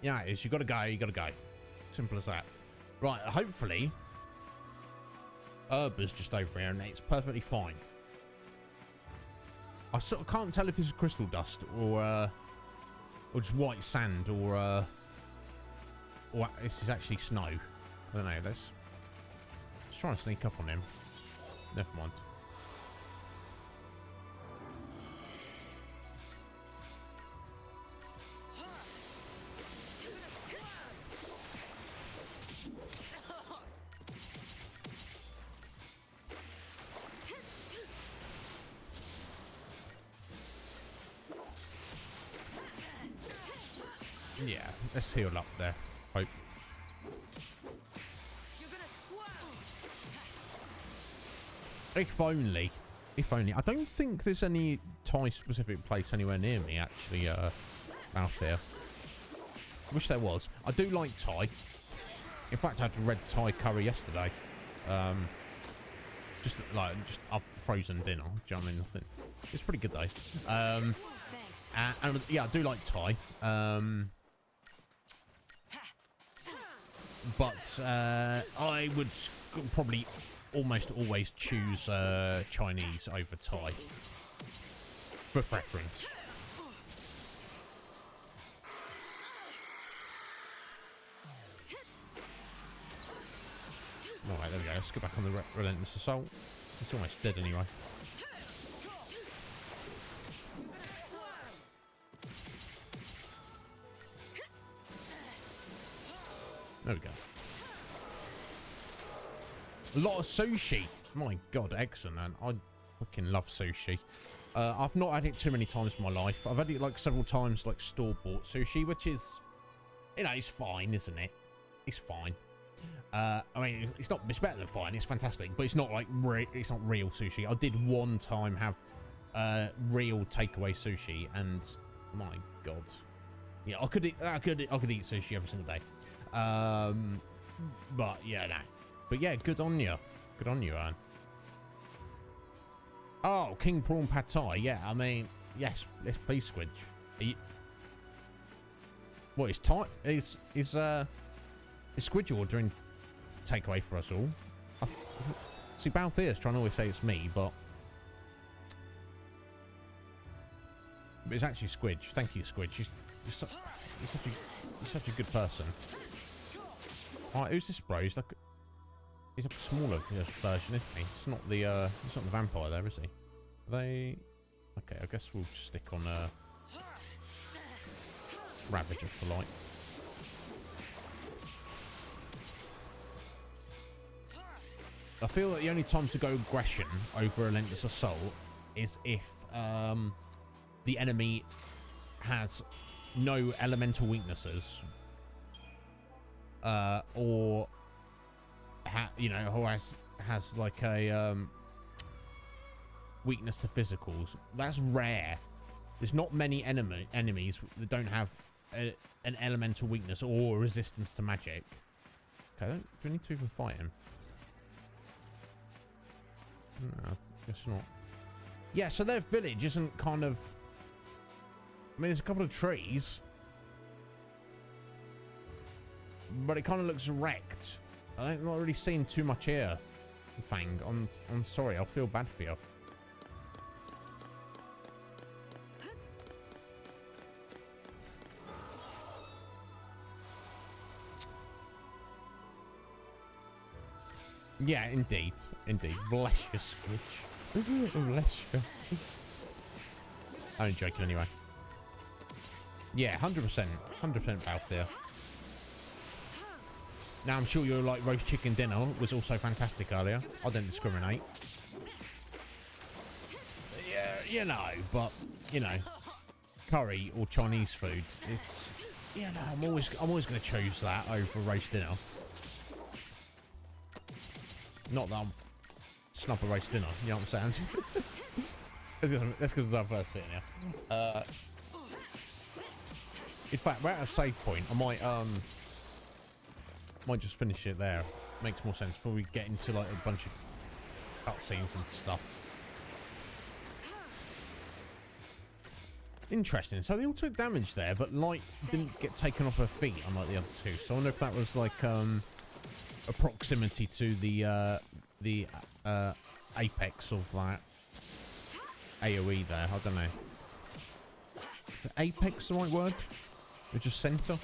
Yeah, it is. You gotta go, you gotta go. Simple as that. Right, hopefully Herber's just over here and it's perfectly fine. I sort of can't tell if this is crystal dust or just white sand or this is actually snow. I don't know. Let's try and sneak up on him. Never mind. Yeah, let's heal up there. Hope. If only. If only. I don't think there's any Thai specific place anywhere near me, actually, Fal'Cie. I wish there was. I do like Thai. In fact, I had red Thai curry yesterday. Just frozen dinner. Do you know what I mean? Nothing. It's pretty good though. And yeah, I do like Thai. But I would probably almost always choose Chinese over Thai for preference. Alright, there we go. Let's go back on the Relentless Assault. It's almost dead anyway. There we go. A lot of sushi. My god, excellent, man. I fucking love sushi. I've not had it too many times in my life. I've had it like several times, like store-bought sushi, which is, you know, it's fine, isn't it? It's fine. I mean, it's better than fine. It's fantastic, but it's not like it's not real sushi. I did one time have real takeaway sushi, and my god, yeah, I could eat sushi every single day. But yeah, no. But yeah, good on you, Anne. Oh, king prawn pad thai. Yeah, I mean, yes, please, Squidge. What is Thai? Is Squidge ordering takeaway for us all? See, Balthea's trying to always say it's me, but it's actually Squidge. Thank you, Squidge. You're such a good person. Alright, who's this bro? He's like a smaller version, isn't he? It's not the vampire there, is he? Are they? Okay, I guess we'll just stick on Ravager for light. I feel that the only time to go aggression over Relentless Assault is if the enemy has no elemental weaknesses, or or has like a weakness to physicals. That's rare. There's not many enemies that don't have an elemental weakness or resistance to magic. Okay, do we need to even fight him? No, I guess not. Yeah, so their village isn't kind of... I mean, there's a couple of trees, but it kind of looks wrecked. I'm not really seeing too much here, Fang. I'm sorry, I'll feel bad for you. Yeah, indeed. Bless you, Squidge. Bless you. I'm joking anyway. Yeah, 100%. 100% Balthea. Now, I'm sure your like roast chicken dinner was also fantastic earlier. I don't discriminate. Yeah, but curry or Chinese food. It's I'm always going to choose that over roast dinner. Not that I'm snub a roast dinner, you know what I'm saying? Let's go to that first sitting here. In fact, we're at a save point. I might just finish it there. Makes more sense before we get into like a bunch of cutscenes and stuff. Interesting. So they all took damage there, but Light didn't get taken off her feet, unlike the other two. So I wonder if that was like a proximity to the apex of that AoE there. I don't know. Is apex the right word? Or just center?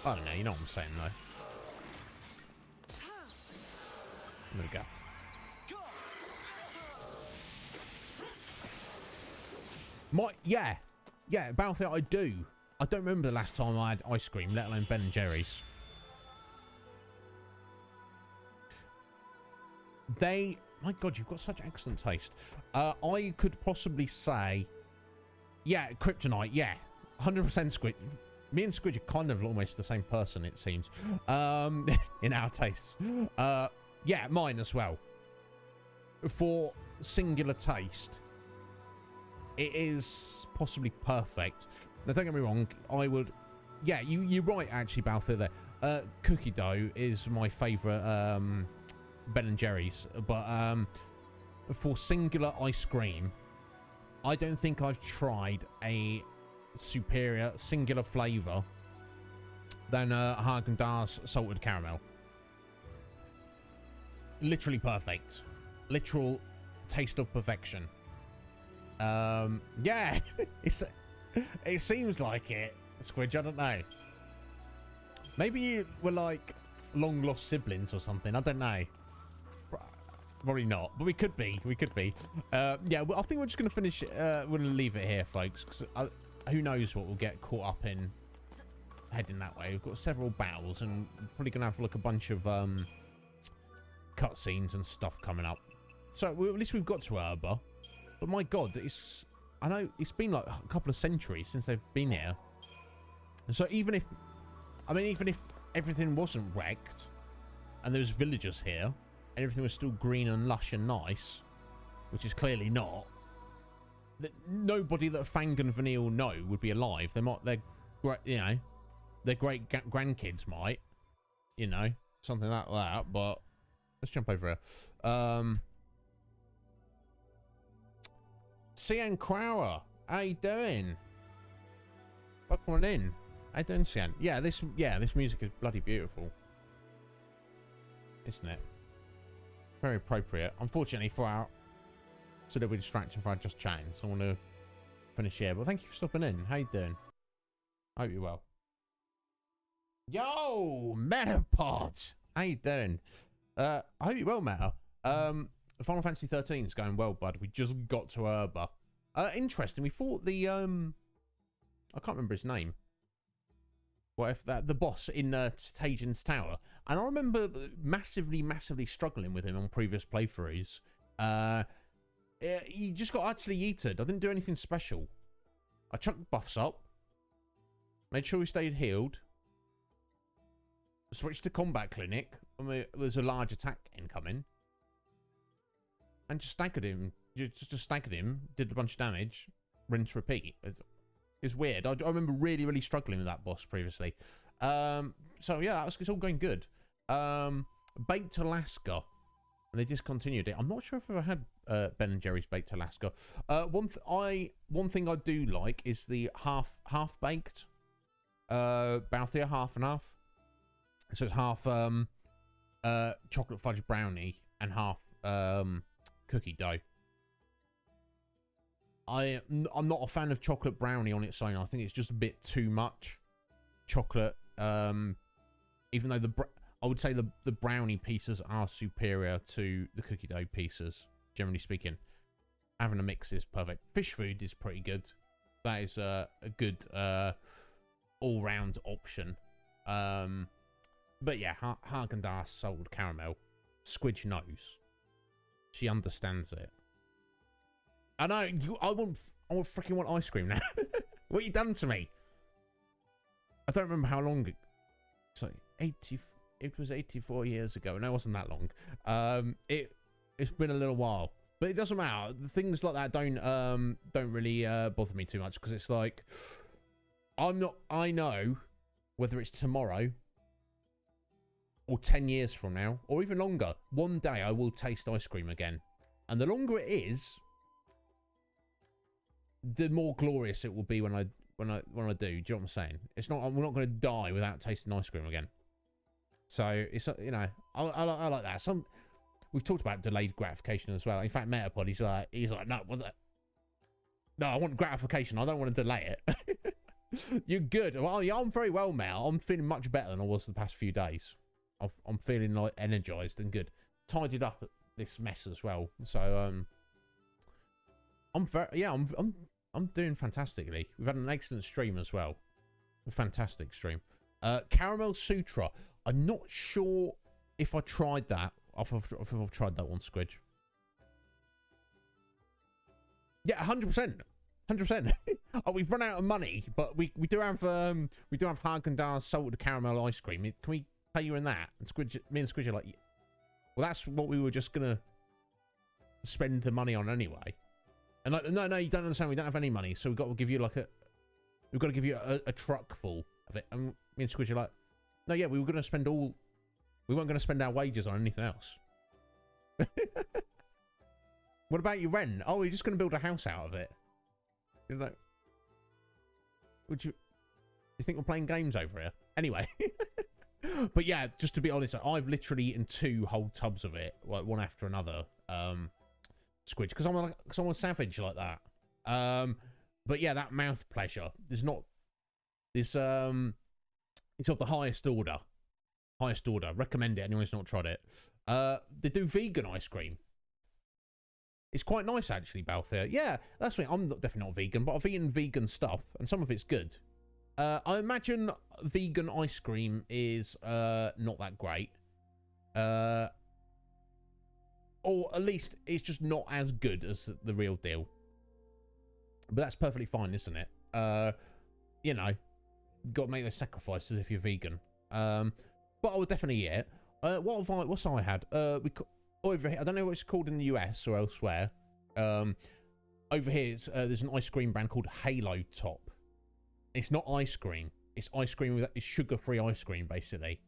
I don't know. You know what I'm saying, though. There we go. Yeah, Balthea, I do. I don't remember the last time I had ice cream, let alone Ben and Jerry's. My God, you've got such excellent taste. I could possibly say, yeah, Kryptonite, yeah, 100% Squid. Me and Squid are kind of almost the same person, it seems, in our tastes. Yeah, mine as well. For singular taste, it is possibly perfect. Now, don't get me wrong, I would... Yeah, you're right, actually, Balthea, there. Cookie dough is my favourite Ben and Jerry's, but for singular ice cream, I don't think I've tried a superior singular flavour than Haagen-Dazs salted caramel. Literally perfect. Literal taste of perfection. Yeah, it seems like it, Squidge. I don't know. Maybe you were like long lost siblings or something. I don't know. Probably not, but we could be. Yeah, well, I think we're just gonna finish. We're gonna leave it here, folks. Because who knows what we'll get caught up in heading that way. We've got several battles, and we're probably gonna have like a bunch of cutscenes and stuff coming up. So at least we've got to Urba. But my God, I know it's been like a couple of centuries since they've been here. And so even if everything wasn't wrecked and there was villagers here and everything was still green and lush and nice, which is clearly not, that nobody that Fang and Vanille know would be alive. They're their great grandkids might, something like that. But let's jump over here. Cian Crowder, how you doing? Welcome on in. How you doing, Cian? Yeah, this music is bloody beautiful, isn't it? Very appropriate. Unfortunately for our so that we're distracting for our just chatting, so I want to finish here. But thank you for stopping in. How you doing? I hope you're well. Yo, Metapod! How you doing? I hope you're well, Meta. Final Fantasy XIII is going well, bud. We just got to Herba. Interesting. We fought the I can't remember his name. What if that the boss in Tajan's Tower? And I remember massively struggling with him on previous playthroughs. He just got actually yeeted. I didn't do anything special. I chucked buffs up, made sure he stayed healed, switched to combat clinic when there was a large attack incoming, and just staggered him. Just staggered him, did a bunch of damage, rinse, repeat. It's weird. I remember really struggling with that boss previously. So yeah, it's all going good. Baked Alaska, and they discontinued it. I'm not sure if I've ever had Ben and Jerry's Baked Alaska. One thing I do like is the half baked Balthier, half and half. So it's half chocolate fudge brownie and half cookie dough. I'm not a fan of chocolate brownie on its own. I think it's just a bit too much chocolate. Even though I would say the brownie pieces are superior to the cookie dough pieces, generally speaking. Having a mix is perfect. Fish food is pretty good. That is a good all-round option. But yeah, Haagen-Dazs salted caramel. Squidge knows. She understands it. I know. I freaking want ice cream now. What you done to me? I don't remember how long. It's like 80. It was 84 years ago. No, it wasn't that long. It's been a little while, but it doesn't matter. The things like that don't really bother me too much, because it's like I know whether it's tomorrow or 10 years from now or even longer. One day I will taste ice cream again, and the longer it is, the more glorious it will be when I do. Do you know what I'm saying? It's not. We're not going to die without tasting ice cream again. So it's I like that. We've talked about delayed gratification as well. In fact, Metapod, he's like no, no, I want gratification. I don't want to delay it. You're good. Well, yeah, I'm very well, Mel. I'm feeling much better than I was the past few days. I'm feeling like energized and good. Tidied up this mess as well. So I'm doing fantastically. We've had an excellent stream as well. A fantastic stream. Caramel Sutra. I'm not sure if I tried that. If I've tried that one, Squidge. Yeah, 100%. 100%. Oh, we've run out of money, but we do have Haagen-Dazs salted caramel ice cream. Can we pay you in that? And Squidge, me and Squidge are like, well, that's what we were just gonna spend the money on anyway. And like, no, you don't understand. We don't have any money, so we've got to give you a truck full of it. And me and Squidge are like, no, yeah, we weren't going to spend our wages on anything else. What about your rent? Oh, you're just going to build a house out of it. You're like, you think we're playing games over here? Anyway. But yeah, just to be honest, I've literally eaten 2 whole tubs of it, like one after another. Squidge, because I'm a savage like that. But yeah, that mouth pleasure is not this. It's of the highest order. Recommend it. Anyone who's not tried it. They do vegan ice cream. It's quite nice actually, Balthier. Yeah, that's me. I'm definitely not vegan, but I've eaten vegan stuff, and some of it's good. I imagine vegan ice cream is not that great. Or at least it's just not as good as the real deal. But that's perfectly fine, isn't it? Got to make those sacrifices if you're vegan. But I would definitely eat it. What's I had? Over here, I don't know what it's called in the US or elsewhere. Over here, there's an ice cream brand called Halo Top. It's not ice cream. It's ice cream with it's sugar-free ice cream, basically.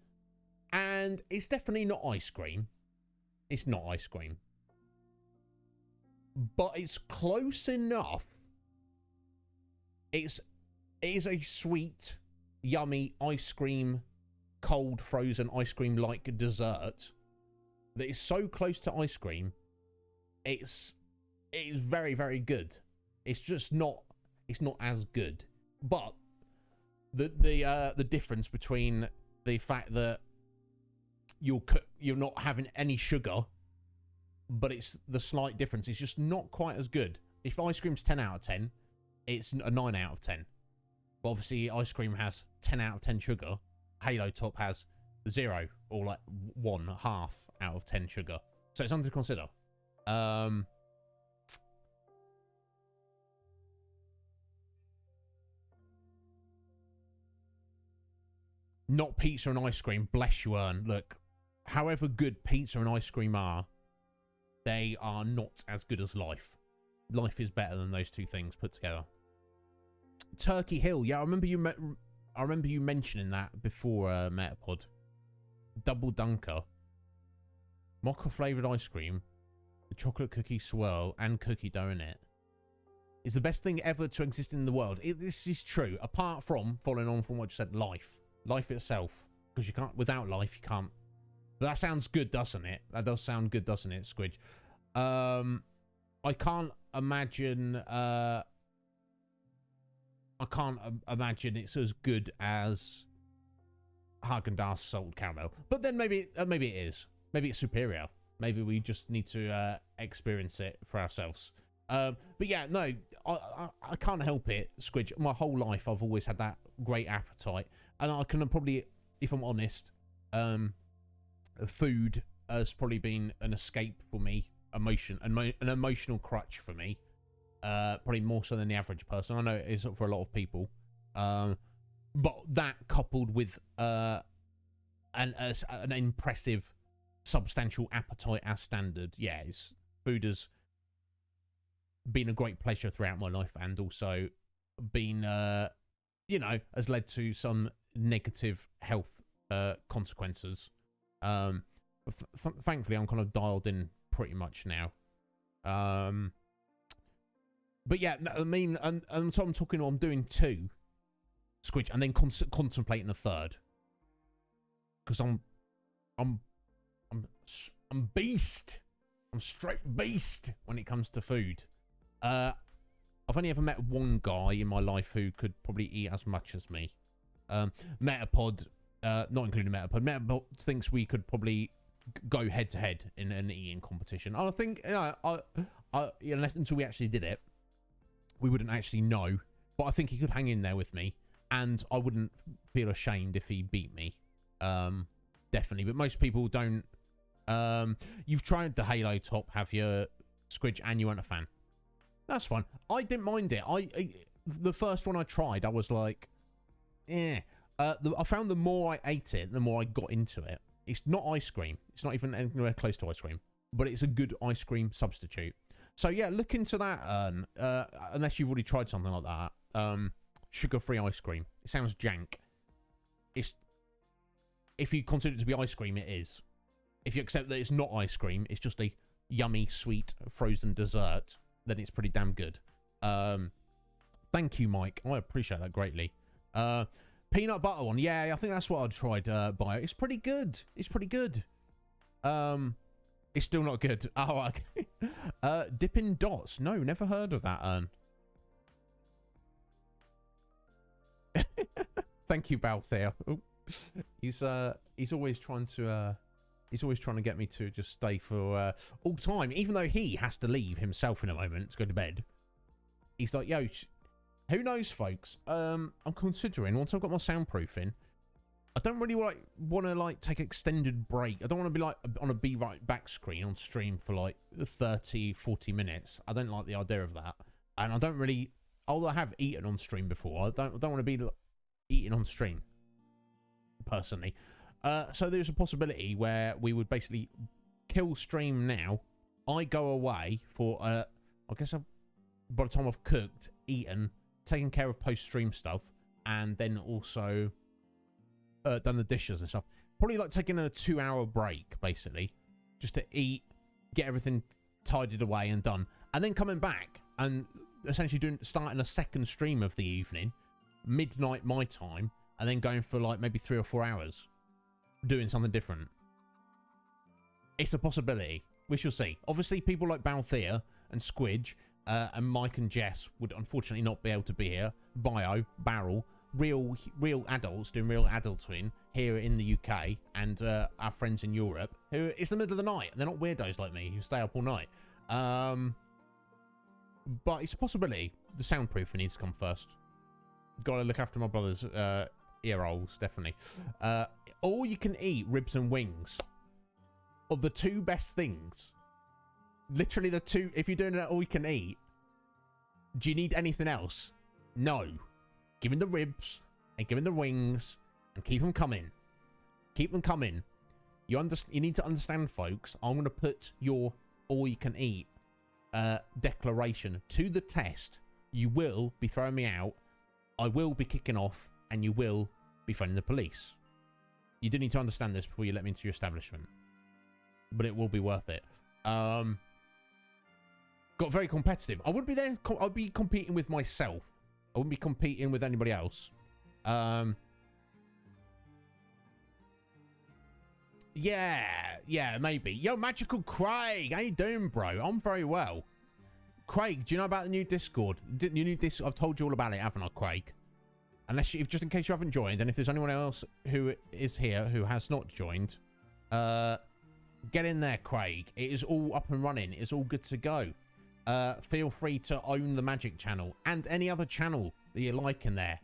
And it's definitely not ice cream. It's not ice cream. But it's close enough. It is a sweet, yummy ice cream, cold, frozen ice cream-like dessert that is so close to ice cream. It is very, very good. It's just not. It's not as good. But the difference between the fact that you're not having any sugar, but it's the slight difference. It's just not quite as good. If ice cream's 10 out of 10, it's a 9 out of 10. But obviously, ice cream has 10 out of 10 sugar. Halo Top has 0 or like 1/2 out of 10 sugar. So it's something to consider. Not pizza and ice cream. Bless you, Ern. Look, however good pizza and ice cream are, they are not as good as life. Life is better than those two things put together. Turkey Hill. Yeah, I remember you mentioning that before, Metapod. Double Dunker. Mocha flavoured ice cream, the chocolate cookie swirl, and cookie dough in it. Is the best thing ever to exist in the world. This is true. Apart from, following on from what you said, life. Life itself. Because you can't, without life, you can't. But that sounds good, doesn't it? That does sound good, doesn't it, Squidge? I can't imagine, imagine it's as good as Haagen-Dazs salted caramel. But then maybe it is. Maybe it's superior. Maybe we just need to experience it for ourselves. But yeah, no, I can't help it, Squidge. My whole life, I've always had that great appetite. And I can probably, if I'm honest, food has probably been an escape for me, an emotional crutch for me. Probably more so than the average person. I know it is for a lot of people. But that coupled with an impressive, substantial appetite as standard, yeah, food has been a great pleasure throughout my life, and also been, has led to some negative health consequences. Thankfully, I'm kind of dialed in pretty much now. But yeah, I mean, and so I'm doing 2, Squidge, and then contemplating a 3rd, because I'm beast. I'm straight beast when it comes to food. I've only ever met one guy in my life who could probably eat as much as me. Metapod, not including Metapod thinks we could probably go head to head in an eating competition. I think, unless until we actually did it, we wouldn't actually know. But I think he could hang in there with me, and I wouldn't feel ashamed if he beat me. Definitely. But most people don't. You've tried the Halo Top, have you, Squidge, and you weren't a fan? That's fine. I didn't mind it. The first one I tried, I was like, eh. I found the more I ate it, the more I got into it. It's not ice cream. It's not even anywhere close to ice cream. But it's a good ice cream substitute. So yeah, look into that, unless you've already tried something like that. Sugar-free ice cream. It sounds jank. If you consider it to be ice cream, it is. If you accept that it's not ice cream, it's just a yummy, sweet, frozen dessert, then it's pretty damn good. Thank you, Mike. I appreciate that greatly. Peanut butter one. Yeah, I think that's what I'd tried, Bio. It's pretty good. It's pretty good. It's still not good. Oh, okay. Dippin' Dots. No, never heard of that, Thank you, Balthier. He's always trying to get me to just stay for all time, even though he has to leave himself in a moment to go to bed. He's like, yo, who knows, folks? I'm considering, once I've got my soundproofing, I don't really want to take extended break. I don't want to be on a be right back screen on stream for 30-40 minutes. I don't like the idea of that, and I don't really. Although I have eaten on stream before, I don't want to be eating on stream personally. So there's a possibility where we would basically kill stream now. I go away for I guess by the time I've cooked, eaten, taken care of post-stream stuff, and then also done the dishes and stuff, probably like taking a 2-hour break, basically, just to eat, get everything tidied away and done, and then coming back and essentially starting a second stream of the evening, midnight my time, and then going for like maybe 3 or 4 hours, doing something different. It's a possibility. We shall see. Obviously, people like Fal'Cie and Squidge and Mike and Jess would unfortunately not be able to be here. Barrel, real adults doing real adulting here in the UK, and our friends in Europe who it's the middle of the night. They're not weirdos like me who stay up all night. But it's a possibility. The soundproofing needs to come first. Got to look after my brother's ear holes, definitely. All you can eat ribs and wings are the two best things. Literally the two. If you're doing it all you can eat, do you need anything else? No. Give me the ribs and give me the wings and keep them coming. Keep them coming. You need to understand, folks. I'm going to put your all you can eat declaration to the test. You will be throwing me out. I will be kicking off, and you will be phoning the police. You do need to understand this before you let me into your establishment. But it will be worth it. Got very competitive. I would be there. I'd be competing with myself. I wouldn't be competing with anybody else. Yeah, maybe. Yo, Magical Craig, how you doing, bro? I'm very well. Craig, do you know about the new Discord? I've told you all about it, haven't I, Craig? Unless just in case you haven't joined, and if there's anyone else who is here who has not joined, get in there, Craig. It is all up and running. It's all good to go. Feel free to own the Magic channel and any other channel that you like in there.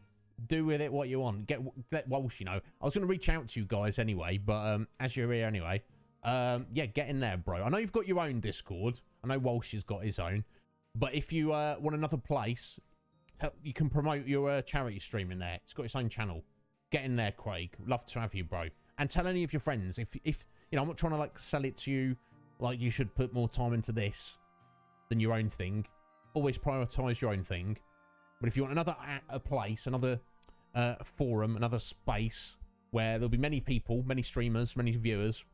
Do with it what you want. Let Walsh, you know. I was going to reach out to you guys anyway, but as you're here anyway, yeah, get in there, bro. I know you've got your own Discord. I know Walsh has got his own. But if you want another place, you can promote your charity stream in there. It's got its own channel. Get in there, Craig. Love to have you, bro. And tell any of your friends. If you know, I'm not trying to like sell it to you like you should put more time into this than your own thing. Always prioritize your own thing. But if you want another place, another forum, another space where there'll be many people, many streamers, many viewers,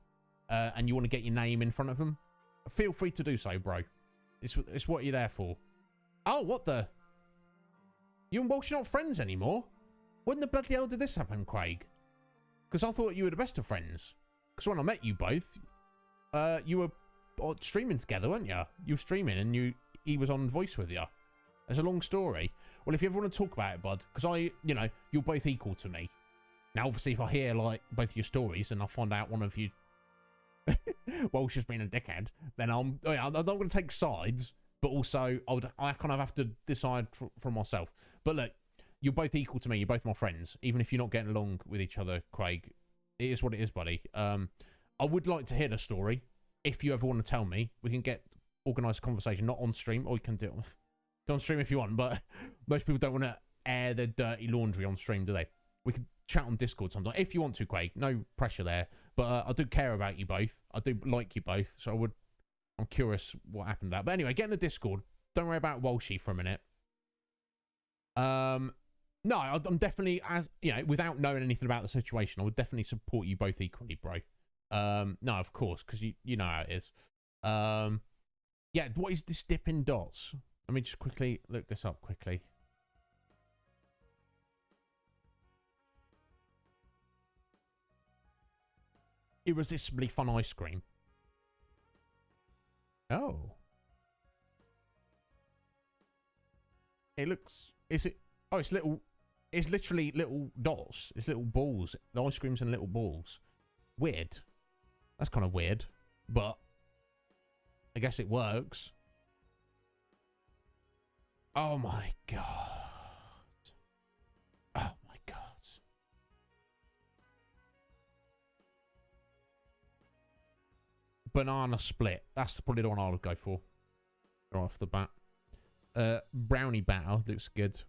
and you want to get your name in front of them, feel free to do so, bro. It's what you're there for. Oh, what the? You and Walsh are not friends anymore? When the bloody hell did this happen, Craig? Because I thought you were the best of friends. Because when I met you both, you were streaming together, weren't you? You were streaming and he was on voice with you. It's a long story. Well, if you ever want to talk about it, bud, because you're both equal to me. Now, obviously, if I hear like both of your stories and I find out one of you Walsh has been a dickhead, then I'm not going to take sides, but also I kind of have to decide for myself. But look, you're both equal to me. You're both my friends, even if you're not getting along with each other, Craig. It is what it is, buddy. I would like to hear the story. If you ever want to tell me, we can organise a conversation, not on stream, or you can do it on stream if you want, but most people don't want to air their dirty laundry on stream, do they? We could chat on Discord sometime if you want to, Craig. No pressure there. But I do care about you both. I do like you both. So I'm curious what happened to that. But anyway, get in the Discord. Don't worry about Walshy for a minute. No, I'm definitely, without knowing anything about the situation, I would definitely support you both equally, bro. No, of course, because you know how it is. Yeah, what is this Dippin' Dots? Let me just quickly look this up quickly. Irresistibly fun ice cream. Oh. It looks... Is it... Oh, it's little... It's literally little dots. It's little balls. The ice cream's in little balls. Weird. That's kind of weird. But... I guess it works. Oh my god. Oh my god. Banana split. That's probably the one I would go for. Right off the bat. Brownie batter looks good.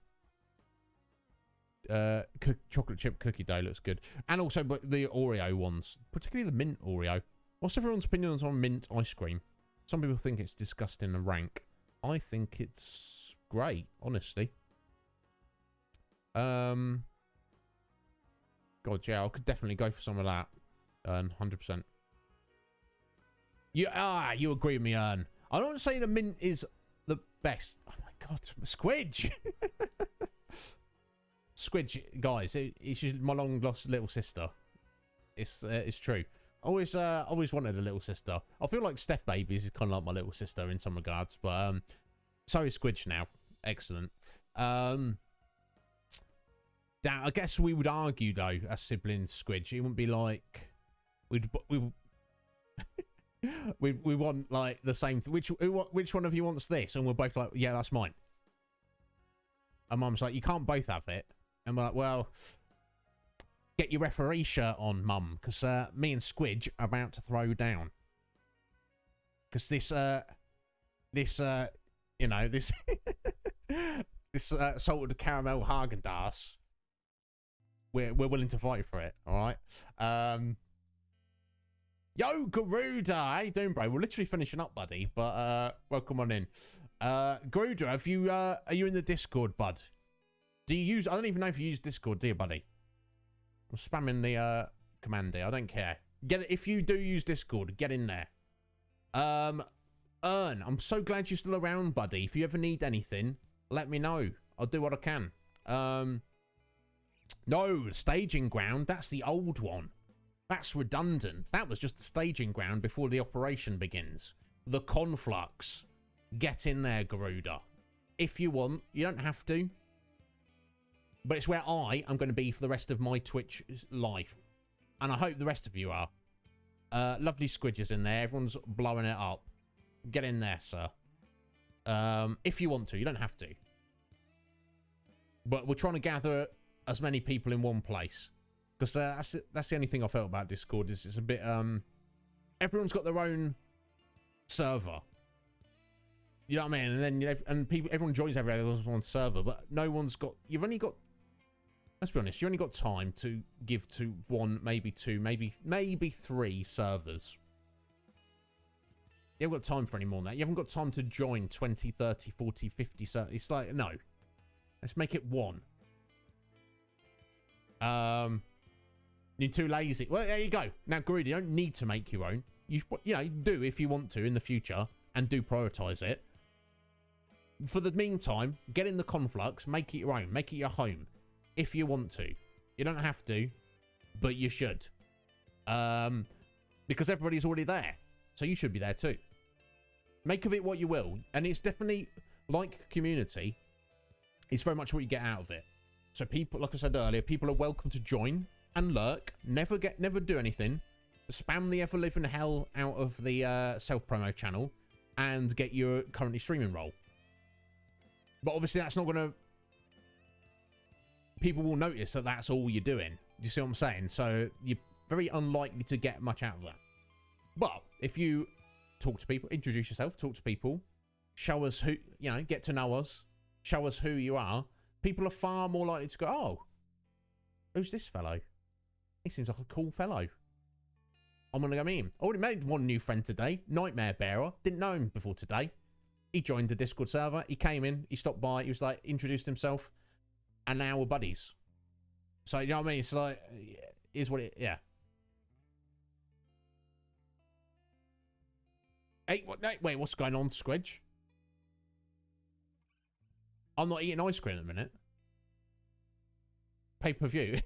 Chocolate chip cookie dough looks good. And also but the Oreo ones. Particularly the mint Oreo. What's everyone's opinions on mint ice cream? Some people think it's disgusting and rank. I think it's great, honestly. God, yeah, I could definitely go for some of that. 100%. You agree with me, Ern. I don't say the mint is the best. Oh my God, Squidge. Squidge, guys, it's just my long lost little sister. It's true. Always wanted a little sister. I feel like Steph Babies is kind of like my little sister in some regards, but so is Squidge now. Excellent. I guess we would argue though, as siblings, Squidge, it wouldn't be like we want like the same. Which one of you wants this? And we're both like, yeah, that's mine. And Mum's like, you can't both have it. And we're like, well, get your referee shirt on, Mum, because me and Squidge are about to throw down. Because this salted caramel Haagen-Dazs, we're willing to fight for it. All right. Yo, Garuda, how you doing, bro? We're literally finishing up, buddy. But welcome on in. Garuda, are you in the Discord, bud? Do you use? I don't even know if you use Discord, do you, buddy? I'm spamming the command here. I don't care. Get it if you do use Discord. Get in there. Ern, I'm so glad you're still around, buddy. If you ever need anything, let me know. I'll do what I can. No, staging ground. That's the old one. That's redundant. That was just the staging ground before the operation begins. The conflux. Get in there, Garuda. If you want. You don't have to. But it's where I am going to be for the rest of my Twitch life. And I hope the rest of you are. Lovely Squidges in there. Everyone's blowing it up. Get in there, sir. If you want to. You don't have to. But we're trying to gather as many people in one place. Because that's the only thing I felt about Discord. Is it's a bit... everyone's got their own server. You know what I mean? And then everyone joins everyone's server. But no one's got... You've only got... Let's be honest, you only got time to give to one, maybe two, maybe three servers. You haven't got time for any more than that. You haven't got time to join 20, 30, 40, 50 servers. It's like, no. Let's make it one. You're too lazy. Well, there you go. Now, Garuda, you don't need to make your own. You do if you want to in the future and do prioritize it. For the meantime, get in the conflux, make it your own, make it your home. If you want to. You don't have to, but you should. Because everybody's already there. So you should be there too. Make of it what you will. And it's definitely, like community, it's very much what you get out of it. So people, like I said earlier, people are welcome to join and lurk. Never do anything. Spam the ever-living hell out of the self-promo channel and get your currently streaming role. But obviously that's not going to... People will notice that that's all you're doing. Do you see what I'm saying? So you're very unlikely to get much out of that. But if you talk to people, introduce yourself, talk to people, show us who, get to know us, show us who you are, people are far more likely to go, oh, who's this fellow? He seems like a cool fellow. I'm going to go in. I already made one new friend today, Nightmare Bearer. Didn't know him before today. He joined the Discord server. He came in. He stopped by. He was like, introduced himself. And now we're buddies. So, you know what I mean? It's like, is what it, yeah. Hey, wait, what's going on, Squidge? I'm not eating ice cream at the minute. Pay-per-view.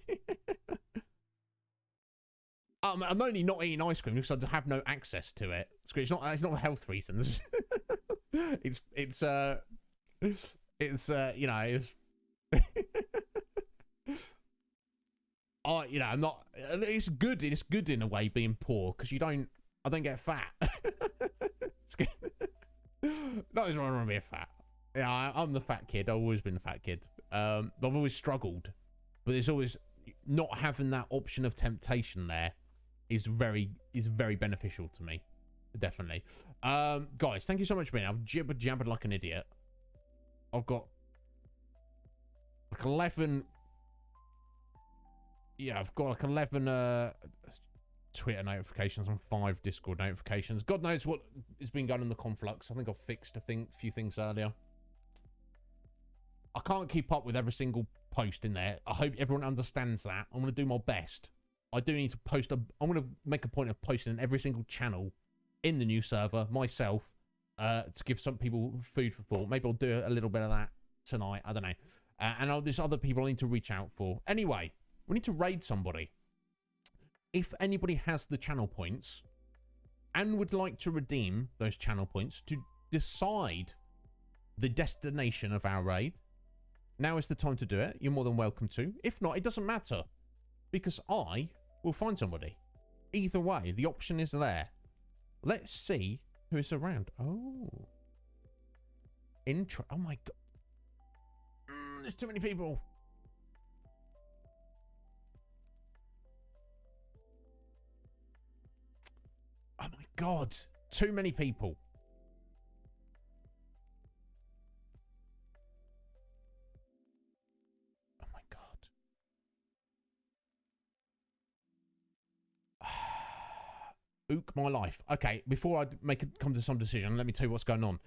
I'm only not eating ice cream because I have no access to it. It's not health reasons. it's I'm not. It's good. It's good in a way being poor because I don't get fat. Nothing's wrong with being fat. Yeah, I'm the fat kid. I've always been the fat kid. I've always struggled, but there's always not having that option of temptation there is very beneficial to me. Definitely. Guys, thank you so much for being here. I've jabbered like an idiot. I've got like 11. Yeah, I've got like 11 Twitter notifications and 5 Discord notifications. God knows what has been going on in the Conflux. I think I've fixed a few things earlier. I can't keep up with every single post in there. I hope everyone understands that. I'm going to do my best. I do need to post I'm going to make a point of posting in every single channel in the new server myself to give some people food for thought. Maybe I'll do a little bit of that tonight. I don't know. And there's other people I need to reach out for. Anyway, we need to raid somebody. If anybody has the channel points and would like to redeem those channel points to decide the destination of our raid, now is the time to do it. You're more than welcome to. If not, it doesn't matter, because I will find somebody. Either way, the option is there. Let's see who is around. Oh. Oh my god. There's too many people. Oh my god. Too many people. Oh my god. Ook my life. Okay, before I come to some decision, let me tell you what's going on.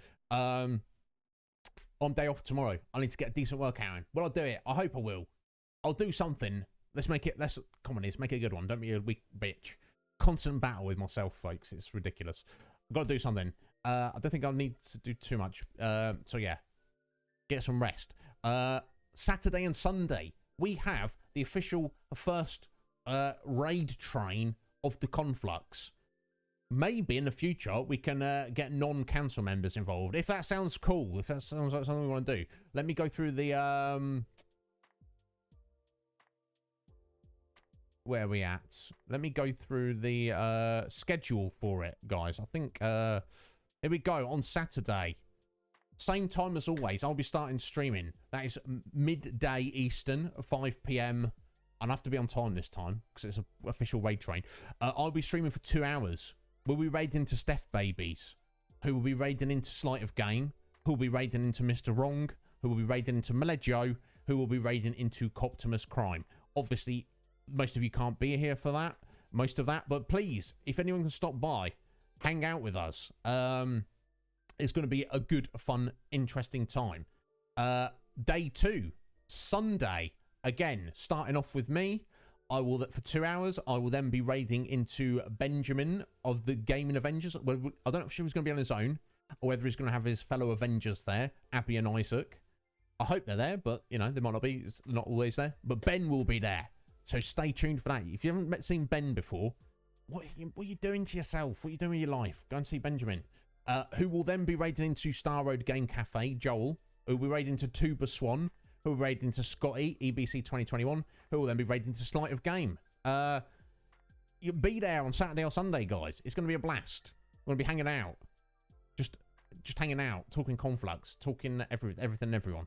On day off tomorrow, I need to get a decent workout in. Will I do it? I hope I will. I'll do something. Come on, let's make it a good one. Don't be a weak bitch. Constant battle with myself, folks. It's ridiculous. I've got to do something. I don't think I'll need to do too much. So yeah, get some rest. Saturday and Sunday, we have the official first raid train of the Conflux. Maybe in the future we can get non-council members involved. If that sounds cool, if that sounds like something we want to do. Let me go through the where are we at? Let me go through the schedule for it, guys. I think here we go. On Saturday, same time as always, I'll be starting streaming. That is midday Eastern, 5 p.m. I'll have to be on time this time because it's an official raid train. I'll be streaming for 2 hours. We'll be raiding into Cie'th Babies, who will be raiding into Sleight of Game, who will be raiding into Mr. Wrong, who will be raiding into Meleggio, who will be raiding into Coptimus Crime. Obviously, most of you can't be here for that, but please, if anyone can stop by, hang out with us. It's going to be a good, fun, interesting time. Day 2, Sunday, again, starting off with me. I will, for 2 hours, I will then be raiding into Benjamin of the Gaming Avengers. Well, I don't know if she was going to be on his own, or whether he's going to have his fellow Avengers there, Abby and Isaac. I hope they're there, but, you know, they might not be. It's not always there. But Ben will be there. So stay tuned for that. If you haven't seen Ben before, what are you doing to yourself? What are you doing with your life? Go and see Benjamin. Who will then be raiding into Star Road Game Cafe, Joel. Who will be raiding into Tuba Swan. Who will be raiding into Scotty, EBC 2021. Who will then be raiding into Sleight of Game. You'll be there on Saturday or Sunday, guys. It's going to be a blast. We're going to be hanging out. Just hanging out. Talking Conflux. Talking everything and everyone.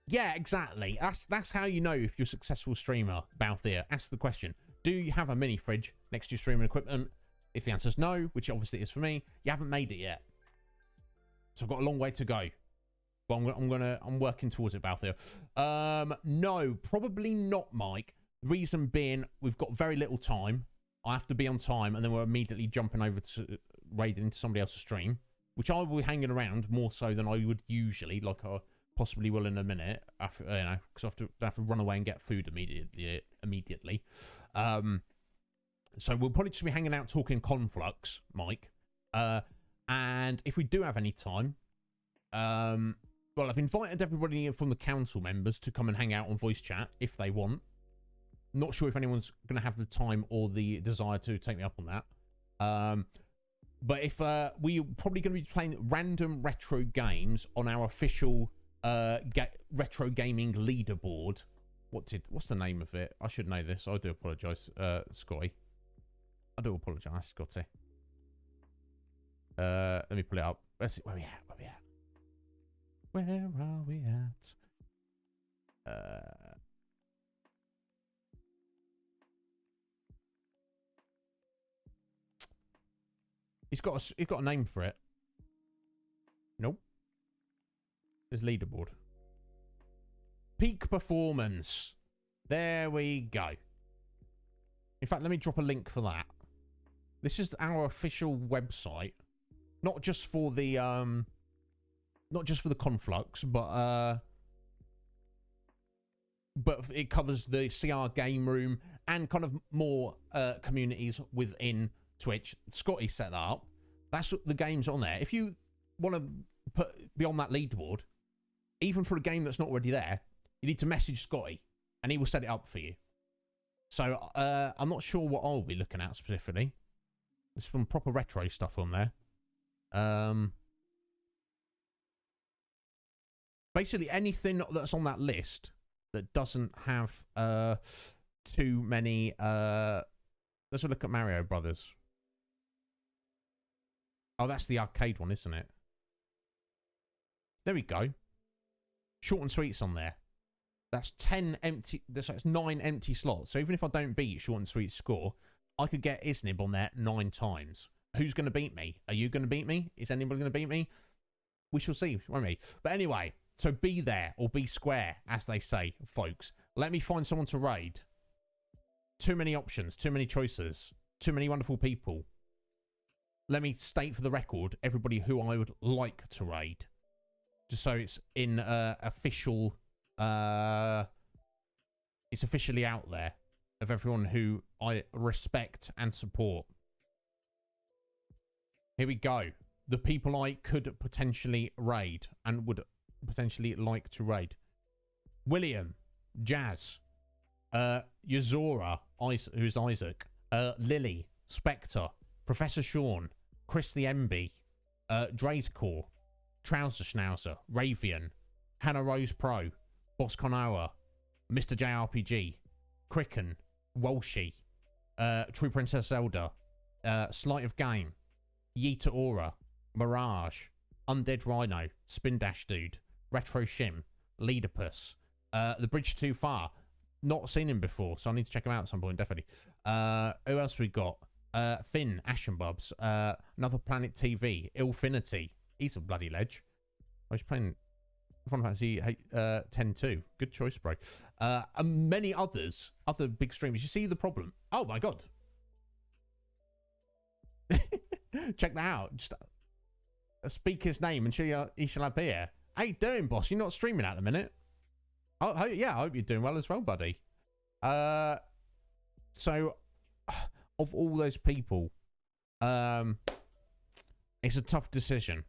Yeah, exactly. That's how you know if you're a successful streamer, Balthier. Ask the question. Do you have a mini fridge next to your streaming equipment? If the answer's no, which obviously is for me, you haven't made it yet. So I've got a long way to go. But I'm working towards it, Balthier. No, probably not, Mike. The reason being, we've got very little time. I have to be on time, and then we're immediately jumping over to raiding into somebody else's stream, which I will be hanging around more so than I would usually, like I possibly will in a minute, after, you know, because I have to run away and get food immediately. So we'll probably just be hanging out talking Conflux, Mike. And if we do have any time, well, I've invited everybody from the council members to come and hang out on voice chat if they want. Not sure if anyone's going to have the time or the desire to take me up on that. But if we're probably going to be playing random retro games on our official retro gaming leaderboard. What's the name of it? I should know this. I do apologise, Scotty. I do apologise, Scotty. Let me pull it up. Let's see where we at. Where are we at? He's got a name for it. Nope. There's leaderboard. Peak performance. There we go. In fact, let me drop a link for that. This is our official website. Not just for the Conflux, but it covers the CR game room and kind of more communities within Twitch. Scotty set that up. That's the games on there. If you want to be on that leaderboard, even for a game that's not already there, you need to message Scotty and he will set it up for you. So I'm not sure what I'll be looking at specifically. There's some proper retro stuff on there. Basically anything that's on that list that doesn't have too many. Let's look at Mario Brothers. Oh, that's the arcade one, isn't it? There we go. Short and sweet's on there. That's 10 empty. That's 9 empty slots. So even if I don't beat Short and Sweet's score, I could get Iznib on there 9 times. Who's going to beat me? Are you going to beat me? Is anybody going to beat me? We shall see, won't we? But anyway, so be there or be square, as they say, folks. Let me find someone to raid. Too many options, too many choices, too many wonderful people. Let me state for the record everybody who I would like to raid. Just so it's in official... it's officially out there of everyone who I respect and support. Here we go. The people I could potentially raid and would potentially like to raid. William, Jazz, Yuzora, who's Isaac, Lily, Spectre, Professor Sean, Chris the MB, Drazecore, Trouser Schnauzer, Ravian, Hannah Rose Pro, Boss Konawa, Mr. JRPG, Cricken, Walshy, True Princess Zelda, Sleight of Game, Yeta Aura, Mirage, Undead Rhino, Spin Dash Dude, Retro Shim, Leaderpuss, The Bridge Too Far. Not seen him before, so I need to check him out at some point, definitely. Who else we got? Finn, Ashenbubs, Another Planet TV, Illfinity. He's a bloody ledge. I was playing Final Fantasy X-2. Good choice, bro. And many others, other big streamers. You see the problem? Oh my god. Check that out. Just speak his name and he shall appear. How you doing, boss? You're not streaming at the minute. Oh, yeah, I hope you're doing well as well, buddy. So, of all those people, it's a tough decision.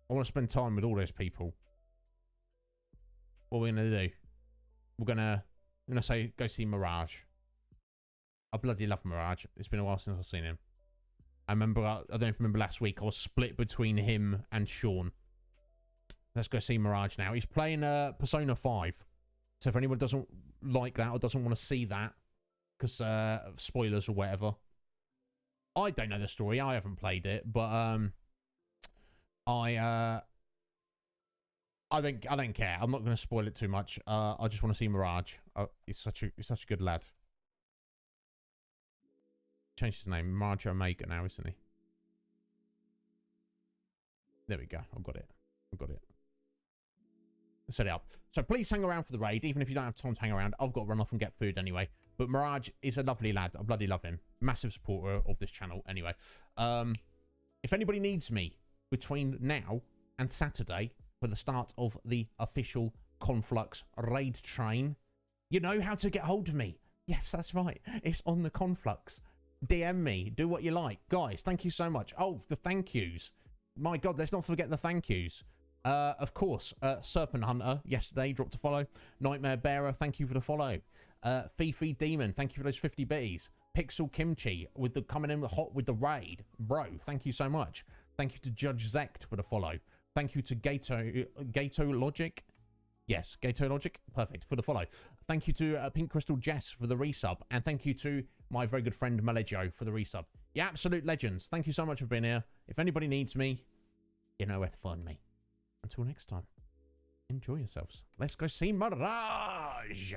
I want to spend time with all those people. What are we going to do? We're going to say, go see Mirage. I bloody love Mirage. It's been a while since I've seen him. I don't know if you remember last week, I was split between him and Sean. Let's go see Mirage now. He's playing Persona 5. So if anyone doesn't like that or doesn't want to see that, because spoilers or whatever. I don't know the story. I haven't played it, but I don't care. I'm not going to spoil it too much. I just want to see Mirage. He's such a good lad. Changed his name, Mirage Omega now, isn't he? There we go. I've got it. Set it up. So please hang around for the raid, even if you don't have time to hang around. I've got to run off and get food anyway. But Mirage is a lovely lad. I bloody love him. Massive supporter of this channel anyway. If anybody needs me between now and Saturday for the start of the official Conflux raid train, you know how to get hold of me. Yes, that's right. It's on the Conflux. DM me. Do what you like. Guys, thank you so much. Oh, the thank yous. My God, let's not forget the thank yous. Of course, Serpent Hunter yesterday dropped a follow. Nightmare Bearer, thank you for the follow. Fifi Demon, thank you for those 50 bitties. Pixel Kimchi with the coming in hot with the raid. Bro, thank you so much. Thank you to Judge Zect for the follow. Thank you to Gato Logic. Yes, Gato Logic. Perfect. For the follow. Thank you to Pink Crystal Jess for the resub. And thank you to my very good friend Malegio for the resub. You absolute legends. Thank you so much for being here. If anybody needs me, you know where to find me. Until next time, enjoy yourselves. Let's go see Mirage.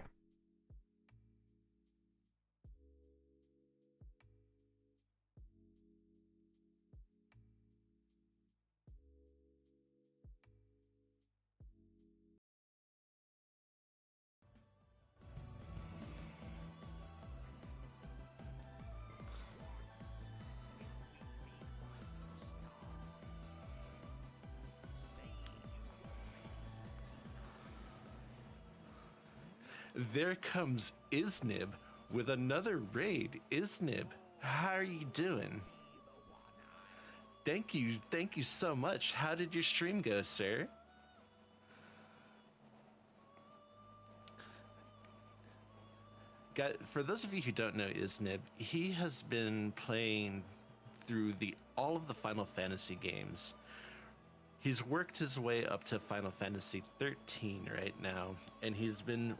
there comes Iznib with another raid. Iznib, how are you doing? Thank you so much. How did your stream go, sir? For those of you who don't know Iznib, he has been playing through all of the Final Fantasy games. He's worked his way up to Final Fantasy XIII right now, and he's been